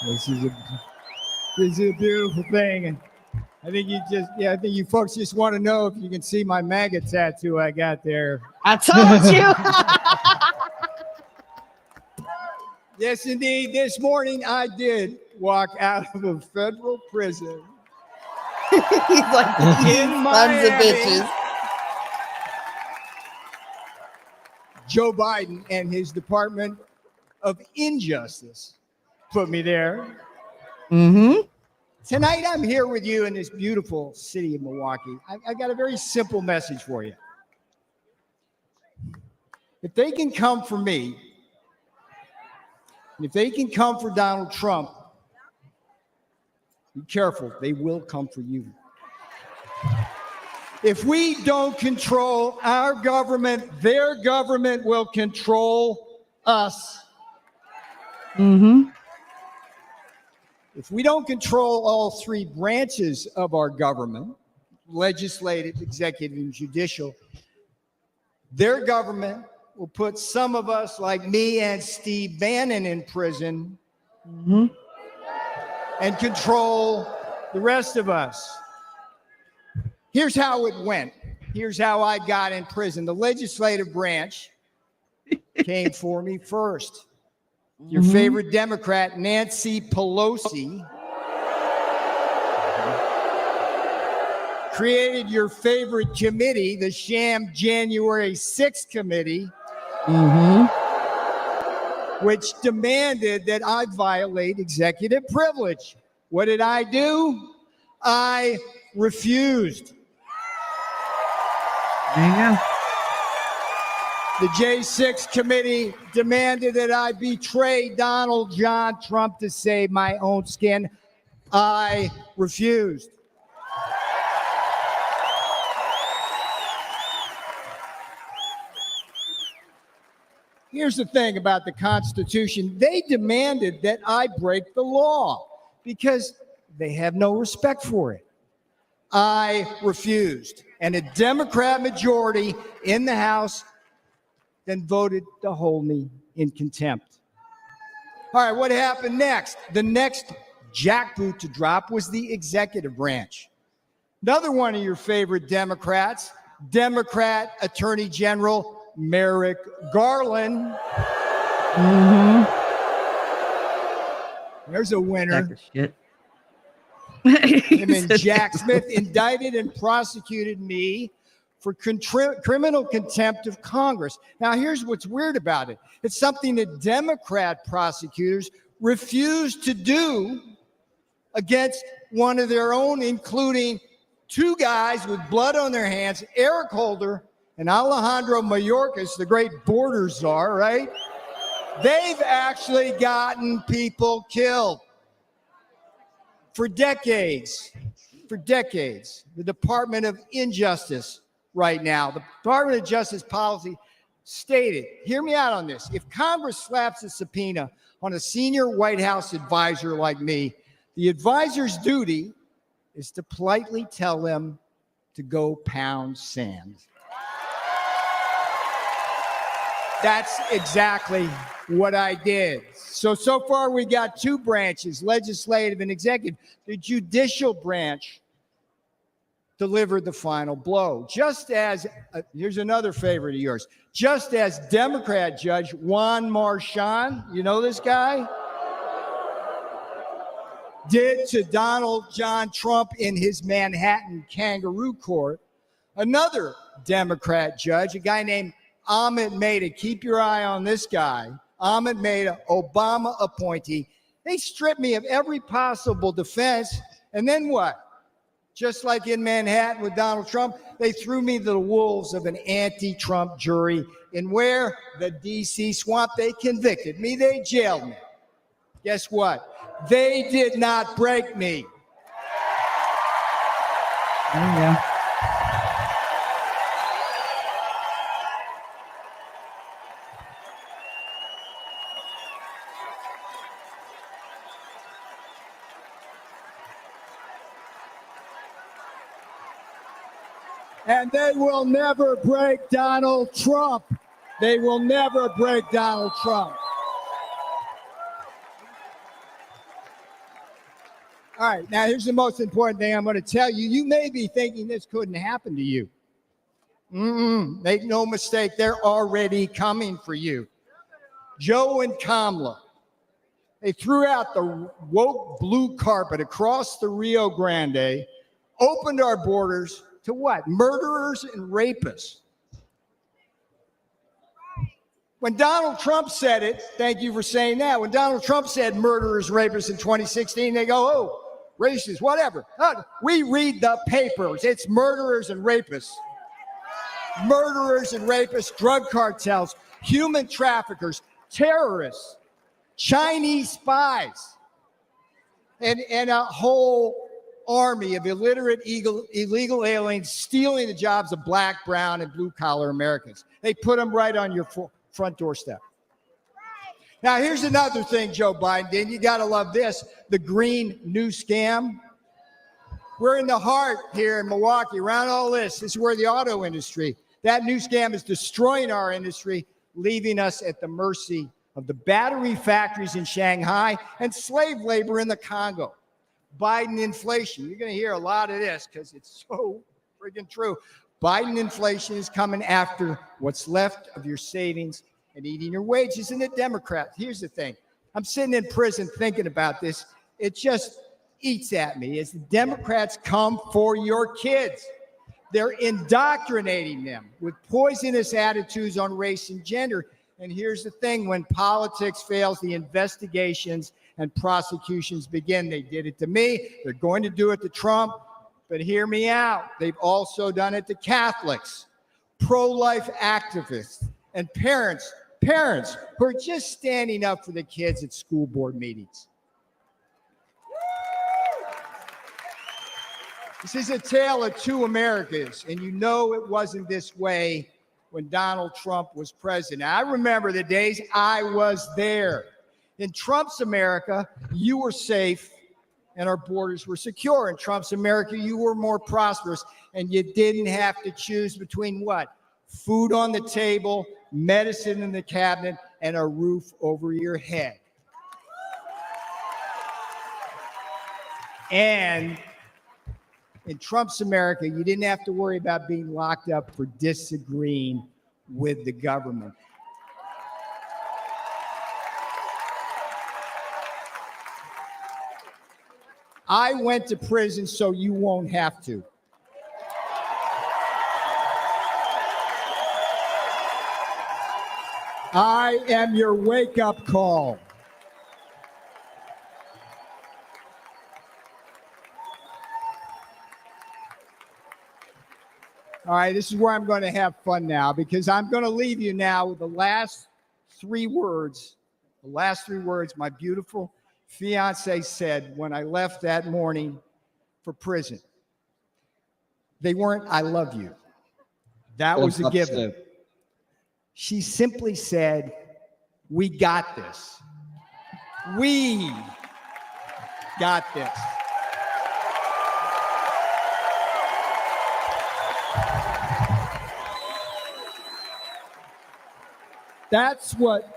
This is a beautiful thing. And I think I think you folks just want to know if you can see my MAGA tattoo I got there. I told you. Yes, indeed. This morning I did walk out of a federal prison. He's like, in sons of Miami. bitches. Joe Biden and his Department of Injustice put me there. Mm-hmm. Tonight I'm here with you in this beautiful city of Milwaukee. I got a very simple message for you. If they can come for me, and if they can come for Donald Trump, be careful, they will come for you. If we don't control our government, their government will control us. Mm-hmm. If we don't control all three branches of our government, legislative, executive, and judicial, their government will put some of us, like me and Steve Bannon, in prison and control the rest of us. Here's how it went. Here's how I got in prison. The legislative branch came for me first. Your favorite Democrat, Nancy Pelosi, created your favorite committee, the sham January 6th committee, which demanded that I violate executive privilege. What did I do? I refused. There you go. The J6 committee demanded that I betray Donald John Trump to save my own skin. I refused. Here's the thing about the Constitution. They demanded that I break the law because they have no respect for it. I refused. And a Democrat majority in the House then voted to hold me in contempt. All right, what happened next? The next jackboot to drop was the executive branch. Another one of your favorite Democrats, Democrat Attorney General Merrick Garland. There's a winner. Shit. Him and Jack Smith indicted and prosecuted me for criminal contempt of Congress. Now, here's what's weird about it. It's something that Democrat prosecutors refused to do against one of their own, including two guys with blood on their hands, Eric Holder and Alejandro Mayorkas, the great border czar, right? They've actually gotten people killed for decades. For decades. The Department of Injustice right now, the Department of Justice policy stated, hear me out on this, if Congress slaps a subpoena on a senior White House advisor like me, the advisor's duty is to politely tell them to go pound sand. That's exactly what I did. So far we got two branches, legislative and executive. The judicial branch delivered the final blow. Just as, here's another favorite of yours, just as Democrat Judge Juan Marchand, you know this guy, did to Donald John Trump in his Manhattan kangaroo court, another Democrat judge, a guy named Ahmed Maida, keep your eye on this guy, Ahmed Maida, Obama appointee, they stripped me of every possible defense, and then what? Just like in Manhattan with Donald Trump, they threw me to the wolves of an anti-Trump jury. And where? The D.C. swamp. They convicted me. They jailed me. Guess what? They did not break me. There you go. And they will never break Donald Trump. They will never break Donald Trump. All right, now here's the most important thing I'm going to tell you. You may be thinking this couldn't happen to you. Make no mistake, they're already coming for you. Joe and Kamala, they threw out the woke blue carpet across the Rio Grande, opened our borders to what? Murderers and rapists. When Donald Trump said it, thank you for saying that. When Donald Trump said murderers, rapists in 2016, they go, oh, racist, whatever. We read the papers. It's murderers and rapists. Murderers and rapists, drug cartels, human traffickers, terrorists, Chinese spies, and a whole army of illiterate, illegal aliens stealing the jobs of black, brown, and blue-collar Americans. They put them right on your front doorstep. Now, here's another thing Joe Biden did. You got to love this. The green new scam. We're in the heart here in Milwaukee around all this. This is where the auto industry, that new scam is destroying our industry, leaving us at the mercy of the battery factories in Shanghai and slave labor in the Congo. Biden inflation. You're going to hear a lot of this because it's so friggin' true. Biden inflation is coming after what's left of your savings and eating your wages. And the Democrats, here's the thing. I'm sitting in prison thinking about this. It just eats at me as the Democrats come for your kids. They're indoctrinating them with poisonous attitudes on race and gender. And here's the thing, when politics fails, the investigations and prosecutions begin. They did it to me. They're going to do it to Trump. But hear me out. They've also done it to Catholics, pro-life activists, and parents who are just standing up for the kids at school board meetings. This is a tale of two Americas, and you know it wasn't this way when Donald Trump was president. I remember the days I was there. In Trump's America, you were safe and our borders were secure. In Trump's America, you were more prosperous, and you didn't have to choose between what? Food on the table, medicine in the cabinet, and a roof over your head. And in Trump's America, you didn't have to worry about being locked up for disagreeing with the government. I went to prison so you won't have to. I am your wake-up call. All right, this is where I'm going to have fun now, because I'm going to leave you now with the last three words. The last three words my beautiful fiance said when I left that morning for prison. They weren't, "I love you." That was a given. She simply said, "We got this. We got this." That's what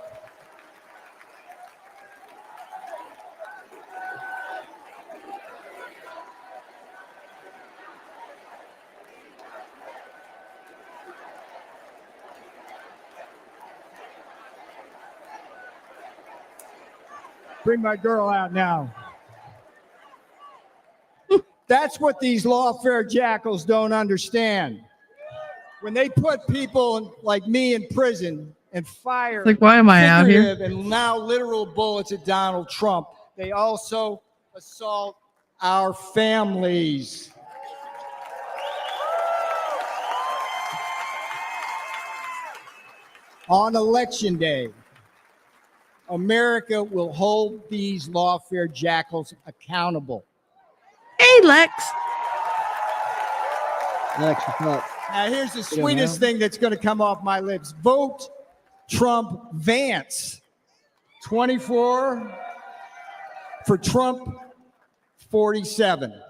bring my girl out now. That's what these lawfare jackals don't understand. When they put people like me in prison and fire Like, why am I out here? figurative and now literal bullets at Donald Trump, they also assault our families. On election day, America will hold these lawfare jackals accountable. Hey, Lex. Lex, what's up? Now, here's the You don't sweetest know? thing that's going to come off my lips. Vote Trump Vance. 24 for Trump 47.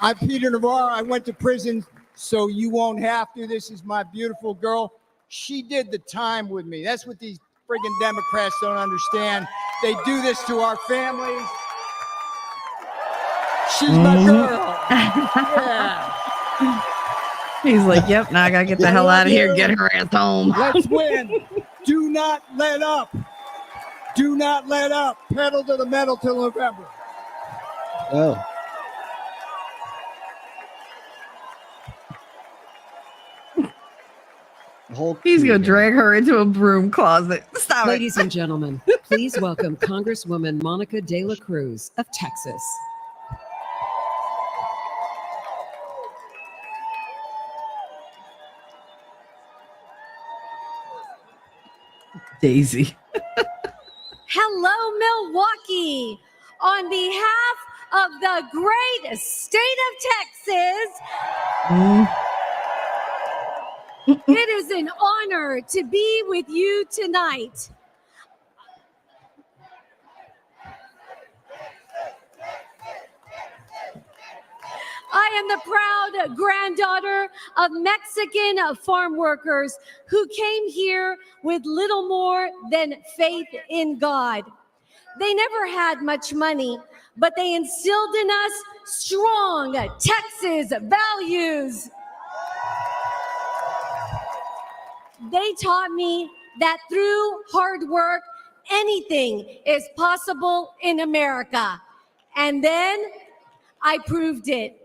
I'm Peter Navarro. I went to prison, so you won't have to. This is my beautiful girl. She did the time with me. That's what these friggin' Democrats don't understand. They do this to our families. She's my girl. Yeah. He's like, yep, now I gotta get the hell out of here, get her ass home. Let's win. Do not let up. Do not let up. Pedal to the metal till November. Oh. He's gonna drag her into a broom closet. Stop Ladies it. and gentlemen, please welcome Congresswoman Monica De La Cruz of Texas. Daisy. Hello, Milwaukee. On behalf of the great state of Texas, it is an honor to be with you tonight. I am the proud granddaughter of Mexican farm workers who came here with little more than faith in God. They never had much money, but they instilled in us strong Texas values. They taught me that through hard work, anything is possible in America. And then I proved it.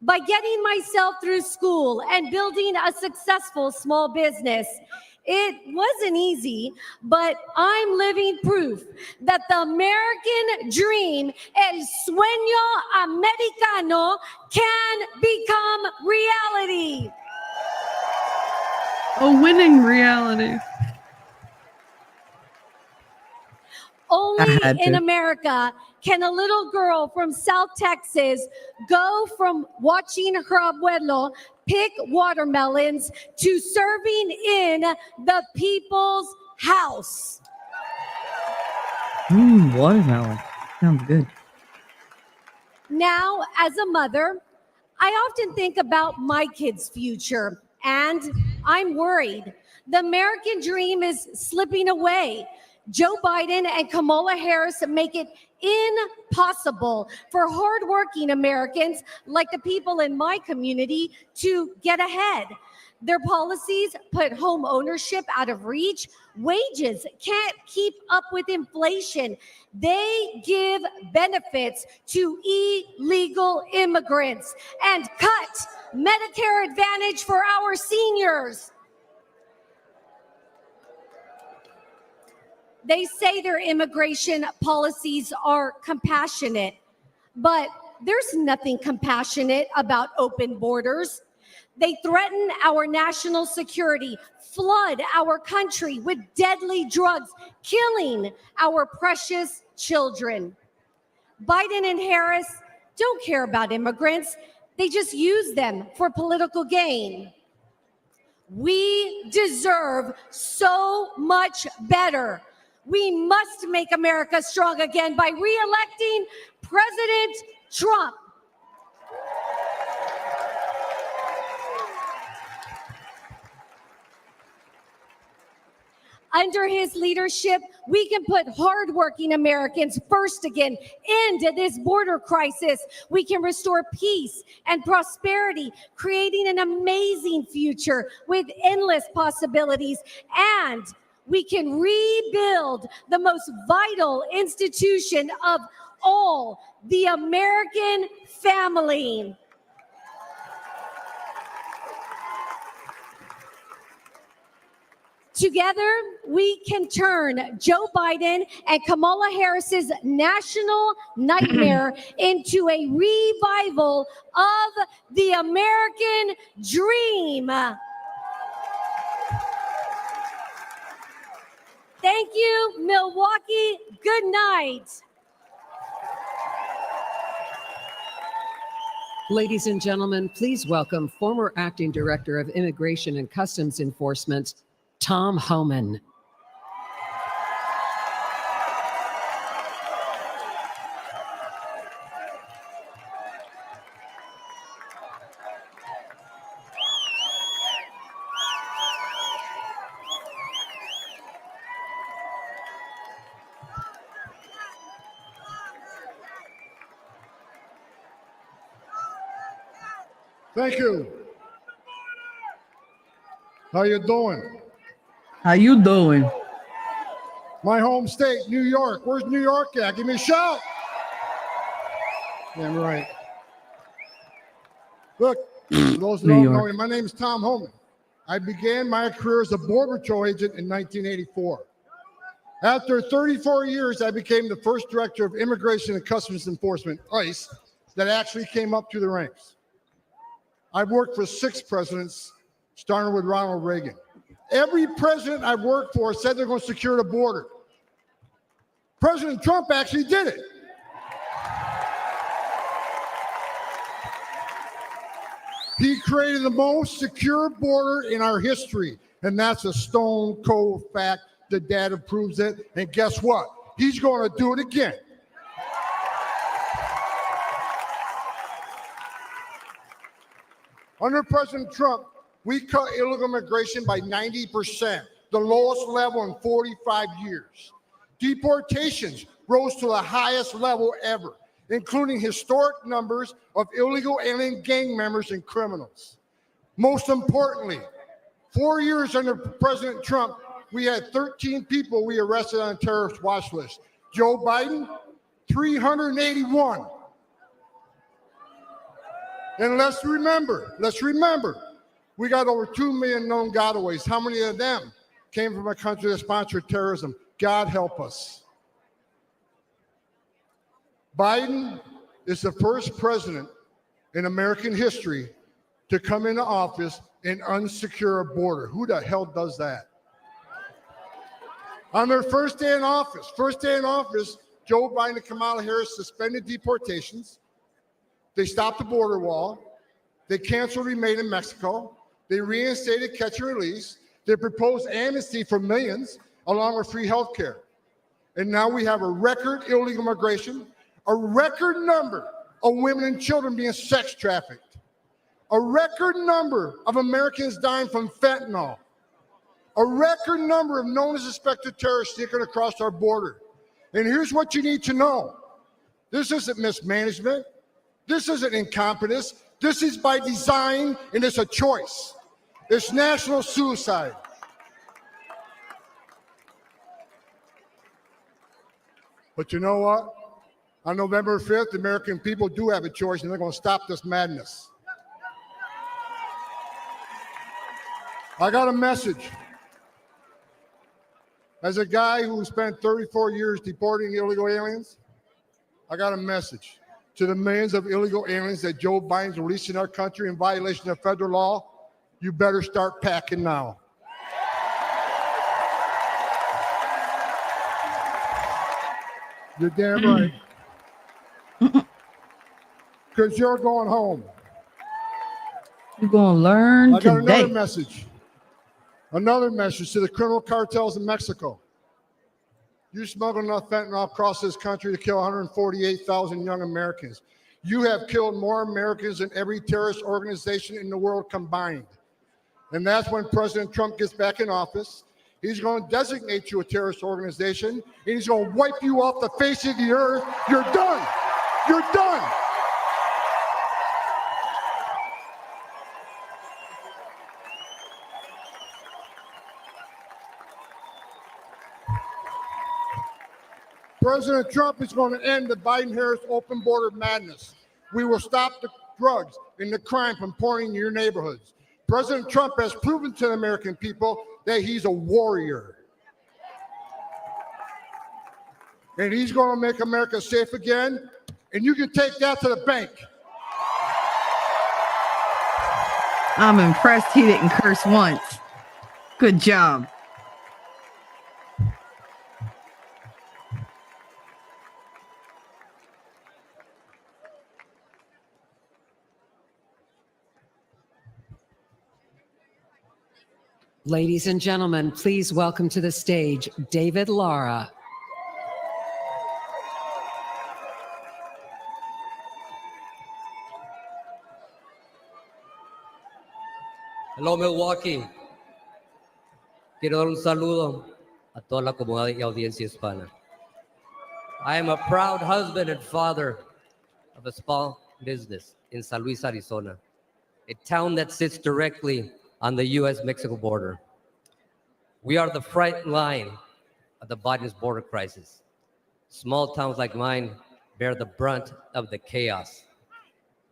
By getting myself through school and building a successful small business. It wasn't easy, but I'm living proof that the American dream, el sueño americano, can become reality. A winning reality. Only had in to. America can a little girl from South Texas go from watching her abuelo pick watermelons to serving in the people's house. Watermelon. Sounds good. Now, as a mother, I often think about my kids' future, and I'm worried. The American dream is slipping away. Joe Biden and Kamala Harris make it impossible for hardworking Americans like the people in my community to get ahead. Their policies put home ownership out of reach. Wages can't keep up with inflation. They give benefits to illegal immigrants and cut Medicare Advantage for our seniors. They say their immigration policies are compassionate, but there's nothing compassionate about open borders. They threaten our national security, flood our country with deadly drugs, killing our precious children. Biden and Harris don't care about immigrants. They just use them for political gain. We deserve so much better. We must make America strong again by re-electing President Trump. Under his leadership, we can put hardworking Americans first again, end this border crisis. We can restore peace and prosperity, creating an amazing future with endless possibilities. And we can rebuild the most vital institution of all, the American family. Together, we can turn Joe Biden and Kamala Harris's national nightmare into a revival of the American dream. Thank you, Milwaukee. Good night. Ladies and gentlemen, please welcome former Acting Director of Immigration and Customs Enforcement, Tom Homan. Thank you. How you doing? How you doing? My home state, New York. Where's New York at? Give me a shout. Damn right. Look, for those who don't know me, my name is Tom Homan. I began my career as a Border Patrol agent in 1984. After 34 years, I became the first director of Immigration and Customs Enforcement, ICE, that actually came up through the ranks. I've worked for 6 presidents, starting with Ronald Reagan. Every president I've worked for said they're going to secure the border. President Trump actually did it. He created the most secure border in our history, and that's a stone cold fact. The data proves it, and guess what? He's going to do it again. Under President Trump, we cut illegal immigration by 90%, the lowest level in 45 years. Deportations rose to the highest level ever, including historic numbers of illegal alien gang members and criminals. Most importantly, 4 years under President Trump, we had 13 people we arrested on a terrorist watch list. Joe Biden, 381. And let's remember, we got over 2 million known gotaways. How many of them came from a country that sponsored terrorism? God help us. Biden is the first president in American history to come into office and unsecure a border. Who the hell does that? On their first day in office, Joe Biden and Kamala Harris suspended deportations. They stopped the border wall. They canceled Remain in Mexico. They reinstated catch and release. They proposed amnesty for millions, along with free health care. And now we have a record illegal immigration, a record number of women and children being sex trafficked, a record number of Americans dying from fentanyl, a record number of known as suspected terrorists sneaking across our border. And here's what you need to know. This isn't mismanagement. This isn't incompetence. This is by design, and it's a choice. It's national suicide. But you know what? On November 5th, the American people do have a choice, and they're going to stop this madness. I got a message. As a guy who spent 34 years deporting illegal aliens, I got a message to the millions of illegal aliens that Joe Biden's releasing our country in violation of federal law. You better start packing now. You're damn right. Because you're going home. You're going to learn today. I got another message. Another message to the criminal cartels in Mexico. You smuggled enough fentanyl across this country to kill 148,000 young Americans. You have killed more Americans than every terrorist organization in the world combined. And that's when President Trump gets back in office. He's going to designate you a terrorist organization, and he's going to wipe you off the face of the earth. You're done. You're done. President Trump is going to end the Biden-Harris open border madness. We will stop the drugs and the crime from pouring in your neighborhoods. President Trump has proven to the American people that he's a warrior. And he's going to make America safe again. And you can take that to the bank. I'm impressed he didn't curse once. Good job. Ladies and gentlemen, please welcome to the stage David Lara. Hello, Milwaukee. Quiero dar un saludo a toda la comunidad y audiencia hispana. I am a proud husband and father of a small business in San Luis, Arizona. a town that sits directly on the U.S.-Mexico border. We are the front line of the Biden's border crisis. Small towns like mine bear the brunt of the chaos.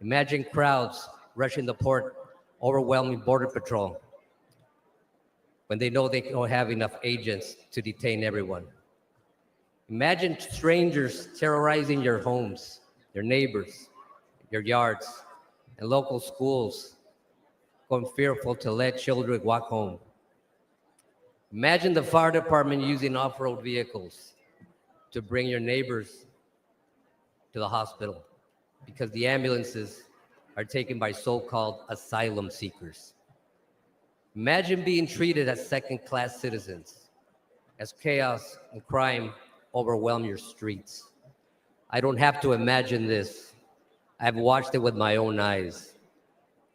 Imagine crowds rushing the port, overwhelming Border Patrol when they know they don't have enough agents to detain everyone. Imagine strangers terrorizing your homes, your neighbors, your yards, and local schools going fearful to let children walk home. Imagine the fire department using off-road vehicles to bring your neighbors to the hospital because the ambulances are taken by so-called asylum seekers. Imagine being treated as second-class citizens, as chaos and crime overwhelm your streets. I don't have to imagine this. I've watched it with my own eyes.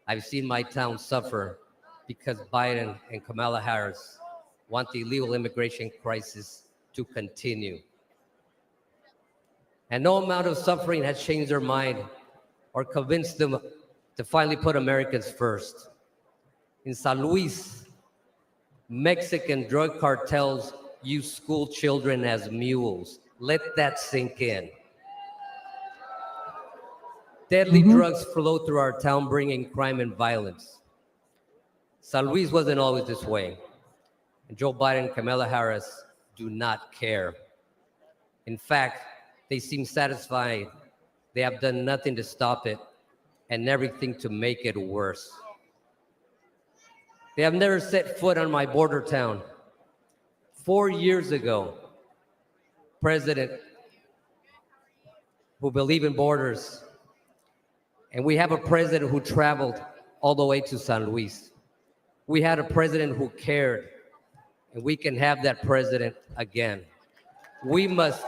I've seen my town suffer because Biden and Kamala Harris want the illegal immigration crisis to continue. And no amount of suffering has changed their mind or convinced them to finally put Americans first. In San Luis, Mexican drug cartels use school children as mules. Let that sink in. Deadly drugs flow through our town, bringing crime and violence. San Luis wasn't always this way. And Joe Biden and Kamala Harris do not care. In fact, they seem satisfied. They have done nothing to stop it and everything to make it worse. They have never set foot on my border town. 4 years ago, president who believed in borders, and we have a president who traveled all the way to San Luis. We had a president who cared, and we can have that president again. We must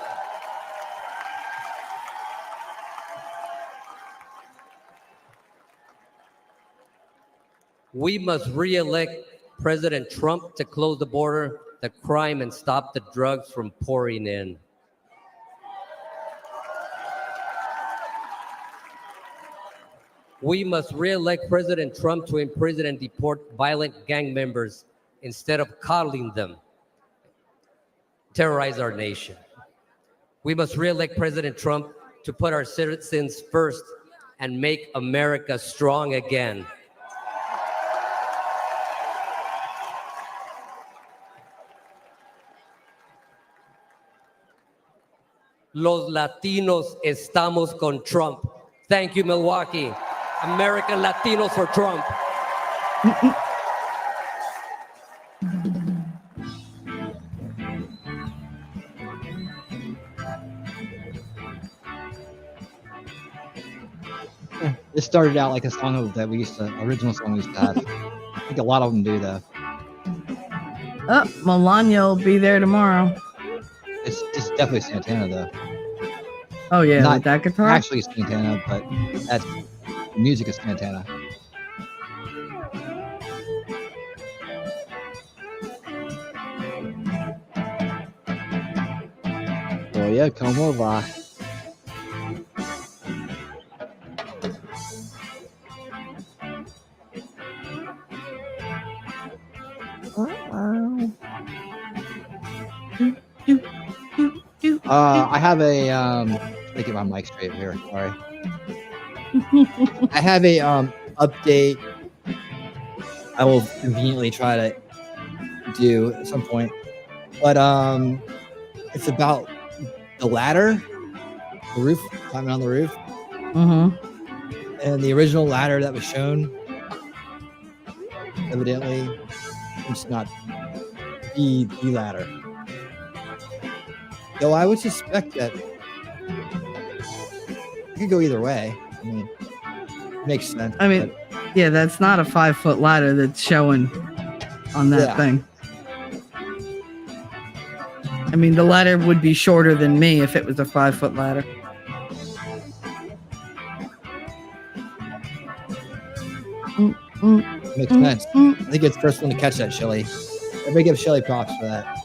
re-elect President Trump to close the border, the crime, and stop the drugs from pouring in. We must re-elect President Trump to imprison and deport violent gang members instead of coddling them, terrorize our nation. We must re-elect President Trump to put our citizens first and make America strong again. Los Latinos estamos con Trump. Thank you, Milwaukee. American Latinos for Trump. This started out like a song that we used to, original song we used to have. I think a lot of them do though. Oh, Melania will be there tomorrow. It's definitely Santana though. Oh yeah, Not with that guitar. actually Santana, but that's the music is Santana. Oh yeah, come over. I have a let me get my mic straight here. Sorry. I have a update. I will conveniently try to do at some point, but it's about the ladder, the roof, climbing on the roof, and the original ladder that was shown. Evidently, it's not the ladder. Though I would suspect that it could go either way. I mean, makes sense. I mean, yeah, that's not a 5-foot ladder that's showing on that thing. I mean, the ladder would be shorter than me if it was a 5-foot ladder. Makes sense. I think it's the first one to catch that, Shelly. Everybody give Shelly props for that.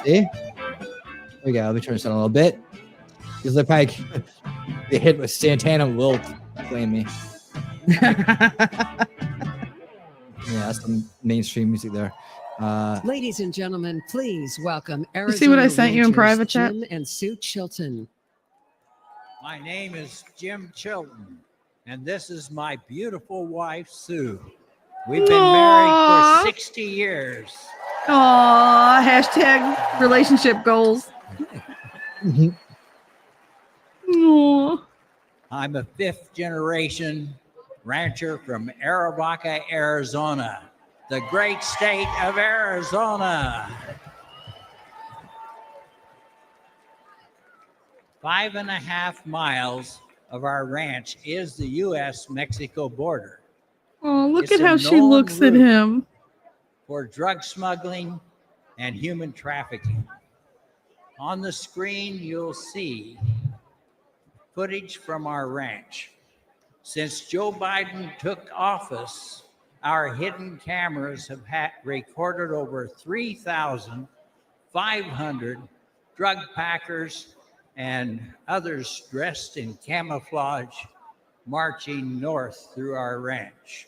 See? There we go. Let me turn this on a little bit. Because they probably the hit with Santana will blame me. Yeah, that's some mainstream music there. Ladies and gentlemen, please welcome Arizona You see what I sent you in Rangers private chat? Jim and Sue Chilton. My name is Jim Chilton, and this is my beautiful wife, Sue. We've been married for 60 years. Aw, hashtag relationship goals. Aw. I'm a fifth generation rancher from Arivaca, Arizona, the great state of Arizona. 5.5 miles of our ranch is the U.S.-Mexico border. Oh, look It's at a how she known looks at route him. for drug smuggling and human trafficking. On the screen, you'll see footage from our ranch. Since Joe Biden took office, our hidden cameras have recorded over 3,500 drug packers and others dressed in camouflage marching north through our ranch.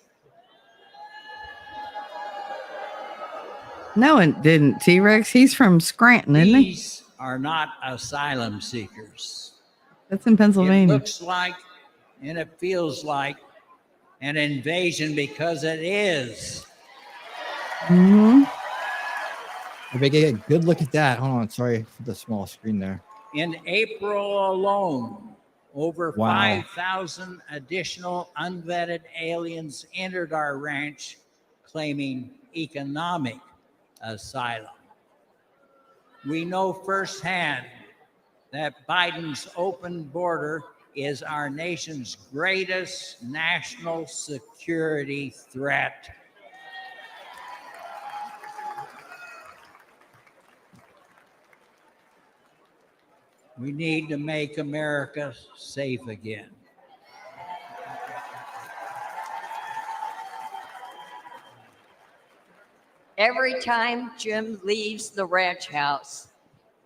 No, it didn't. T-Rex, he's from Scranton, isn't he? These are not asylum seekers. That's in It Pennsylvania. looks like and it feels like an invasion because it is. Mm-hmm. If we get a good look at that. Hold on, sorry for the small screen there. In April alone, over Wow. 5,000 additional unvetted aliens entered our ranch claiming economic asylum. We know firsthand that Biden's open border is our nation's greatest national security threat. We need to make America safe again. Every time Jim leaves the ranch house,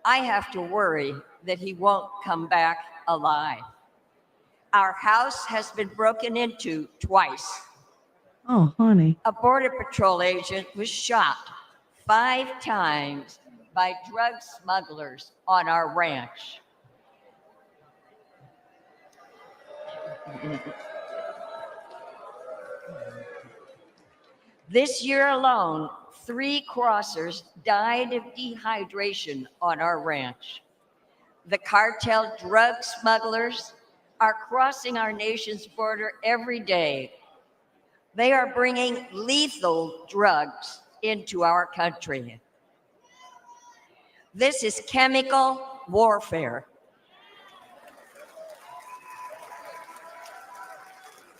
I have to worry that he won't come back alive. Our house has been broken into twice. Oh, honey. A Border Patrol agent was shot 5 times by drug smugglers on our ranch. This year alone, 3 crossers died of dehydration on our ranch. The cartel drug smugglers are crossing our nation's border every day. They are bringing lethal drugs into our country. This is chemical warfare.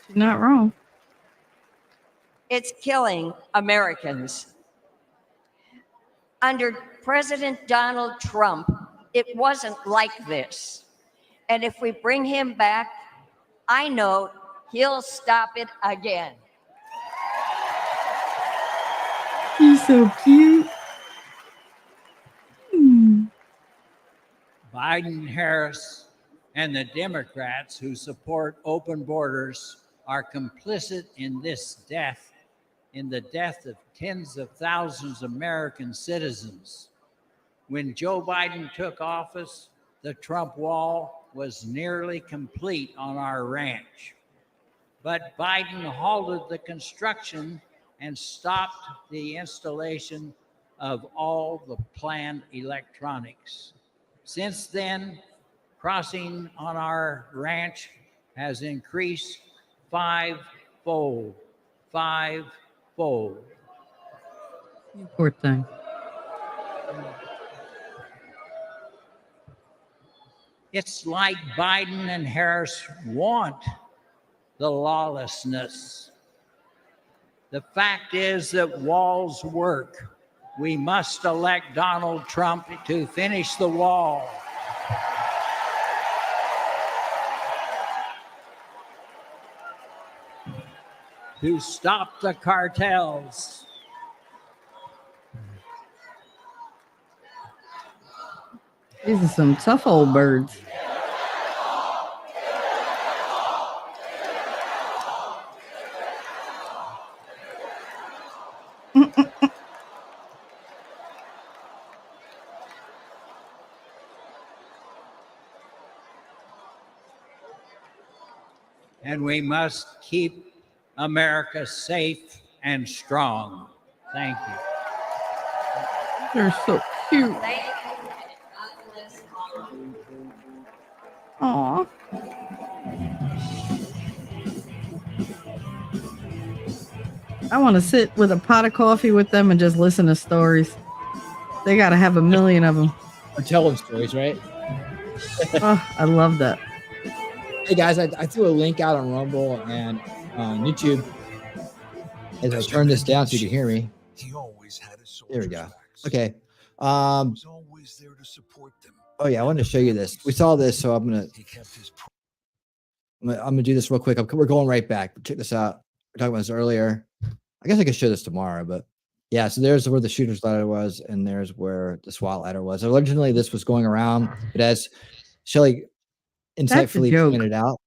She's not wrong. It's killing Americans. Under President Donald Trump, it wasn't like this. And if we bring him back, I know he'll stop it again. He's so cute. Biden, Harris, and the Democrats who support open borders are complicit in this death, in the death of tens of thousands of American citizens. When Joe Biden took office, the Trump wall was nearly complete on our ranch. But Biden halted the construction and stopped the installation of all the planned electronics. Since then, crossing on our ranch has increased 5-fold. 5-fold. Poor thing. It's like Biden and Harris want the lawlessness. The fact is that walls work. We must elect Donald Trump to finish the wall. To stop the cartels. These are some tough old birds. and we must keep America safe and strong. Thank you. They're so cute. Aw. I want to sit with a pot of coffee with them and just listen to stories. They got to have a million of them. Or telling stories, right? Oh, I love that. Hey guys, I threw a link out on Rumble and on YouTube. As I turn this down so you can hear me. There we go. Okay. Oh yeah, I wanted to show you this. We saw this, so I'm gonna do this real quick. We're going right back. Check this out. We talked about this earlier. I guess I could show this tomorrow, but yeah. So there's where the shooter's ladder was, and there's where the SWAT ladder was. Originally, this was going around, but as Shelly insightfully pointed out,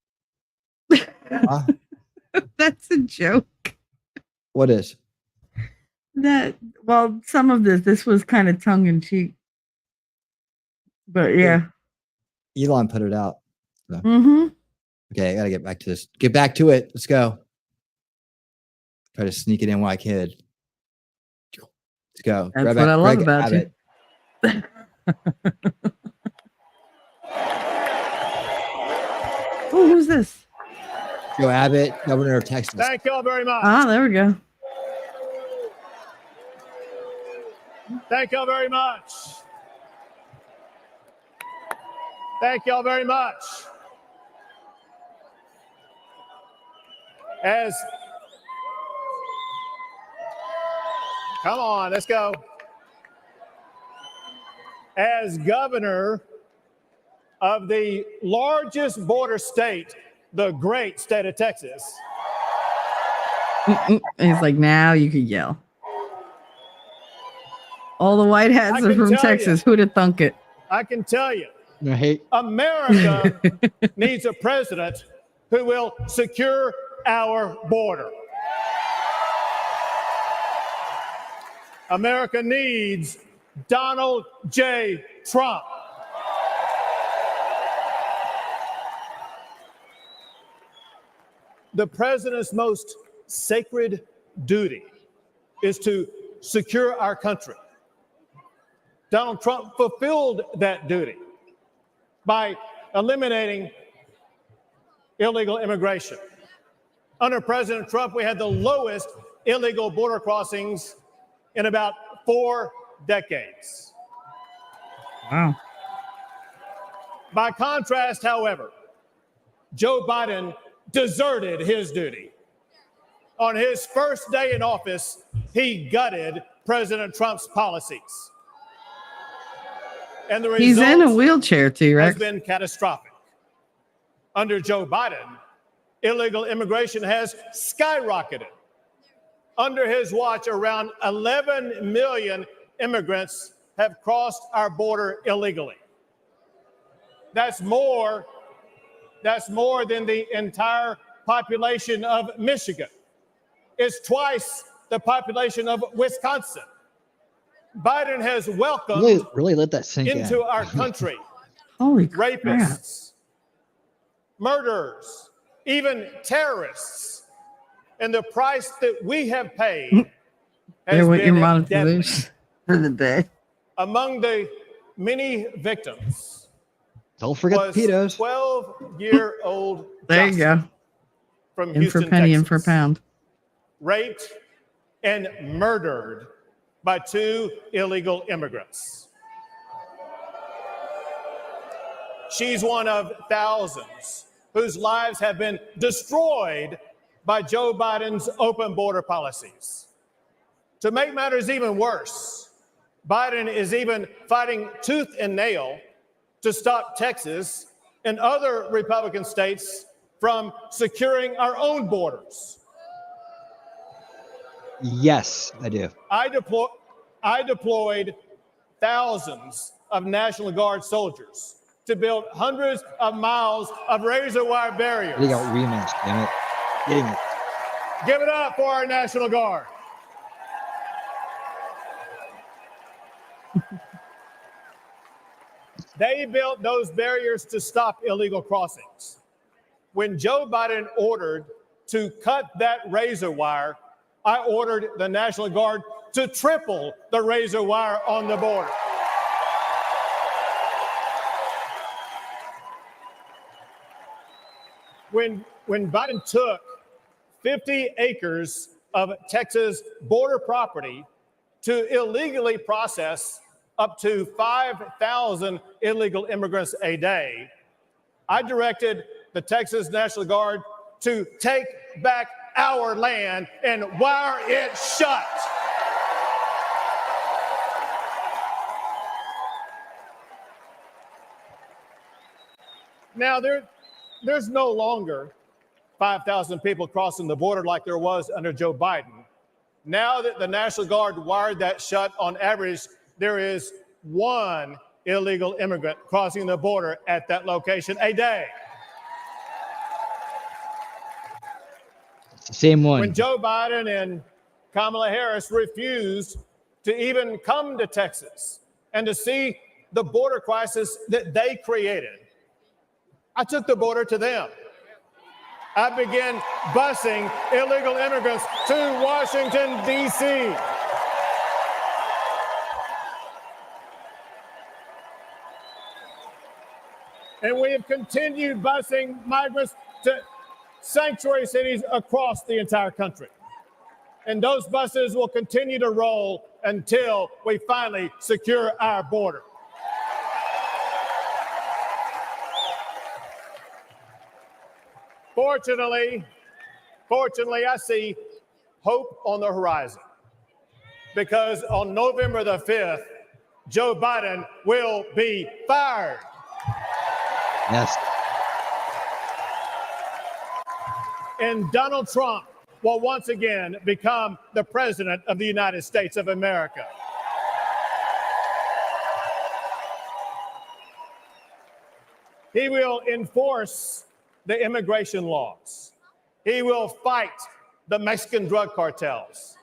that's a joke. What is? That, well, some of this was kind of tongue in cheek. But yeah. Elon put it out. So. Mm-hmm. Okay, I gotta get back to this. Get back to it. Let's go. Try to sneak it in while I can. Let's go. That's what I love about you. Oh, who's this? Joe Abbott, governor of Texas. Thank you all very much. Ah, there we go. Thank you all very much. Thank you all very much. Come on, let's go. As governor of the largest border state, the great state of Texas. He's like, now you can yell. All the white hats are from Texas. Who'd have thunk it? I can tell you, right. America needs a president who will secure our border. America needs Donald J. Trump. The president's most sacred duty is to secure our country. Donald Trump fulfilled that duty by eliminating illegal immigration. Under President Trump, we had the lowest illegal border crossings in about 4 decades. Wow. By contrast, however, Joe Biden deserted his duty. On his first day in office, he gutted President Trump's policies. And the result He's in a wheelchair, T-Rex. has been catastrophic. Under Joe Biden, illegal immigration has skyrocketed. Under his watch, around 11 million immigrants have crossed our border illegally. That's more than the entire population of Michigan. It's twice the population of Wisconsin. Biden has welcomed really let that sink into in. our country Holy rapists, murderers, even terrorists. And the price that we have paid has There went your been monetization for the day. among the many victims. Don't forget the pedos. 12-year-old There you go. from In Houston, for penny, Texas, in for pound. raped and murdered by 2 illegal immigrants. She's one of thousands whose lives have been destroyed by Joe Biden's open border policies. To make matters even worse, Biden is even fighting tooth and nail to stop Texas and other Republican states from securing our own borders. Yes, I do. I deployed thousands of National Guard soldiers to build hundreds of miles of razor wire barriers. They got rematched, damn it. Getting it. Give it up for our National Guard. They built those barriers to stop illegal crossings. when Joe Biden ordered to cut that razor wire, I ordered the National Guard to triple the razor wire on the border. When Biden took 50 acres of Texas border property to illegally process up to 5,000 illegal immigrants a day, I directed the Texas National Guard to take back our land and wire it shut. Now, there's no longer 5,000 people crossing the border like there was under Joe Biden. Now that the National Guard wired that shut, on average, there is one illegal immigrant crossing the border at that location a day. It's the same one. When Joe Biden and Kamala Harris refused to even come to Texas and to see the border crisis that they created, I took the border to them. I began busing illegal immigrants to Washington, D.C. And we have continued busing migrants to sanctuary cities across the entire country. And those buses will continue to roll until we finally secure our border. Fortunately, I see hope on the horizon, because on November the 5th, Joe Biden will be fired. Yes. And Donald Trump will once again become the president of the United States of America. He will enforce the immigration laws. He will fight the Mexican drug cartels.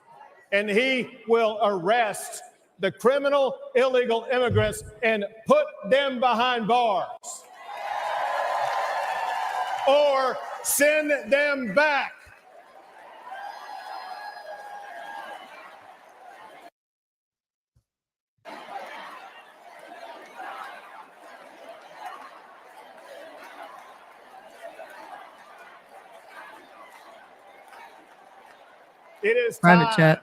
And he will arrest the criminal illegal immigrants and put them behind bars. Or send them back. It is Private time, chat.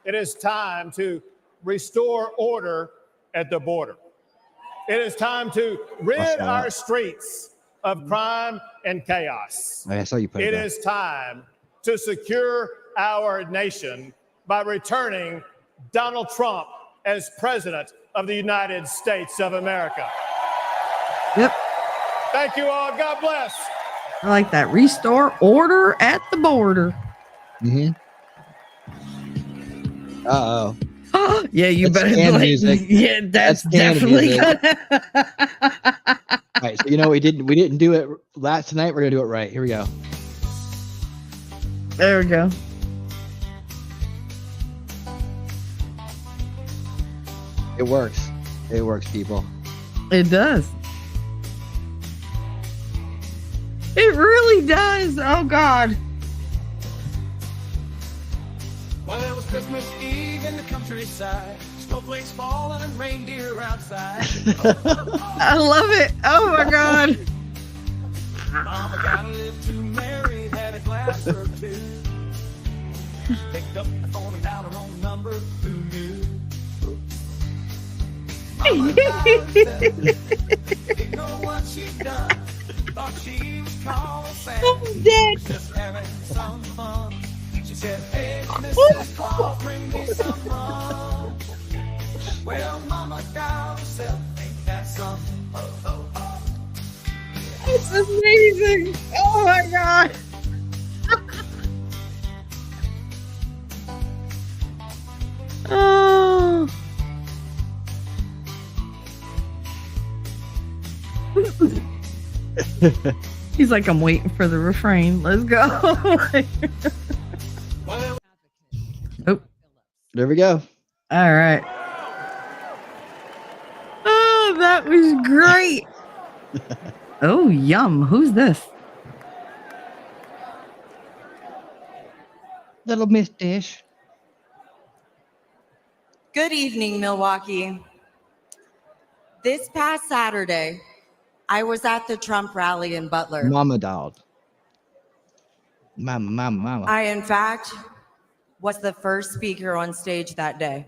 It is time to restore order at the border. It is time to rid our streets of crime and chaos. I saw you put it It down. is time to secure our nation by returning Donald Trump as president of the United States of America. Yep. Thank you all. God bless. I like that. Restore order at the border. Mm-hmm. Uh-oh. Yeah, you That's better canned like, music. yeah, that's canned definitely music. gonna All right, so you know we didn't do it last tonight. We're gonna do it right. Here we go. There we go. It works. It works, people. It does. It really does. Oh God. Well, it was Christmas Eve in the countryside. Snowflakes falling and reindeer outside. I love it. Oh my God. Mama got a little too merry, had a glass or two. Picked up the phone and dialed her own number. Who knew? Mama dialed herself. Didn't know what she'd done. Thought she was called Sam. I'm dead. Just having some fun. She said, hey, Mrs. Claus, bring me some rum. Well, Mama dialed herself. Ain't that something? Oh, oh, oh. It's amazing. Oh my God. Oh. He's like, I'm waiting for the refrain. Let's go. Oh. There we go. All right. Oh, that was great. Oh, yum. Who's this? Little Miss Dish. Good evening, Milwaukee. This past Saturday, I was at the Trump rally in Butler. Mama dialed. Mama. I, in fact, was the first speaker on stage that day.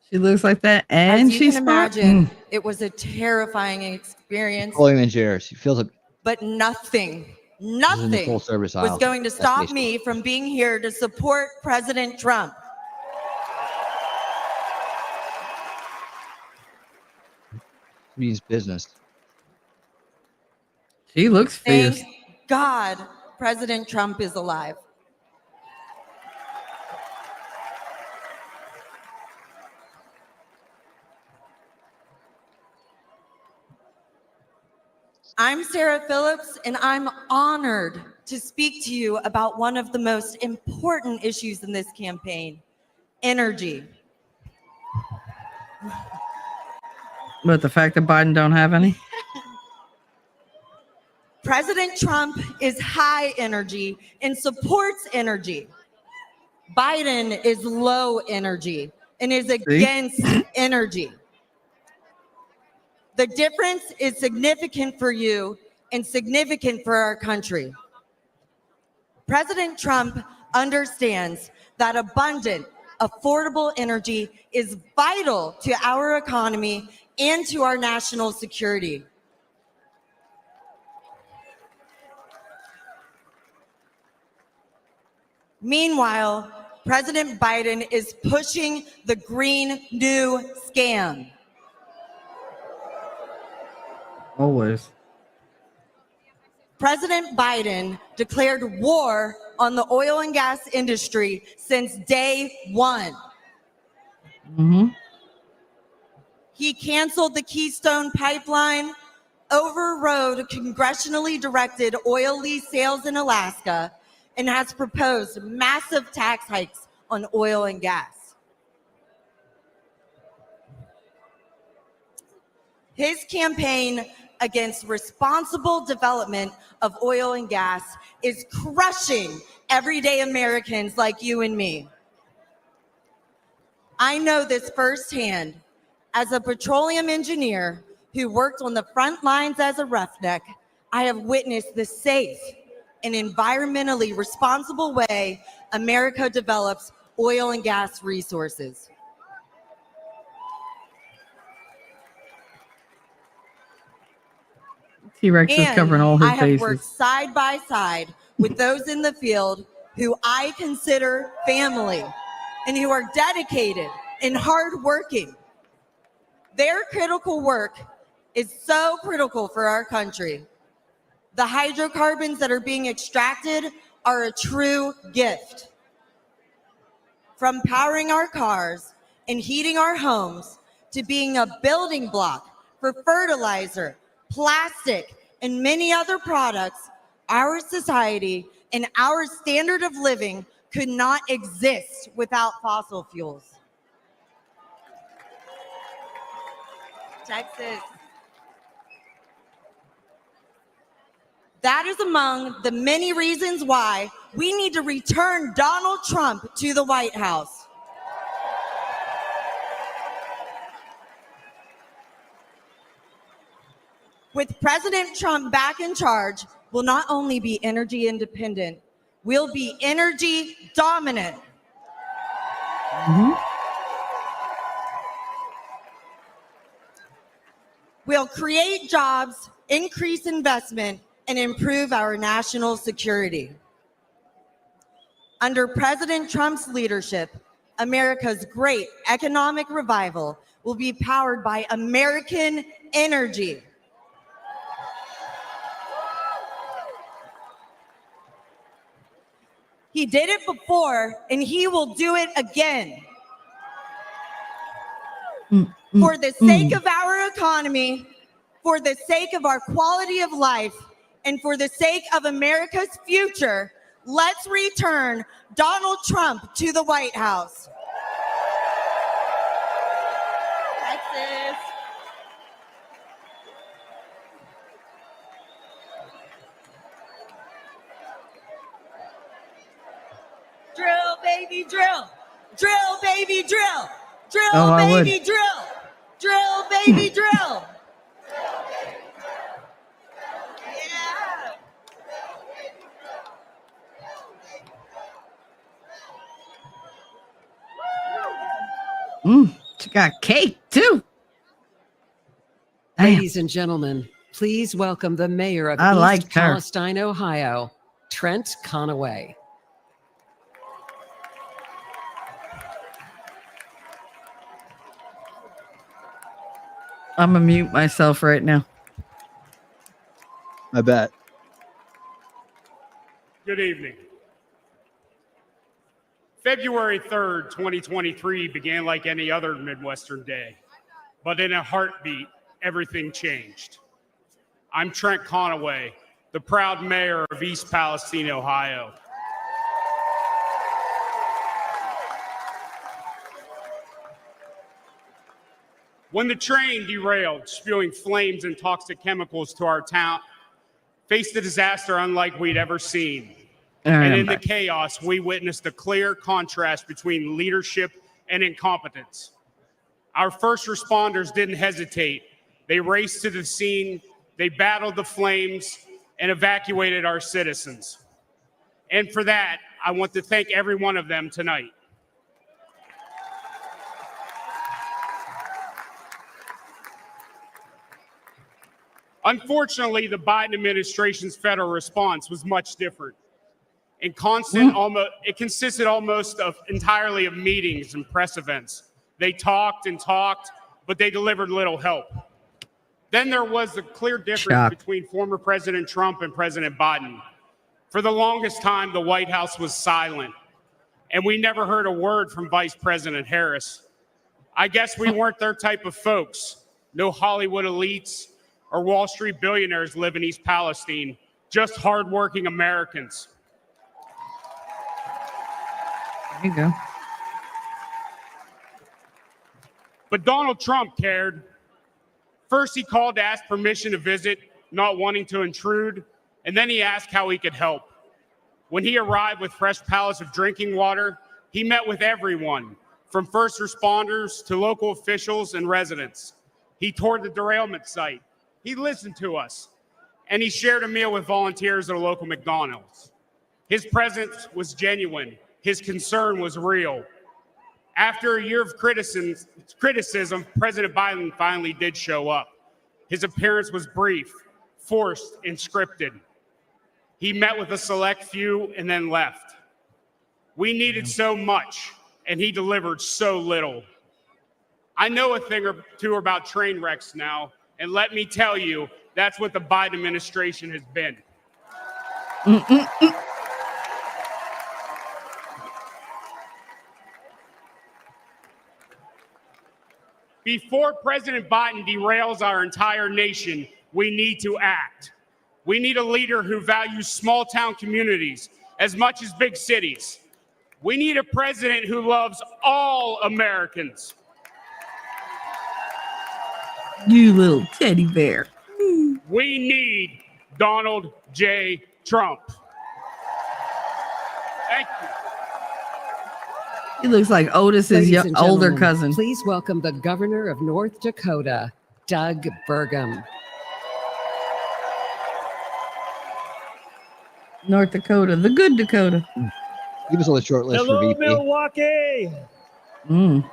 She looks like that, and As you she's can smart. imagine, it was a terrifying experience, William and Jared. She feels like but nothing she's in the nothing full service was aisle. going to stop Destination. me from being here to support President Trump. Means business. She looks fierce. Thank God President Trump is alive. I'm Sarah Phillips, and I'm honored to speak to you about one of the most important issues in this campaign, energy. But the fact that Biden don't have any. President Trump is high energy and supports energy. Biden is low energy and is against energy. The difference is significant for you and significant for our country. President Trump understands that abundant, affordable energy is vital to our economy and to our national security. Meanwhile, President Biden is pushing the Green New scam. Always. President Biden declared war on the oil and gas industry since day one. Mm-hmm. He canceled the Keystone Pipeline, overrode congressionally directed oil lease sales in Alaska, and has proposed massive tax hikes on oil and gas. His campaign against responsible development of oil and gas is crushing everyday Americans like you and me. I know this firsthand as a petroleum engineer who worked on the front lines as a roughneck. I have witnessed the safe and environmentally responsible way America develops oil and gas resources. T-Rex is covering all his I have bases. worked side by side with those in the field who I consider family and who are dedicated and hardworking. Their critical work is so critical for our country. The hydrocarbons that are being extracted are a true gift. From powering our cars and heating our homes to being a building block for fertilizer, plastic, and many other products, our society and our standard of living could not exist without fossil fuels. Texas. That is among the many reasons why we need to return Donald Trump to the White House. With President Trump back in charge, we'll not only be energy independent, we'll be energy dominant. Mm-hmm. We'll create jobs, increase investment, and improve our national security. Under President Trump's leadership, America's great economic revival will be powered by American energy. He did it before, and he will do it again. For the sake of our economy, for the sake of our quality of life, and for the sake of America's future, let's return Donald Trump to the White House. Texas. baby, drill. Drill, baby, drill. Drill, Oh, I would. baby, drill. Drill, baby, drill. She got cake too. Ladies and gentlemen, please welcome the mayor of I East liked her. Palestine, Ohio, Trent Conaway. I'm gonna mute myself right now. I bet. Good evening. February 3rd, 2023 began like any other Midwestern day, but in a heartbeat, everything changed. I'm Trent Conaway, the proud mayor of East Palestine, Ohio. When the train derailed, spewing flames and toxic chemicals to our town, faced a disaster unlike we'd ever seen. And in the chaos, we witnessed a clear contrast between leadership and incompetence. Our first responders didn't hesitate. They raced to the scene, they battled the flames, and evacuated our citizens. And for that, I want to thank every one of them tonight. Unfortunately, the Biden administration's federal response was much different. It consisted almost entirely of meetings and press events. They talked and talked, but they delivered little help. Then there was the clear difference between former President Trump and President Biden. For the longest time, the White House was silent, and we never heard a word from Vice President Harris. I guess we weren't their type of folks. No Hollywood elites or Wall Street billionaires live in East Palestine, just hardworking Americans. There you go. But Donald Trump cared. First, he called to ask permission to visit, not wanting to intrude, and then he asked how he could help. When he arrived with fresh pallets of drinking water, he met with everyone, from first responders to local officials and residents. He toured the derailment site. He listened to us, and he shared a meal with volunteers at a local McDonald's. His presence was genuine. His concern was real. After a year of criticism, President Biden finally did show up. His appearance was brief, forced, and scripted. He met with a select few and then left. We needed so much, and he delivered so little. I know a thing or two about train wrecks now, and let me tell you, that's what the Biden administration has been. Before President Biden derails our entire nation, we need to act. We need a leader who values small town communities as much as big cities. We need a president who loves all Americans. You little teddy bear. We need Donald J. Trump. Thank you. He looks like Otis's Ladies and older gentlemen, cousin. Please welcome the governor of North Dakota, Doug Burgum. North Dakota, the good Dakota. He was on the short list Hello, for VP. Milwaukee. And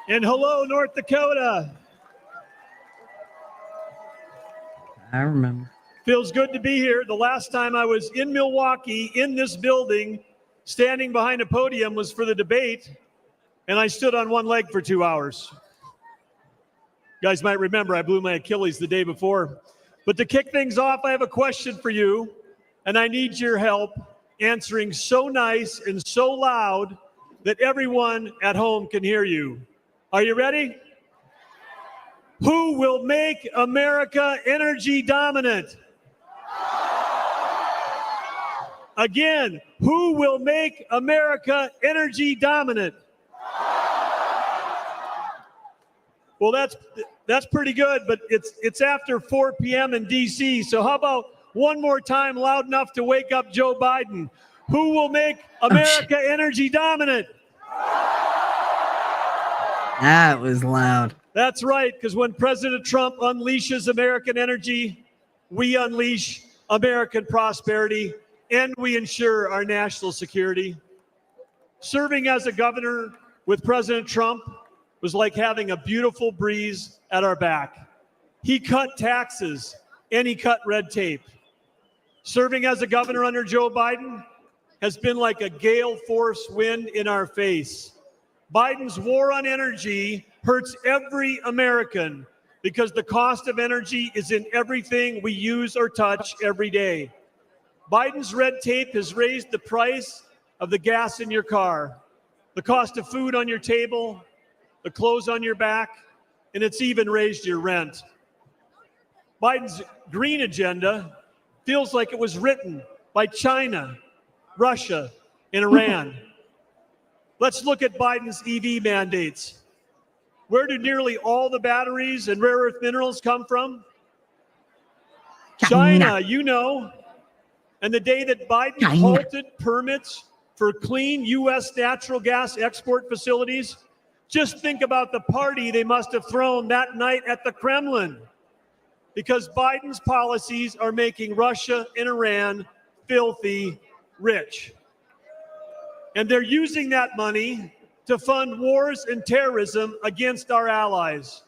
hello, North Dakota. I remember. Feels good to be here. The last time I was in Milwaukee, in this building, standing behind a podium, was for the debate, and I stood on one leg for 2 hours. You guys might remember I blew my Achilles the day before. But to kick things off, I have a question for you, and I need your help answering so nice and so loud that everyone at home can hear you. Are you ready? Who will make America energy dominant? Again, who will make America energy dominant? Well, that's pretty good, but it's after 4 p.m. in D.C., so how about one more time loud enough to wake up Joe Biden? Who will make America energy dominant? That was loud. That's right, because when President Trump unleashes American energy, we unleash American prosperity and we ensure our national security. Serving as a governor with President Trump was like having a beautiful breeze at our back. He cut taxes and he cut red tape. Serving as a governor under Joe Biden has been like a gale force wind in our face. Biden's war on energy hurts every American because the cost of energy is in everything we use or touch every day. Biden's red tape has raised the price of the gas in your car, the cost of food on your table, the clothes on your back, and it's even raised your rent. Biden's green agenda feels like it was written by China, Russia, and Iran. Let's look at Biden's EV mandates. Where do nearly all the batteries and rare earth minerals come from? China, you know. And the day that Biden halted permits for clean U.S. natural gas export facilities, just think about the party they must have thrown that night at the Kremlin. Because Biden's policies are making Russia and Iran filthy rich. And they're using that money to fund wars and terrorism against our allies.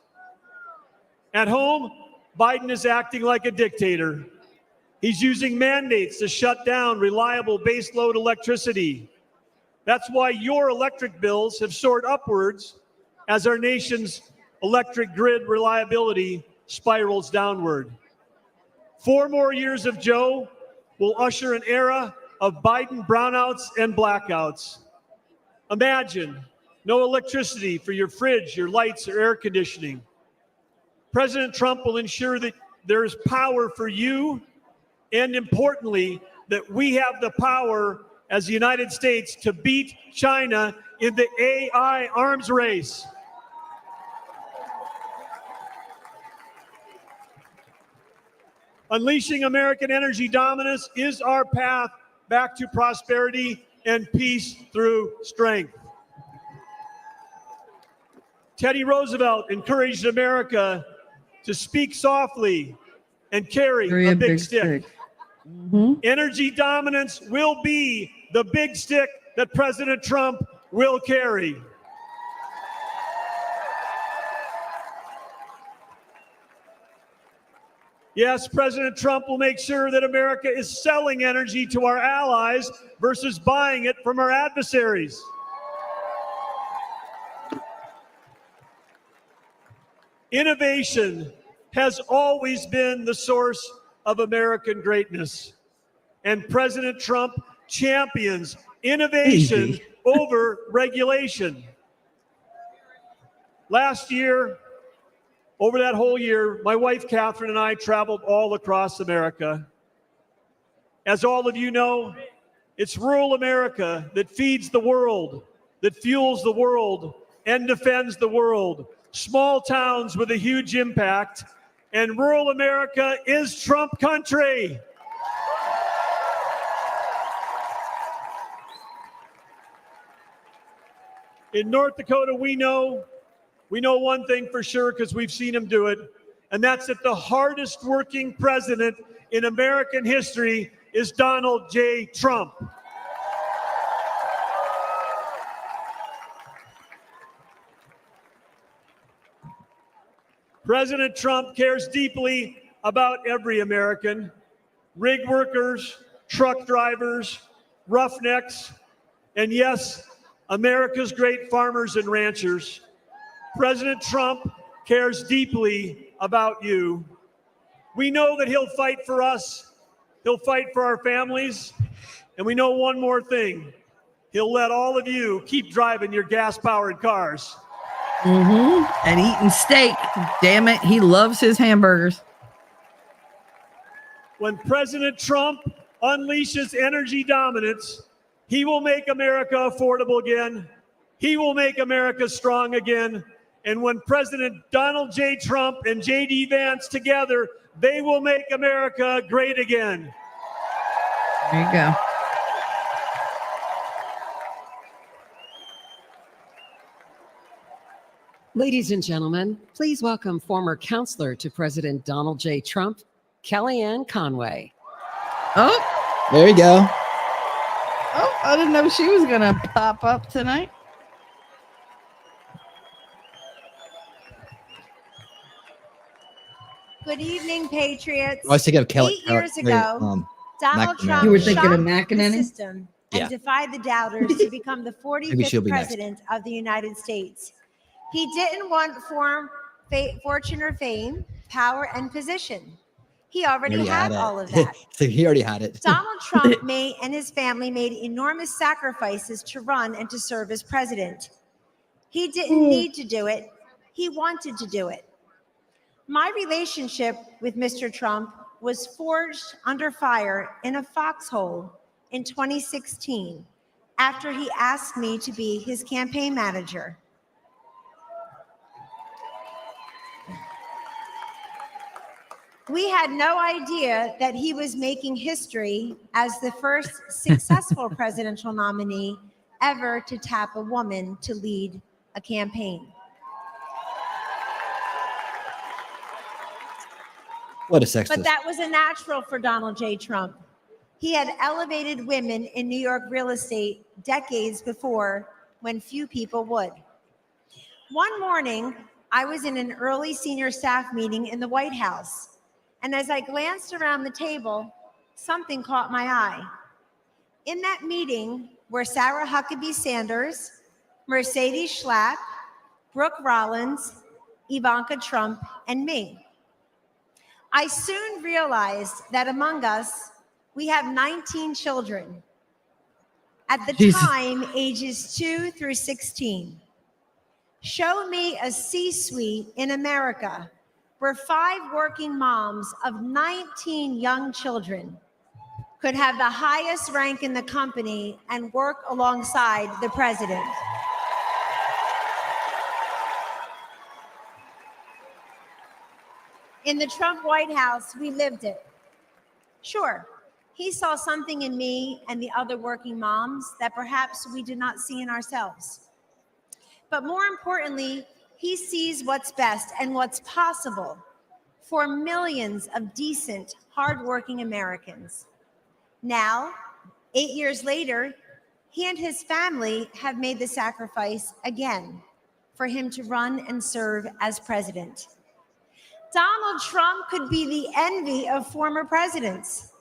At home, Biden is acting like a dictator. He's using mandates to shut down reliable baseload electricity. That's why your electric bills have soared upwards as our nation's electric grid reliability spirals downward. 4 more years of Joe will usher an era of Biden brownouts and blackouts. Imagine no electricity for your fridge, your lights, or air conditioning. President Trump will ensure that there is power for you, and importantly, that we have the power as the United States to beat China in the AI arms race. Unleashing American energy dominance is our path back to prosperity and peace through strength. Teddy Roosevelt encouraged America to speak softly and carry a big stick. Energy dominance will be the big stick that President Trump will carry. Yes, President Trump will make sure that America is selling energy to our allies versus buying it from our adversaries. Innovation has always been the source of American greatness, and President Trump champions innovation over regulation. Last year, over that whole year, my wife, Catherine, and I traveled all across America. As all of you know, it's rural America that feeds the world, that fuels the world, and defends the world. Small towns with a huge impact, and rural America is Trump country. In North Dakota, we know one thing for sure because we've seen him do it, and that's that the hardest working president in American history is Donald J. Trump. President Trump cares deeply about every American, rig workers, truck drivers, roughnecks, and yes, America's great farmers and ranchers. President Trump cares deeply about you. We know that he'll fight for us, he'll fight for our families, and we know one more thing. He'll let all of you keep driving your gas-powered cars. And eating steak. Damn it, he loves his hamburgers. When President Trump unleashes energy dominance, he will make America affordable again. He will make America strong again. And when President Donald J. Trump and J.D. Vance together, they will make America great again. There you go. Ladies and gentlemen, please welcome former counselor to President Donald J. Trump, Kellyanne Conway. Oh, There you go. oh, I didn't know she was going to pop up tonight. Good evening, Patriots. I was thinking of Kelly. 8 years ago, Donald McNamara. Trump You were thinking of shocked the McEnany? system and Yeah. defied the doubters to become the Maybe she'll 45th be next. president of the United States. He didn't want fortune or fame, power, and position. He already had all of that. So he already had it. Donald Trump and his family made enormous sacrifices to run and to serve as president. He didn't need to do it. He wanted to do it. My relationship with Mr. Trump was forged under fire in a foxhole in 2016 after he asked me to be his campaign manager. We had no idea that he was making history as the first successful presidential nominee ever to tap a woman to lead a campaign. What a sexist. But that was a natural for Donald J. Trump. He had elevated women in New York real estate decades before when few people would. One morning, I was in an early senior staff meeting in the White House. And as I glanced around the table, something caught my eye. In that meeting were Sarah Huckabee Sanders, Mercedes Schlapp, Brooke Rollins, Ivanka Trump, and me. I soon realized that among us, we have 19 children. At the time, ages 2 through 16. Show me a C-suite in America where 5 working moms of 19 young children could have the highest rank in the company and work alongside the president. In the Trump White House, we lived it. Sure, he saw something in me and the other working moms that perhaps we did not see in ourselves. But more importantly, he sees what's best and what's possible for millions of decent, hardworking Americans. Now, 8 years later, he and his family have made the sacrifice again for him to run and serve as president. Donald Trump could be the envy of former presidents.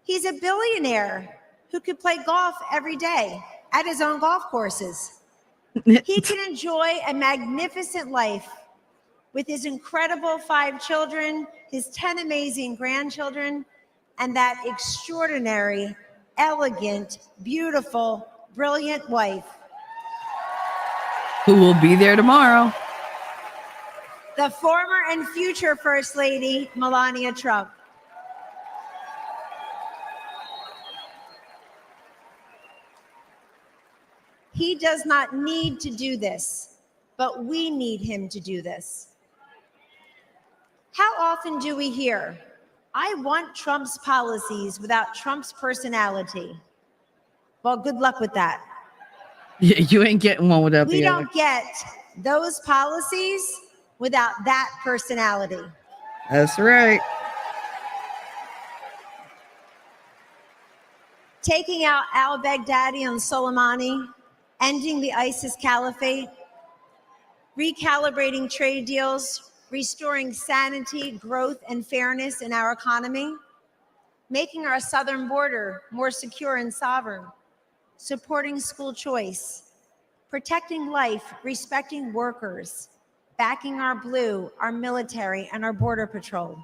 He's a billionaire who could play golf every day at his own golf courses. He can enjoy a magnificent life with his incredible 5 children, his 10 amazing grandchildren, and that extraordinary, elegant, beautiful, brilliant wife. Who will be there tomorrow? The former and future First Lady, Melania Trump. He does not need to do this, but we need him to do this. How often do we hear, I want Trump's policies without Trump's personality? Well, good luck with that. Yeah, you ain't getting one without We the other. don't get those policies without that personality. That's right. Taking out al-Baghdadi and Soleimani, ending the ISIS caliphate, recalibrating trade deals, restoring sanity, growth, and fairness in our economy, making our southern border more secure and sovereign, supporting school choice, protecting life, respecting workers, backing our blue, our military, and our border patrol.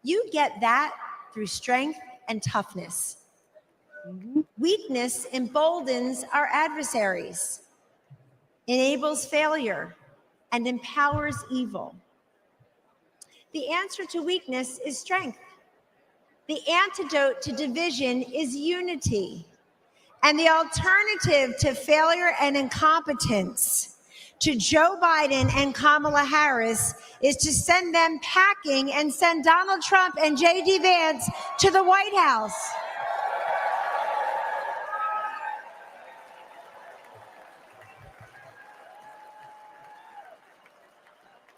You get that through strength and toughness. Weakness emboldens our adversaries, enables failure, and empowers evil. The answer to weakness is strength. The antidote to division is unity. And the alternative to failure and incompetence, to Joe Biden and Kamala Harris, is to send them packing and send Donald Trump and J.D. Vance to the White House.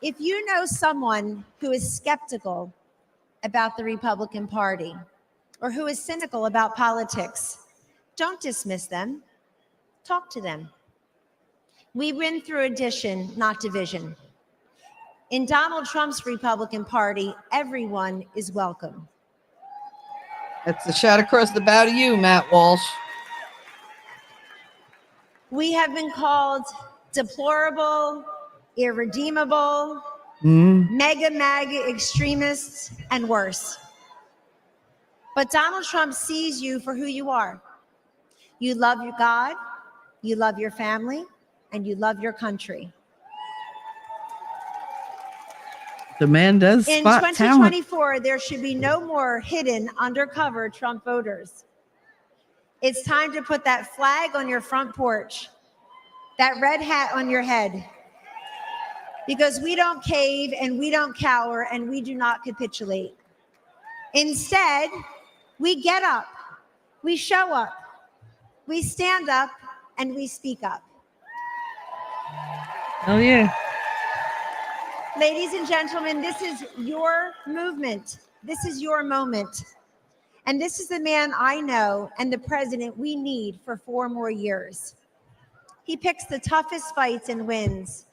If you know someone who is skeptical about the Republican Party or who is cynical about politics, don't dismiss them. Talk to them. We win through addition, not division. In Donald Trump's Republican Party, everyone is welcome. That's a shot across the bow to you, Matt Walsh. We have been called deplorable, irredeemable, mega MAGA extremists, and worse. But Donald Trump sees you for who you are. You love your God, you love your family, and you love your country. The man does In spot talent. 2024, there should be no more hidden, undercover Trump voters. It's time to put that flag on your front porch, that red hat on your head, because we don't cave and we don't cower and we do not capitulate. Instead, we get up, we show up, we stand up, and we speak up. Oh, yeah. Ladies and gentlemen, this is your movement. This is your moment. And this is the man I know and the president we need for 4 more years. He picks the toughest fights and wins.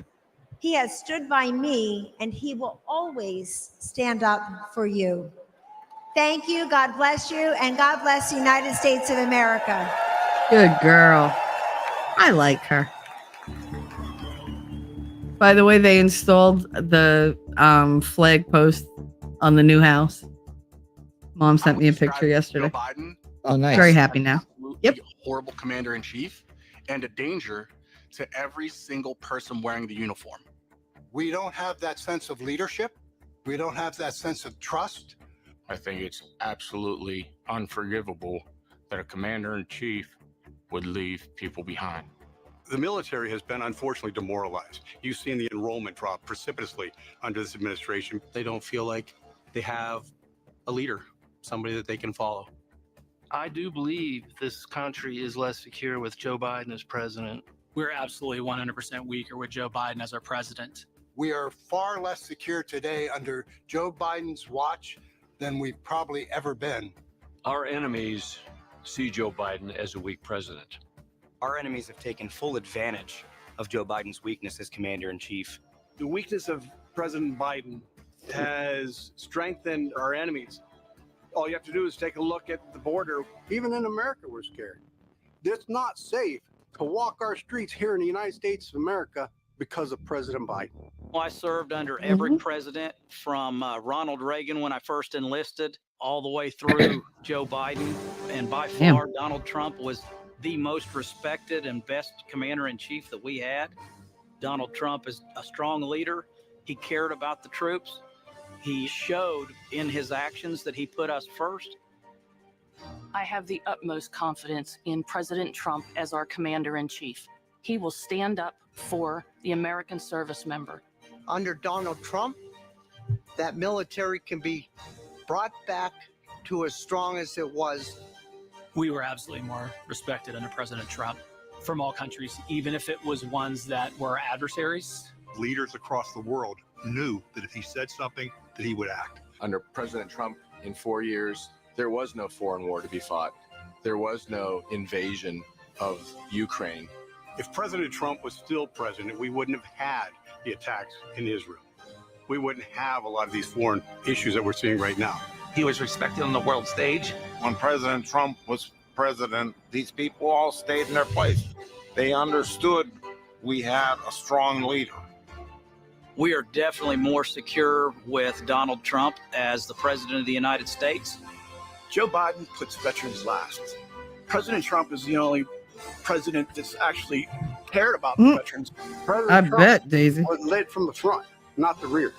He has stood by me, and he will always stand up for you. Thank you, God bless you, and God bless the United States of America. Good girl. I like her. By the way, they installed the flag post on the new house. Mom sent me a picture yesterday. Joe Biden, Oh, nice. Very happy now. Yep. Horrible commander in chief and a danger to every single person wearing the uniform. We don't have that sense of leadership. We don't have that sense of trust. I think it's absolutely unforgivable that a commander in chief would leave people behind. The military has been unfortunately demoralized. You've seen the enrollment drop precipitously under this administration. They don't feel like they have a leader, somebody that they can follow. I do believe this country is less secure with Joe Biden as president. We're absolutely 100% weaker with Joe Biden as our president. We are far less secure today under Joe Biden's watch than we've probably ever been. Our enemies see Joe Biden as a weak president. Our enemies have taken full advantage of Joe Biden's weakness as commander-in-chief. The weakness of President Biden has strengthened our enemies. All you have to do is take a look at the border. Even in America, we're scared. It's not safe to walk our streets here in the United States of America because of President Biden. Well, I served under every president from Ronald Reagan when I first enlisted all the way through Joe Biden. And by far, Donald Trump was the most respected and best commander-in-chief that we had. Donald Trump is a strong leader. He cared about the troops. He showed in his actions that he put us first. I have the utmost confidence in President Trump as our commander-in-chief. He will stand up for the American service member. Under Donald Trump, that military can be brought back to as strong as it was. We were absolutely more respected under President Trump from all countries, even if it was ones that were adversaries. Leaders across the world knew that if he said something, that he would act. Under President Trump, in 4 years, there was no foreign war to be fought. There was no invasion of Ukraine. If President Trump was still president, we wouldn't have had the attacks in Israel. We wouldn't have a lot of these foreign issues that we're seeing right now. He was respected on the world stage. When President Trump was president, these people all stayed in their place. They understood we had a strong leader. We are definitely more secure with Donald Trump as the president of the United States. Joe Biden puts veterans last. President Trump is the only president that's actually cared about the veterans. President Trump bet, Daisy. was led from the front, not the rear.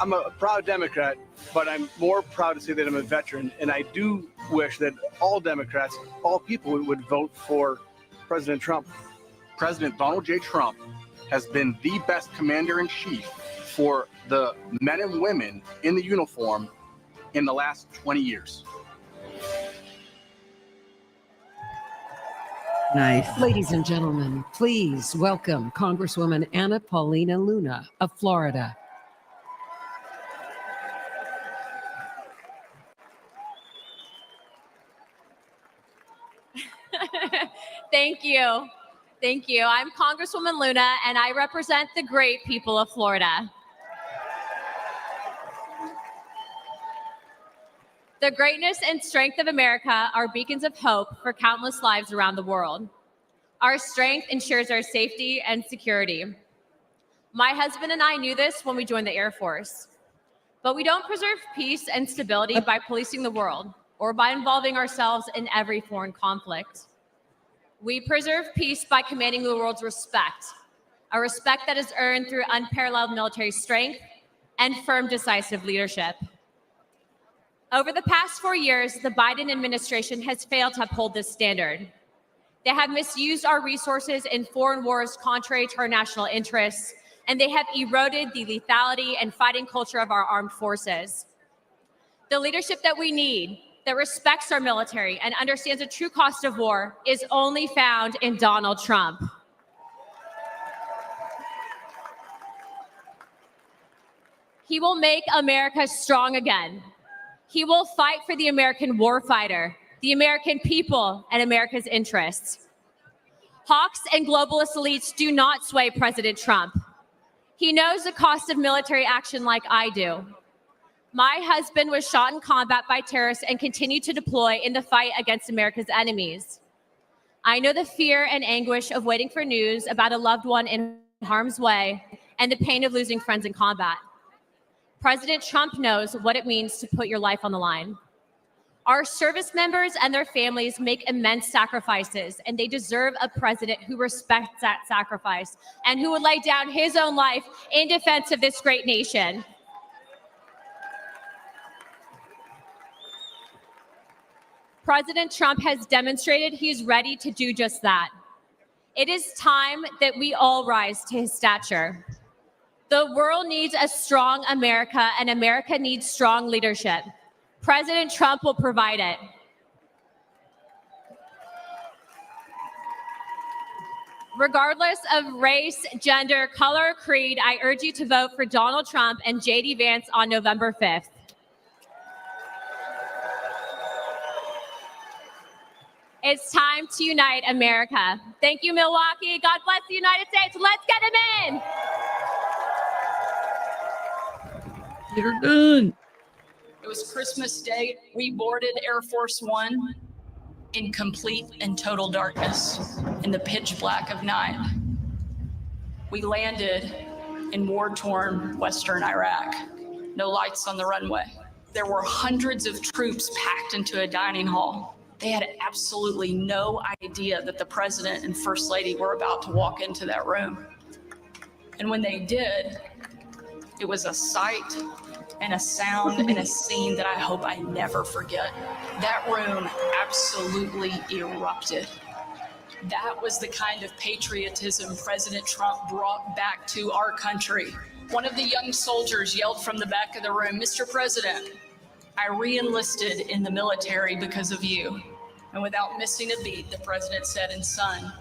I'm a proud Democrat, but I'm more proud to say that I'm a veteran. And I do wish that all Democrats, all people would vote for President Trump. President Donald J. Trump has been the best commander-in-chief for the men and women in the uniform in the last 20 years. Nice. Ladies and gentlemen, please welcome Congresswoman Anna Paulina Luna of Florida. Thank you. Thank you. I'm Congresswoman Luna, and I represent the great people of Florida. The greatness and strength of America are beacons of hope for countless lives around the world. Our strength ensures our safety and security. My husband and I knew this when we joined the Air Force. But we don't preserve peace and stability by policing the world or by involving ourselves in every foreign conflict. We preserve peace by commanding the world's respect, a respect that is earned through unparalleled military strength and firm, decisive leadership. Over the past 4 years, the Biden administration has failed to uphold this standard. They have misused our resources in foreign wars contrary to our national interests, and they have eroded the lethality and fighting culture of our armed forces. The leadership that we need, that respects our military and understands the true cost of war, is only found in Donald Trump. He will make America strong again. He will fight for the American warfighter, the American people, and America's interests. Hawks and globalist elites do not sway President Trump. He knows the cost of military action like I do. My husband was shot in combat by terrorists and continued to deploy in the fight against America's enemies. I know the fear and anguish of waiting for news about a loved one in harm's way and the pain of losing friends in combat. President Trump knows what it means to put your life on the line. Our service members and their families make immense sacrifices, and they deserve a president who respects that sacrifice and who would lay down his own life in defense of this great nation. President Trump has demonstrated he's ready to do just that. It is time that we all rise to his stature. The world needs a strong America, and America needs strong leadership. President Trump will provide it. Regardless of race, gender, color, or creed, I urge you to vote for Donald Trump and J.D. Vance on November 5th. It's time to unite America. Thank you, Milwaukee. God bless the United States. Let's get him in. You're done. It was Christmas Day. We boarded Air Force One in complete and total darkness, in the pitch black of night. We landed in war-torn Western Iraq. No lights on the runway. There were hundreds of troops packed into a dining hall. They had absolutely no idea that the president and first lady were about to walk into that room. And when they did, it was a sight and a sound and a scene that I hope I never forget. That room absolutely erupted. That was the kind of patriotism President Trump brought back to our country. One of the young soldiers yelled from the back of the room, "Mr. President, I re-enlisted in the military because of you." And without missing a beat, the president said, "And son,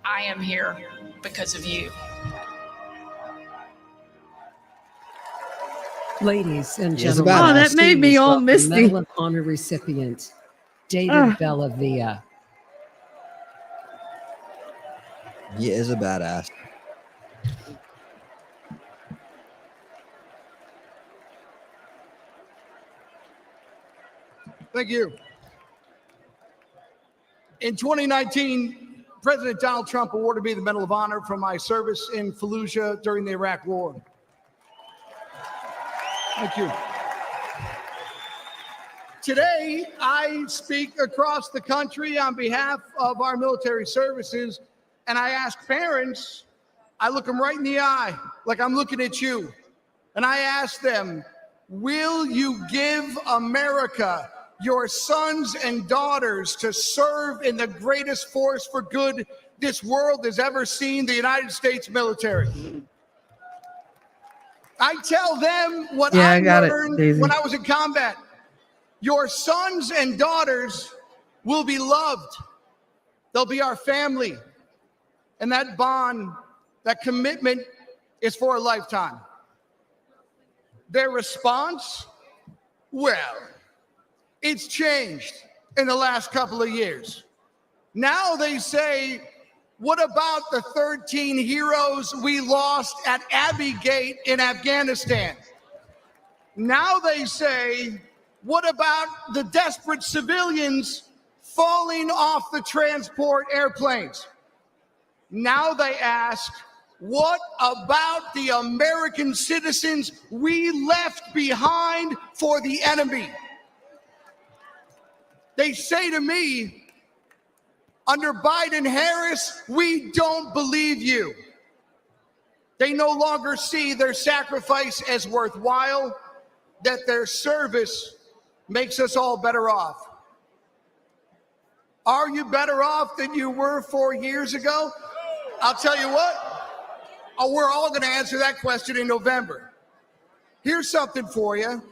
I am here because of you." Ladies and He is a gentlemen, badass. Oh, that made me all welcome misty. Medal of Honor recipient David Bellavia. He is a badass. Thank you. In 2019, President Donald Trump awarded me the Medal of Honor for my service in Fallujah during the Iraq War. Thank you. Today, I speak across the country on behalf of our military services, and I ask parents, I look them right in the eye, like I'm looking at you, and I ask them, will you give America your sons and daughters to serve in the greatest force for good this world has ever seen, the United States military? I tell them what I learned when I was in combat. Your sons and daughters will be loved. They'll be our family. And that bond, that commitment is for a lifetime. Their response? Well, it's changed in the last couple of years. Now they say, what about the 13 heroes we lost at Abbey Gate in Afghanistan? Now they say, what about the desperate civilians falling off the transport airplanes? Now they ask, what about the American citizens we left behind for the enemy? They say to me, under Biden-Harris, we don't believe you. They no longer see their sacrifice as worthwhile, that their service makes us all better off. Are you better off than you were 4 years ago? I'll tell you what, we're all going to answer that question in November. Here's something for you.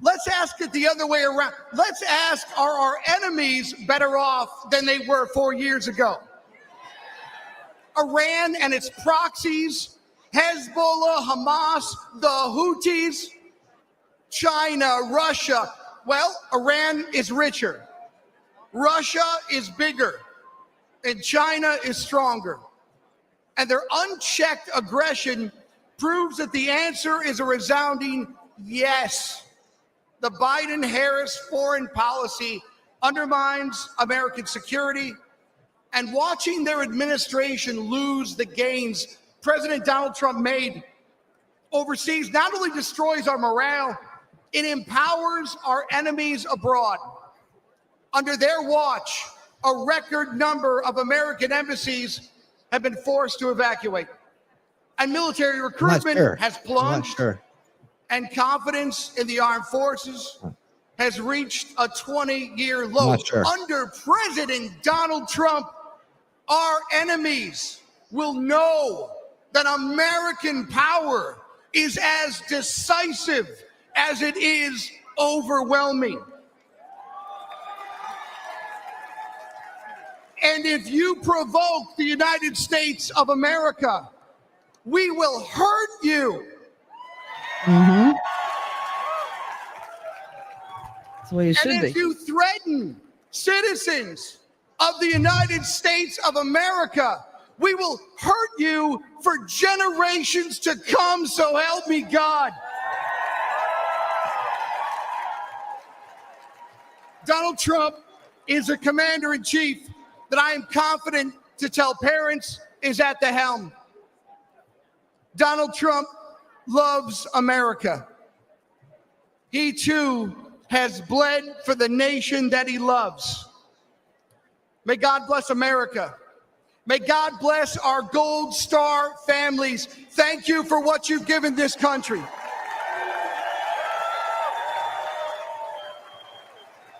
Let's ask it the other way around. Let's ask, are our enemies better off than they were 4 years ago? Iran and its proxies, Hezbollah, Hamas, the Houthis, China, Russia. Well, Iran is richer. Russia is bigger. And China is stronger. And their unchecked aggression proves that the answer is a resounding yes. The Biden-Harris foreign policy undermines American security, and watching their administration lose the gains President Donald Trump made overseas not only destroys our morale, it empowers our enemies abroad. Under their watch, a record number of American embassies have been forced to evacuate, and military recruitment has plunged. And confidence in the armed forces has reached a 20-year low. Under President Donald Trump, our enemies will know that American power is as decisive as it is overwhelming. And if you provoke the United States of America, we will hurt you. Mm-hmm. That's the way it should be. And if you threaten citizens of the United States of America, we will hurt you for generations to come, so help me God. Donald Trump is a commander-in-chief that I am confident to tell parents is at the helm. Donald Trump loves America. He too has bled for the nation that he loves. May God bless America. May God bless our Gold Star families. Thank you for what you've given this country.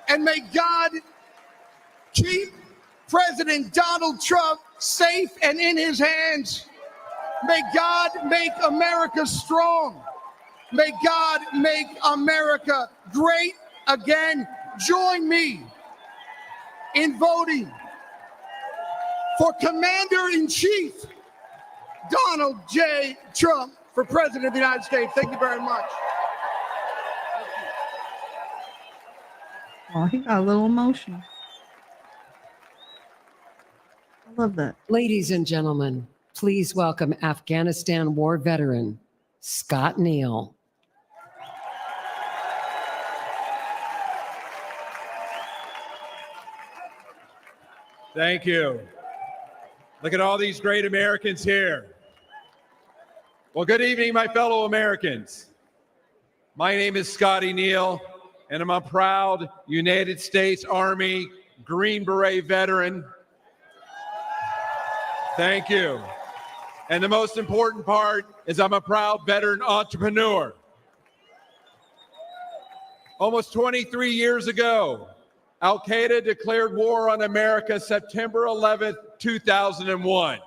And may God keep President Donald Trump safe and in his hands. May God make America strong. May God make America great again. Join me in voting for Commander-in-Chief Donald J. Trump for President of the United States. Thank you very much. Oh, he got a little emotional. I love that. Ladies and gentlemen, please welcome Afghanistan war veteran, Scott Neal. Thank you. Look at all these great Americans here. Well, good evening, my fellow Americans. My name is Scotty Neal, and I'm a proud United States Army Green Beret veteran. Thank you. And the most important part is I'm a proud veteran entrepreneur. Almost 23 years ago, Al-Qaeda declared war on America September 11th, 2001.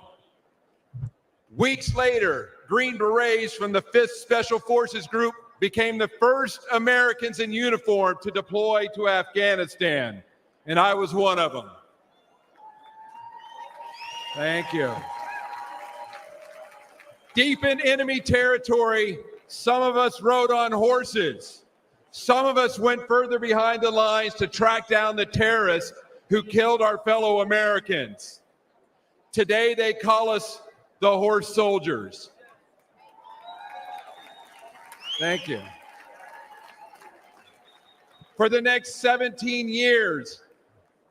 Weeks later, Green Berets from the 5th Special Forces Group became the first Americans in uniform to deploy to Afghanistan, and I was one of them. Thank you. Deep in enemy territory, some of us rode on horses. Some of us went further behind the lines to track down the terrorists who killed our fellow Americans. Today, they call us the horse soldiers. Thank you. For the next 17 years,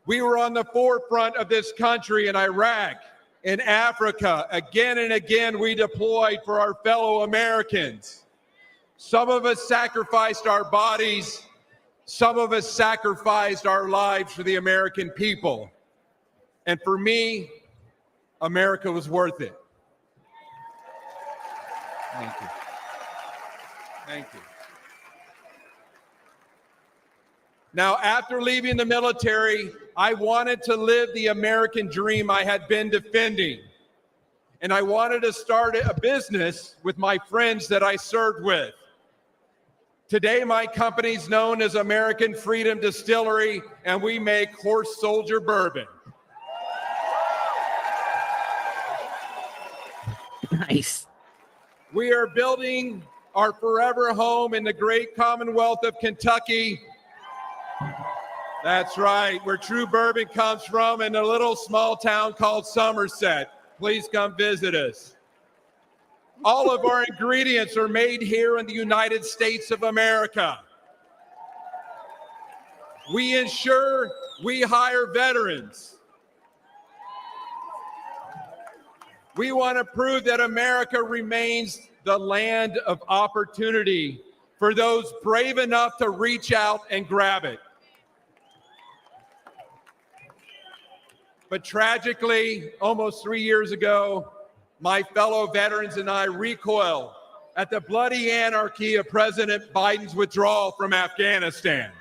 we were on the forefront of this country in Iraq, in Africa. Again and again, we deployed for our fellow Americans. Some of us sacrificed our bodies. Some of us sacrificed our lives for the American people. And for me, America was worth it. Thank you. Thank you. Now, after leaving the military, I wanted to live the American dream I had been defending. And I wanted to start a business with my friends that I served with. Today, my company's known as American Freedom Distillery, and we make horse soldier bourbon. Nice. We are building our forever home in the great Commonwealth of Kentucky. That's right, where true bourbon comes from, in a little small town called Somerset. Please come visit us. All of our ingredients are made here in the United States of America. We ensure we hire veterans. We want to prove that America remains the land of opportunity for those brave enough to reach out and grab it. But tragically, almost 3 years ago, my fellow veterans and I recoiled at the bloody anarchy of President Biden's withdrawal from Afghanistan.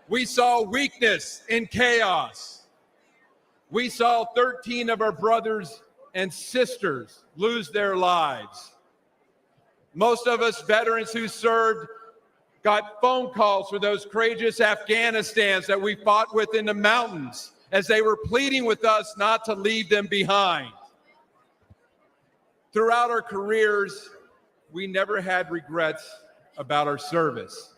We saw weakness in chaos. We saw 13 of our brothers and sisters lose their lives. Most of us veterans who served got phone calls for those courageous Afghanistans that we fought with in the mountains as they were pleading with us not to leave them behind. Throughout our careers, we never had regrets about our service.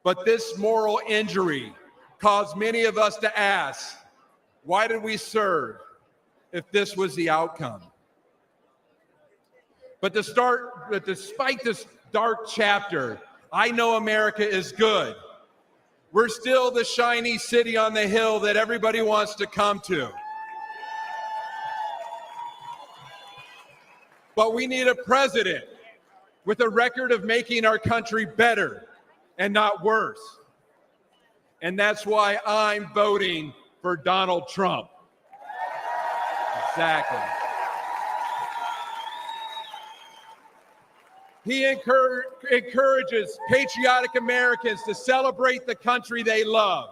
But this moral injury caused many of us to ask, why did we serve if this was the outcome? But despite this dark chapter, I know America is good. We're still the shiny city on the hill that everybody wants to come to. But we need a president with a record of making our country better and not worse. And that's why I'm voting for Donald Trump. Exactly. He encourages patriotic Americans to celebrate the country they love.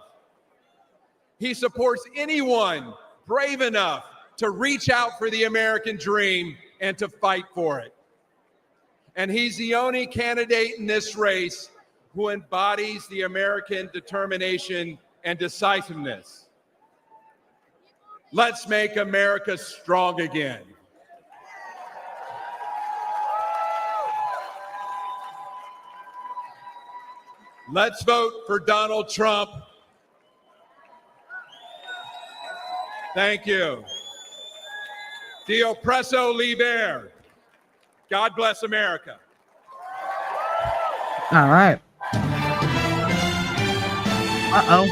He supports anyone brave enough to reach out for the American dream and to fight for it. And he's the only candidate in this race who embodies the American determination and decisiveness. Let's make America strong again. Let's vote for Donald Trump. Thank you. The oppresso liber. God bless America. All right. Uh-oh.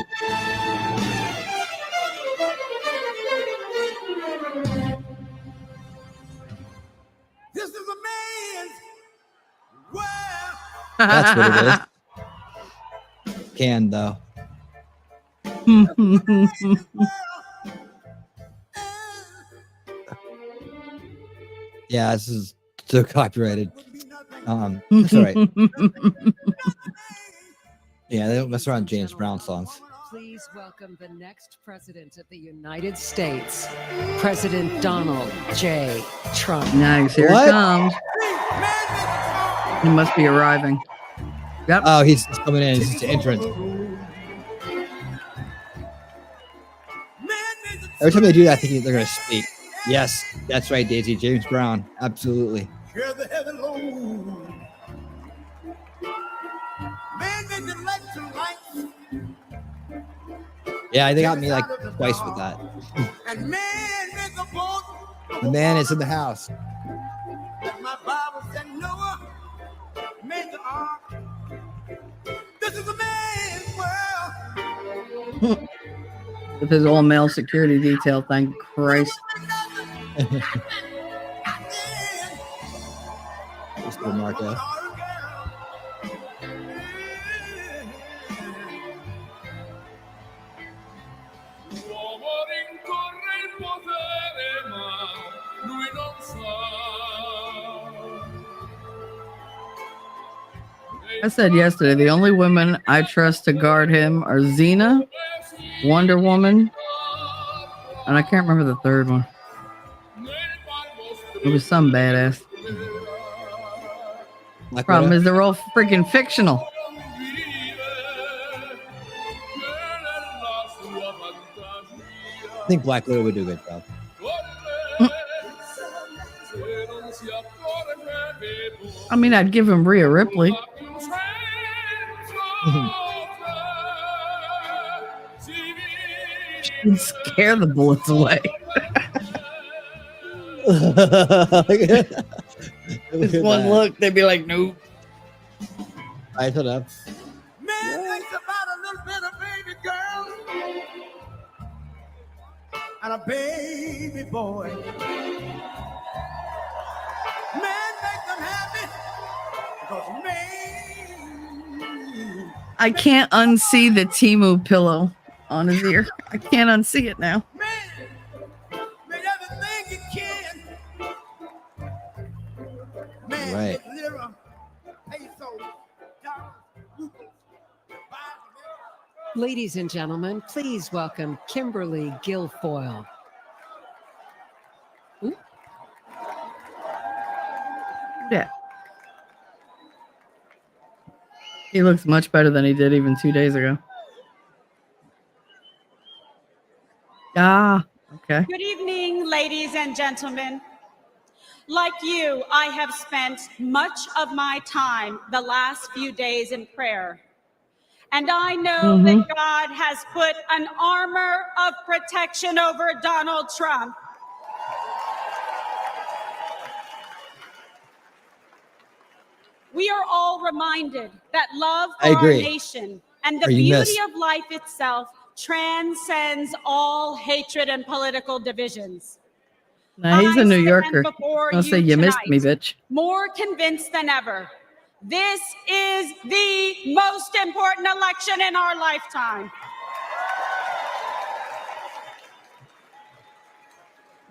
This is a man's world. That's what it is. Can though. Yeah, this is so copyrighted. That's all right. Yeah, they don't mess around with James Brown songs. Please welcome the next president of the United States, President Donald J. Trump. Nice, here it comes. He must be arriving. Yep. Oh, he's coming in. It's just an entrance. Every time they do that, I think they're going to speak. Yes, that's right, Daisy. James Brown. Absolutely. Hear the heavy load. Man, they elect tonight. Yeah, they got me like twice with that. And man, make a boat. The man is in the house. Like my Bible said, Noah, make the ark. This is a man's world. With his all male security detail, thank Christ. Mr. Marco. I said yesterday, the only women I trust to guard him are Xena, Wonder Woman, and I can't remember the third one. It was some badass. Black Problem Widow? is they're all freaking fictional. I think Black Widow would do a good job. I mean, I'd give him Rhea Ripley. She'd scare the bullets away. Just one look, they'd be like, nope. I put up. Man thinks about a little bit of baby girl and a baby boy. Man make them happy because man. I can't unsee the Temu pillow on his ear. I can't unsee it now. Make everything you can. Man, Right. little peso. Ladies and gentlemen, please welcome Kimberly Guilfoyle. Yeah. He looks much better than he did even 2 days ago. Ah, okay. Good evening, ladies and gentlemen. Like you, I have spent much of my time the last few days in prayer. And I know that God has put an armor of protection over Donald Trump. We are all reminded that love for I our agree. nation and the Or you beauty missed. of life itself transcends all hatred and political divisions. Nah, he's a I New stand Yorker. before I'll say you missed me, bitch. more convinced than ever. This is the most important election in our lifetime.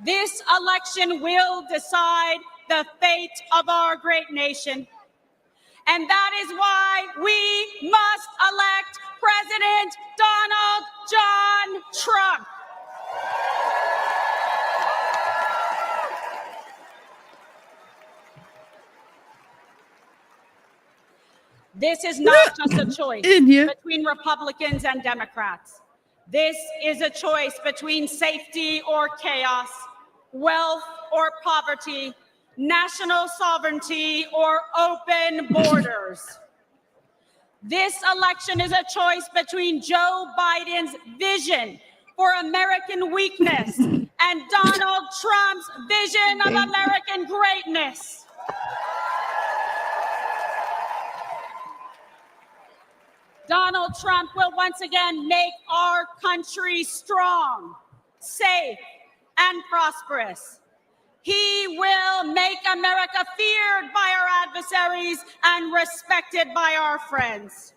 This election will decide the fate of our great nation. And that is why we must elect President Donald John Trump. This is not just a choice between Republicans and Democrats. This is a choice between safety or chaos, wealth or poverty, national sovereignty or open borders. This election is a choice between Joe Biden's vision for American weakness and Donald Trump's vision of American greatness. Donald Trump will once again make our country strong, safe, and prosperous. He will make America feared by our adversaries and respected by our friends.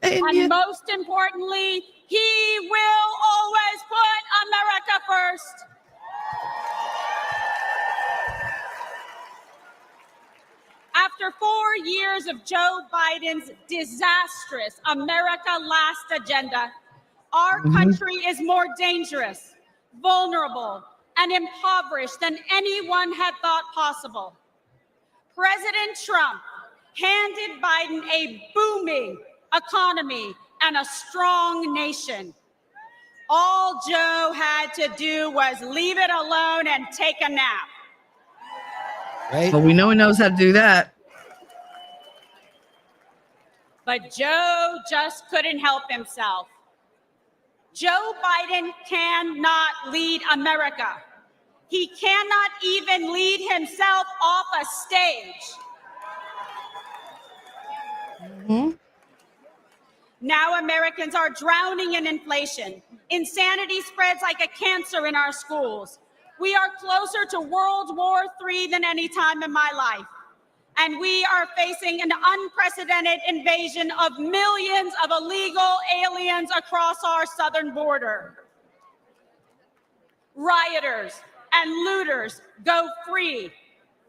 And most importantly, he will always put America first. After 4 years of Joe Biden's disastrous America Last agenda, our country is more dangerous, vulnerable, and impoverished than anyone had thought possible. President Trump handed Biden a booming economy and a strong nation. All Joe had to do was leave it alone and take a nap. Right? But we know he knows how to do that. But Joe just couldn't help himself. Joe Biden cannot lead America. He cannot even lead himself off a stage. Now Americans are drowning in inflation. Insanity spreads like a cancer in our schools. We are closer to World War III than any time in my life. And we are facing an unprecedented invasion of millions of illegal aliens across our southern border. Rioters and looters go free,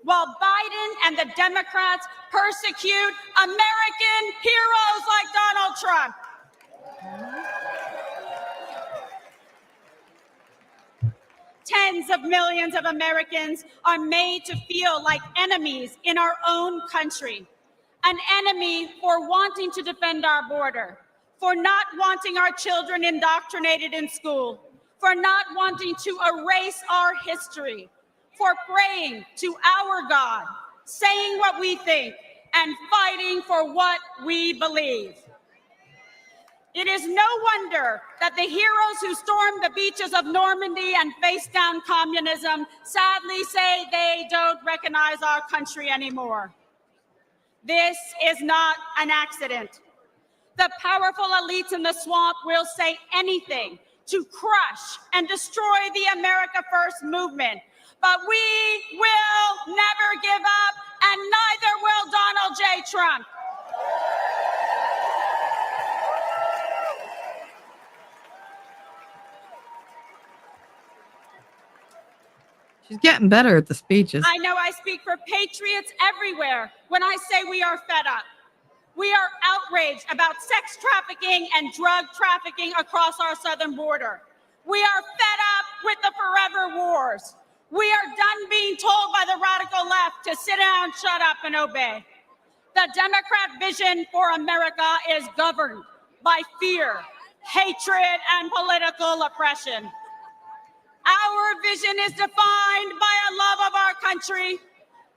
while Biden and the Democrats persecute American heroes like Donald Trump. Tens of millions of Americans are made to feel like enemies in our own country. An enemy for wanting to defend our border, for not wanting our children indoctrinated in school, for not wanting to erase our history, for praying to our God, saying what we think, and fighting for what we believe. It is no wonder that the heroes who stormed the beaches of Normandy and faced down communism sadly say they don't recognize our country anymore. This is not an accident. The powerful elites in the swamp will say anything to crush and destroy the America First movement. But we will never give up, and neither will Donald J. Trump. She's getting better at the speeches. I know I speak for patriots everywhere when I say we are fed up. We are outraged about sex trafficking and drug trafficking across our southern border. We are fed up with the forever wars. We are done being told by the radical left to sit down, shut up, and obey. The Democrat vision for America is governed by fear, hatred, and political oppression. Our vision is defined by a love of our country,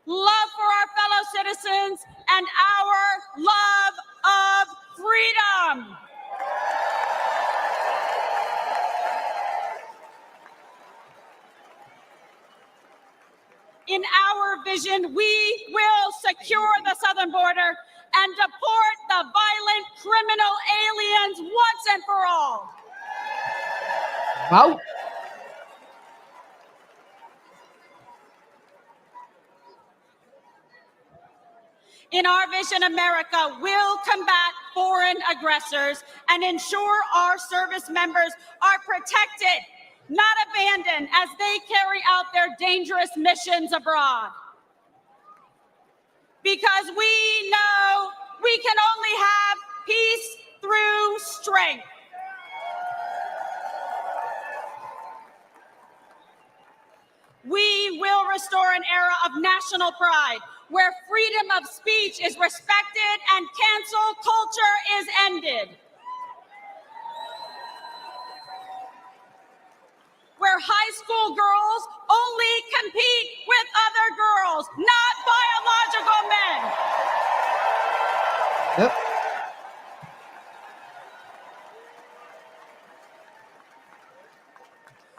love for our fellow citizens, and our love of freedom. In our vision, we will secure the southern border and deport the violent criminal aliens once and for all. Wow. In our vision, America will combat foreign aggressors and ensure our service members are protected, not abandoned as they carry out their dangerous missions abroad. Because we know we can only have peace through strength. We will restore an era of national pride where freedom of speech is respected and cancel culture is ended. Where high school girls only compete with other girls, not biological men. Yep.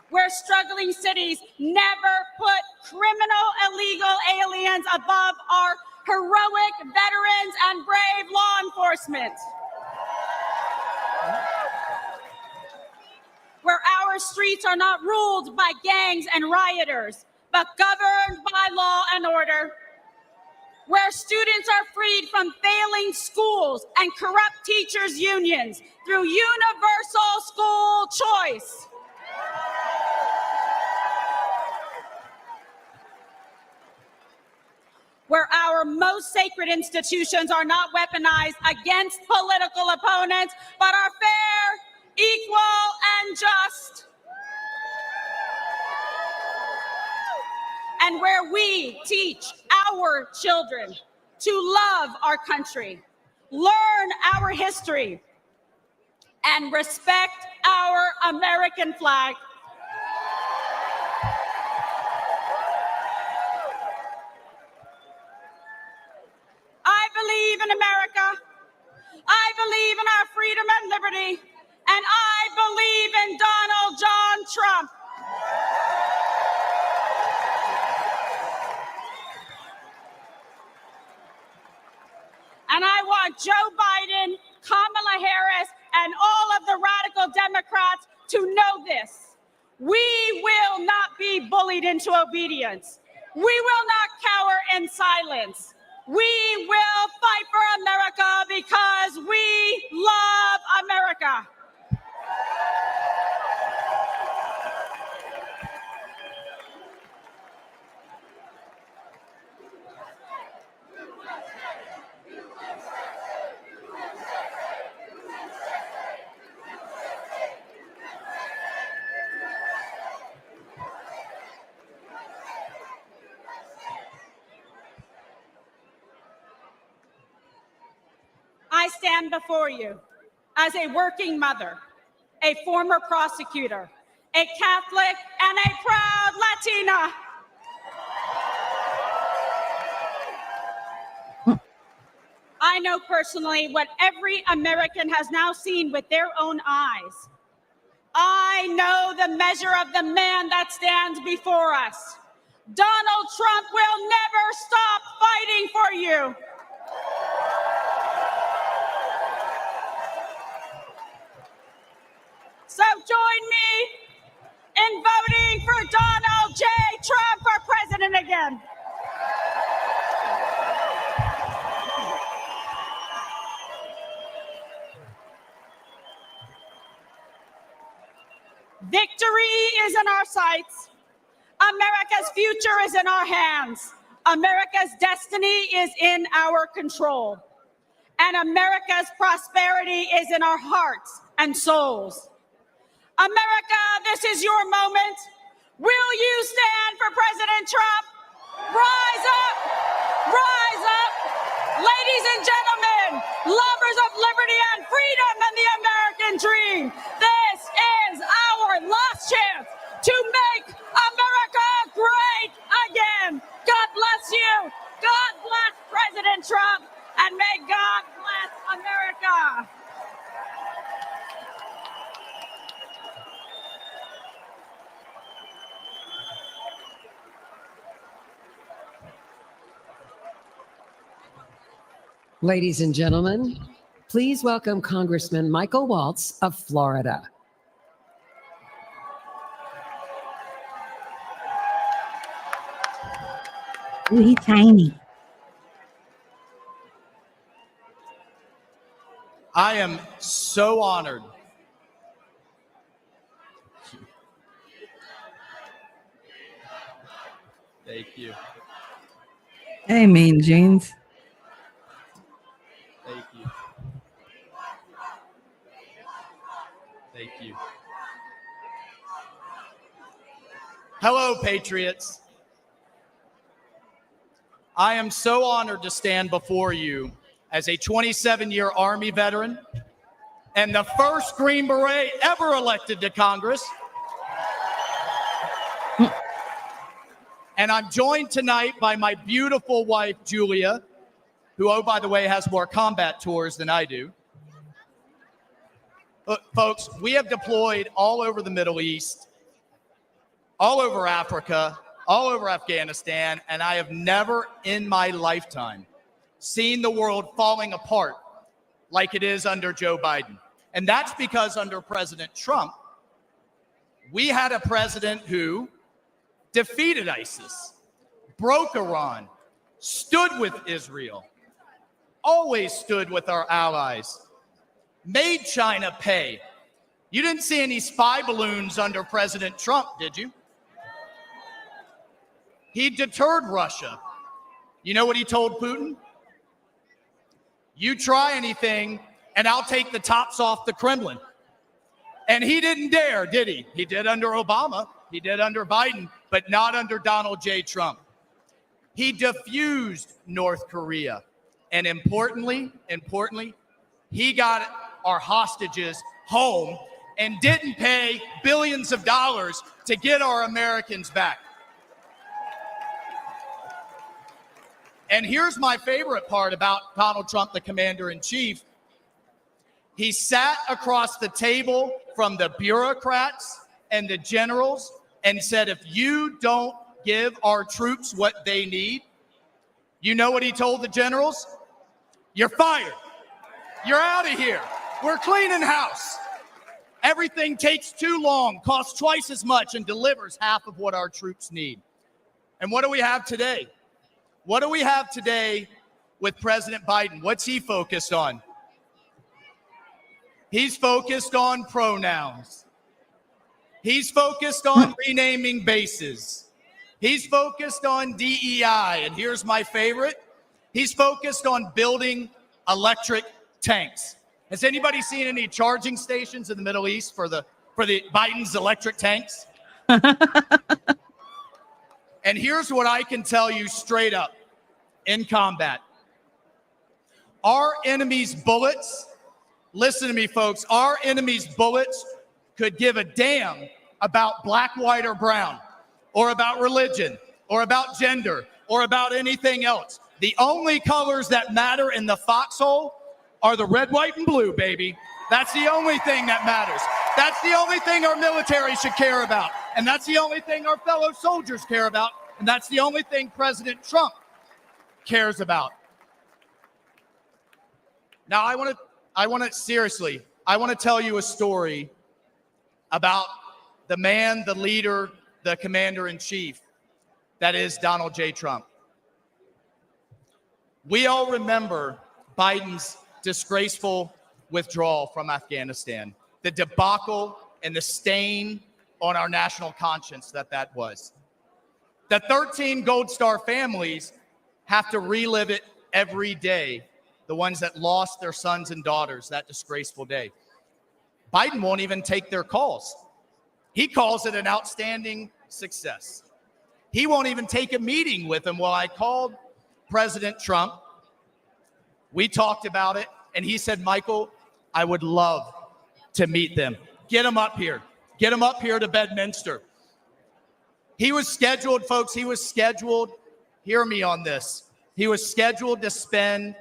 Where struggling cities never put criminal illegal aliens above our heroic veterans and brave law enforcement. Where our streets are not ruled by gangs and rioters, but governed by law and order. Where students are freed from failing schools and corrupt teachers' unions through universal school choice. Where our most sacred institutions are not weaponized against political opponents, but are fair, equal, and just. And where we teach our children to love our country, learn our history, and respect our American flag. I believe in America. I believe in our freedom and liberty. And I believe in Donald John Trump. And I want Joe Biden, Kamala Harris, and all of the radical Democrats to know this. We will not be bullied into obedience. We will not cower in silence. We will fight for America because we love America. I stand before you as a working mother, a former prosecutor, a Catholic, and a proud Latina. I know personally what every American has now seen with their own eyes. I know the measure of the man that stands before us. Donald Trump will never stop fighting for you. So join me in voting for Donald J. Trump for president again. Victory is in our sights. America's future is in our hands. America's destiny is in our control. And America's prosperity is in our hearts and souls. America, this is your moment. Will you stand for President Trump? Rise up! Rise up! Ladies and gentlemen, lovers of liberty and freedom and the American dream, this is our last chance to make America great again. God bless you. God bless President Trump, and may God bless America. Ladies and gentlemen, please welcome Congressman Michael Waltz of Florida. Ooh, he's tiny. I am so honored. Thank you. Hey, Mean Jeans. Thank you. Thank you. Hello, Patriots. I am so honored to stand before you as a 27-year Army veteran and the first Green Beret ever elected to Congress. And I'm joined tonight by my beautiful wife, Julia, who, oh, by the way, has more combat tours than I do. Look, folks, we have deployed all over the Middle East, all over Africa, all over Afghanistan, and I have never in my lifetime seen the world falling apart like it is under Joe Biden. And that's because under President Trump, we had a president who defeated ISIS, broke Iran, stood with Israel, always stood with our allies, made China pay. You didn't see any spy balloons under President Trump, did you? He deterred Russia. You know what he told Putin? You try anything, and I'll take the tops off the Kremlin. And he didn't dare, did he? He did under Obama. He did under Biden, but not under Donald J. Trump. He diffused North Korea. And importantly, he got our hostages home and didn't pay billions of dollars to get our Americans back. And here's my favorite part about Donald Trump, the commander-in-chief. He sat across the table from the bureaucrats and the generals and said, if you don't give our troops what they need, you know what he told the generals? You're fired. You're out of here. We're cleaning house. Everything takes too long, costs twice as much, and delivers half of what our troops need. And what do we have today? What do we have today with President Biden? What's he focused on? He's focused on pronouns. He's focused on renaming bases. He's focused on DEI. And here's my favorite. He's focused on building electric tanks. Has anybody seen any charging stations in the Middle East for the Biden's electric tanks? And here's what I can tell you straight up in combat. Our enemy's bullets, listen to me, folks, our enemy's bullets could give a damn about black, white, or brown, or about religion, or about gender, or about anything else. The only colors that matter in the foxhole are the red, white, and blue, baby. That's the only thing that matters. That's the only thing our military should care about. And that's the only thing our fellow soldiers care about. And that's the only thing President Trump cares about. Now, I want to tell you a story about the man, the leader, the commander-in-chief, that is Donald J. Trump. We all remember Biden's disgraceful withdrawal from Afghanistan, the debacle and the stain on our national conscience that was. The 13 Gold Star families have to relive it every day, the ones that lost their sons and daughters that disgraceful day. Biden won't even take their calls. He calls it an outstanding success. He won't even take a meeting with them. Well, I called President Trump. We talked about it, and he said, Michael, I would love to meet them. Get them up here. Get them up here to Bedminster. He was scheduled, folks, hear me on this. He was scheduled to spend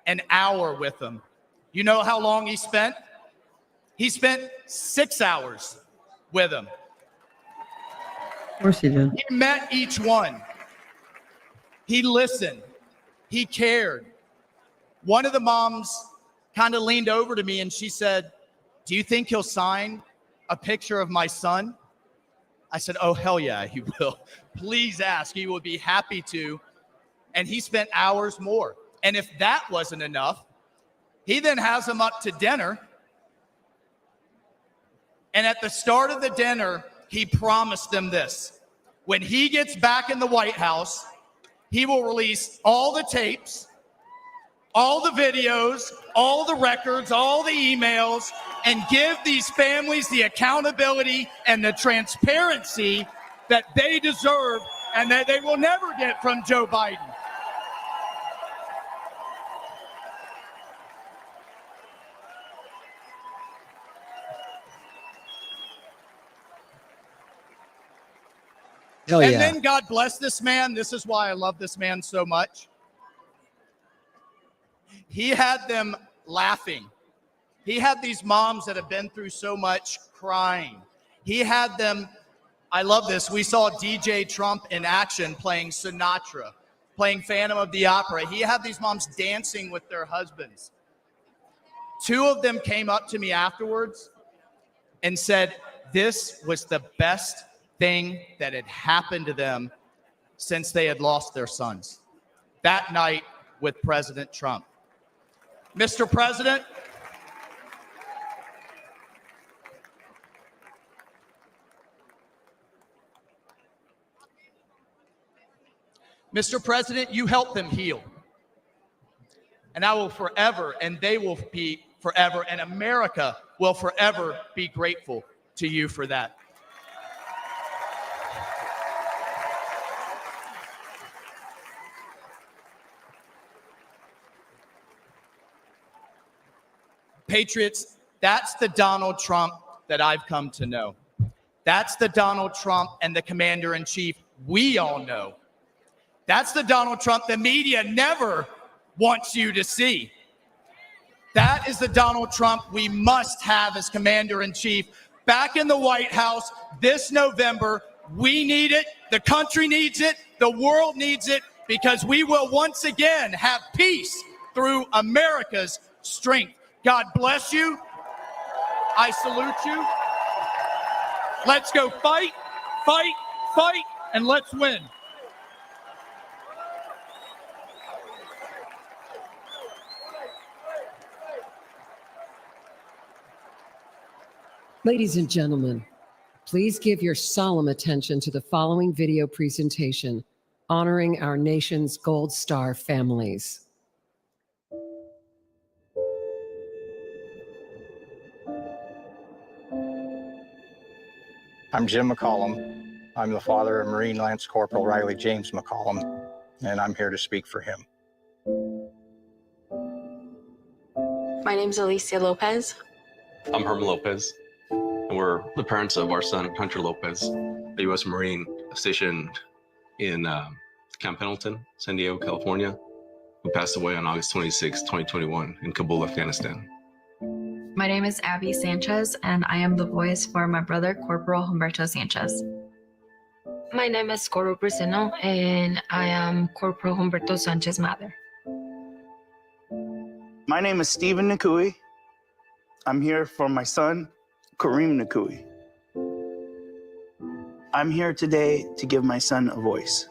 an hour with them. You know how long he spent? He spent 6 hours with them. Of course he did. He met each one. He listened. He cared. One of the moms kind of leaned over to me and she said, do you think he'll sign a picture of my son? I said, oh, hell yeah, he will. Please ask. He would be happy to. And he spent hours more. And if that wasn't enough, he then has them up to dinner. And at the start of the dinner, he promised them this. When he gets back in the White House, he will release all the tapes, all the videos, all the records, all the emails, and give these families the accountability and the transparency that they deserve and that they will never get from Joe Biden. Hell and yeah. then God bless this man. This is why I love this man so much. He had them laughing. He had these moms that have been through so much crying. He had them, I love this. We saw DJ Trump in action playing Sinatra, playing Phantom of the Opera. He had these moms dancing with their husbands. 2 of them came up to me afterwards and said, this was the best thing that had happened to them since they had lost their sons. That night with President Trump. Mr. President, you helped them heal. And I will forever, and they will be forever, and America will forever be grateful to you for that. Patriots, that's the Donald Trump that I've come to know. That's the Donald Trump and the commander-in-chief we all know. That's the Donald Trump the media never wants you to see. That is the Donald Trump we must have as commander-in-chief back in the White House this November. We need it. The country needs it. The world needs it, because we will once again have peace through America's strength. God bless you. I salute you. Let's go fight, fight, fight, and let's win. Ladies and gentlemen, please give your solemn attention to the following video presentation honoring our nation's Gold Star families. I'm Jim McCollum. I'm the father of Marine Lance Corporal Riley James McCollum, and I'm here to speak for him. My name's Alicia Lopez. I'm Herman Lopez, and we're the parents of our son, Hunter Lopez, a U.S. Marine stationed in Camp Pendleton, San Diego, California, who passed away on August 26, 2021 in Kabul, Afghanistan. My name is Abby Sanchez, and I am the voice for my brother, Corporal Humberto Sanchez. My name is Coro Bracino, and I am Corporal Humberto Sanchez's mother. My name is Stephen Nakui. I'm here for my son, Kareem Nakui. I'm here today to give my son a voice.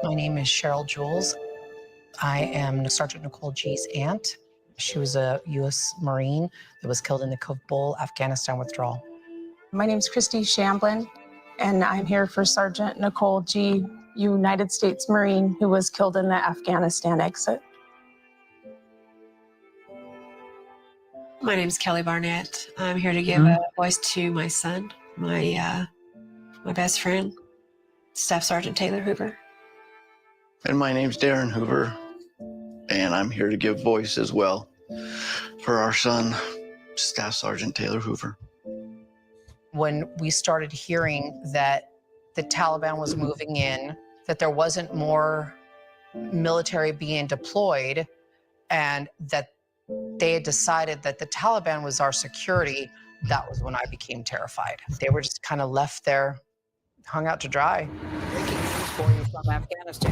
My name is Cheryl Jules. I am Sergeant Nicole G's aunt. She was a U.S. Marine that was killed in the Kabul, Afghanistan withdrawal. My name is Christy Shamblin, and I'm here for Sergeant Nicole G., United States Marine, who was killed in the Afghanistan exit. My name's Kelly Barnett. I'm here to give a voice to my son, my best friend, Staff Sergeant Taylor Hoover. And my name's Darren Hoover, and I'm here to give voice as well for our son, Staff Sergeant Taylor Hoover. When we started hearing that the Taliban was moving in, that there wasn't more military being deployed, and that they had decided that the Taliban was our security, that was when I became terrified. They were just kind of left there, hung out to dry. Breaking news for you from Afghanistan,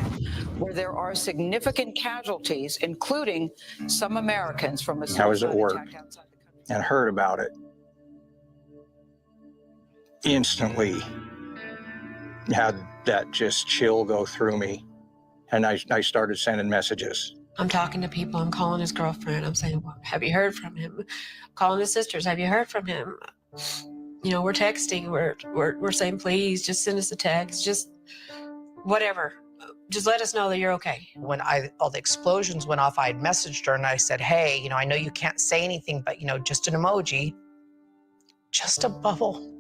where there are significant casualties, including some Americans from a I was at suicide work attack outside the country. and heard about it. Instantly had that just chill go through me, and I started sending messages. I'm talking to people. I'm calling his girlfriend. I'm saying, well, have you heard from him? Calling his sisters. Have you heard from him? You know, we're texting. We're saying, please just send us a text. Just whatever. Just let us know that you're okay. When all the explosions went off, I had messaged her and I said, hey, you know, I know you can't say anything, but, you know, just an emoji, just a bubble.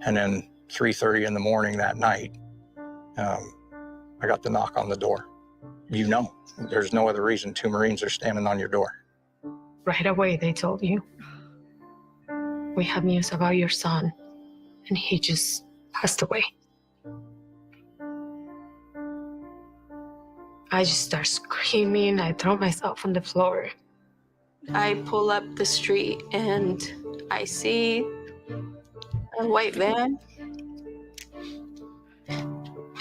And then 3:30 in the morning that night, I got the knock on the door. You know, there's no other reason 2 Marines are standing on your door. Right away, they told you, we have news about your son, and he just passed away. I just start screaming. I throw myself on the floor. I pull up the street and I see a white van.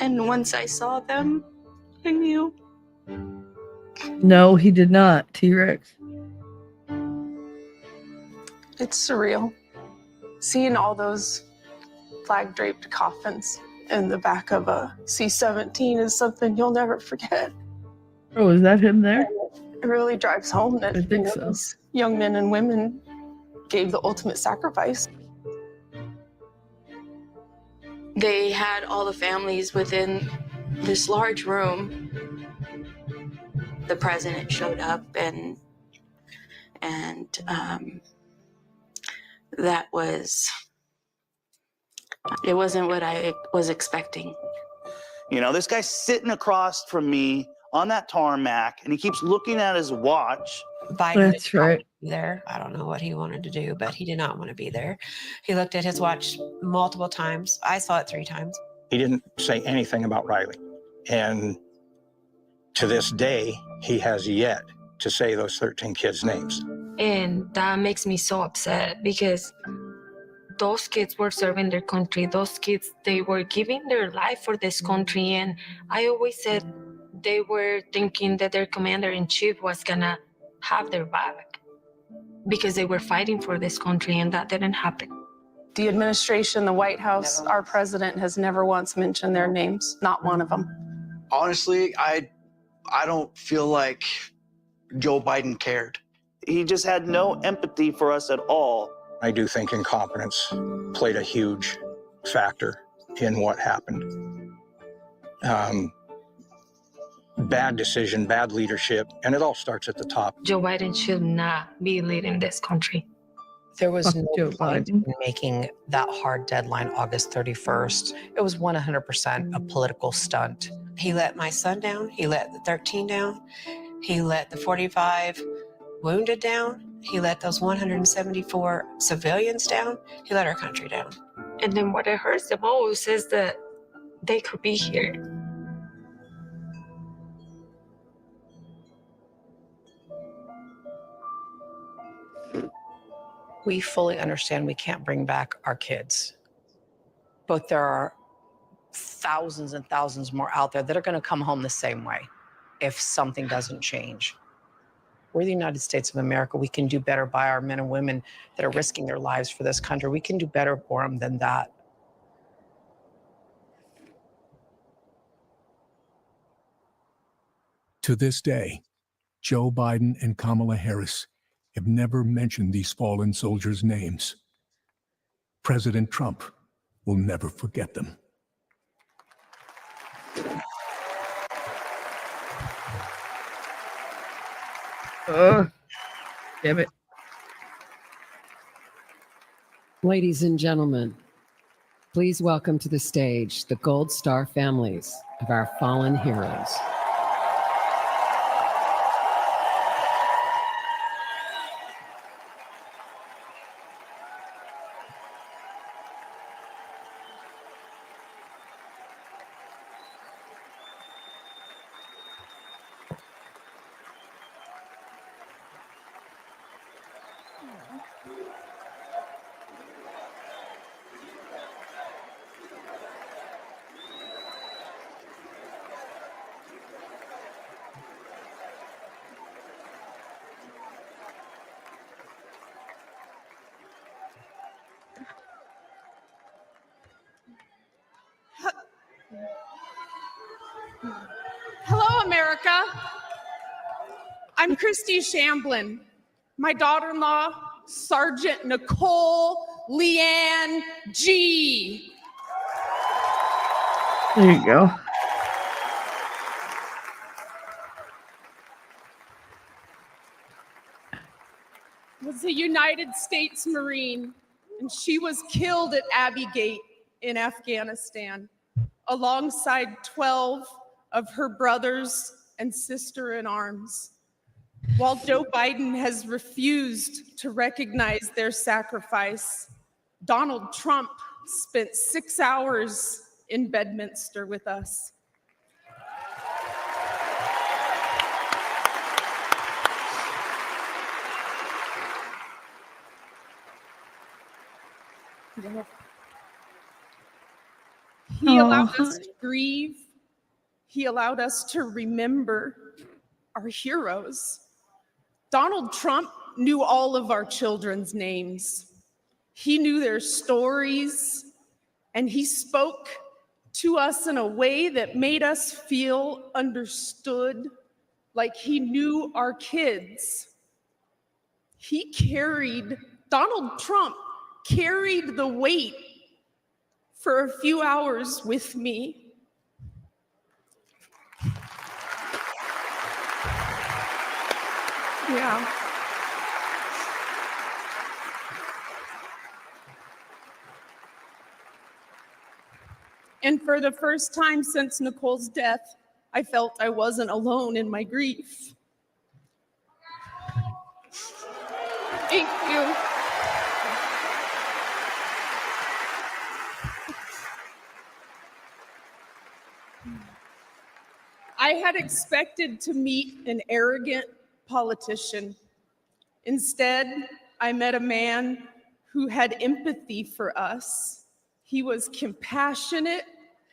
And once I saw them, I knew. No, he did not. T-Rex. It's surreal. Seeing all those flag-draped coffins in the back of a C-17 is something you'll never forget. Oh, is that him there? It really drives home that I think so. these young men and women gave the ultimate sacrifice. They had all the families within this large room. The president showed up, and that was, it wasn't what I was expecting. You know, this guy's sitting across from me on that tarmac, and he keeps looking at his watch. Biden That's did not right. want to be there. I don't know what he wanted to do, but he did not want to be there. He looked at his watch multiple times. I saw it 3 times. He didn't say anything about Riley. And to this day, he has yet to say those 13 kids' names. And that makes me so upset because those kids were serving their country. Those kids, they were giving their life for this country. And I always said they were thinking that their commander-in-chief was gonna have their back because they were fighting for this country, and that didn't happen. The administration, the White House, our president has never once mentioned their names, not one of them. Honestly, I don't feel like Joe Biden cared. He just had no empathy for us at all. I do think incompetence played a huge factor in what happened. Bad decision, bad leadership, and it all starts at the top. Joe Biden should not be leading this country. There was Fuck no Joe point Biden. in making that hard deadline August 31st. It was 100% a political stunt. He let my son down. He let the 13 down. He let the 45 wounded down. He let those 174 civilians down. He let our country down. And then what it hurts the most is that they could be here. We fully understand we can't bring back our kids, but there are thousands and thousands more out there that are going to come home the same way if something doesn't change. We're the United States of America. We can do better by our men and women that are risking their lives for this country. We can do better for them than that. To this day, Joe Biden and Kamala Harris have never mentioned these fallen soldiers' names. President Trump will never forget them. Damn it. Ladies and gentlemen, please welcome to the stage the Gold Star families of our fallen heroes. Hello, America. I'm Christy Shamblin. My daughter-in-law, Sergeant Nicole Leanne G. There you go. Was a United States Marine, and she was killed at Abbey Gate in Afghanistan, alongside 12 of her brothers and sister in arms. While Joe Biden has refused to recognize their sacrifice, Donald Trump spent 6 hours in Bedminster with us. He allowed us to grieve. He allowed us to remember our heroes. Donald Trump knew all of our children's names. He knew their stories, and he spoke to us in a way that made us feel understood, like he knew our kids. Donald Trump carried the weight for a few hours with me. Yeah. And for the first time since Nicole's death, I felt I wasn't alone in my grief. Thank you. I had expected to meet an arrogant politician. Instead, I met a man who had empathy for us. He was compassionate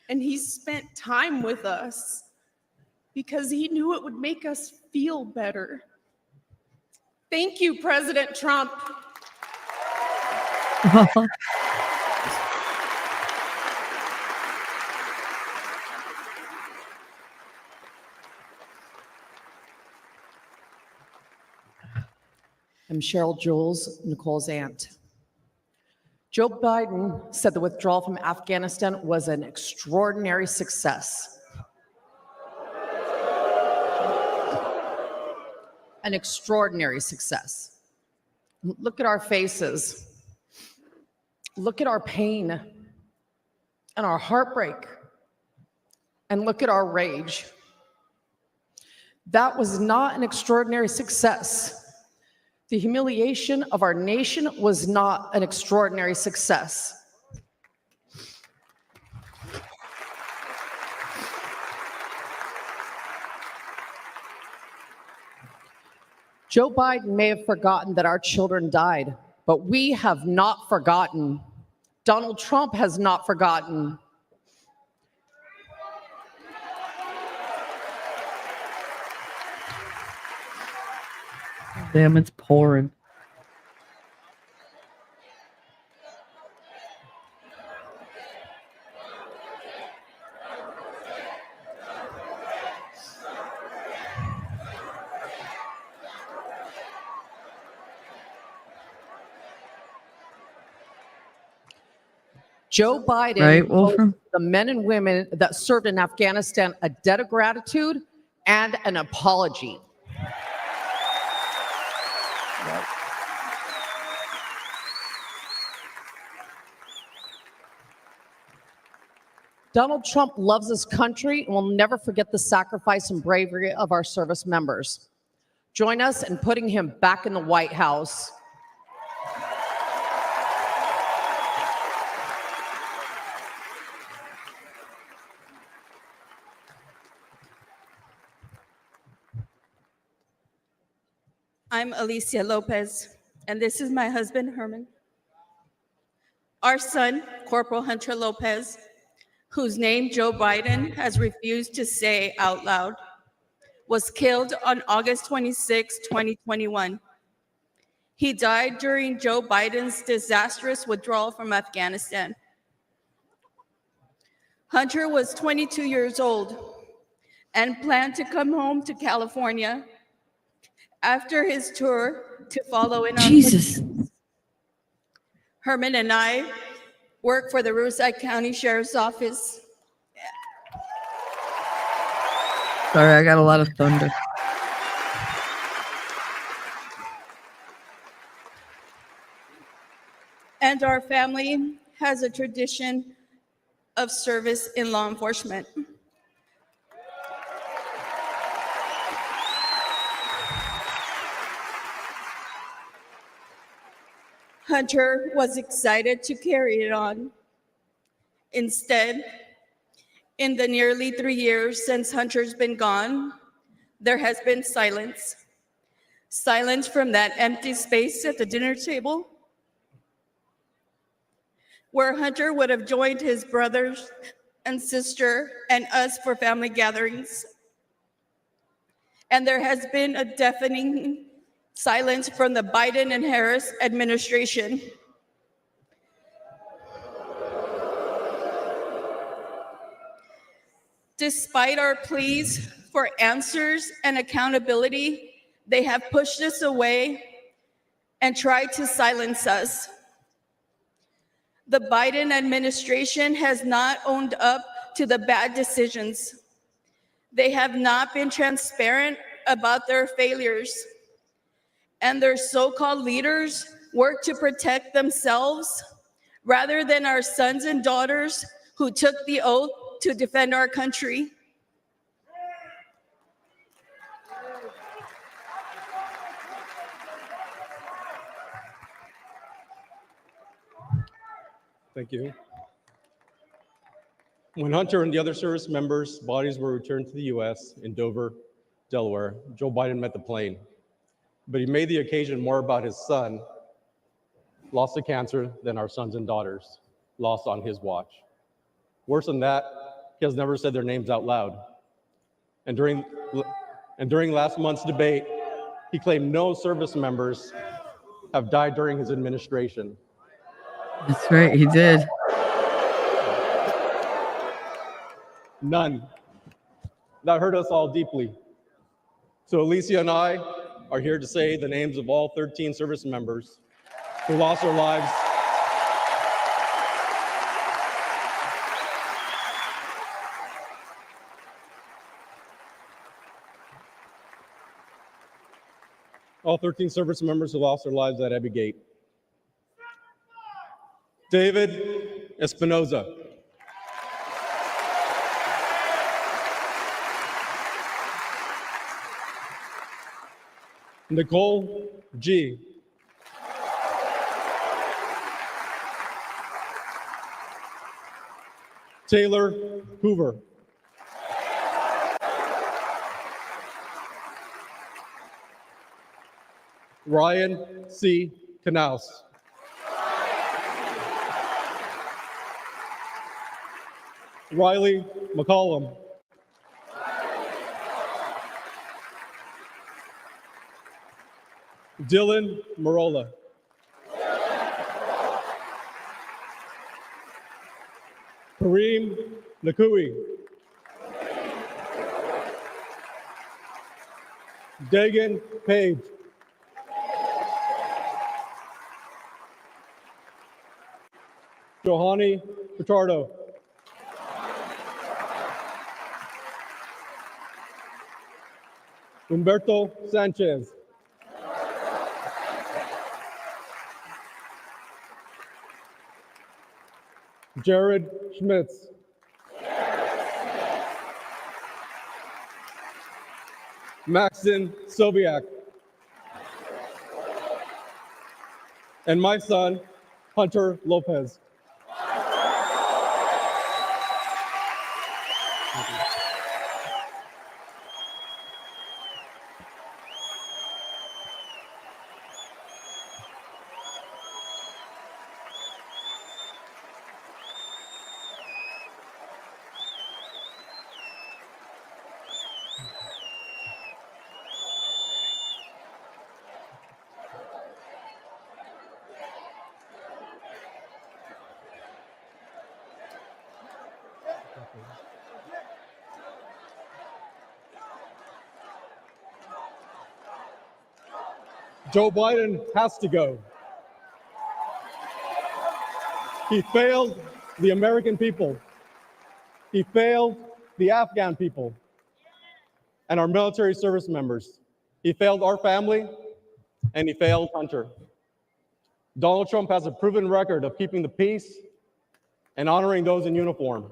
and he spent time with us because he knew it would make us feel better. Thank you, President Trump. I'm Cheryl Jules, Nicole's aunt. Joe Biden said the withdrawal from Afghanistan was an extraordinary success. An extraordinary success. Look at our faces. Look at our pain and our heartbreak. And look at our rage. That was not an extraordinary success. The humiliation of our nation was not an extraordinary success. Joe Biden may have forgotten that our children died, but we have not forgotten. Donald Trump has not forgotten. Damn, it's pouring. Joe Biden Right, owes Wolfram? the men and women that served in Afghanistan a debt of gratitude and an apology. Donald Trump loves this country and will never forget the sacrifice and bravery of our service members. Join us in putting him back in the White House. I'm Alicia Lopez, and this is my husband, Herman. Our son, Corporal Hunter Lopez, whose name Joe Biden has refused to say out loud, was killed on August 26, 2021. He died during Joe Biden's disastrous withdrawal from Afghanistan. Hunter was 22 years old and planned to come home to California after his tour to follow in our Jesus. Herman and I work for the Riverside County Sheriff's Office. Sorry, I got a lot of thunder. And our family has a tradition of service in law enforcement. Hunter was excited to carry it on. Instead, in the nearly 3 years since Hunter's been gone, there has been silence. Silence from that empty space at the dinner table, where Hunter would have joined his brothers and sister and us for family gatherings. And there has been a deafening silence from the Biden and Harris administration. Despite our pleas for answers and accountability, they have pushed us away and tried to silence us. The Biden administration has not owned up to the bad decisions. They have not been transparent about their failures. And their so-called leaders work to protect themselves rather than our sons and daughters who took the oath to defend our country. Thank you. When Hunter and the other service members' bodies were returned to the U.S. in Dover, Delaware, Joe Biden met the plane. But he made the occasion more about his son, lost to cancer, than our sons and daughters, lost on his watch. Worse than that, he has never said their names out loud. And during last month's debate, he claimed no service members have died during his administration. That's right, he did. None. That hurt us all deeply. So Alicia and I are here to say the names of all 13 service members who lost their lives at Abbey Gate. David Espinoza. Nicole G. Taylor Hoover. Ryan C. Knaus. Riley McCollum. Dylan Marola. Kareem Nakui. Dagan Page. Johanny Pichardo. Humberto Sanchez. Jared Schmitz. Maxon Sobiak. And my son, Hunter Lopez. Joe Biden has to go. He failed the American people. He failed the Afghan people and our military service members. He failed our family, and he failed Hunter. Donald Trump has a proven record of keeping the peace and honoring those in uniform.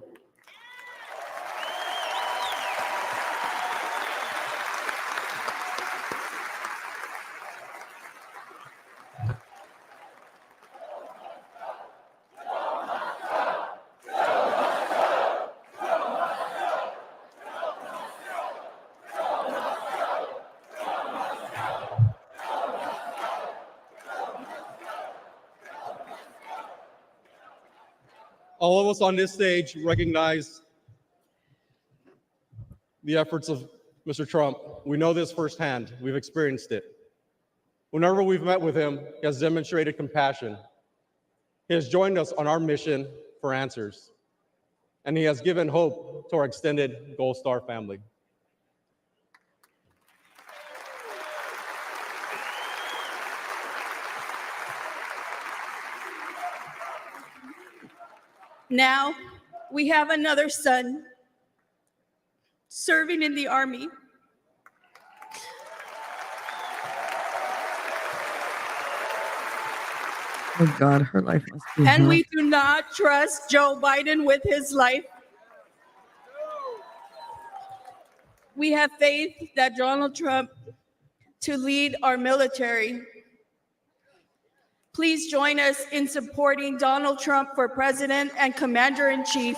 All of us on this stage recognize the efforts of Mr. Trump. We know this firsthand. We've experienced it. Whenever we've met with him, he has demonstrated compassion. He has joined us on our mission for answers, and he has given hope to our extended Gold Star family. Now we have another son serving in the Army. Oh God, her life must be And hell. we do not trust Joe Biden with his life. We have faith that Donald Trump to lead our military. Please join us in supporting Donald Trump for President and Commander-in-Chief.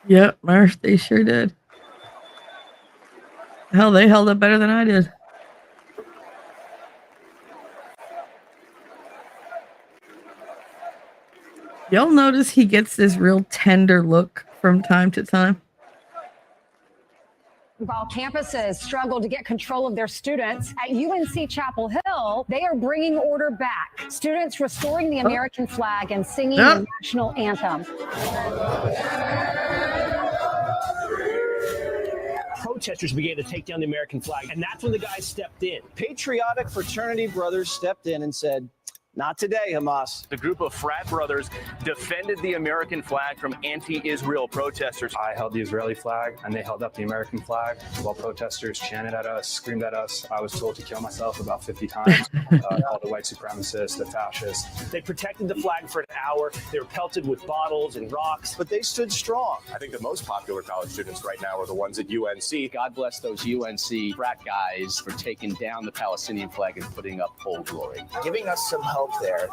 Yep, Marsh, they sure did. Hell, they held up better than I did. Y'all notice he gets this real tender look from time to time? While campuses struggle to get control of their students, at UNC Chapel Hill, they are bringing order back. Students restoring the American flag and singing the national anthem. Protesters began to take down the American flag, and that's when the guys stepped in. Patriotic fraternity brothers stepped in and said, "Not today, Hamas." The group of frat brothers defended the American flag from anti-Israel protesters. I held the Israeli flag, and they held up the American flag while protesters chanted at us, screamed at us. I was told to kill myself about 50 times. All the white supremacists, the fascists. They protected the flag for an hour. They were pelted with bottles and rocks, but they stood strong. I think the most popular college students right now are the ones at UNC. God bless those UNC frat guys for taking down the Palestinian flag and putting up Old Glory. Giving us some help there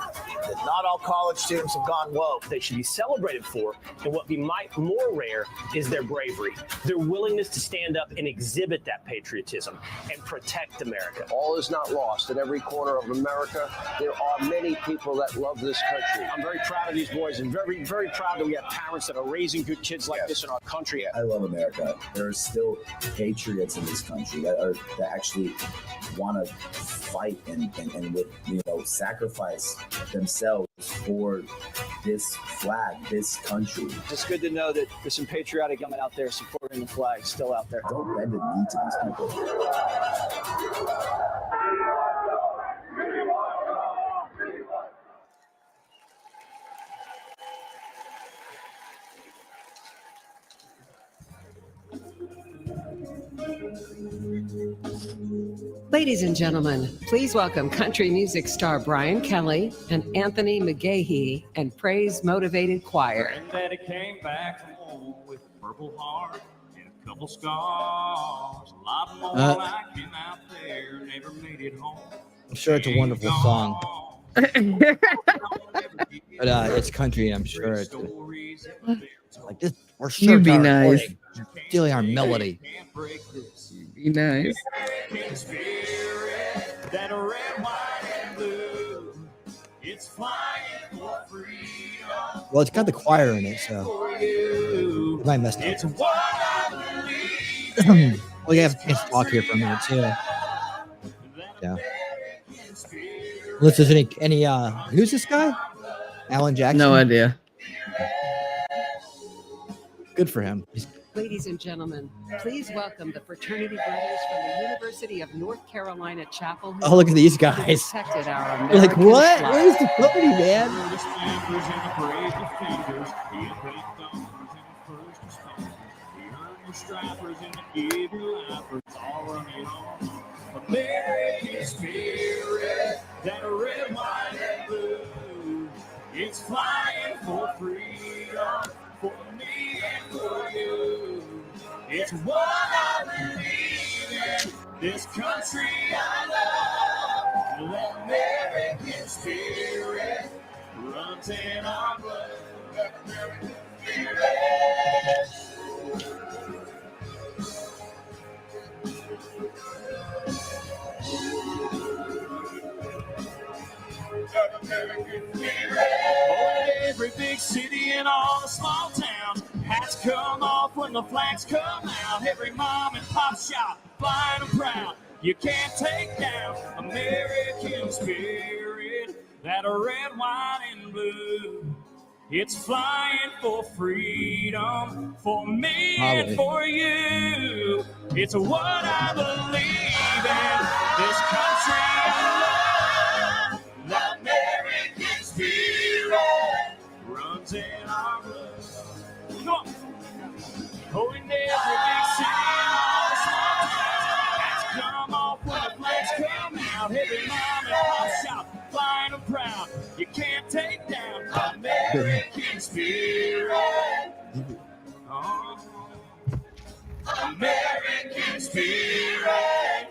that not all college students have gone woke. They should be celebrated for, and what might be more rare is their bravery, their willingness to stand up and exhibit that patriotism and protect America. All is not lost. At every corner of America, there are many people that love this country. I'm very proud of these boys and very, very proud that we have parents that are raising good kids like this in our country. I love America. There are still patriots in this country that actually want to fight and with sacrifice themselves for this flag, this country. It's good to know that there's some patriotic women out there supporting the flag still out there. Don't bend the knee to these people. Ladies and gentlemen, please welcome country music star Brian Kelly and Anthony McGahee and Praise Motivated Choir. Granddaddy came back from home with a purple heart and a couple scars. A lot more like him out there never made it home. I'm sure it's a wonderful song. But it's country, and I'm sure it's like this. We're sure You be nice. Stealing our melody. Be nice. That red, white, and blue. It's flying for freedom. Well, it's got the choir in it, so I messed up. It's what I believe. Well, you have to talk here for a minute too. Yeah. Unless there's any who's this guy? Alan Jackson? No idea. Good for him. Ladies and gentlemen, please welcome the fraternity brothers from the University of North Carolina, Chapel Hill. Oh, look at these guys. who protected our You're like, American what? flag. Where's the footy, man? American spirit, that red, white, and blue. It's flying for freedom, for me and for you. It's what I believe in, this country I love. The American spirit runs in our blood. The American spirit. Born in every big city and all the small towns. Hats come off when the flags come out. Every mom and pop shop flying them proud. You can't take down American spirit. That red, white, and blue. It's flying for freedom, for me Probably. and for you. It's what I believe in, this country I love. The American spirit runs in our blood. Come on. Oh, in every big city and all the small towns, hats come off when the flags come out. Every mom and pop shop flying them proud. You can't take down the American spirit. Oh, American spirit.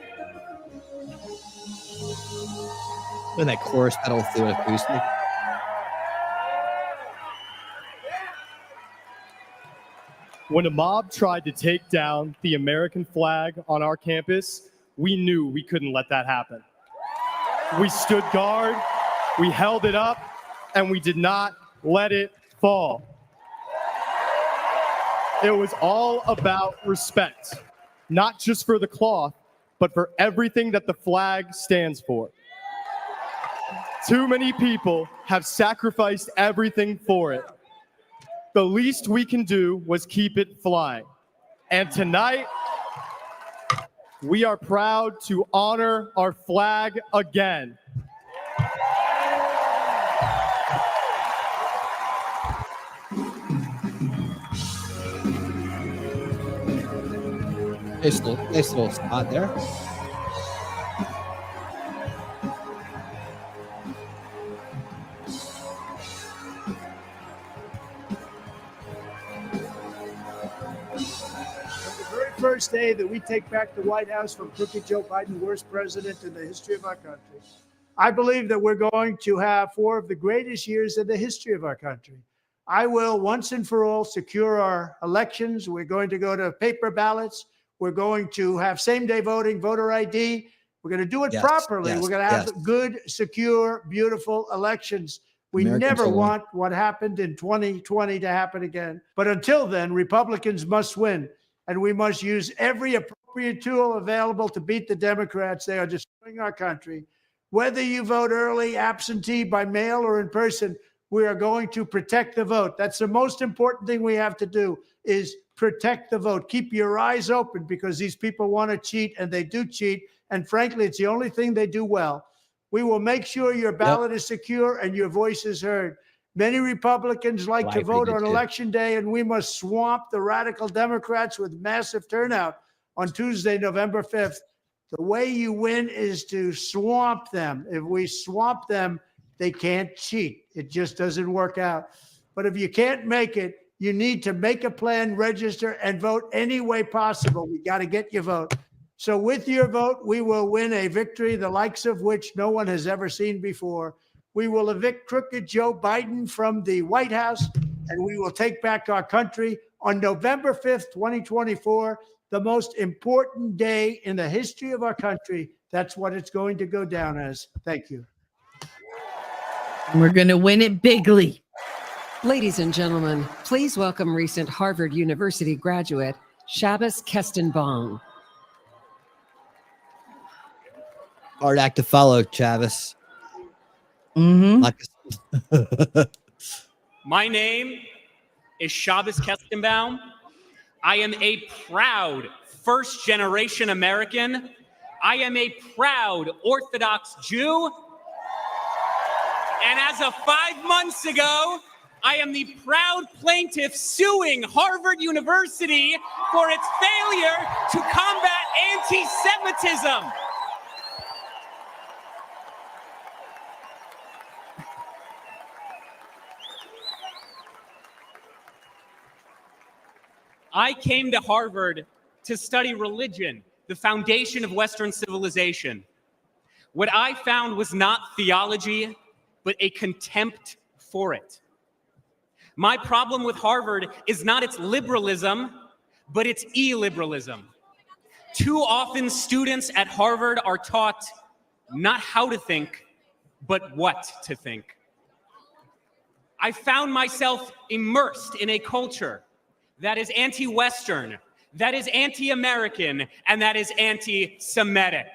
When that chorus pedal through an acoustic. When a mob tried to take down the American flag on our campus, we knew we couldn't let that happen. We stood guard, we held it up, and we did not let it fall. It was all about respect, not just for the cloth, but for everything that the flag stands for. Too many people have sacrificed everything for it. The least we can do was keep it flying. And tonight, we are proud to honor our flag again. Nice little spot there. First day that we take back the White House from crooked Joe Biden, the worst president in the history of our country. I believe that we're going to have 4 of the greatest years in the history of our country. I will once and for all secure our elections. We're going to go to paper ballots. We're going to have same-day voting, voter ID. We're going to do it properly. We're going to have good, secure, beautiful elections. We never want what happened in 2020 to happen again. But until then, Republicans must win. And we must use every appropriate tool available to beat the Democrats. They are destroying our country. Whether you vote early, absentee, by mail, or in person, we are going to protect the vote. That's the most important thing we have to do, is protect the vote. Keep your eyes open, because these people want to cheat, and they do cheat. And frankly, it's the only thing they do well. We will make sure your ballot is secure and your voice is heard. Many Republicans like to vote on Election Day, and we must swamp the radical Democrats with massive turnout on Tuesday, November 5th. The way you win is to swamp them. If we swamp them, they can't cheat. It just doesn't work out. But if you can't make it, you need to make a plan, register, and vote any way possible. We got to get your vote. So with your vote, we will win a victory the likes of which no one has ever seen before. We will evict crooked Joe Biden from the White House, and we will take back our country on November 5th, 2024, the most important day in the history of our country. That's what it's going to go down as. Thank you. We're going to win it bigly. Ladies and gentlemen, please welcome recent Harvard University graduate, Shabbos Kestenbaum. Hard act to follow, Chavis. My name is Shabbos Kestenbaum. I am a proud first-generation American. I am a proud Orthodox Jew. And as of 5 months ago, I am the proud plaintiff suing Harvard University for its failure to combat anti-Semitism. I came to Harvard to study religion, the foundation of Western civilization. What I found was not theology, but a contempt for it. My problem with Harvard is not its liberalism, but its illiberalism. Too often, students at Harvard are taught not how to think, but what to think. I found myself immersed in a culture that is anti-Western, that is anti-American, and that is anti-Semitic.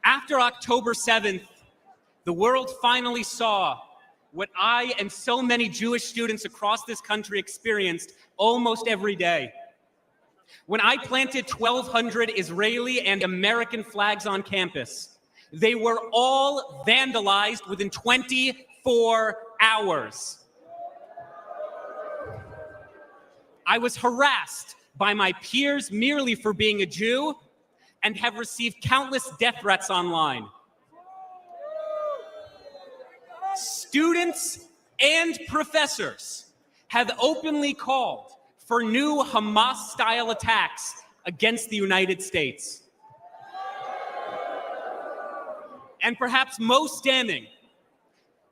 After October 7th, the world finally saw what I and so many Jewish students across this country experienced almost every day. When I planted 1,200 Israeli and American flags on campus, they were all vandalized within 24 hours. I was harassed by my peers merely for being a Jew and have received countless death threats online. Students and professors have openly called for new Hamas-style attacks against the United States. And perhaps most damning,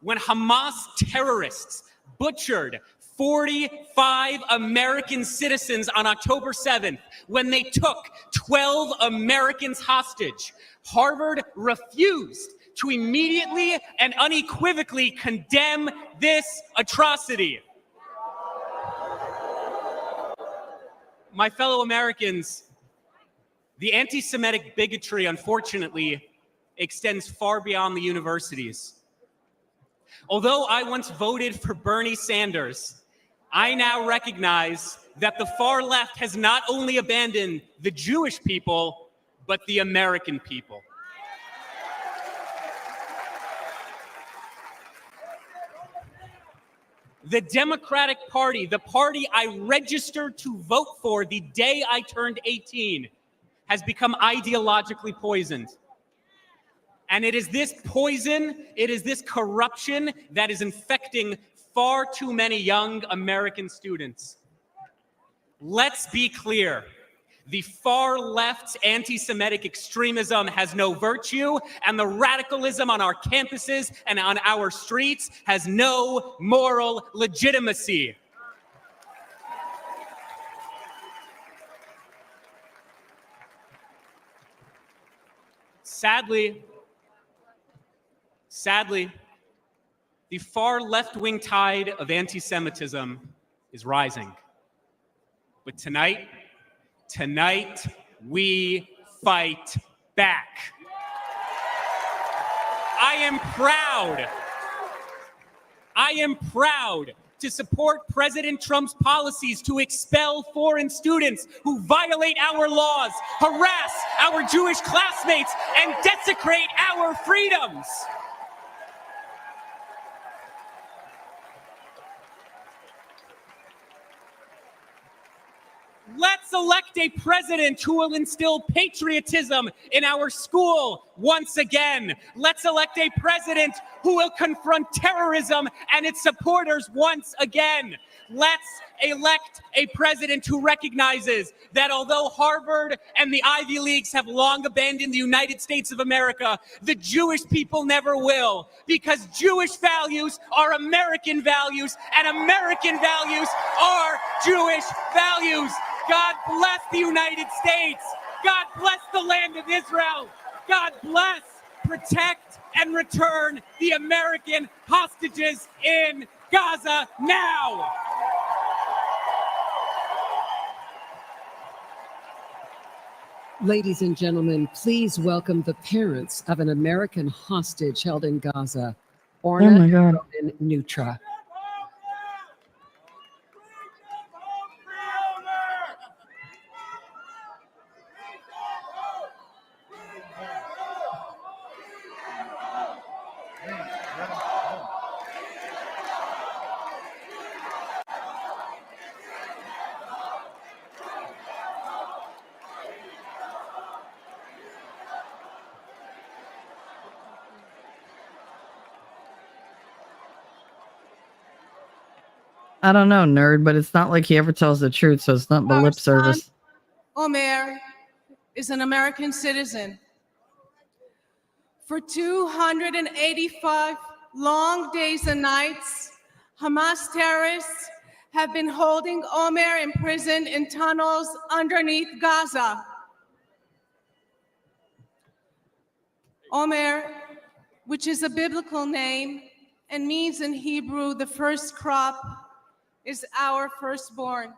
when Hamas terrorists butchered 45 American citizens on October 7th, when they took 12 Americans hostage, Harvard refused to immediately and unequivocally condemn this atrocity. My fellow Americans, the anti-Semitic bigotry, unfortunately, extends far beyond the universities. Although I once voted for Bernie Sanders, I now recognize that the far left has not only abandoned the Jewish people, but the American people. The Democratic Party, the party I registered to vote for the day I turned 18, has become ideologically poisoned. And it is this poison, it is this corruption that is infecting far too many young American students. Let's be clear. The far left's anti-Semitic extremism has no virtue, and the radicalism on our campuses and on our streets has no moral legitimacy. Sadly, the far left-wing tide of anti-Semitism is rising. But tonight we fight back. I am proud to support President Trump's policies to expel foreign students who violate our laws, harass our Jewish classmates, and desecrate our freedoms. Let's elect a president who will instill patriotism in our school once again. Let's elect a president who will confront terrorism and its supporters once again. Let's elect a president who recognizes that although Harvard and the Ivy Leagues have long abandoned the United States of America, the Jewish people never will, because Jewish values are American values, and American values are Jewish values. God bless the United States. God bless the land of Israel. God bless, protect, and return the American hostages in Gaza now. Ladies and gentlemen, please welcome the parents of an American hostage held in Gaza, Orna and Nutra. I don't know, nerd, but it's not like he ever tells the truth, so it's not but lip service. Omer is an American citizen. For 285 long days and nights, Hamas terrorists have been holding Omer imprisoned in tunnels underneath Gaza. Omer, which is a biblical name and means in Hebrew the first crop, is our firstborn.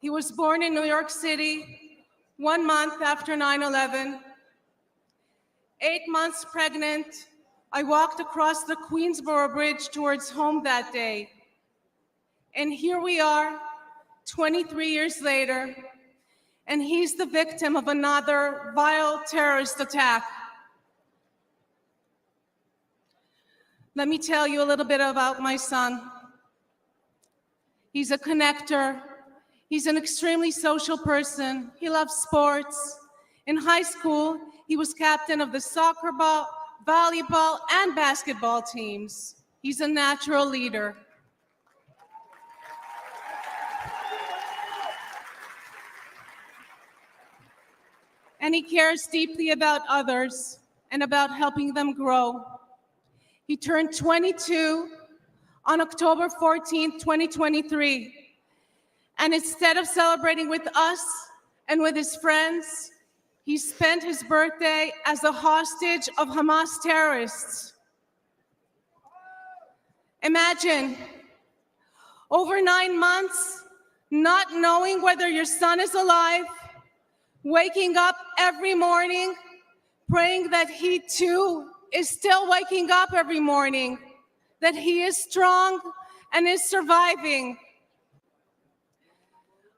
He was born in New York City 1 month after 9/11. 8 months pregnant, I walked across the Queensboro Bridge towards home that day. And here we are, 23 years later, and he's the victim of another vile terrorist attack. Let me tell you a little bit about my son. He's a connector. He's an extremely social person. He loves sports. In high school, he was captain of the soccer ball, volleyball, and basketball teams. He's a natural leader. And he cares deeply about others and about helping them grow. He turned 22 on October 14th, 2023. And instead of celebrating with us and with his friends, he spent his birthday as a hostage of Hamas terrorists. Imagine, over 9 months, not knowing whether your son is alive, waking up every morning, praying that he too is still waking up every morning, that he is strong and is surviving.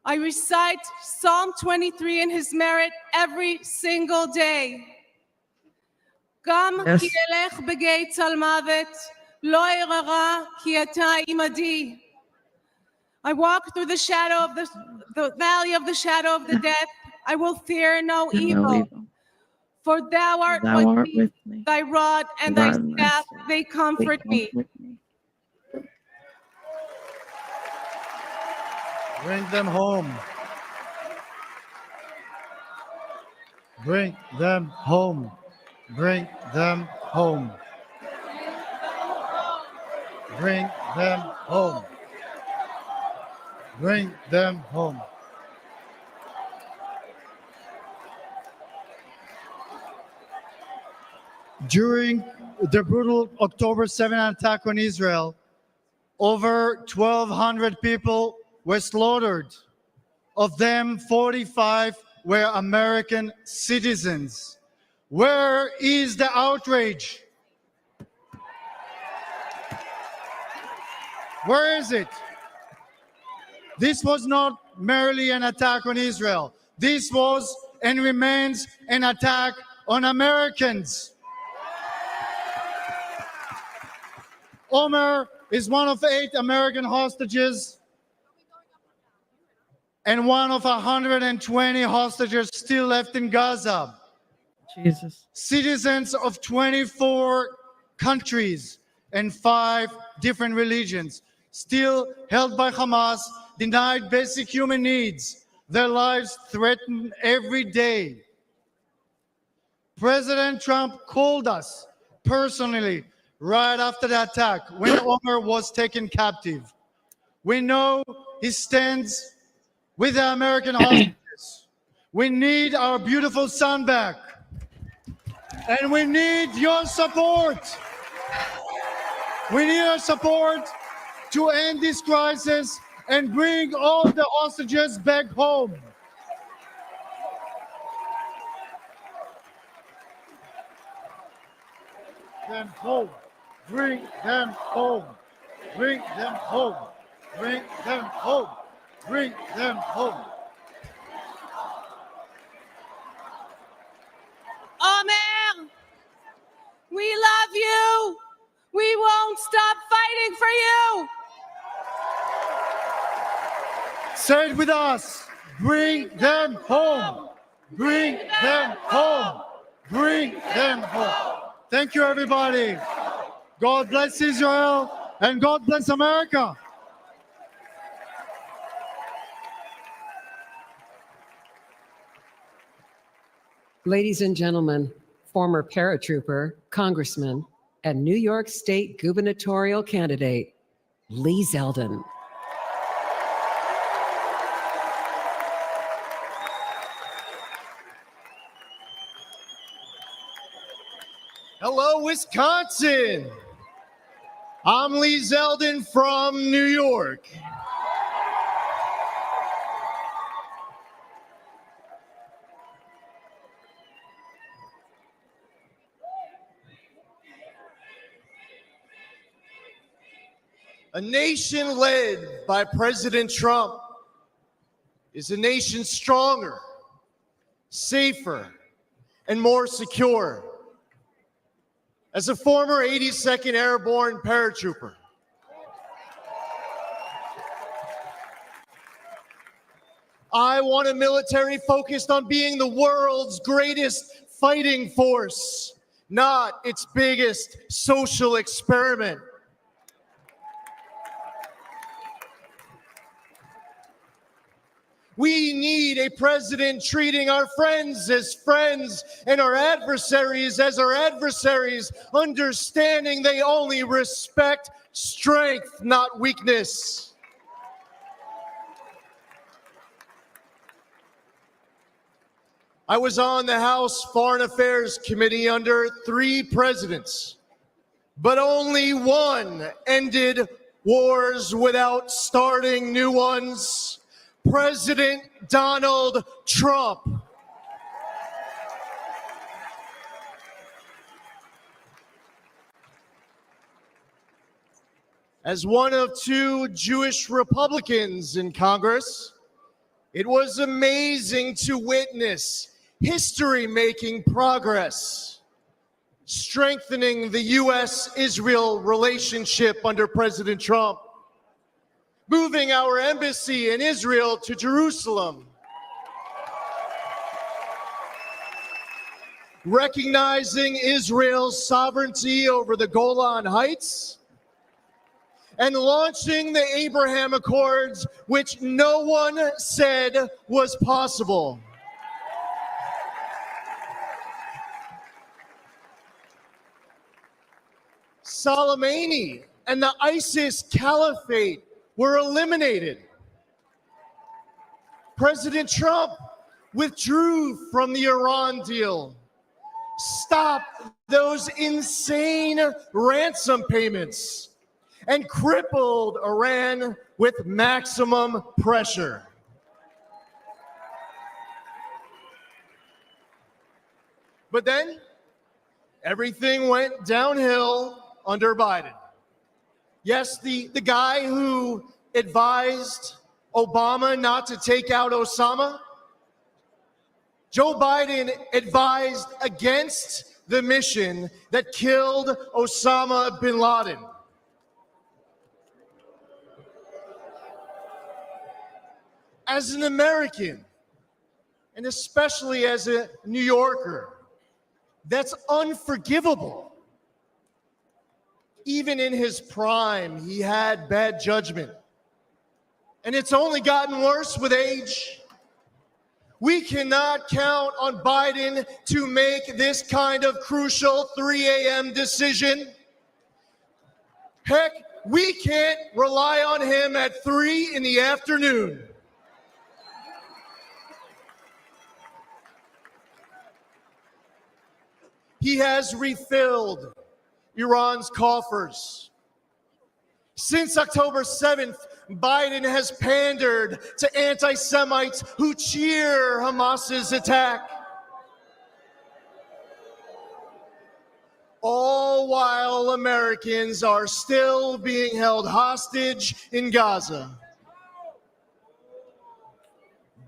I recite Psalm 23 in his merit every single day. Gam ki elech begei tzal mavet, lo erara ki ata imadi. I walk through the shadow of the valley of the shadow of the death. I will fear no evil. For thou art with me. Thy rod and thy staff, they comfort me. Bring them home. Bring them home. Bring them home. Bring them home. Bring them home. During the brutal October 7th attack on Israel, over 1,200 people were slaughtered. Of them, 45 were American citizens. Where is the outrage? Where is it? This was not merely an attack on Israel. This was and remains an attack on Americans. Omer is one of 8 American hostages and one of 120 hostages still left in Gaza. Jesus. Citizens of 24 countries and 5 different religions, still held by Hamas, denied basic human needs, their lives threatened every day. President Trump called us personally right after the attack when Omer was taken captive. We know he stands with the American hostages. We need our beautiful son back. And we need your support. We need your support to end this crisis and bring all the hostages back home. Them home. Bring them home. Bring them home. Bring them home. Bring them home. Omer, we love you. We won't stop fighting for you. Say it with us. Bring them home. Bring them home. Bring them home. Thank you, everybody. God bless Israel and God bless America. Ladies and gentlemen, former paratrooper, congressman, and New York State gubernatorial candidate, Lee Zeldin. Hello, Wisconsin. I'm Lee Zeldin from New York. A nation led by President Trump is a nation stronger, safer, and more secure. As a former 82nd Airborne paratrooper, I want a military focused on being the world's greatest fighting force, not its biggest social experiment. We need a president treating our friends as friends and our adversaries as our adversaries, understanding they only respect strength, not weakness. I was on the House Foreign Affairs Committee under 3 presidents, but only one ended wars without starting new ones. President Donald Trump. As one of 2 Jewish Republicans in Congress, it was amazing to witness history-making progress, strengthening the U.S.-Israel relationship under President Trump, moving our embassy in Israel to Jerusalem, recognizing Israel's sovereignty over the Golan Heights, and launching the Abraham Accords, which no one said was possible. Soleimani and the ISIS Caliphate were eliminated. President Trump withdrew from the Iran deal, stopped those insane ransom payments, and crippled Iran with maximum pressure. But then everything went downhill under Biden. Yes, the guy who advised Obama not to take out Osama, Joe Biden advised against the mission that killed Osama bin Laden. As an American, and especially as a New Yorker, that's unforgivable. Even in his prime, he had bad judgment. And it's only gotten worse with age. We cannot count on Biden to make this kind of crucial 3 a.m. decision. Heck, we can't rely on him at 3 in the afternoon. He has refilled Iran's coffers. Since October 7th, Biden has pandered to anti-Semites who cheer Hamas's attack. All while Americans are still being held hostage in Gaza.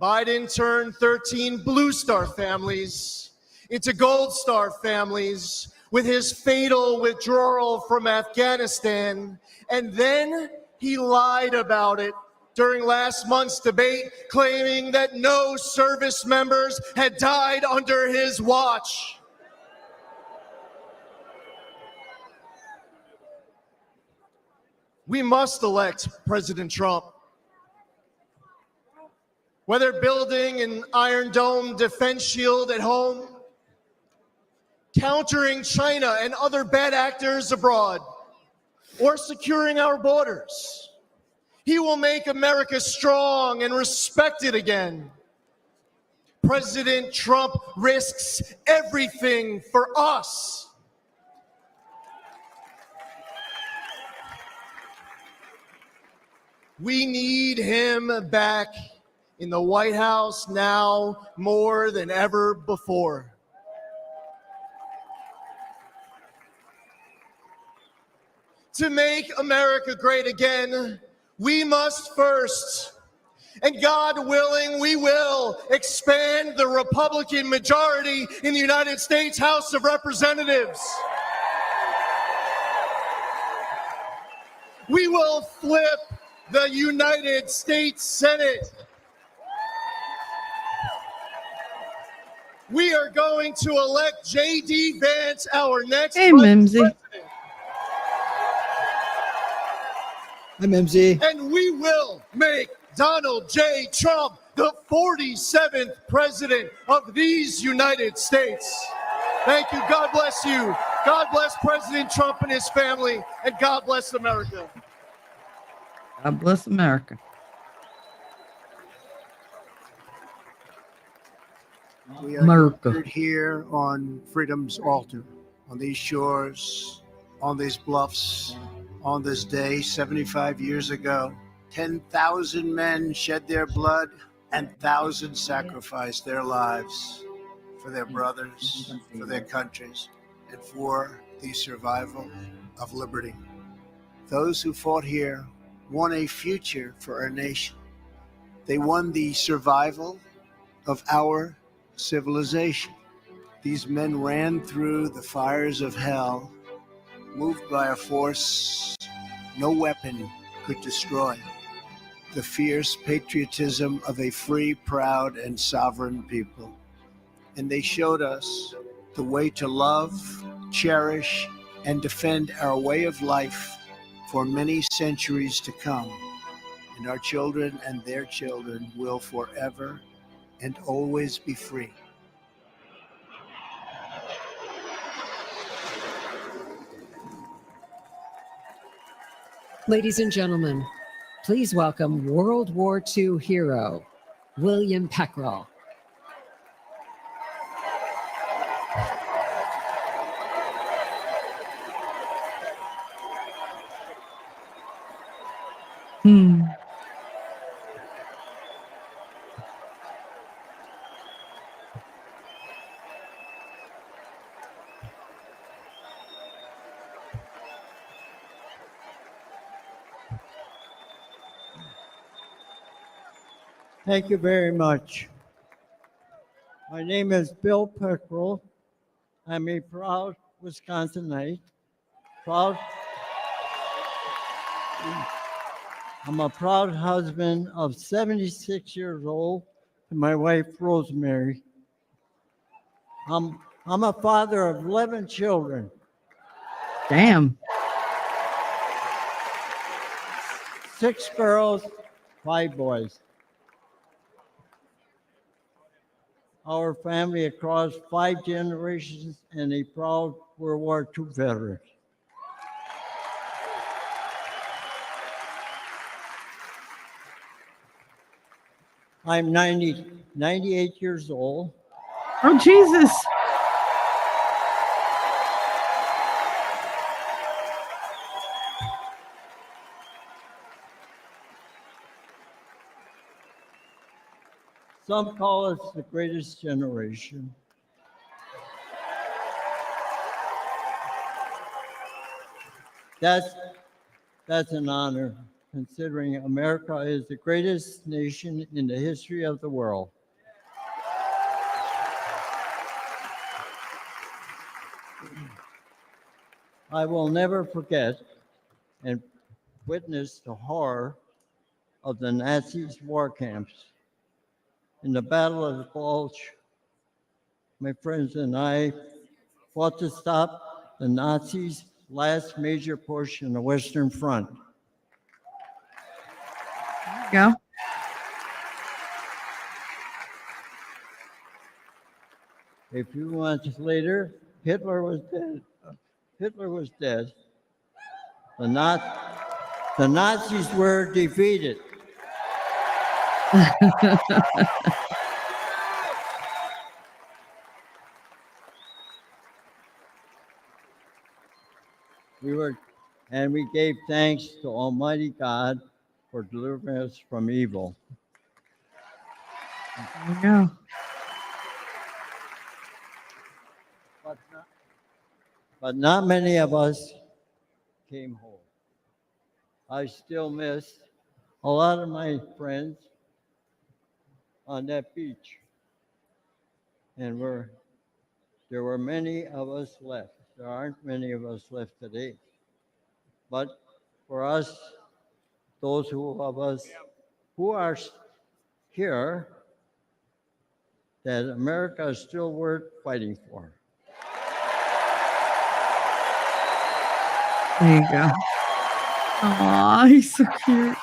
Biden turned 13 Blue Star families into Gold Star families with his fatal withdrawal from Afghanistan, and then he lied about it during last month's debate, claiming that no service members had died under his watch. We must elect President Trump. Whether building an Iron Dome defense shield at home, countering China and other bad actors abroad, or securing our borders, he will make America strong and respected again. President Trump risks everything for us. We need him back in the White House now more than ever before. to make America great again, we must first, and God willing, we will expand the Republican majority in the United States House of Representatives. We will flip the United States Senate. We are going to elect J.D. Vance, our next president. Hi, Mimsy. And we will make Donald J. Trump the 47th president of these United States. Thank you. God bless you. God bless President Trump and his family, and God bless America. God bless America. We are gathered here on freedom's altar, on these shores, on these bluffs, on this day 75 years ago. 10,000 men shed their blood and thousands sacrificed their lives for their brothers, for their countries, and for the survival of liberty. Those who fought here won a future for our nation. They won the survival of our civilization. These men ran through the fires of hell, moved by a force no weapon could destroy. The fierce patriotism of a free, proud, and sovereign people. And they showed us the way to love, cherish, and defend our way of life for many centuries to come. And our children and their children will forever and always be free. Ladies and gentlemen, please welcome World War II hero, William Peckrell. Thank you very much. My name is Bill Peckrell. I'm a proud Wisconsinite. I'm a proud husband of 76 years old to my wife, Rosemary. I'm a father of 11 children. Damn. 6 girls, 5 boys. Our family across 5 generations and a proud World War II veteran. I'm 98 years old. Oh, Jesus. Some call us the greatest generation. That's an honor, considering America is the greatest nation in the history of the world. I will never forget and witness the horror of the Nazis' war camps. In the Battle of the Bulge, my friends and I fought to stop the Nazis' last major push in the Western Front. Go. A few months later, Hitler was dead. The Nazis were defeated. We gave thanks to Almighty God for delivering us from evil. There we go. But not many of us came home. I still miss a lot of my friends on that beach. And there were many of us left. There aren't many of us left today. But for us, those of us who are here, that America is still worth fighting for. There you go. Aw, he's so cute.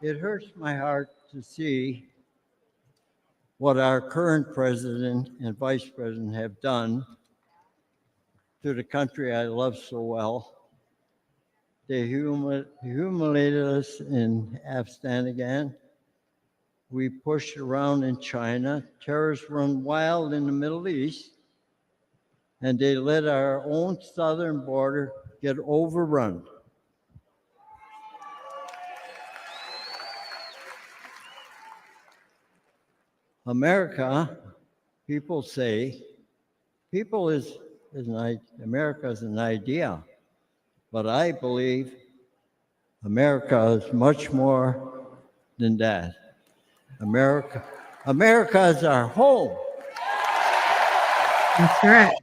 It hurts my heart to see what our current president and vice president have done to the country I love so well. They humiliated us in Afghanistan. We pushed around in China. Terrorists run wild in the Middle East. And they let our own southern border get overrun. America, people say, America is an idea, but I believe America is much more than that. America is our home. That's right.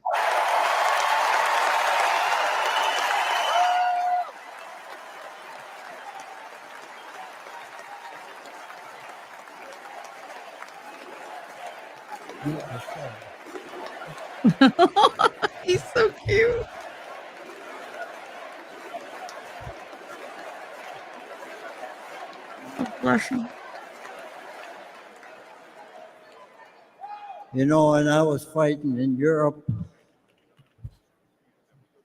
He's so cute. Oh, bless him. You know, when I was fighting in Europe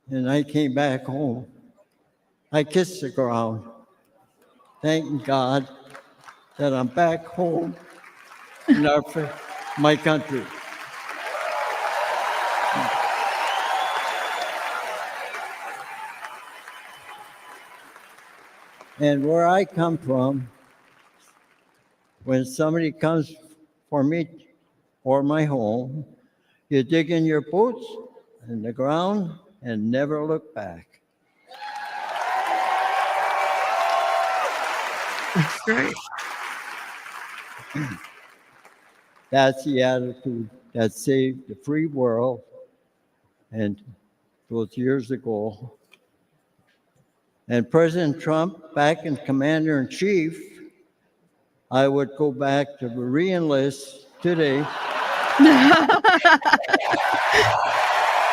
and I came back home, I kissed the ground, thanking God that I'm back home in my country. And where I come from, when somebody comes for me or my home, you dig in your boots in the ground and never look back. That's right. That's the attitude that saved the free world. And those years ago. And President Trump, back in Commander-in-Chief, I would go back to re-enlist today.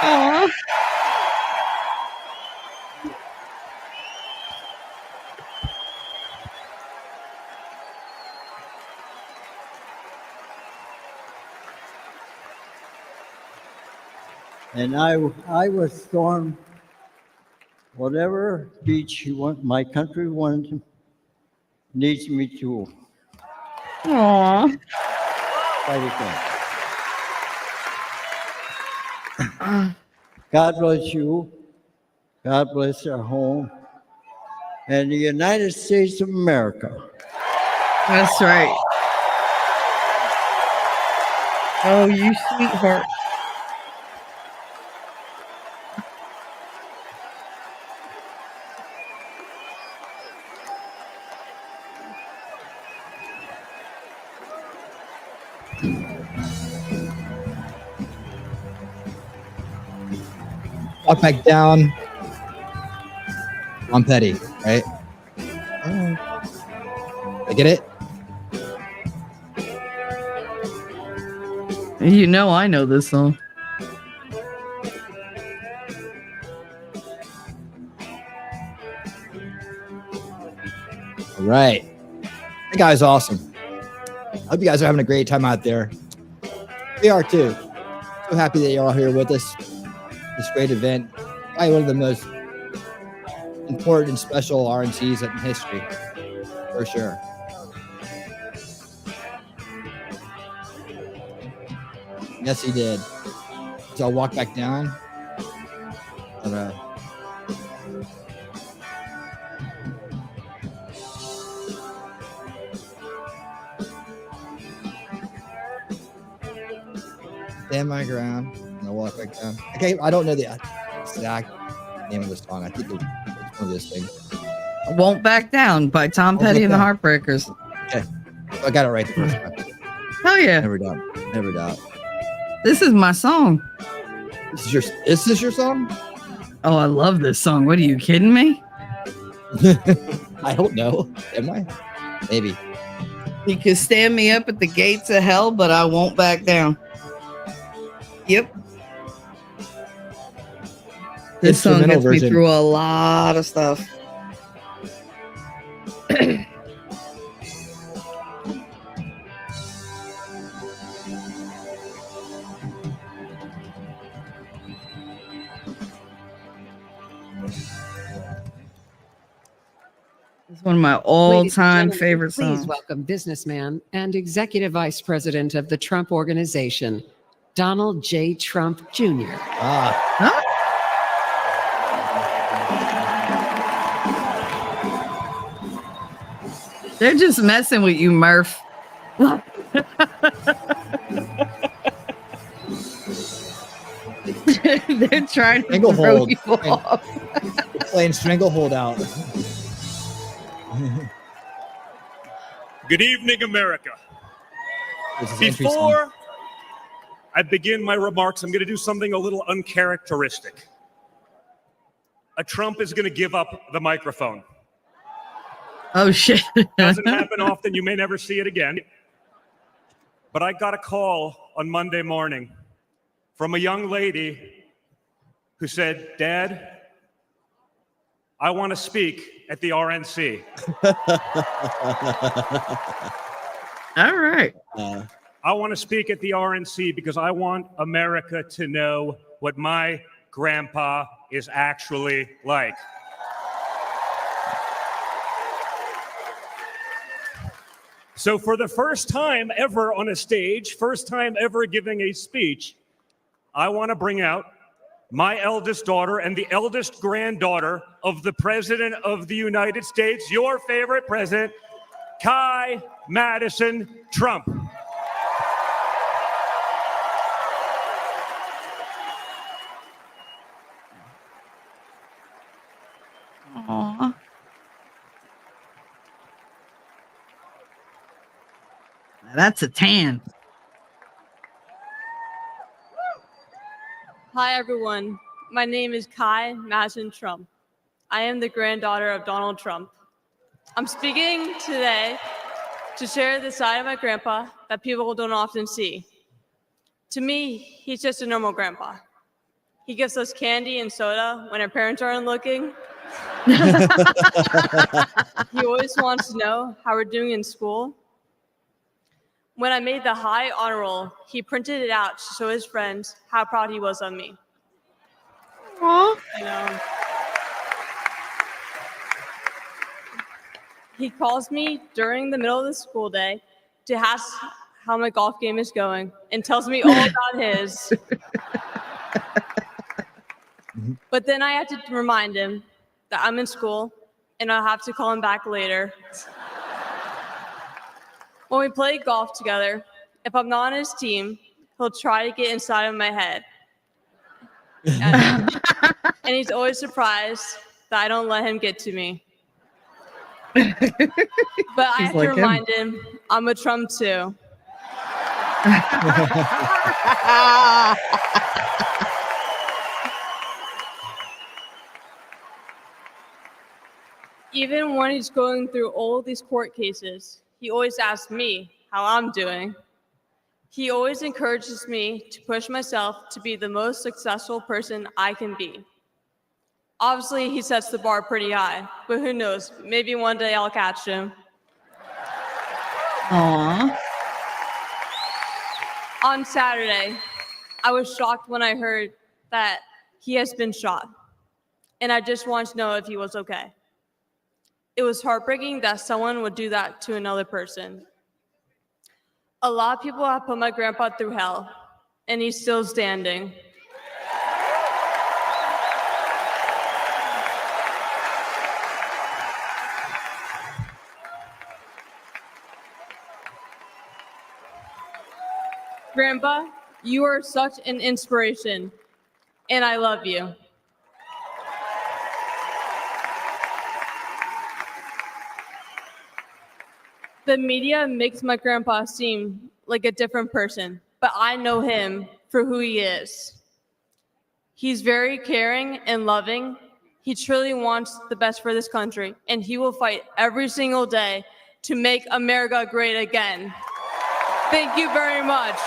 Aww. And I would storm whatever beach my country needs me to. Aww. Fight again. God bless you. God bless our home. And the United States of America. That's right. Oh, you sweetheart. Walk back down. I'm petty, right? I get it? You know I know this song. All right. That guy's awesome. I hope you guys are having a great time out there. We are too. So happy that you're all here with us. This great event. Probably one of the most important and special RNCs in history, for sure. Yes, he did. So I'll walk back down. All right. stand my ground, and I walk back down. Okay, I don't know the exact name of the song. I think it's one of those things. Won't Back Down by Tom Petty and the Heartbreakers. Okay, I got it right the first time. Hell yeah! Never doubt. Never doubt. This is my song. Is this your song? Oh, I love this song. What are you kidding me? I don't know. Am I? Maybe. You can stand me up at the gates of hell, but I won't back down. Yep. This song gets me through a lot of stuff. It's one of my all-time favorite songs. Please welcome businessman and executive vice president of the Trump Organization, Donald J. Trump Jr. They're just messing with you, Murph. They're trying to throw you off. Playing Stranglehold out. Good evening, America. Before I begin my remarks, I'm going to do something a little uncharacteristic. A Trump is going to give up the microphone. Oh, shit. Doesn't happen often. You may never see it again. But I got a call on Monday morning from a young lady who said, "Dad, I want to speak at the RNC." All right. I want to speak at the RNC because I want America to know what my grandpa is actually like. So for the first time ever on a stage, first time ever giving a speech, I want to bring out my eldest daughter and the eldest granddaughter of the President of the United States, your favorite president, Kai Madison Trump. Aww. That's a tan. Hi, everyone. My name is Kai Madison Trump. I am the granddaughter of Donald Trump. I'm speaking today to share the side of my grandpa that people don't often see. To me, he's just a normal grandpa. He gives us candy and soda when our parents aren't looking. He always wants to know how we're doing in school. When I made the high honor roll, he printed it out to show his friends how proud he was of me. Aww. I know. He calls me during the middle of the school day to ask how my golf game is going and tells me all about his. But then I have to remind him that I'm in school and I'll have to call him back later. When we play golf together, if I'm not on his team, he'll try to get inside of my head. And he's always surprised that I don't let him get to me. But I have to remind him, I'm a Trump too. Even when he's going through all these court cases, he always asks me how I'm doing. He always encourages me to push myself to be the most successful person I can be. Obviously, he sets the bar pretty high, but who knows? Maybe one day I'll catch him. Aww. On Saturday, I was shocked when I heard that he has been shot, and I just wanted to know if he was okay. It was heartbreaking that someone would do that to another person. A lot of people have put my grandpa through hell, and he's still standing. Grandpa, You are such an inspiration, and I love you. The media makes my grandpa seem like a different person, but I know him for who he is. He's very caring and loving. He truly wants the best for this country, and he will fight every single day to make America great again. Thank you very much.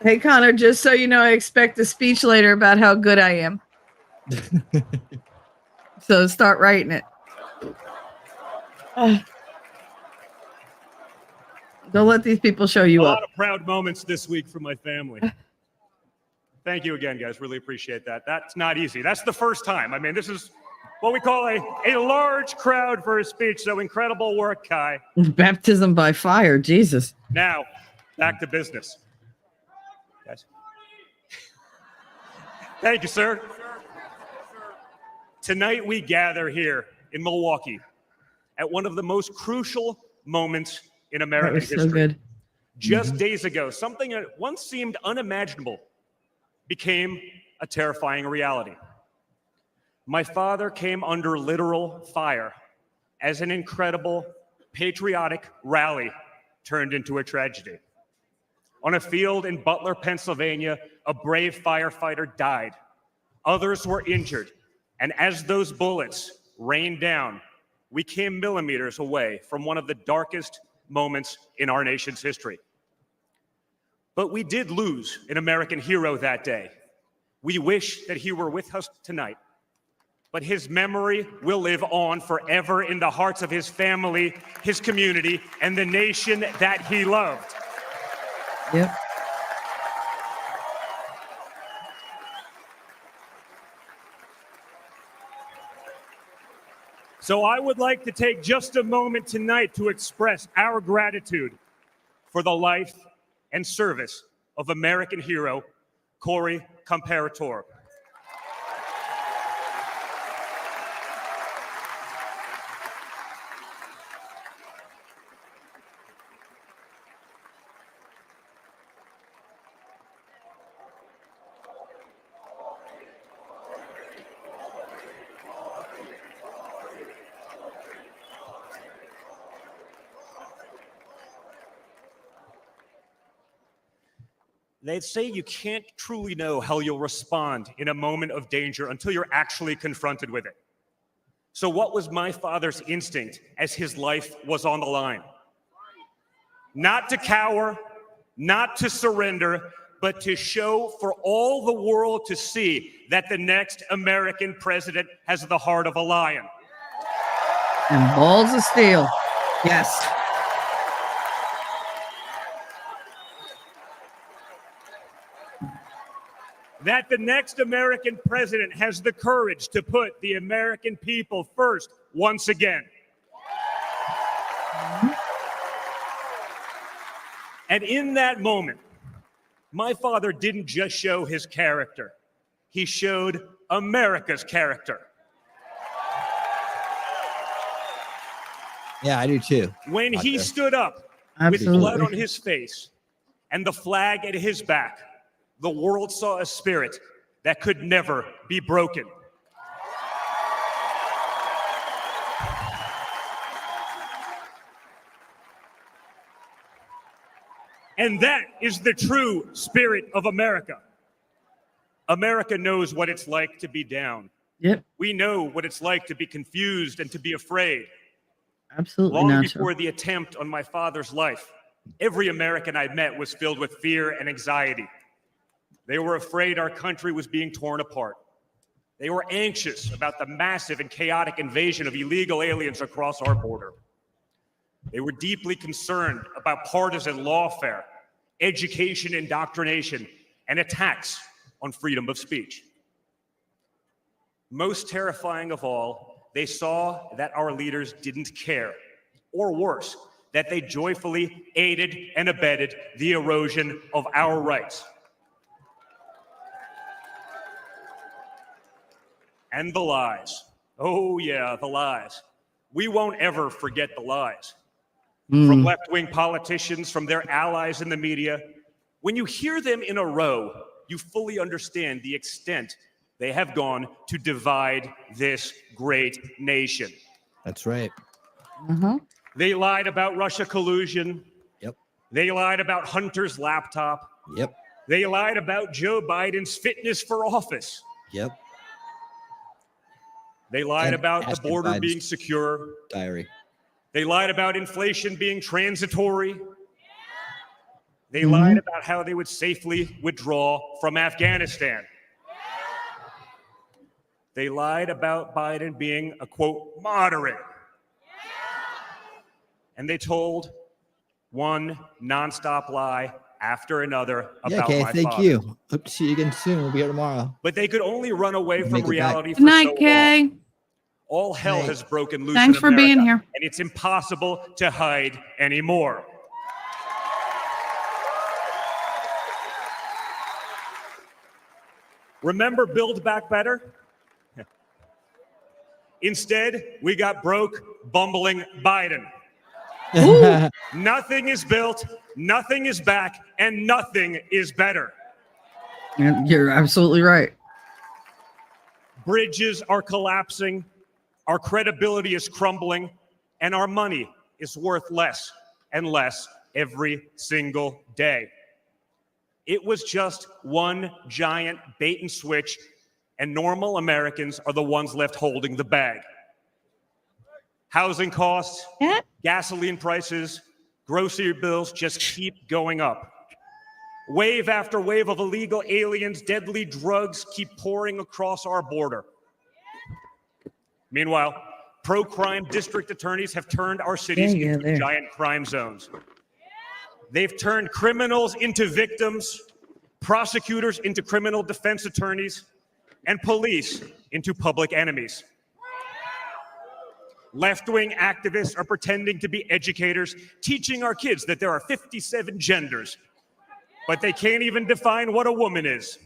Hey, Connor, just so you know, I expect a speech later about how good I am. So start writing it. Don't let these people show you A up. lot of proud moments this week from my family. Thank you again, guys. Really appreciate that. That's not easy. That's the first time. I mean, this is what we call a large crowd for a speech. So incredible work, Kai. Baptism by fire, Jesus. Now, back to business. Guys. Thank you, sir. Tonight we gather here in Milwaukee at one of the most crucial moments in American history. So good. Just days ago, something that once seemed unimaginable became a terrifying reality. My father came under literal fire as an incredible patriotic rally turned into a tragedy. On a field in Butler, Pennsylvania, a brave firefighter died. Others were injured. And as those bullets rained down, we came millimeters away from one of the darkest moments in our nation's history. But we did lose an American hero that day. We wish that he were with us tonight. But his memory will live on forever in the hearts of his family, his community, and the nation that he loved. Yep. So I would like to take just a moment tonight to express our gratitude for the life and service of American hero Corey Comparator. They say you can't truly know how you'll respond in a moment of danger until you're actually confronted with it. So what was my father's instinct as his life was on the line? Not to cower, not to surrender, but to show for all the world to see that the next American president has the heart of a lion. And balls of steel. Yes. That the next American president has the courage to put the American people first once again. And in that moment, my father didn't just show his character. He showed America's character. Yeah, I do too. When he stood up with blood on his face and the flag at his back, the world saw a spirit that could never be broken. And that is the true spirit of America. America knows what it's like to be down. Yep. We know what it's like to be confused and to be afraid. Absolutely Long not. before the attempt on my father's life, every American I met was filled with fear and anxiety. They were afraid our country was being torn apart. They were anxious about the massive and chaotic invasion of illegal aliens across our border. They were deeply concerned about partisan lawfare, education indoctrination, and attacks on freedom of speech. Most terrifying of all, they saw that our leaders didn't care, or worse, that they joyfully aided and abetted the erosion of our rights. And the lies. Oh, yeah, the lies. We won't ever forget the lies. From left-wing politicians, from their allies in the media. When you hear them in a row, you fully understand the extent they have gone to divide this great nation. That's right. They lied about Russia collusion. Yep. They lied about Hunter's laptop. Yep. They lied about Joe Biden's fitness for office. Yep. They lied And about the Ashton border Biden's being secure. Diary. They lied about inflation being transitory. They lied about how they would safely withdraw from Afghanistan. They lied about Biden being a, quote, moderate. And they told one nonstop lie after another about Yeah, my Kay, thank father. you. Hope to see you again soon. We'll be here tomorrow. But they could only run away Make from it back. reality Good for night, so Kay. long. All hell Hey. has broken loose Thanks in for America, being here. and it's impossible to hide anymore. Remember Build Back Better? Instead, we got broke, bumbling Biden. Nothing is built, nothing is back, and nothing is better. You're absolutely right. Bridges are collapsing, our credibility is crumbling, and our money is worth less and less every single day. It was just one giant bait and switch, and normal Americans are the ones left holding the bag. Housing costs, gasoline prices, grocery bills just keep going up. Wave after wave of illegal aliens, deadly drugs keep pouring across our border. Meanwhile, pro-crime district attorneys have turned our cities into giant crime zones. They've turned criminals into victims, prosecutors into criminal defense attorneys, and police into public enemies. Left-wing activists are pretending to be educators, teaching our kids that there are 57 genders, but they can't even define what a woman is.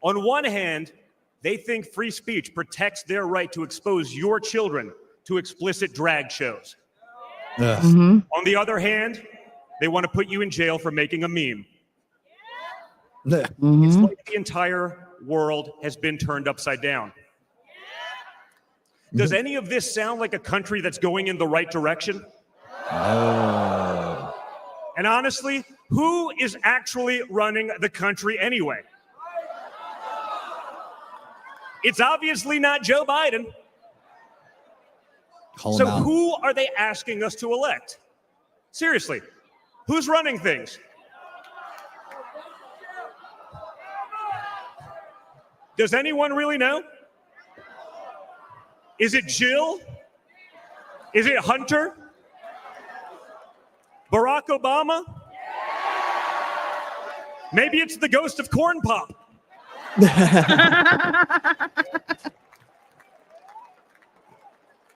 On one hand, they think free speech protects their right to expose your children to explicit drag shows. On the other hand, they want to put you in jail for making a meme. It's like the entire world has been turned upside down. Does any of this sound like a country that's going in the right direction? No. And honestly, who is actually running the country anyway? It's obviously not Joe Biden. Call him So out. who are they asking us to elect? Seriously, who's running things? Does anyone really know? Is it Jill? Is it Hunter? Barack Obama? Maybe it's the ghost of Corn Pop.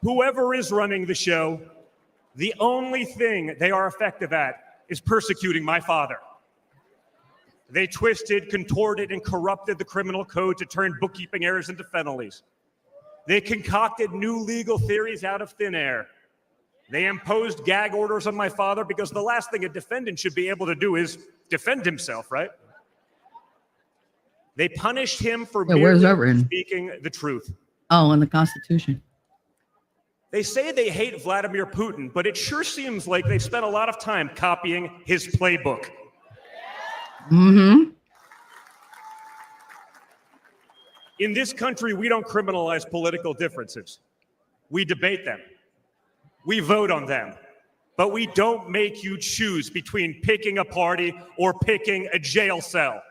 Whoever is running the show, the only thing they are effective at is persecuting my father. They twisted, contorted, and corrupted the criminal code to turn bookkeeping errors into felonies. They concocted new legal theories out of thin air. They imposed gag orders on my father because the last thing a defendant should be able to do is defend himself, right? They punished him for where's that merely written? speaking the truth. Oh, in the Constitution. They say they hate Vladimir Putin, but it sure seems like they spent a lot of time copying his playbook. In this country, we don't criminalize political differences. We debate them. We vote on them. But we don't make you choose between picking a party or picking a jail cell.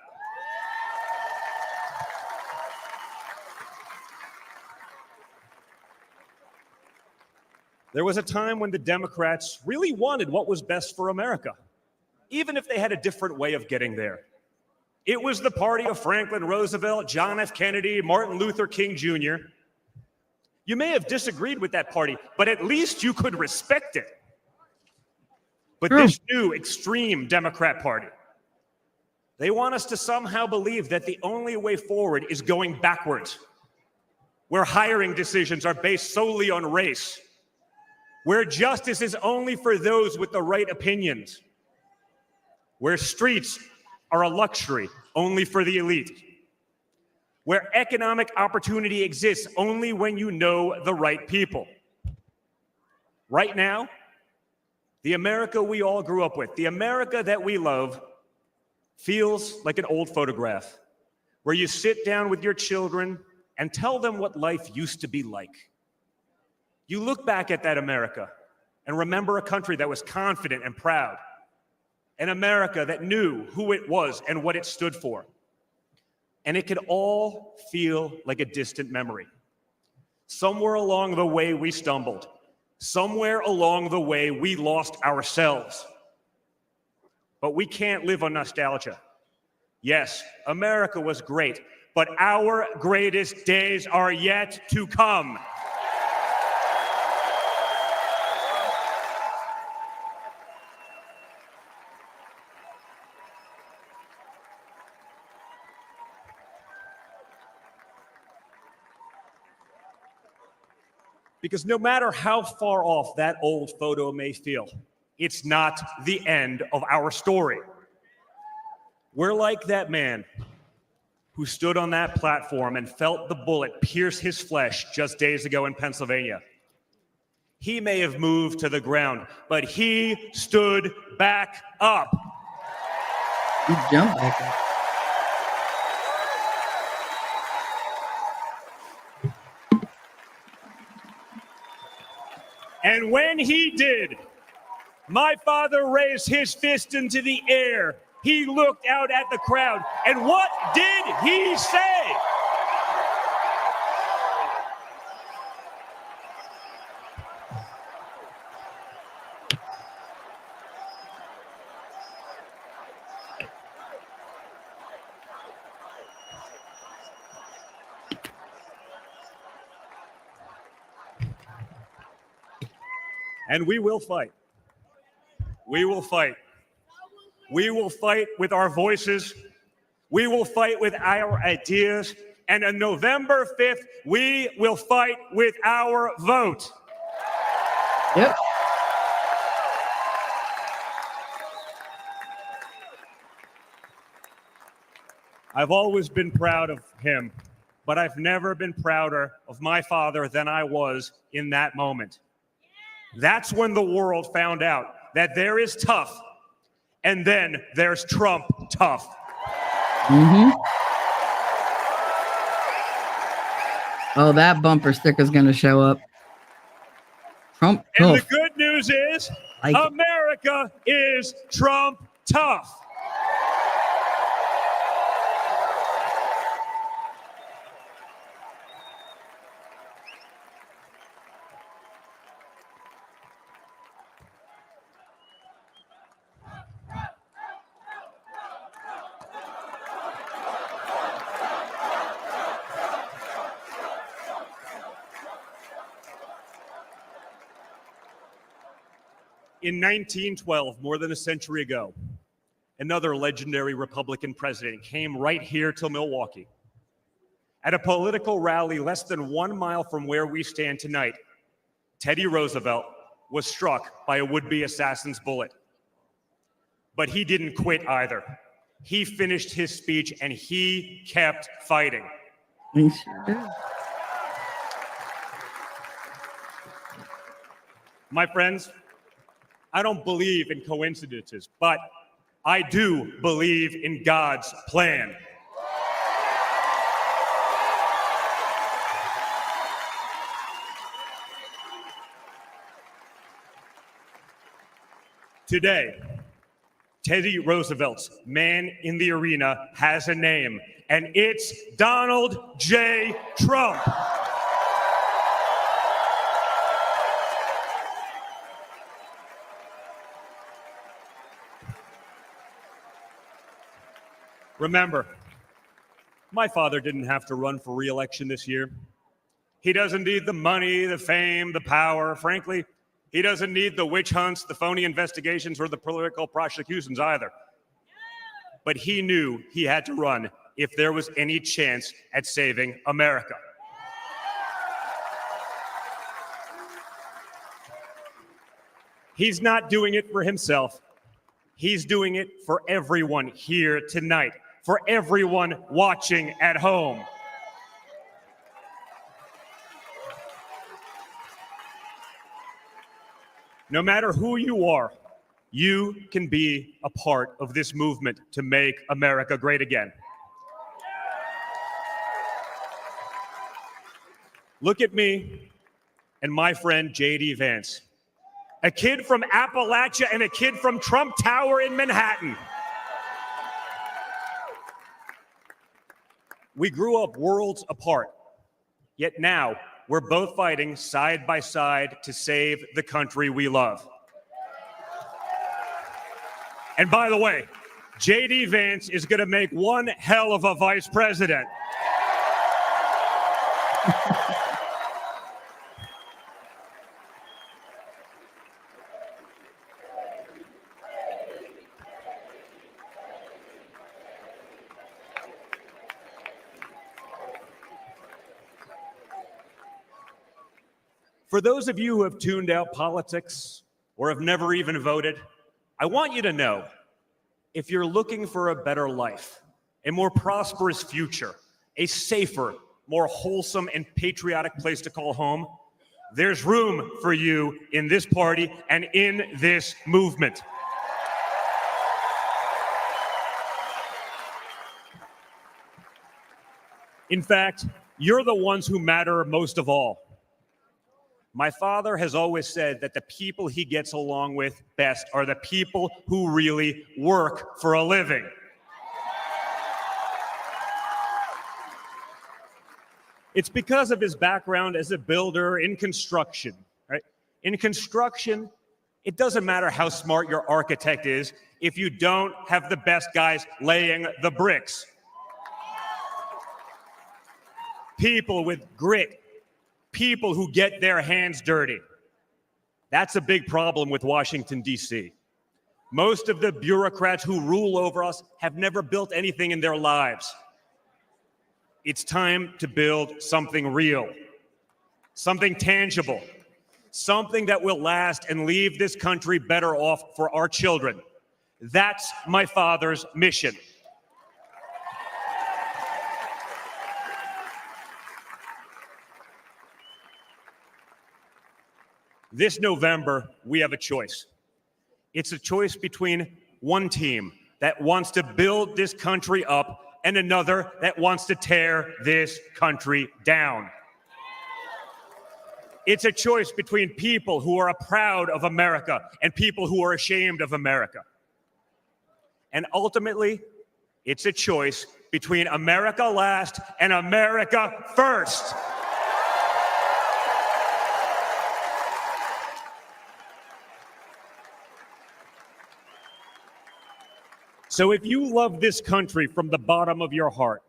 There was a time when the Democrats really wanted what was best for America, even if they had a different way of getting there. It was the party of Franklin Roosevelt, John F. Kennedy, Martin Luther King Jr. You may have disagreed with that party, but at least you could respect it. But this new extreme Democrat Party, they want us to somehow believe that the only way forward is going backwards, where hiring decisions are based solely on race, where justice is only for those with the right opinions, where streets are a luxury only for the elite, where economic opportunity exists only when you know the right people. Right now, the America we all grew up with, the America that we love, feels like an old photograph where you sit down with your children and tell them what life used to be like. You look back at that America and remember a country that was confident and proud, an America that knew who it was and what it stood for. And it could all feel like a distant memory. Somewhere along the way we stumbled. Somewhere along the way we lost ourselves. But we can't live on nostalgia. Yes, America was great, but our greatest days are yet to come. Because no matter how far off that old photo may feel, it's not the end of our story. We're like that man who stood on that platform and felt the bullet pierce his flesh just days ago in Pennsylvania. He may have moved to the ground, but he stood back up. He jumped back up. And when he did, my father raised his fist into the air. He looked out at the crowd. And what did he say? And we will fight. We will fight. We will fight with our voices. We will fight with our ideas. And on November 5th, we will fight with our vote. Yep. I've always been proud of him, but I've never been prouder of my father than I was in that moment. That's when the world found out that there is tough, and then there's Trump tough. Mm-hmm. Oh, that bumper sticker's going to show up. Trump tough. And the good news is, America is Trump tough. In 1912, more than a century ago, another legendary Republican president came right here to Milwaukee. At a political rally less than 1 mile from where we stand tonight, Teddy Roosevelt was struck by a would-be assassin's bullet. But he didn't quit either. He finished his speech and he kept fighting. He sure did. My friends, I don't believe in coincidences, but I do believe in God's plan. Today, Teddy Roosevelt's man in the arena has a name, and it's Donald J. Trump. Remember, my father didn't have to run for re-election this year. He doesn't need the money, the fame, the power. Frankly, he doesn't need the witch hunts, the phony investigations, or the political prosecutions either. But he knew he had to run if there was any chance at saving America. He's not doing it for himself. He's doing it for everyone here tonight, for everyone watching at home. No matter who you are, you can be a part of this movement to make America great again. Look at me and my friend J.D. Vance, a kid from Appalachia and a kid from Trump Tower in Manhattan. We grew up worlds apart, yet now we're both fighting side by side to save the country we love. And by the way, J.D. Vance is going to make one hell of a vice president. For those of you who have tuned out politics or have never even voted, I want you to know, if you're looking for a better life, a more prosperous future, a safer, more wholesome and patriotic place to call home, there's room for you in this party and in this movement. In fact, you're the ones who matter most of all. My father has always said that the people he gets along with best are the people who really work for a living. It's because of his background as a builder in construction, right? In construction, it doesn't matter how smart your architect is if you don't have the best guys laying the bricks. People with grit, people who get their hands dirty. That's a big problem with Washington, D.C. Most of the bureaucrats who rule over us have never built anything in their lives. It's time to build something real, something tangible, something that will last and leave this country better off for our children. That's my father's mission. This November, we have a choice. It's a choice between one team that wants to build this country up and another that wants to tear this country down. It's a choice between people who are proud of America and people who are ashamed of America. And ultimately, it's a choice between America last and America first. So if you love this country from the bottom of your heart,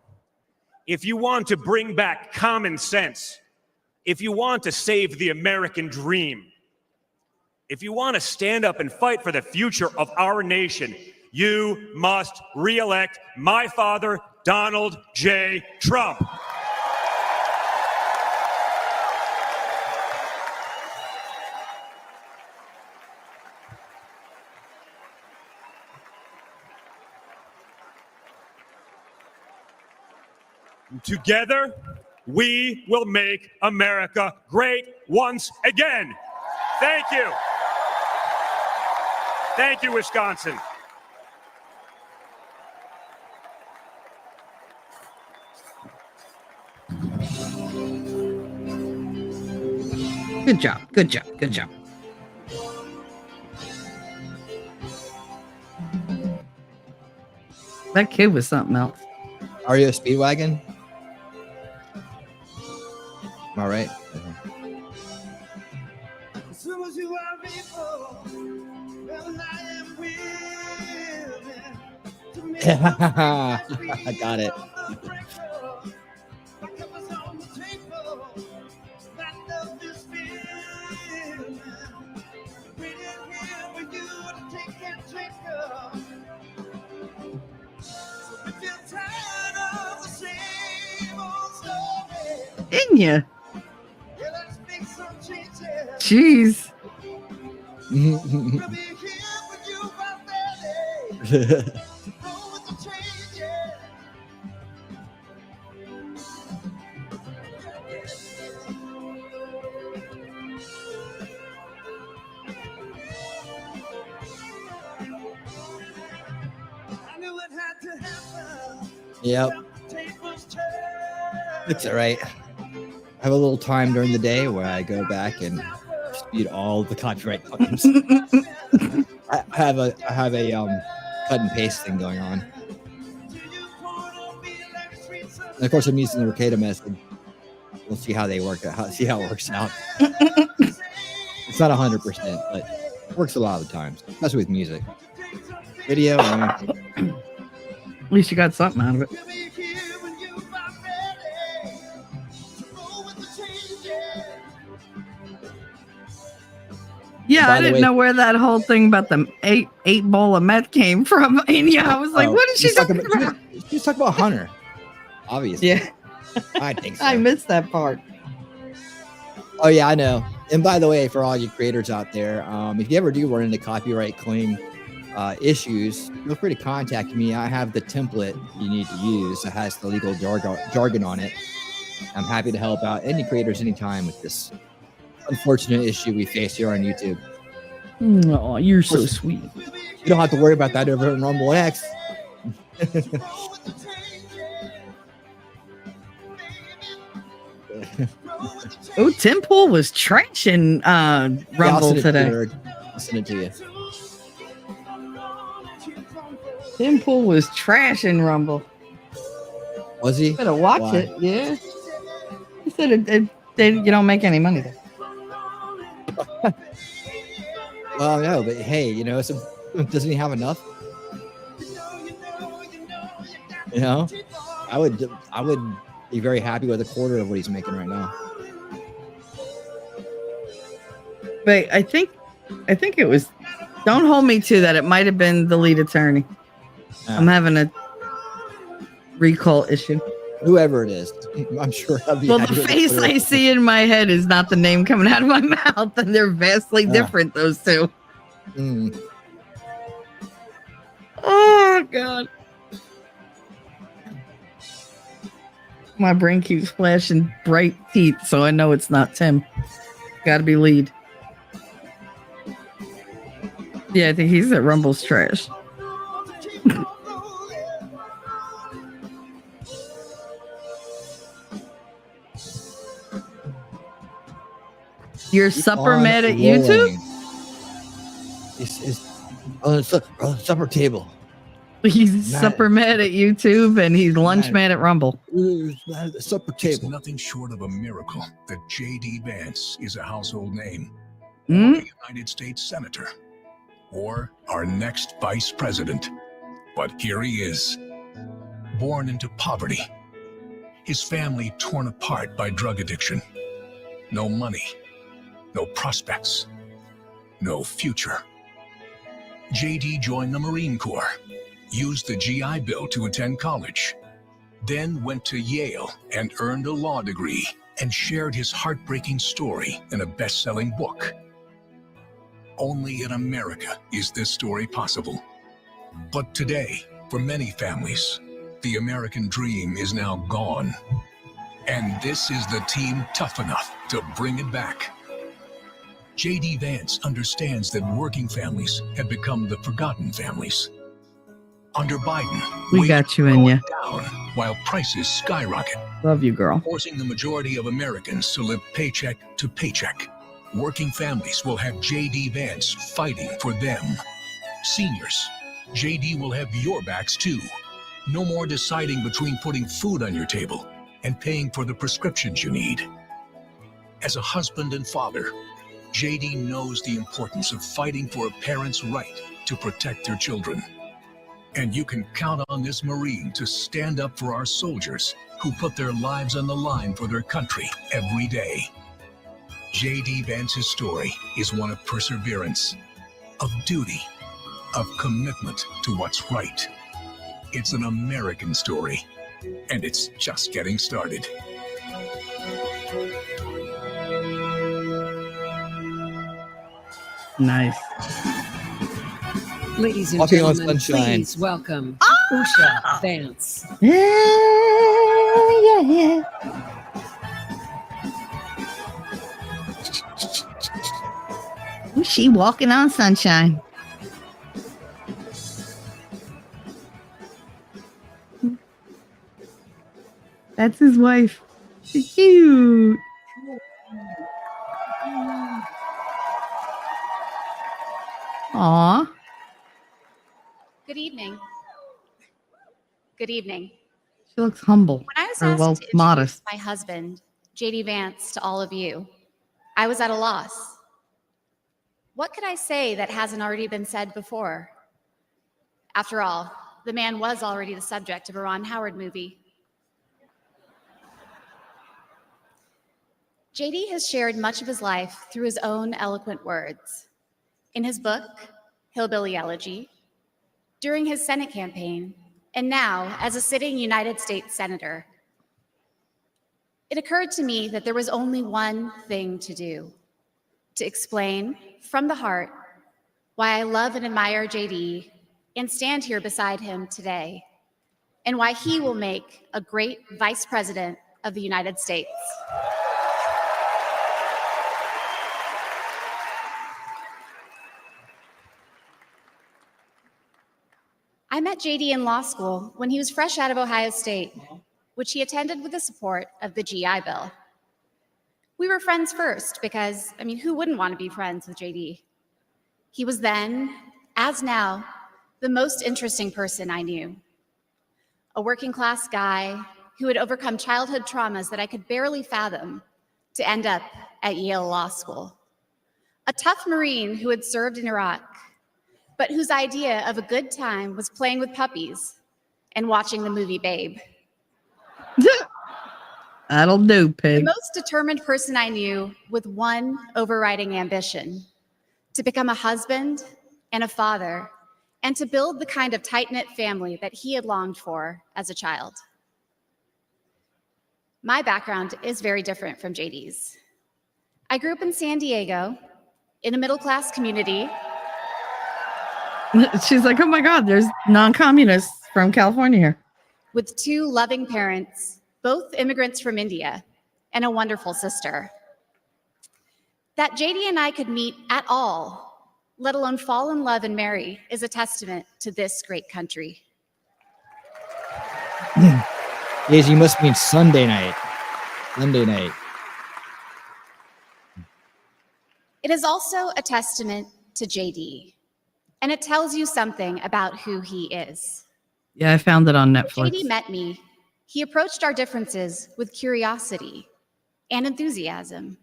if you want to bring back common sense, if you want to save the American dream, if you want to stand up and fight for the future of our nation, you must re-elect my father, Donald J. Trump. Together, we will make America great once again. Thank you. Thank you, Wisconsin. Good job. Good job. Good job. That kid was something else. Are you a Speedwagon? Am I right? As soon as you are able, and I am willing to make I got it. in you. Jeez. Yep. It's all right. I have a little time during the day where I go back and dispute all the copyright claims. I have a cut and paste thing going on. And of course, I'm using the Ricada method. We'll see how they work out. See how it works out. It's not 100%, but it works a lot of the times, especially with music. Video. At least you got something out of it. Yeah, I didn't know where that whole thing about the eight bowl of meth came from. And yeah, I was like, what is she talking about? She's talking about Hunter, obviously. Yeah. I think so. I missed that part. Oh, yeah, I know. And by the way, for all you creators out there, if you ever do run into copyright claim issues, feel free to contact me. I have the template you need to use that has the legal jargon on it. I'm happy to help out any creators anytime with this unfortunate issue we face here on YouTube. Oh, you're so sweet. You don't have to worry about that over on Rumble X. Oh, Tim Pool was trashing Rumble today. I'll send it to you. Tim Pool was trashing Rumble. Was he? Better watch Why? it. Yeah. He said you don't make any money there. Well, no, but hey, you know, doesn't he have enough? You know, I would be very happy with a quarter of what he's making right now. But I think it was. Don't hold me to that. It might have been the lead attorney. I'm having a recall issue. Whoever it is, I'm sure. Well, the face I see in my head is not the name coming out of my mouth, and they're vastly different, those two. Oh, God. My brain keeps flashing bright teeth, so I know it's not Tim. Got to be lead. Yeah, I think he's at Rumble's trash. You're supper mad at YouTube? It's on the supper table. He's supper mad at YouTube and he's lunch mad at Rumble. Supper It's table. nothing short of a miracle that J.D. Vance is a household name, Hmm? a United States Senator, or our next Vice President. But here he is, born into poverty, his family torn apart by drug addiction, no money, no prospects, no future. J.D. joined the Marine Corps, used the GI Bill to attend college, then went to Yale and earned a law degree and shared his heartbreaking story in a best-selling book. Only in America is this story possible. But today, for many families, the American dream is now gone. And this is the team tough enough to bring it back. J.D. Vance understands that working families have become the forgotten families. Under Biden, We got you in ya. down while prices skyrocket, Love you, girl. forcing the majority of Americans to live paycheck to paycheck. Working families will have J.D. Vance fighting for them. Seniors, J.D. will have your backs too. No more deciding between putting food on your table and paying for the prescriptions you need. As a husband and father, J.D. knows the importance of fighting for a parent's right to protect their children. And you can count on this Marine to stand up for our soldiers who put their lives on the line for their country every day. J.D. Vance's story is one of perseverance, of duty, of commitment to what's right. It's an American story, and it's just getting started. Nice. Ladies and Walking on gentlemen, sunshine. please welcome Usha Vance. Yeah. Who's she walking on sunshine? That's his wife. She's cute. Aw. Good evening. Good evening. She looks humble. When I was Or, asked well, to introduce modest. my husband, JD Vance, to all of you, I was at a loss. What could I say that hasn't already been said before? After all, the man was already the subject of a Ron Howard movie. JD has shared much of his life through his own eloquent words. In his book, Hillbilly Elegy, during his Senate campaign, and now as a sitting United States Senator. It occurred to me that there was only one thing to do: to explain from the heart why I love and admire JD and stand here beside him today, and why he will make a great Vice President of the United States. I met JD in law school when he was fresh out of Ohio State, which he attended with the support of the GI Bill. We were friends first because, who wouldn't want to be friends with JD? He was then, as now, the most interesting person I knew. A working class guy who had overcome childhood traumas that I could barely fathom to end up at Yale Law School. A tough Marine who had served in Iraq, but whose idea of a good time was playing with puppies and watching the movie Babe. That'll do, pig. The most determined person I knew with one overriding ambition: to become a husband and a father, and to build the kind of tight-knit family that he had longed for as a child. My background is very different from JD's. I grew up in San Diego, in a middle-class community. She's like, oh my God, there's non-communists from California here. With two loving parents, both immigrants from India, and a wonderful sister. That JD and I could meet at all, let alone fall in love and marry, is a testament to this great country. Yes, you must mean Sunday night. Sunday night. It is also a testament to JD, and it tells you something about who he is. Yeah, I found it on Netflix. When JD met me, he approached our differences with curiosity and enthusiasm.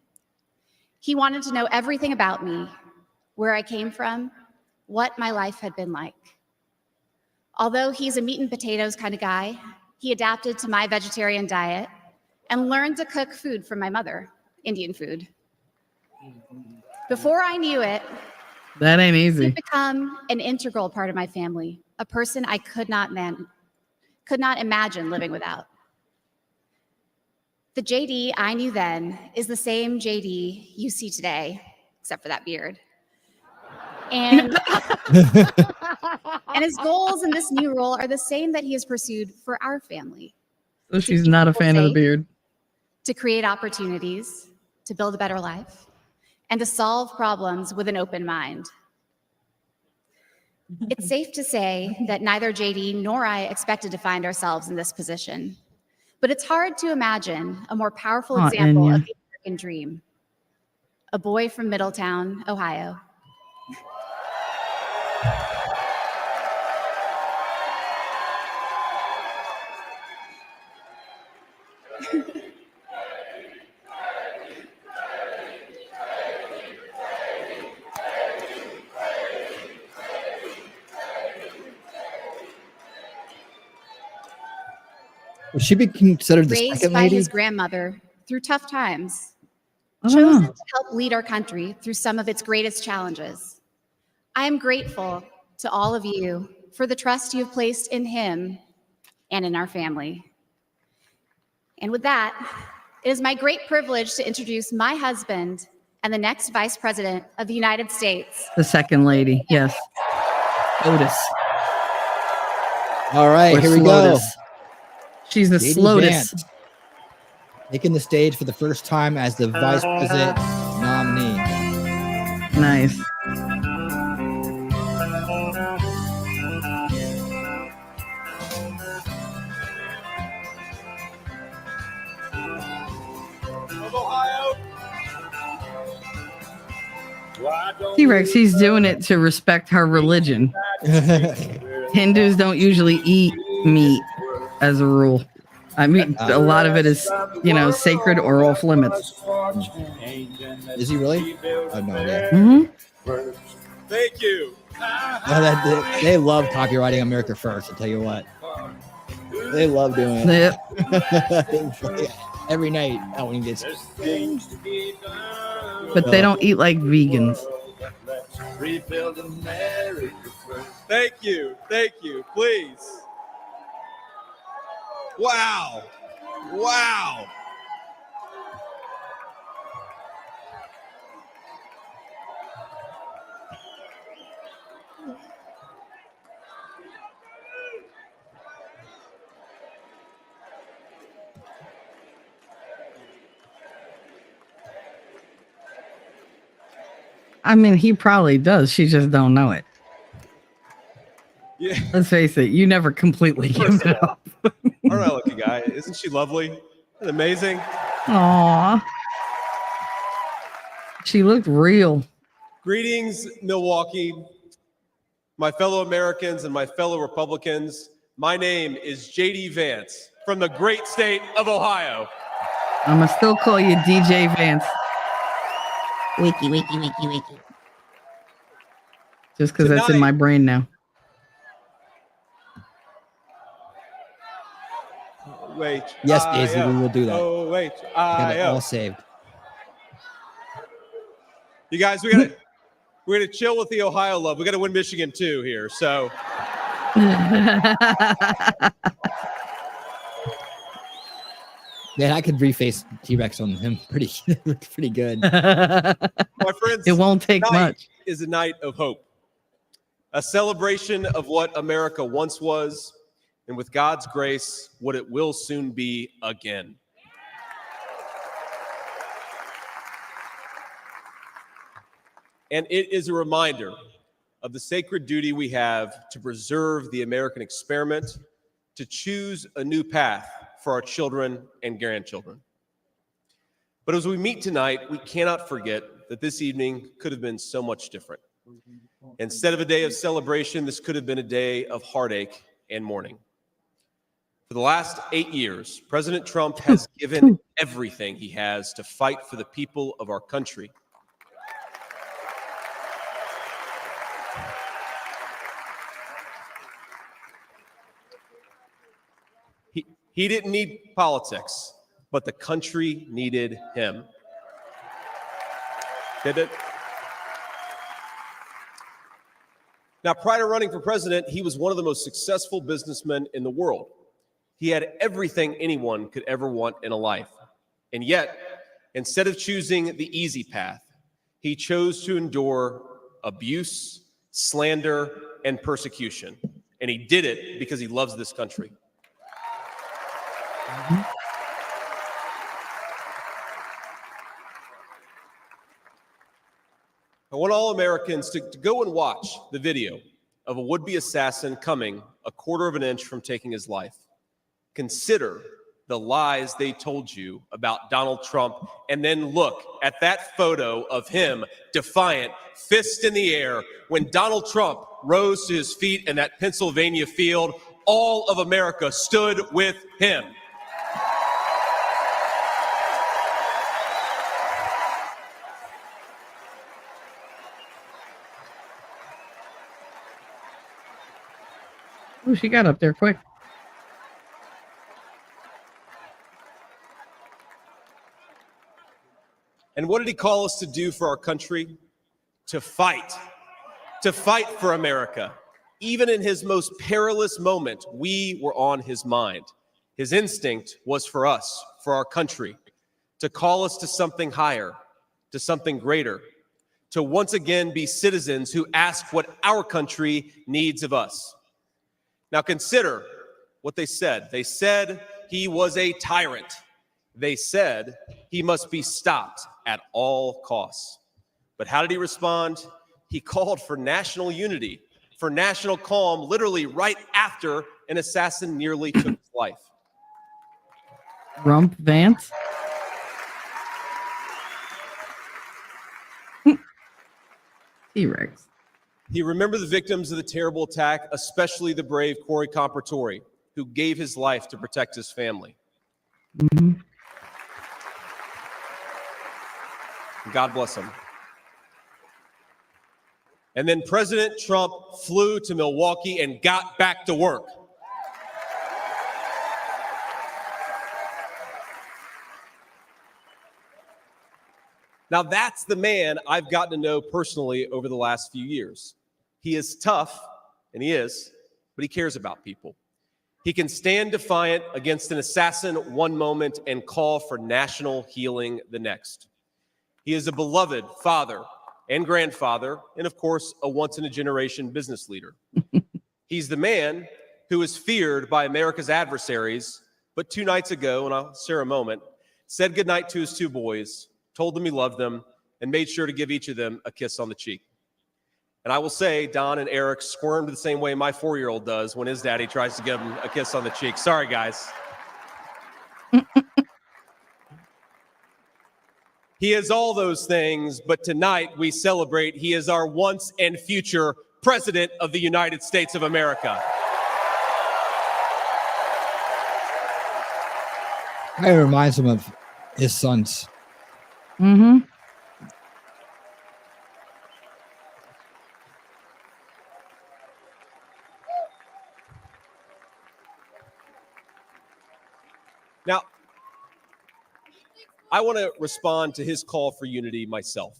He wanted to know everything about me, where I came from, what my life had been like. Although he's a meat and potatoes kind of guy, he adapted to my vegetarian diet and learned to cook food from my mother, Indian food. Before I knew it, that ain't easy. he'd become an integral part of my family, a person I could not imagine living without. The JD I knew then is the same JD you see today, except for that beard. And his goals in this new role are the same that he has pursued for our family. So she's not a fan of the beard. To create opportunities, to build a better life, and to solve problems with an open mind. It's safe to say that neither JD nor I expected to find ourselves in this position, but it's hard to imagine a more powerful example of the American dream. A boy from Middletown, Ohio. Would she be considered the Raised second by lady? his grandmother through tough times, chosen to help lead our country through some of its greatest challenges. I am grateful to all of you for the trust you have placed in him and in our family. And with that, it is my great privilege to introduce my husband and the next Vice President of the United States. The second lady, yes. Otis. All right, Or here we Slotus. go. She's the JD Slotus. Vance, taking the stage for the first time as the Vice President nominee. Nice. T-Rex, he's doing it to respect her religion. Hindus don't usually eat meat as a rule. I mean, a lot of it is, sacred or off limits. Is he really? Oh, no idea. Mm-hmm. Thank you. They love copywriting America First, I'll tell you what. They love doing it. Yep. Every night, when he gets. But they don't eat like vegans. Thank you. Thank you. Please. Wow. Wow. I mean, he probably does. She just don't know it. Yeah. Let's face it. You never completely give it up. All right, lucky guy. Isn't she lovely? Isn't it amazing? Aw. She looked real. Greetings, Milwaukee, my fellow Americans and my fellow Republicans. My name is JD Vance from the great state of Ohio. I'm going to still call you DJ Vance. Wiki, wiki, wiki, wiki. Just because that's in my brain now. Wait. Yes, Daisy, we will do that. Oh, wait. Got it all saved. You guys, we're gonna chill with the Ohio love. We got to win Michigan too here. So. Man, I could reface T-Rex on him pretty good. My friends, it won't take much. Is a night of hope, a celebration of what America once was, and with God's grace, what it will soon be again. And it is a reminder of the sacred duty we have to preserve the American experiment, to choose a new path for our children and grandchildren. But as we meet tonight, we cannot forget that this evening could have been so much different. Instead of a day of celebration, this could have been a day of heartache and mourning. For the last 8 years, President Trump has given everything he has to fight for the people of our country. He didn't need politics, but the country needed him. Did it? Now, prior to running for president, he was one of the most successful businessmen in the world. He had everything anyone could ever want in a life. And yet, instead of choosing the easy path, he chose to endure abuse, slander, and persecution. And he did it because he loves this country. I want all Americans to go and watch the video of a would-be assassin coming a quarter of an inch from taking his life. Consider the lies they told you about Donald Trump, and then look at that photo of him, defiant, fist in the air. When Donald Trump rose to his feet in that Pennsylvania field, all of America stood with him. Oh, she got up there quick. And what did he call us to do for our country? To fight for America. Even in his most perilous moment, we were on his mind. His instinct was for us, for our country. to call us to something higher, to something greater, to once again be citizens who ask what our country needs of us. Now consider what they said. They said he was a tyrant. They said he must be stopped at all costs. But how did he respond? He called for national unity, for national calm, literally right after an assassin nearly took his life. Rump Vance. T-Rex. He remembered the victims of the terrible attack, especially the brave Corey Compertori, who gave his life to protect his family. Mhm. God bless him. And then President Trump flew to Milwaukee and got back to work. Now that's the man I've gotten to know personally over the last few years. He is tough, and he is, but he cares about people. He can stand defiant against an assassin one moment and call for national healing the next. He is a beloved father and grandfather, and of course, a once-in-a-generation business leader. He's the man who is feared by America's adversaries, but 2 nights ago, and I'll share a moment, said goodnight to his 2 boys, told them he loved them, and made sure to give each of them a kiss on the cheek. And I will say, Don and Eric squirmed the same way my 4-year-old does when his daddy tries to give him a kiss on the cheek. Sorry, guys. He is all those things, but tonight we celebrate he is our once and future President of the United States of America. It reminds him of his sons. Mm-hmm. Now, I want to respond to his call for unity myself.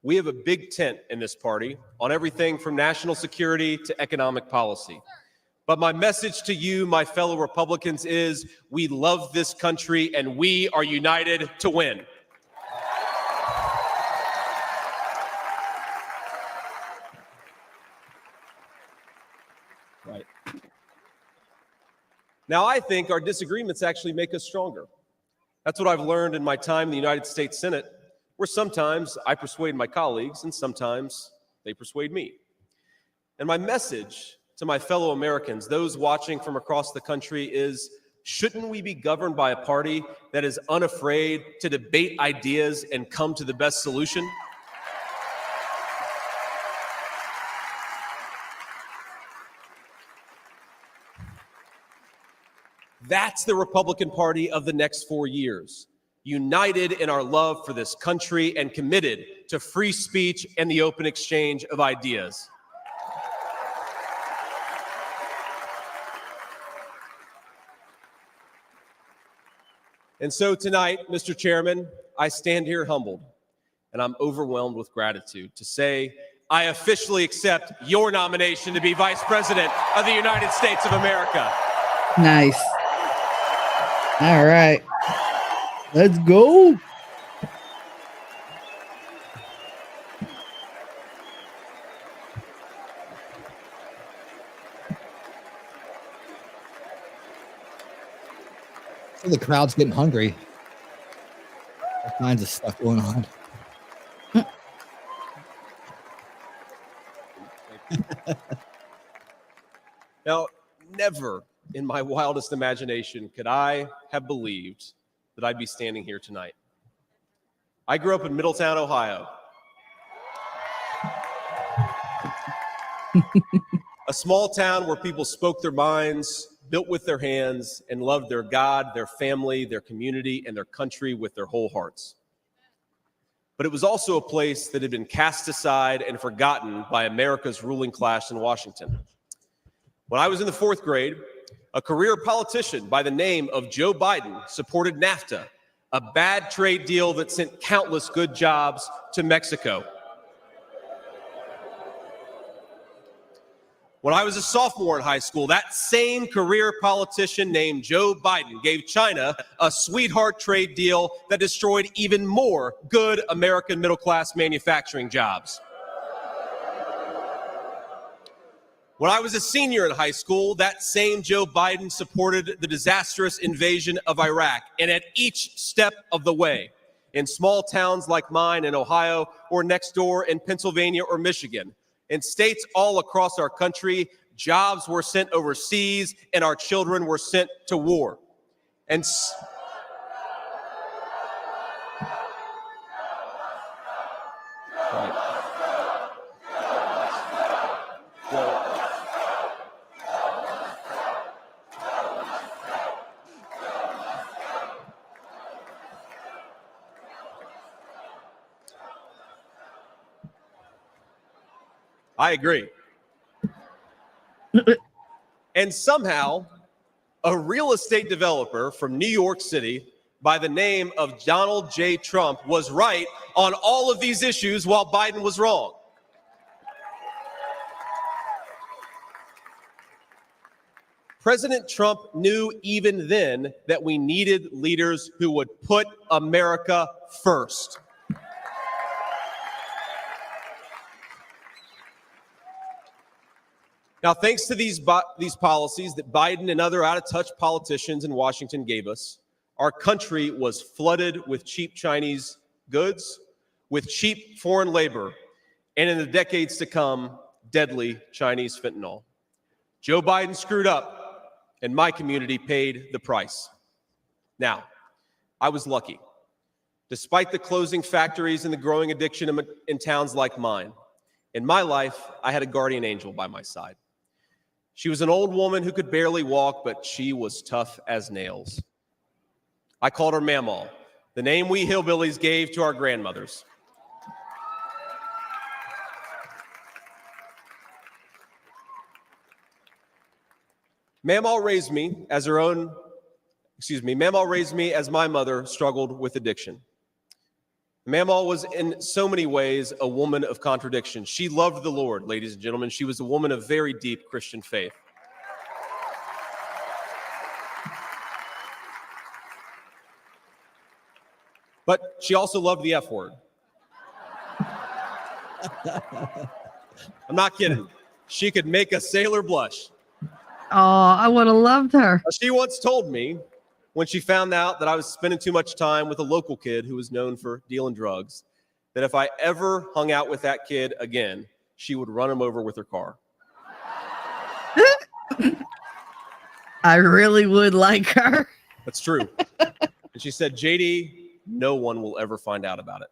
We have a big tent in this party on everything from national security to economic policy. But my message to you, my fellow Republicans, is we love this country and we are united to win. Right. Now, I think our disagreements actually make us stronger. That's what I've learned in my time in the United States Senate, where sometimes I persuade my colleagues and sometimes they persuade me. And my message to my fellow Americans, those watching from across the country, is shouldn't we be governed by a party that is unafraid to debate ideas and come to the best solution? That's the Republican Party of the next 4 years, united in our love for this country and committed to free speech and the open exchange of ideas. And so tonight, Mr. Chairman, I stand here humbled, and I'm overwhelmed with gratitude to say I officially accept your nomination to be Vice President of the United States of America. Nice. All right. Let's go. So the crowd's getting hungry. All kinds of stuff going on. Now, never in my wildest imagination could I have believed that I'd be standing here tonight. I grew up in Middletown, Ohio. A small town where people spoke their minds, built with their hands, and loved their God, their family, their community, and their country with their whole hearts. But it was also a place that had been cast aside and forgotten by America's ruling class in Washington. When I was in the 4th grade, a career politician by the name of Joe Biden supported NAFTA, a bad trade deal that sent countless good jobs to Mexico. When I was a sophomore in high school, that same career politician named Joe Biden gave China a sweetheart trade deal that destroyed even more good American middle-class manufacturing jobs. When I was a senior in high school, that same Joe Biden supported the disastrous invasion of Iraq, and at each step of the way, in small towns like mine in Ohio or next door in Pennsylvania or Michigan, in states all across our country, jobs were sent overseas and our children were sent to war. And I agree. And somehow, a real estate developer from New York City by the name of Donald J. Trump was right on all of these issues while Biden was wrong. President Trump knew even then that we needed leaders who would put America first. Now, thanks to these policies that Biden and other out-of-touch politicians in Washington gave us, our country was flooded with cheap Chinese goods, with cheap foreign labor, and in the decades to come, deadly Chinese fentanyl. Joe Biden screwed up, and my community paid the price. Now, I was lucky. Despite the closing factories and the growing addiction in towns like mine, in my life, I had a guardian angel by my side. She was an old woman who could barely walk, but she was tough as nails. I called her Mamaw, the name we hillbillies gave to our grandmothers. Mamaw raised me as my mother struggled with addiction. Mamaw was in so many ways a woman of contradiction. She loved the Lord, ladies and gentlemen. She was a woman of very deep Christian faith. But she also loved the F word. I'm not kidding. She could make a sailor blush. Oh, I would have loved her. She once told me, when she found out that I was spending too much time with a local kid who was known for dealing drugs, that if I ever hung out with that kid again, she would run him over with her car. I really would like her. That's true. And she said, JD, no one will ever find out about it.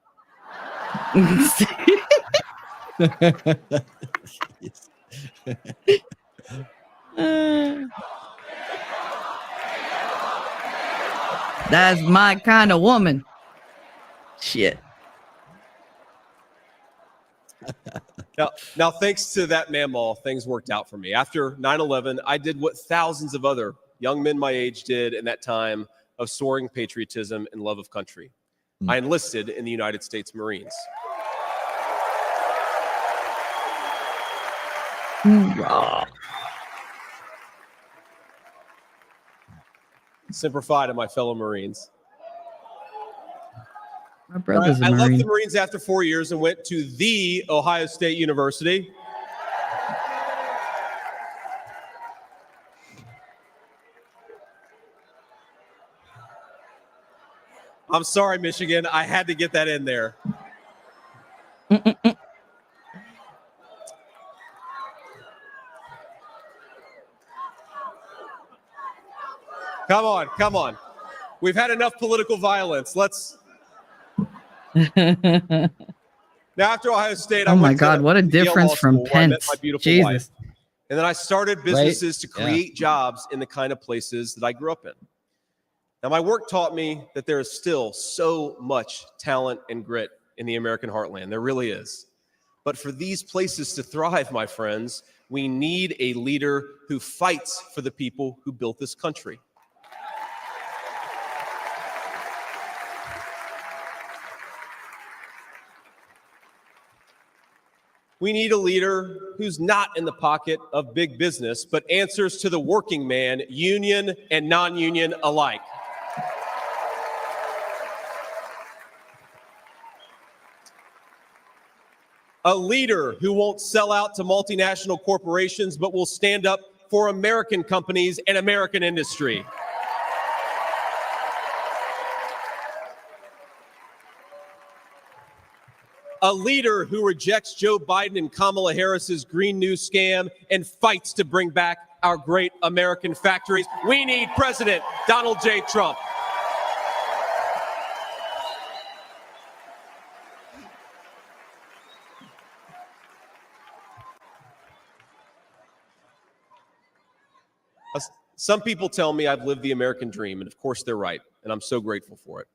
That's my kind of woman. Shit. Now, thanks to that Mamaw, things worked out for me. After 9/11, I did what thousands of other young men my age did in that time of soaring patriotism and love of country. I enlisted in the United States Marines. Semper Fi to my fellow Marines. My brother's a I left Marine. the Marines after 4 years and went to the Ohio State University. I'm sorry, Michigan. I had to get that in there. Come on, come on. We've had enough political violence. Let's. Now, after Ohio State, I Oh my went God, to what a Yale difference Law from School, where I met Pence. my beautiful Jesus. wife. And then I started businesses to Yeah. create jobs in the kind of places that I grew up in. Now, my work taught me that there is still so much talent and grit in the American heartland. There really is. But for these places to thrive, my friends, we need a leader who fights for the people who built this country. We need a leader who's not in the pocket of big business, but answers to the working man, union and non-union alike. A leader who won't sell out to multinational corporations, but will stand up for American companies and American industry. A leader who rejects Joe Biden and Kamala Harris's Green New scam and fights to bring back our great American factories. We need President Donald J. Trump. Some people tell me I've lived the American dream, and of course they're right, and I'm so grateful for it.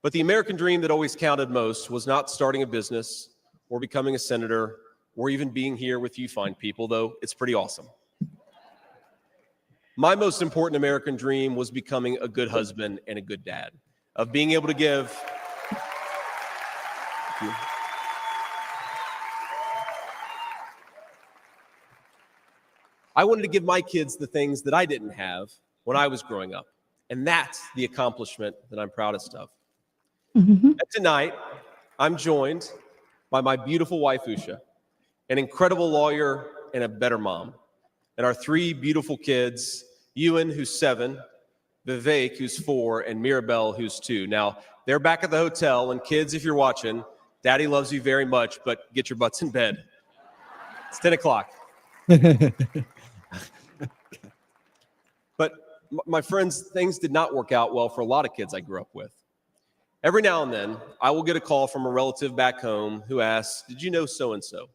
But the American dream that always counted most was not starting a business or becoming a senator or even being here with you fine people, though it's pretty awesome. My most important American dream was becoming a good husband and a good dad, of being able to give. I wanted to give my kids the things that I didn't have when I was growing up. And that's the accomplishment that I'm proudest of. And tonight, I'm joined by my beautiful wife, Usha, an incredible lawyer and a better mom, and our three beautiful kids, Ewan, who's 7, Vivek, who's 4, and Mirabelle, who's 2. Now, they're back at the hotel, and kids, if you're watching, Daddy loves you very much, but get your butts in bed. It's 10 o'clock. But my friends, things did not work out well for a lot of kids I grew up with. Every now and then, I will get a call from a relative back home who asks, "Did you know so-and-so?"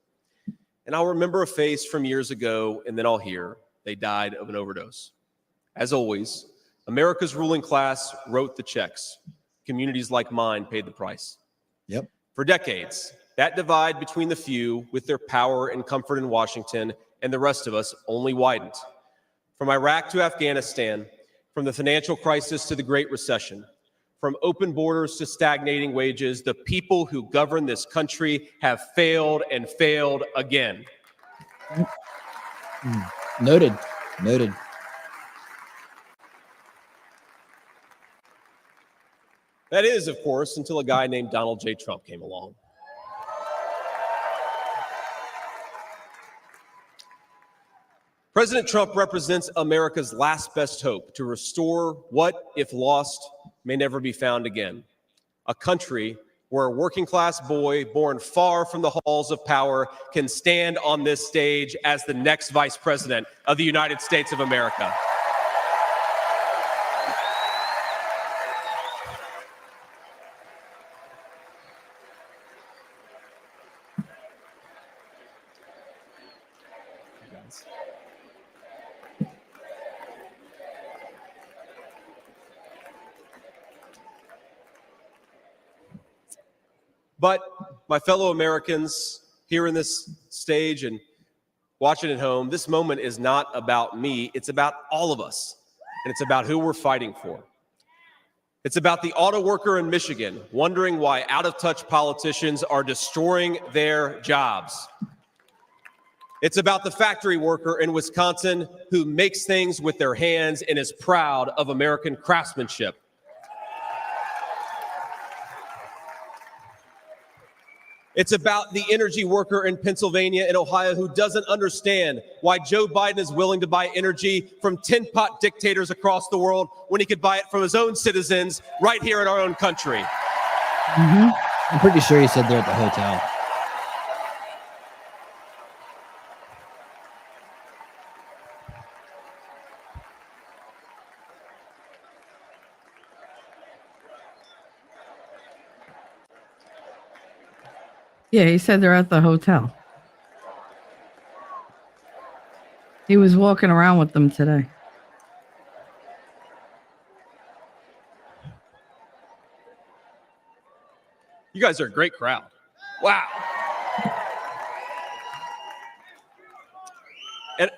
And I'll remember a face from years ago, and then I'll hear they died of an overdose. As always, America's ruling class wrote the checks. Communities like mine paid the price. Yep. For decades, that divide between the few with their power and comfort in Washington and the rest of us only widened. From Iraq to Afghanistan, from the financial crisis to the Great Recession, from open borders to stagnating wages, the people who govern this country have failed and failed again. Noted. Noted. That is, of course, until a guy named Donald J. Trump came along. President Trump represents America's last best hope to restore what, if lost, may never be found again. A country where a working-class boy born far from the halls of power can stand on this stage as the next vice president of the United States of America. But my fellow Americans here in this stage and watching at home, this moment is not about me. It's about all of us, and it's about who we're fighting for. It's about the auto worker in Michigan wondering why out-of-touch politicians are destroying their jobs. It's about the factory worker in Wisconsin who makes things with their hands and is proud of American craftsmanship. It's about the energy worker in Pennsylvania and Ohio who doesn't understand why Joe Biden is willing to buy energy from tin pot dictators across the world when he could buy it from his own citizens right here in our own country. I'm pretty sure he said they're at the hotel. Yeah, he said they're at the hotel. He was walking around with them today. You guys are a great crowd. Wow. And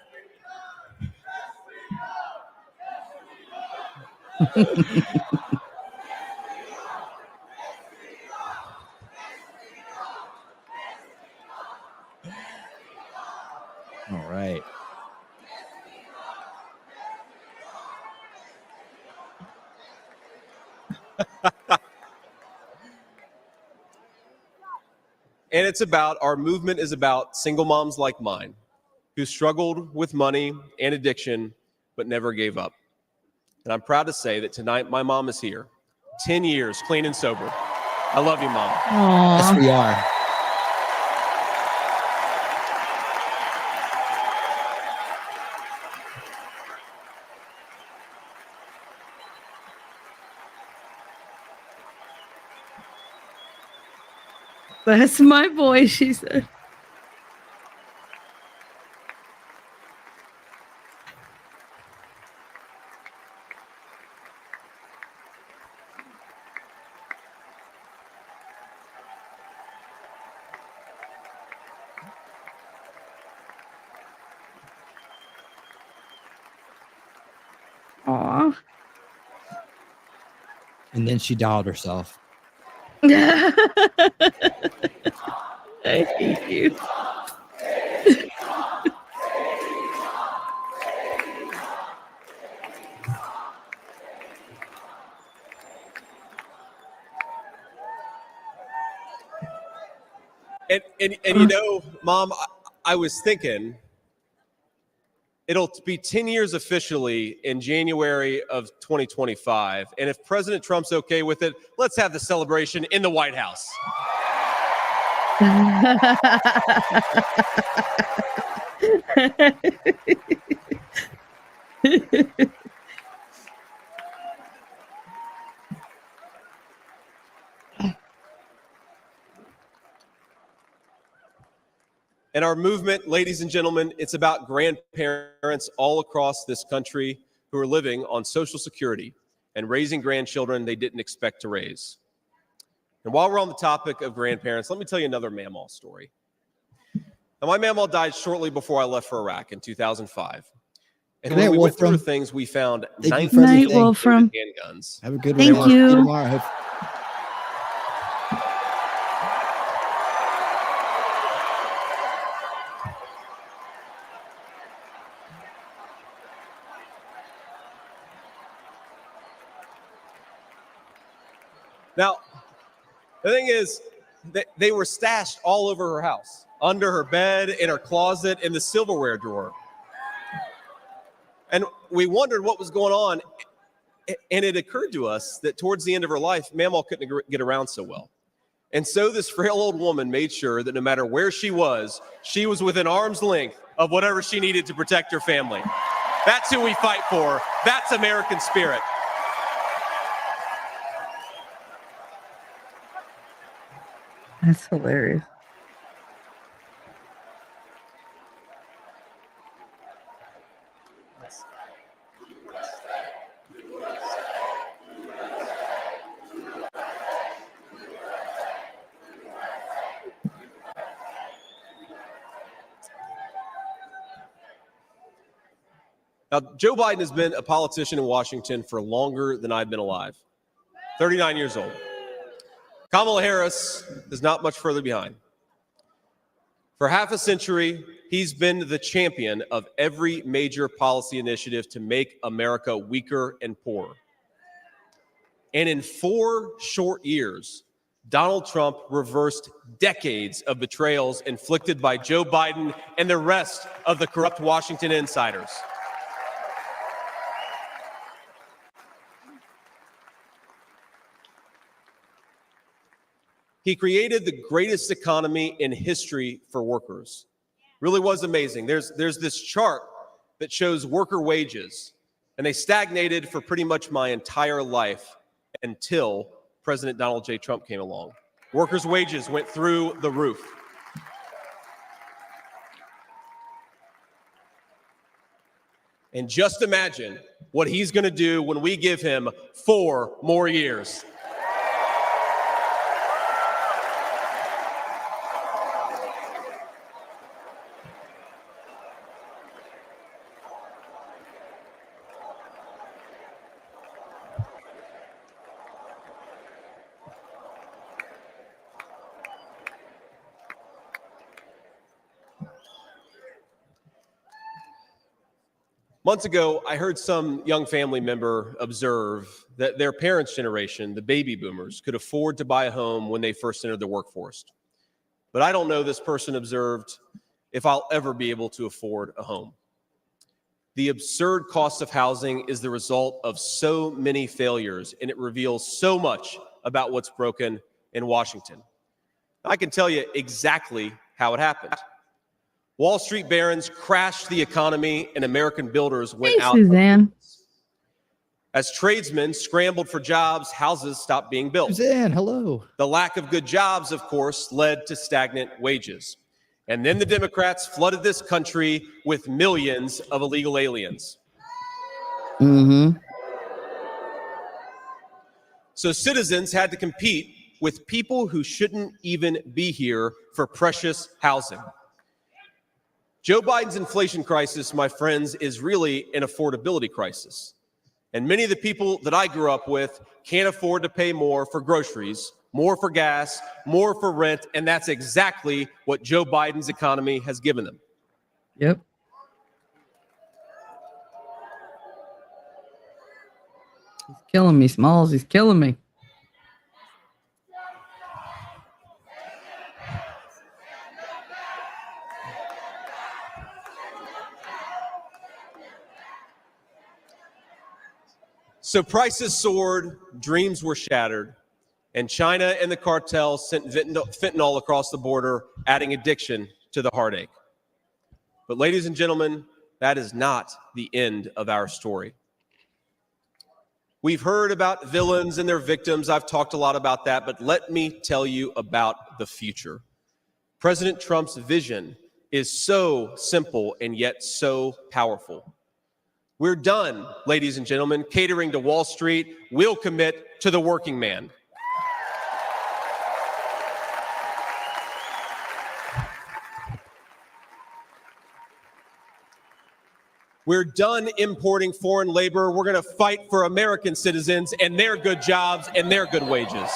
And it's about, our movement is about single moms like mine who struggled with money and addiction, but never gave up. And I'm proud to say that tonight my mom is here, 10 years clean and sober. I love you, Mom. Yes, we are. That's my boy, she said. Aw. And then she dialed herself. I hate you. And you know, Mom, I was thinking, it'll be 10 years officially in January of 2025. And if President Trump's okay with it, let's have the celebration in the White House. And our movement, ladies and gentlemen, it's about grandparents all across this country who are living on Social Security and raising grandchildren they didn't expect to raise. And while we're on the topic of grandparents, let me tell you another Mamaw story. Now, my Mamaw died shortly before I left for Iraq in 2005. And when we went through things, we found 19 handguns. Have a good one. Thank See you. tomorrow. Now, the thing is, they were stashed all over her house, under her bed, in her closet, in the silverware drawer. And we wondered what was going on. And it occurred to us that towards the end of her life, Mamaw couldn't get around so well. And so this frail old woman made sure that no matter where she was within arm's length of whatever she needed to protect her family. That's who we fight for. That's American spirit. That's hilarious. Now, Joe Biden has been a politician in Washington for longer than I've been alive, 39 years old. Kamala Harris is not much further behind. For half a century, he's been the champion of every major policy initiative to make America weaker and poorer. And in 4 short years, Donald Trump reversed decades of betrayals inflicted by Joe Biden and the rest of the corrupt Washington insiders. He created the greatest economy in history for workers. Really was amazing. There's this chart that shows worker wages, and they stagnated for pretty much my entire life until President Donald J. Trump came along. Workers' wages went through the roof. And just imagine what he's going to do when we give him 4 more years. Months ago, I heard some young family member observe that their parents' generation, the baby boomers, could afford to buy a home when they first entered the workforce. But I don't know, this person observed, if I'll ever be able to afford a home. The absurd cost of housing is the result of so many failures, and it reveals so much about what's broken in Washington. I can tell you exactly how it happened. Wall Street barons crashed the economy, and American builders went out. Suzanne. As tradesmen scrambled for jobs, houses stopped being built. Suzanne, hello. The lack of good jobs, of course, led to stagnant wages. And then the Democrats flooded this country with millions of illegal aliens. Mm-hmm. So citizens had to compete with people who shouldn't even be here for precious housing. Joe Biden's inflation crisis, my friends, is really an affordability crisis. And many of the people that I grew up with can't afford to pay more for groceries, more for gas, more for rent, and that's exactly what Joe Biden's economy has given them. Yep. He's killing me, Smalls. He's killing me. So prices soared, dreams were shattered, and China and the cartels sent fentanyl across the border, adding addiction to the heartache. But ladies and gentlemen, that is not the end of our story. We've heard about villains and their victims. I've talked a lot about that, but let me tell you about the future. President Trump's vision is so simple and yet so powerful. We're done, ladies and gentlemen, catering to Wall Street. We'll commit to the working man. We're done importing foreign labor. We're going to fight for American citizens and their good jobs and their good wages.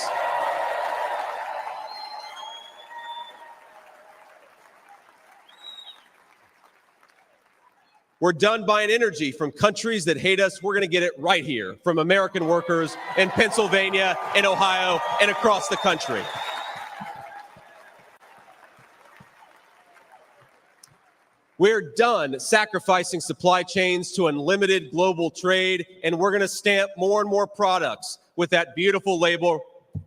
We're done buying energy from countries that hate us. We're going to get it right here from American workers in Pennsylvania, in Ohio, and across the country. We're done sacrificing supply chains to unlimited global trade, and we're going to stamp more and more products with that beautiful label,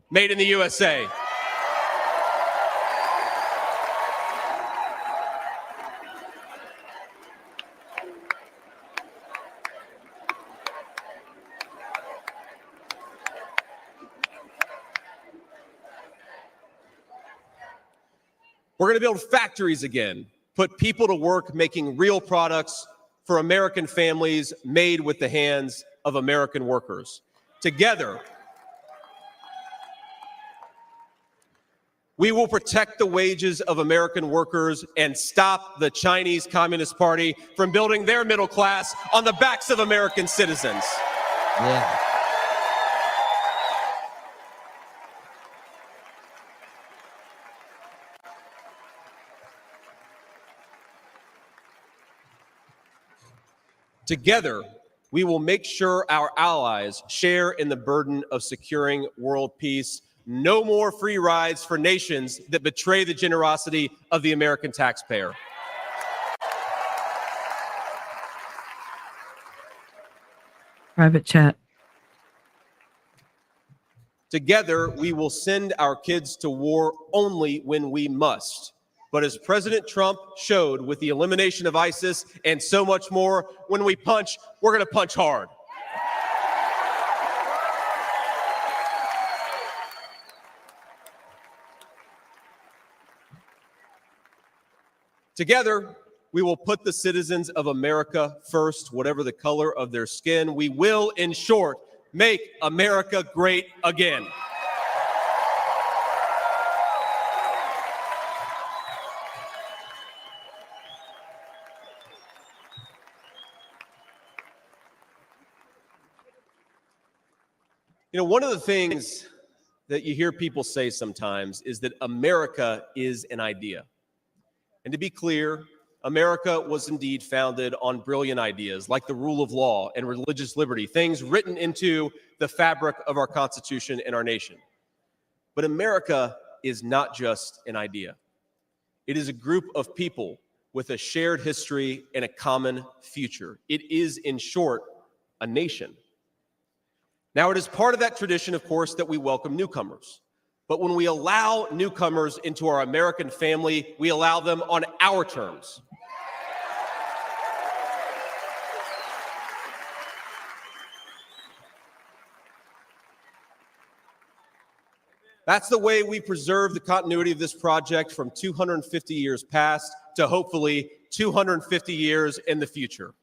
made in the USA. We're going to build factories again, put people to work making real products for American families made with the hands of American workers. Together, we will protect the wages of American workers and stop the Chinese Communist Party from building their middle class on the backs of American citizens. Yeah. Together, we will make sure our allies share in the burden of securing world peace. No more free rides for nations that betray the generosity of the American taxpayer. Private chat. Together, we will send our kids to war only when we must. But as President Trump showed with the elimination of ISIS and so much more, when we punch, we're going to punch hard. Together, we will put the citizens of America first, whatever the color of their skin. We will, in short, make America great again. You know, one of the things that you hear people say sometimes is that America is an idea. And to be clear, America was indeed founded on brilliant ideas like the rule of law and religious liberty, things written into the fabric of our Constitution and our nation. But America is not just an idea. It is a group of people with a shared history and a common future. It is, in short, a nation. Now, it is part of that tradition, of course, that we welcome newcomers. But when we allow newcomers into our American family, we allow them on our terms. That's the way we preserve the continuity of this project from 250 years past to hopefully 250 years in the future.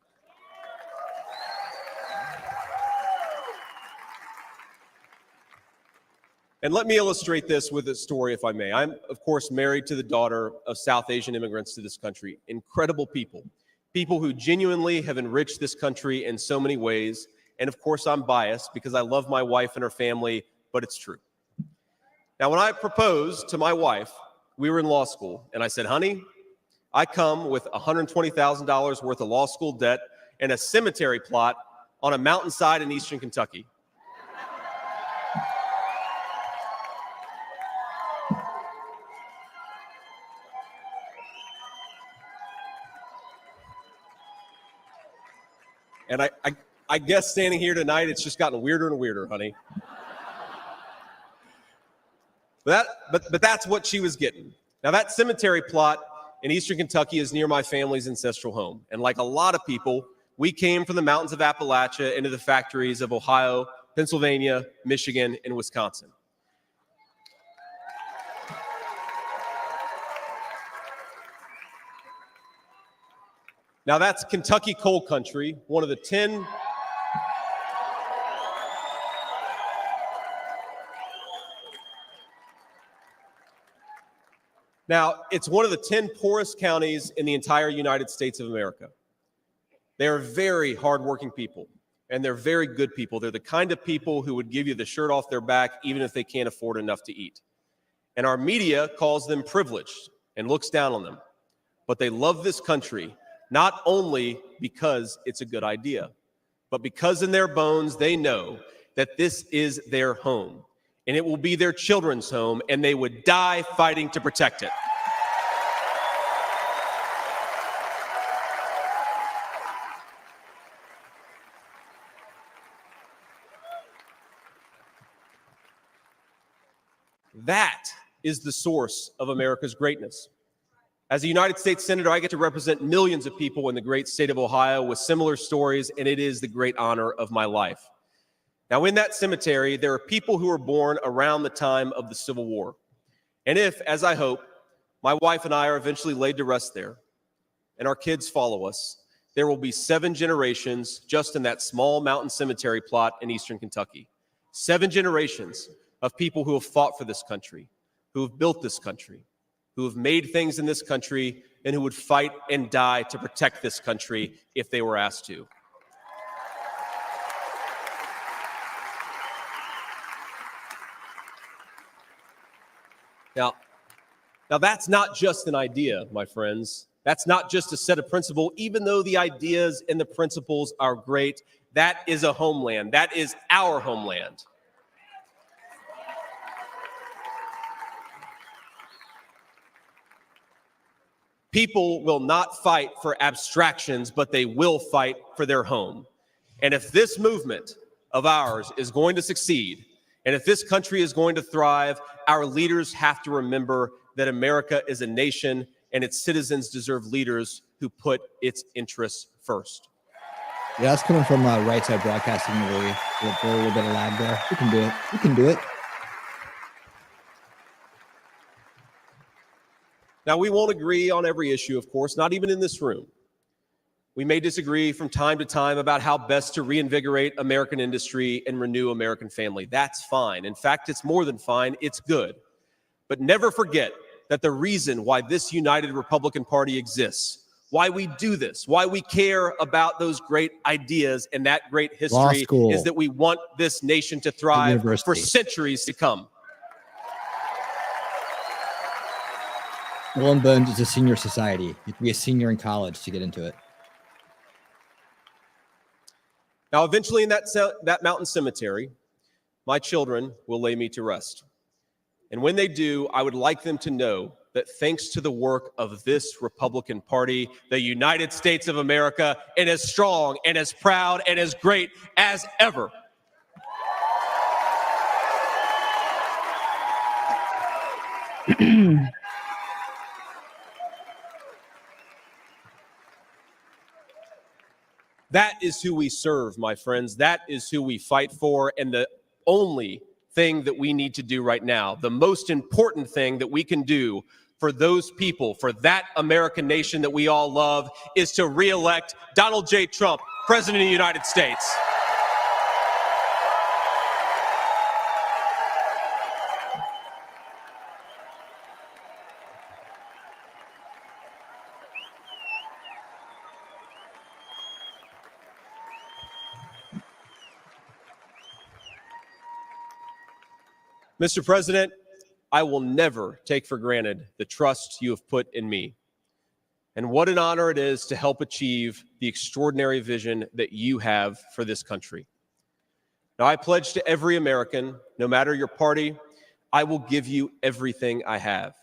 And let me illustrate this with a story, if I may. I'm, of course, married to the daughter of South Asian immigrants to this country. Incredible people, people who genuinely have enriched this country in so many ways. And of course, I'm biased because I love my wife and her family, but it's true. Now, when I proposed to my wife, we were in law school, and I said, honey, I come with $120,000 worth of law school debt and a cemetery plot on a mountainside in eastern Kentucky. And I guess standing here tonight, it's just gotten weirder and weirder, honey. But that's what she was getting. Now, that cemetery plot in eastern Kentucky is near my family's ancestral home. And like a lot of people, we came from the mountains of Appalachia into the factories of Ohio, Pennsylvania, Michigan, and Wisconsin. Now, that's Kentucky coal country, one of the 10 Now, it's one of the 10 poorest counties in the entire United States of America. They are very hardworking people, and they're very good people. They're the kind of people who would give you the shirt off their back even if they can't afford enough to eat. And our media calls them privileged and looks down on them. But they love this country, not only because it's a good idea, but because in their bones they know that this is their home. And it will be their children's home, and they would die fighting to protect it. That is the source of America's greatness. As a United States Senator, I get to represent millions of people in the great state of Ohio with similar stories, and it is the great honor of my life. Now, in that cemetery, there are people who were born around the time of the Civil War. And if, as I hope, my wife and I are eventually laid to rest there, and our kids follow us, there will be 7 generations just in that small mountain cemetery plot in eastern Kentucky. 7 generations of people who have fought for this country, who have built this country, who have made things in this country, and who would fight and die to protect this country if they were asked to. Now, that's not just an idea, my friends. That's not just a set of principles. Even though the ideas and the principles are great, that is a homeland. That is our homeland. People will not fight for abstractions, but they will fight for their home. And if this movement of ours is going to succeed, and if this country is going to thrive, our leaders have to remember that America is a nation and its citizens deserve leaders who put its interests first. Yeah, that's coming from Right Side Broadcasting. A little bit of lag there. We can do it. We can do it. Now, we won't agree on every issue, of course, not even in this room. We may disagree from time to time about how best to reinvigorate American industry and renew American family. That's fine. In fact, it's more than fine. It's good. But never forget that the reason why this united Republican Party exists, why we do this, why we care about those great ideas and that great history is that we want this nation to thrive for centuries to come. Skull and Bones is a senior society. You have to be a senior in college to get into it. Now, eventually in that mountain cemetery, my children will lay me to rest. And when they do, I would like them to know that thanks to the work of this Republican Party, the United States of America is as strong and as proud and as great as ever. That is who we serve, my friends. That is who we fight for. And the only thing that we need to do right now, the most important thing that we can do for those people, for that American nation that we all love, is to re-elect Donald J. Trump, President of the United States. Mr. President, I will never take for granted the trust you have put in me. And what an honor it is to help achieve the extraordinary vision that you have for this country. Now, I pledge to every American, no matter your party, I will give you everything I have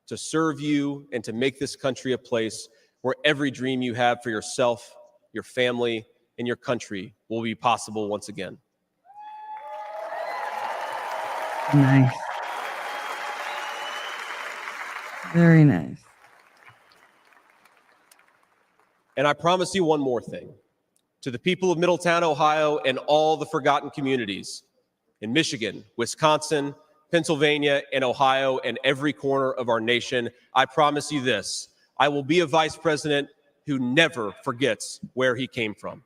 to serve you and to make this country a place where every dream you have for yourself, your family, and your country will be possible once again. Nice. Very nice. And I promise you one more thing. To the people of Middletown, Ohio, and all the forgotten communities in Michigan, Wisconsin, Pennsylvania, and Ohio, and every corner of our nation, I promise you this: I will be a vice president who never forgets where he came from.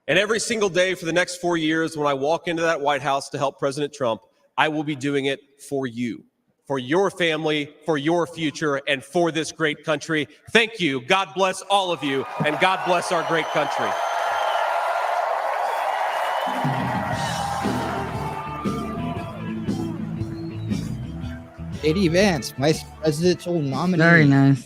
And every single day for the next 4 years, when I walk into that White House to help President Trump, I will be doing it for you, for your family, for your future, and for this great country. Thank you. God bless all of you, and God bless our great country. J.D. Vance, Vice Presidential nominee. Very nice.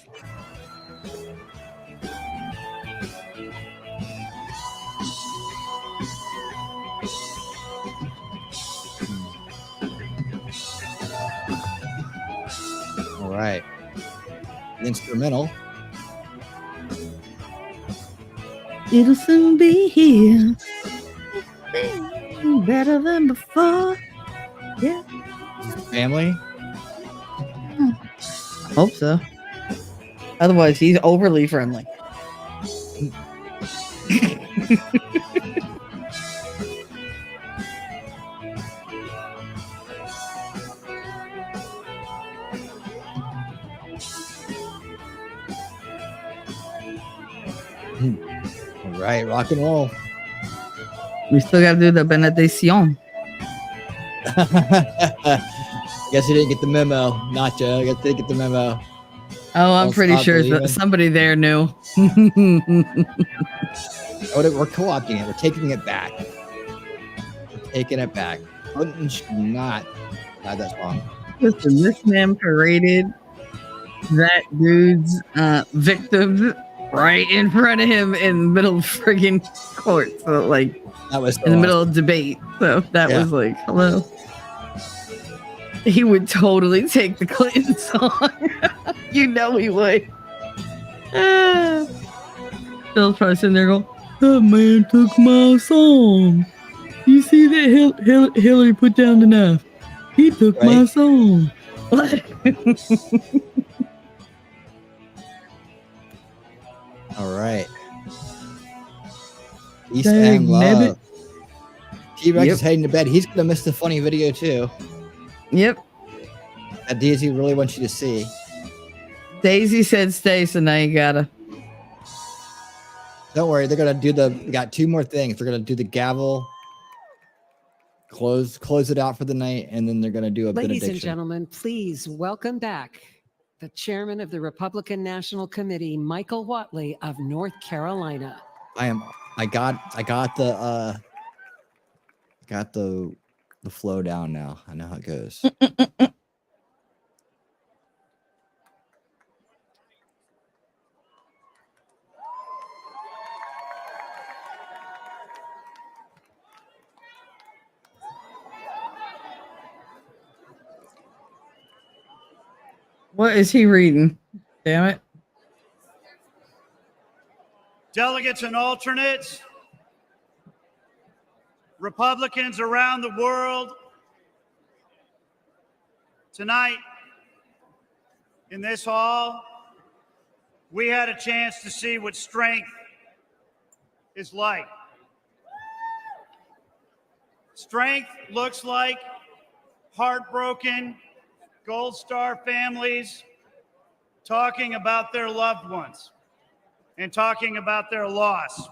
All right. Instrumental. It'll soon be here. Better than before. Yeah. Family. Hope so. Otherwise, he's overly friendly. All right, rock and roll. We still got to do the benediction. Guess you didn't get the memo, Nacho. I guess you didn't get the memo. Oh, I'm Don't pretty stop sure believing. that somebody there knew. We're co-opting it. We're taking it back. We're taking it back. Clinton should not have that song. Listen, this man paraded that dude's victims right in front of him in the middle of friggin' court. So, like, that was so in the middle awesome. of debate. So that Yeah. was like, hello. He would totally take the Clinton song. You know he would. Bill's probably sitting there going, that man took my song. You see that Hillary put down the knife? He took my Right. song. All right. Peace Dang, and love. nabbit. T-Rex Yep. is heading to bed. He's going to miss the funny video, too. Yep. That Daisy really wants you to see. Daisy said stay, so now you gotta. Don't worry, they're gonna do we got 2 more things. They're gonna do the gavel, close it out for the night, and then they're gonna do a Ladies benediction. and gentlemen, please welcome back the chairman of the Republican National Committee, Michael Whatley of North Carolina. I got the flow down now. I know how it goes. What is he reading? Damn it. Delegates and alternates, Republicans around the world, tonight in this hall, we had a chance to see what strength is like. Strength looks like heartbroken Gold Star families talking about their loved ones and talking about their loss.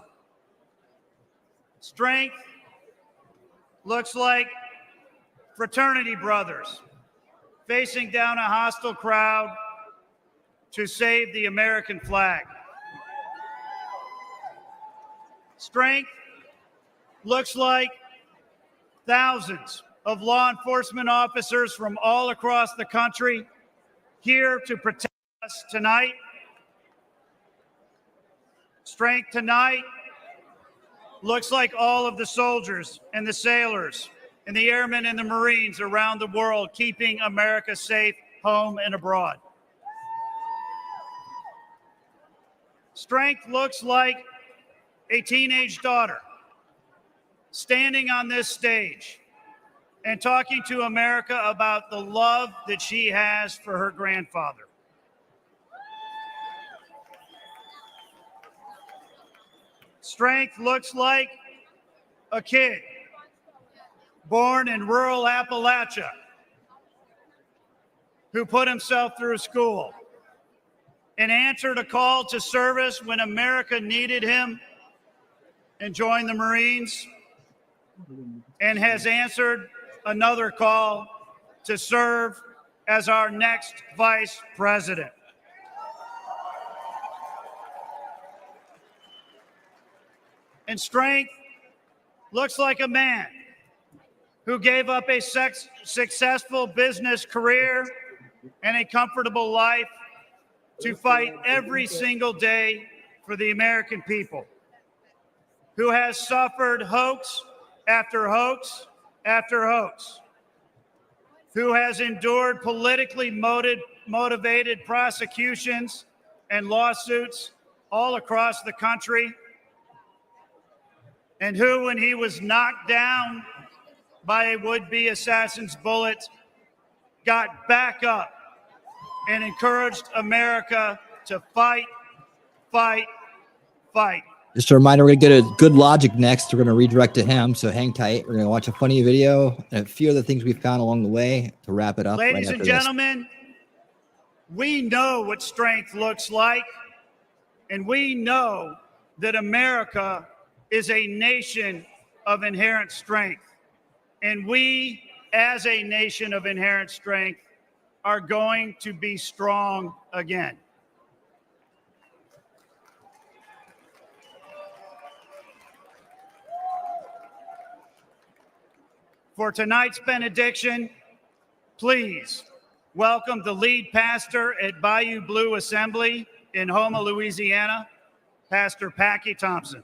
Strength looks like fraternity brothers facing down a hostile crowd to save the American flag. Strength looks like thousands of law enforcement officers from all across the country here to protect us tonight. Strength tonight looks like all of the soldiers and the sailors and the airmen and the Marines around the world keeping America safe home and abroad. Strength looks like a teenage daughter standing on this stage and talking to America about the love that she has for her grandfather. Strength looks like a kid born in rural Appalachia who put himself through school and answered a call to service when America needed him and joined the Marines, and has answered another call to serve as our next vice president. And strength looks like a man who gave up a successful business career and a comfortable life to fight every single day for the American people, who has suffered hoax after hoax after hoax, who has endured politically motivated prosecutions and lawsuits all across the country, and who, when he was knocked down by a would-be assassin's bullet, got back up and encouraged America to fight, fight, fight. Just a reminder, we're going to get a good logic next. We're going to redirect to him, so hang tight. We're going to watch a funny video and a few other things we found along the way to wrap it up. Ladies and gentlemen, we know what strength looks like, and we know that America is a nation of inherent strength. And we, as a nation of inherent strength, are going to be strong again. For tonight's benediction, please welcome the lead pastor at Bayou Blue Assembly in Houma, Louisiana, Pastor Packy Thompson.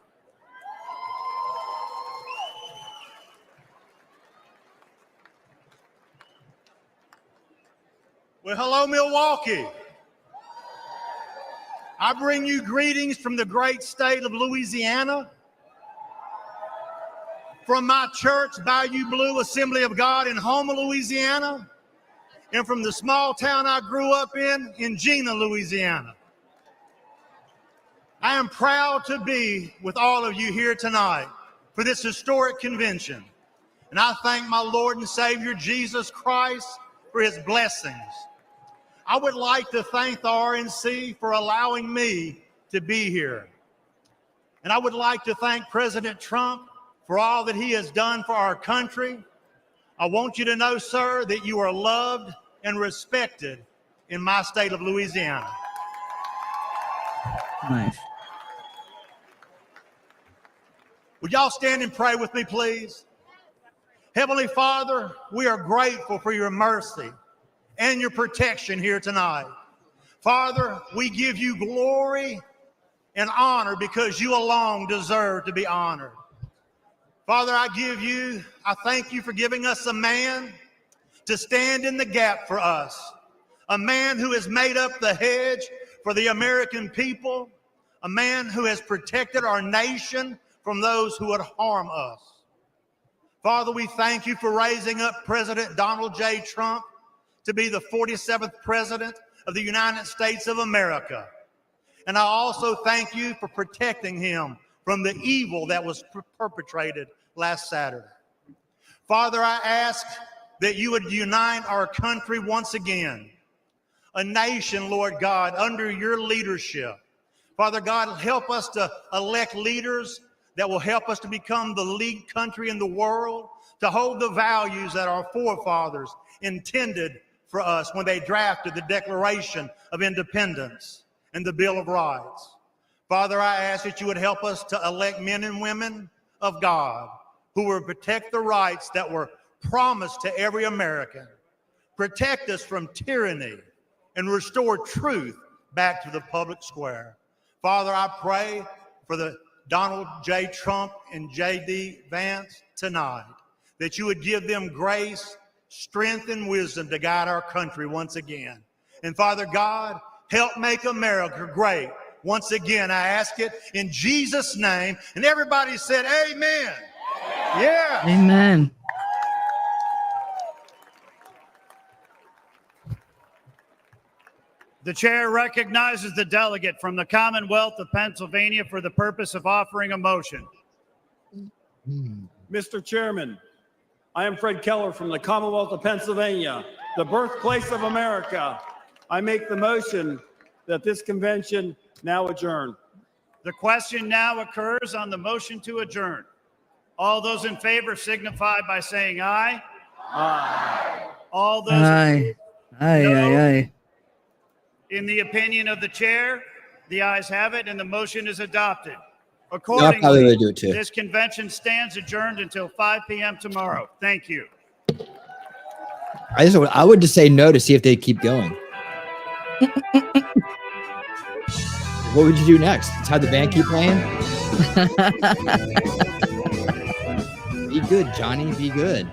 Well, hello, Milwaukee. I bring you greetings from the great state of Louisiana, from my church, Bayou Blue Assembly of God in Houma, Louisiana, and from the small town I grew up in Gina, Louisiana. I am proud to be with all of you here tonight for this historic convention, and I thank my Lord and Savior, Jesus Christ, for his blessings. I would like to thank the RNC for allowing me to be here. And I would like to thank President Trump for all that he has done for our country. I want you to know, sir, that you are loved and respected in my state of Louisiana. Nice. Would y'all stand and pray with me, please? Heavenly Father, we are grateful for your mercy and your protection here tonight. Father, we give you glory and honor because you alone deserve to be honored. Father, I thank you for giving us a man to stand in the gap for us, a man who has made up the hedge for the American people, a man who has protected our nation from those who would harm us. Father, we thank you for raising up President Donald J. Trump to be the 47th President of the United States of America. And I also thank you for protecting him from the evil that was perpetrated last Saturday. Father, I ask that you would unite our country once again, a nation, Lord God, under your leadership. Father God, help us to elect leaders that will help us to become the lead country in the world, to hold the values that our forefathers intended for us when they drafted the Declaration of Independence and the Bill of Rights. Father, I ask that you would help us to elect men and women of God who will protect the rights that were promised to every American, protect us from tyranny, and restore truth back to the public square. Father, I pray for the Donald J. Trump and J.D. Vance tonight, that you would give them grace, strength, and wisdom to guide our country once again. And Father God, help make America great. Once again, I ask it in Jesus' name. And everybody said, amen. Yeah. Amen. The chair recognizes the delegate from the Commonwealth of Pennsylvania for the purpose of offering a motion. Mr. Chairman, I am Fred Keller from the Commonwealth of Pennsylvania, the birthplace of America. I make the motion that this convention now adjourn. The question now occurs on the motion to adjourn. All those in favor signify by saying aye. Aye. All those Aye. Aye, no. aye, aye. In the opinion of the chair, the ayes have it and the motion is adopted. I'll probably Accordingly, do it too. this convention stands adjourned until 5 p.m. tomorrow. Thank you. I would just say no to see if they'd keep going. What would you do next? Just have the band keep playing? Be good, Johnny. Be good.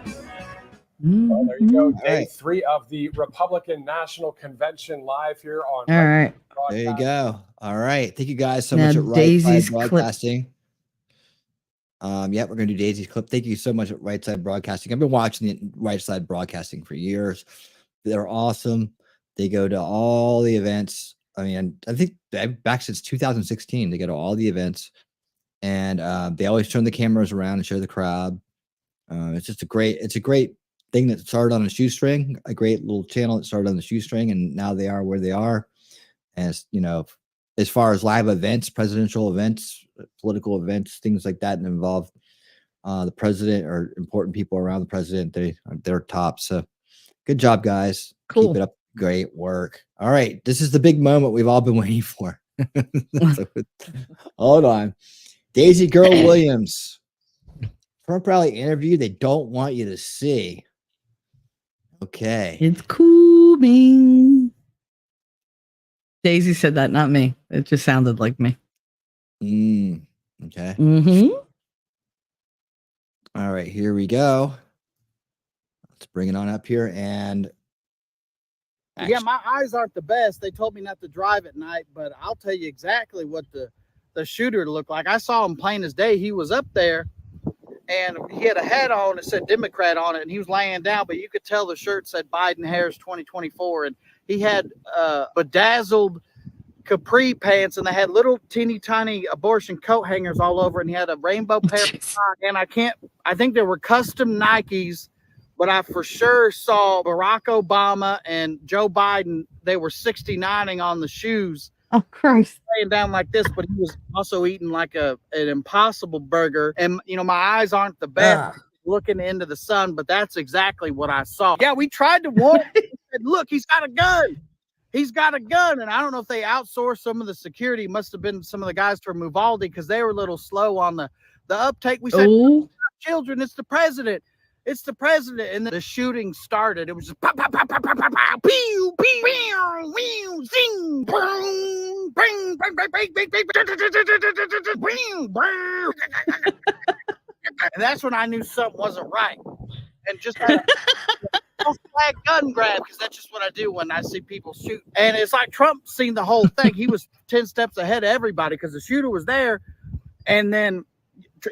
Well, there you go. All Day right. 3 of the Republican National Convention live here on. All right. There you go. All right. Thank you guys so Now much at Right Daisy's Side clip. Broadcasting. Yeah, we're gonna do Daisy's clip. Thank you so much at Right Side Broadcasting. I've been watching the Right Side Broadcasting for years. They're awesome. They go to all the events. I mean, I think back since 2016, they go to all the events, and they always turn the cameras around and show the crowd. It's just a great thing that started on a shoestring, a great little channel that started on the shoestring, and now they are where they are. As you know, as far as live events, presidential events, political events, things like that, and involve the president or important people around the president, they're top. So good job, guys. Cool. Keep it up. Great work. All right. This is the big moment we've all been waiting for. So, hold on. Daisy Girl Williams. Trump rally interview they don't want you to see. Okay. It's coming. Daisy said that, not me. It just sounded like me. Okay. Mm-hmm. All right, here we go. Let's bring it on up here. And yeah, my eyes aren't the best. They told me not to drive at night, but I'll tell you exactly what the shooter looked like. I saw him plain as day. He was up there, and he had a hat on that said Democrat on it, and he was laying down, but you could tell the shirt said Biden Harris 2024, and he had bedazzled capri pants, and they had little teeny tiny abortion coat hangers all over, and he had a rainbow pair of socks, and I think there were custom Nikes, but I for sure saw Barack Obama and Joe Biden. They were 69ing on the shoes. Oh, Christ. laying down like this, but he was also eating like an Impossible burger. And, you know, my eyes aren't the best looking into the sun, but that's exactly what I saw. Yeah, we tried to warn him. We said, look, he's got a gun. He's got a gun. And I don't know if they outsourced some of the security. Must have been some of the guys from Uvalde because they were a little slow on the uptake. We said, children, it's the president. It's the president. And the shooting started. It was just pop, pop, pop, pop, pop, pop, pop, pew, pew, pew, pew, zing, boom, bing, bing, bing, bing, bing, bing, bing, bing. And that's when I knew something wasn't right. And just had a flag gun grab, because that's just what I do when I see people shoot. And it's like Trump seen the whole thing. He was 10 steps ahead of everybody because the shooter was there. And then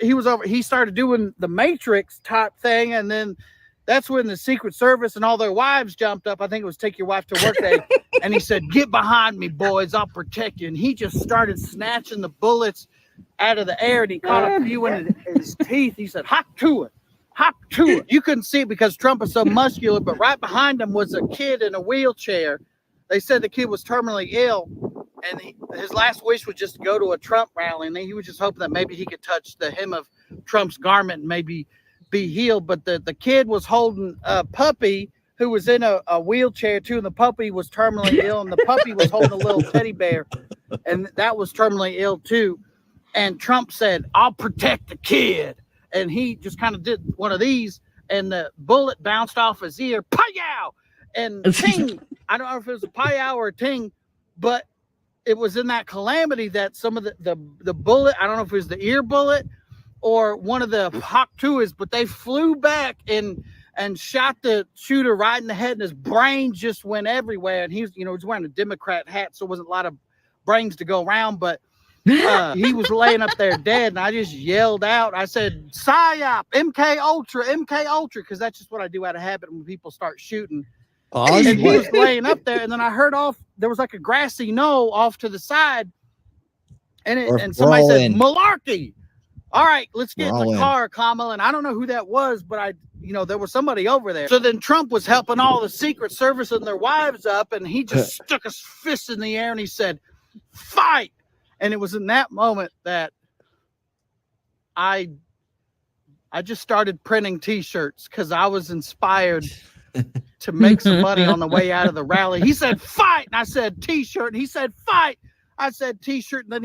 he started doing the Matrix type thing, and then that's when the Secret Service and all their wives jumped up. I think it was Take Your Wife to Work Day. And he said, get behind me, boys, I'll protect you. And he just started snatching the bullets out of the air, and he caught a few in his teeth. He said, hop to it, hop to it. You couldn't see it because Trump is so muscular, but right behind him was a kid in a wheelchair. They said the kid was terminally ill, and his last wish was just to go to a Trump rally, and he was just hoping that maybe he could touch the hem of Trump's garment and maybe be healed. But the kid was holding a puppy who was in a wheelchair too, and the puppy was terminally ill, and the puppy was holding a little teddy bear, and that was terminally ill too. And Trump said, I'll protect the kid. And he just kind of did one of these, and the bullet bounced off his ear. Pow! And ting! I don't know if it was a pow or a ting, but it was in that calamity that some of the bullet, I don't know if it was the ear bullet or one of the Hawk 2s, but they flew back and shot the shooter right in the head, and his brain just went everywhere. And he was wearing a Democrat hat, so it wasn't a lot of brains to go around, but he was laying up there dead, and I just yelled out. I said, PSYOP, MK Ultra, because that's just what I do out of habit when people start shooting. And he was laying up there, and then I heard there was like a grassy knoll off to the side, and somebody said, malarkey. All right, let's get in the car, Kamala. And I don't know who that was, but there was somebody over there. So then Trump was helping all the Secret Service and their wives up, and he just stuck his fist in the air, and he said, fight. And it was in that moment that I just started printing T-shirts because I was inspired to make some money on the way out of the rally. He said, fight. And I said, T-shirt. And he said, fight. I said, T-shirt. And then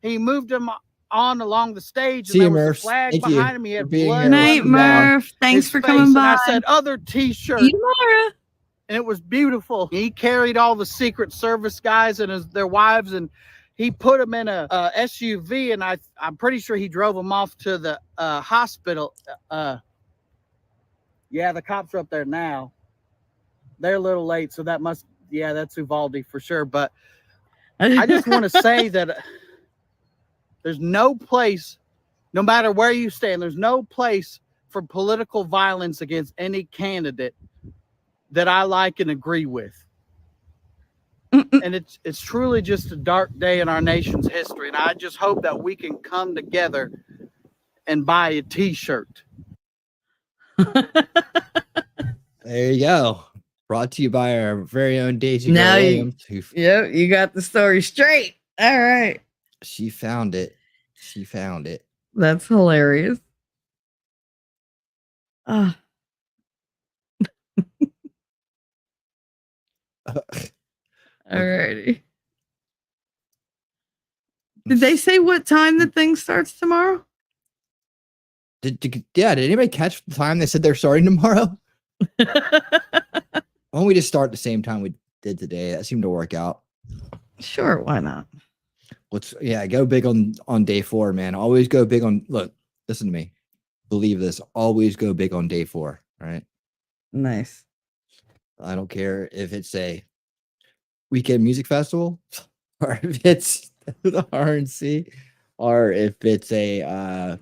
he moved him on along the stage. And there was a flag behind him. He had blood. Good night, Murph. Thanks for coming by. And I said, other T-shirt. And it was beautiful. He carried all the Secret Service guys and their wives, and he put them in a SUV, and I'm pretty sure he drove them off to the hospital. Yeah, the cops are up there now. They're a little late, so that's Uvalde for sure. But I just want to say that there's no place, no matter where you stand, there's no place for political violence against any candidate that I like and agree with. And it's truly just a dark day in our nation's history. And I just hope that we can come together and buy a T-shirt. There you go. Brought to you by our very own Daisy Williams. Yep, you got the story straight. All right. She found it. That's hilarious. Alrighty. Did they say what time the thing starts tomorrow? Did anybody catch the time they said they're starting tomorrow? Why don't we just start the same time we did today? That seemed to work out. Sure, why not? Go big on day 4, man. Always go big on. Look, listen to me. Believe this. Always go big on day 4. Right? Nice. I don't care if it's a weekend music festival, or if it's the RNC, or if it's a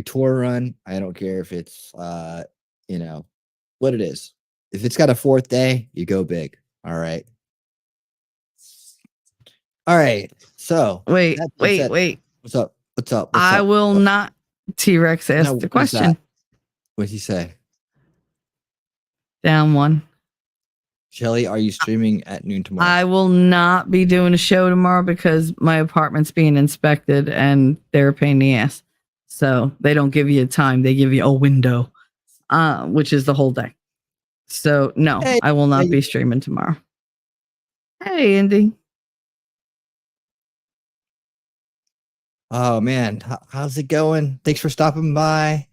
tour run. I don't care if it's what it is. If it's got a 4th day, you go big. All right. So wait. What's up? I will not. T-Rex asked the question. What'd he say? Down 1. Shelly, are you streaming at noon tomorrow? I will not be doing a show tomorrow because my apartment's being inspected and they're a pain in the ass. So they don't give you a time; they give you a window, which is the whole day. So no, Hey, I will not be streaming tomorrow. Hey, Indy. Oh man, how's it going? Thanks for stopping by.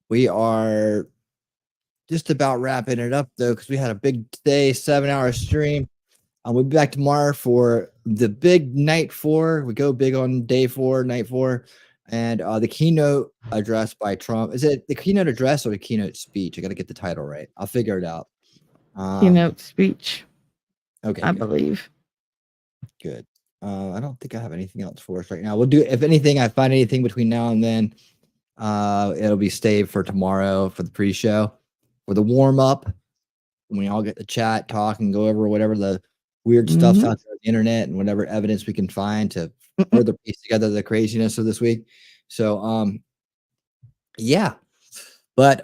We are just about wrapping it up though, because we had a big day, 7-hour stream. We'll be back tomorrow for the big night 4. We go big on day 4, night 4, and the keynote address by Trump. Is it the keynote address or the keynote speech? I got to get the title right. I'll figure it out. Keynote speech. Okay, I good. believe. Good. I don't think I have anything else for us right now. We'll do, if anything, I find anything between now and then, it'll be saved for tomorrow for the pre-show, for the warm-up, when we all get to chat, talk, and go over whatever the weird stuff's out there on the internet and whatever evidence we can find to further piece together the craziness of this week. So, yeah. But,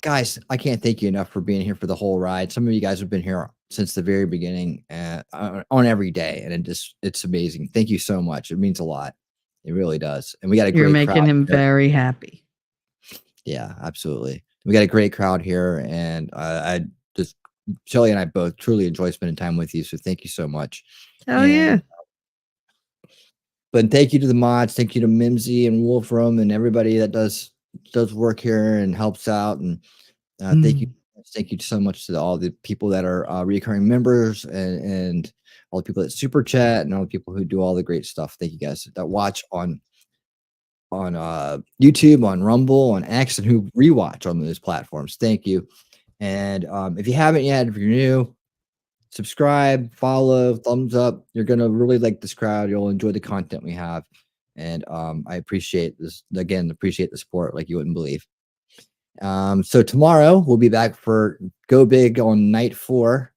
guys, I can't thank you enough for being here for the whole ride. Some of you guys have been here since the very beginning, on every day, and it's amazing. Thank you so much. It means a lot. It really does. And we got a You're great making crowd him here. very happy. Yeah, absolutely. We got a great crowd here, and I just, Shelly and I both truly enjoy spending time with you. So thank you so much. Oh yeah. But thank you to the mods. Thank you to Mimsy and Wolfram and everybody that does work here and helps out. And thank you so much to all the people that are recurring members and all the people that super chat and all the people who do all the great stuff. Thank you guys that watch on YouTube, on Rumble, on X, and who rewatch on those platforms. Thank you. And if you haven't yet, if you're new, subscribe, follow, thumbs up. You're gonna really like this crowd. You'll enjoy the content we have. And I appreciate this, again, appreciate the support like you wouldn't believe. So tomorrow we'll be back for Go Big on night 4,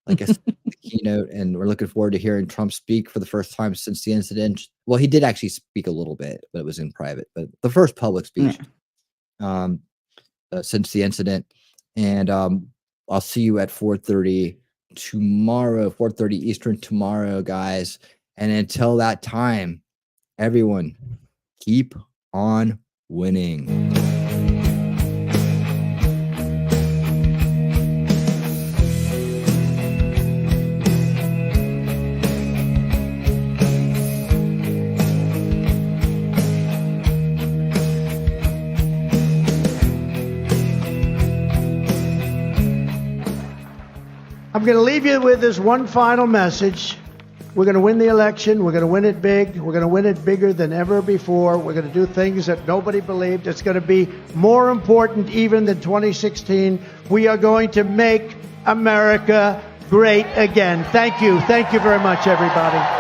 like I said, the keynote, and we're looking forward to hearing Trump speak for the first time since the incident. Well, he did actually speak a little bit, but it was in private. But the first public speech since the incident. And I'll see you at 4:30 tomorrow, 4:30 Eastern tomorrow, guys. And until that time, everyone, keep on winning. I'm going to leave you with this one final message. We're going to win the election. We're going to win it big. We're going to win it bigger than ever before. We're going to do things that nobody believed. It's going to be more important even than 2016. We are going to make America great again. Thank you. Thank you very much, everybody.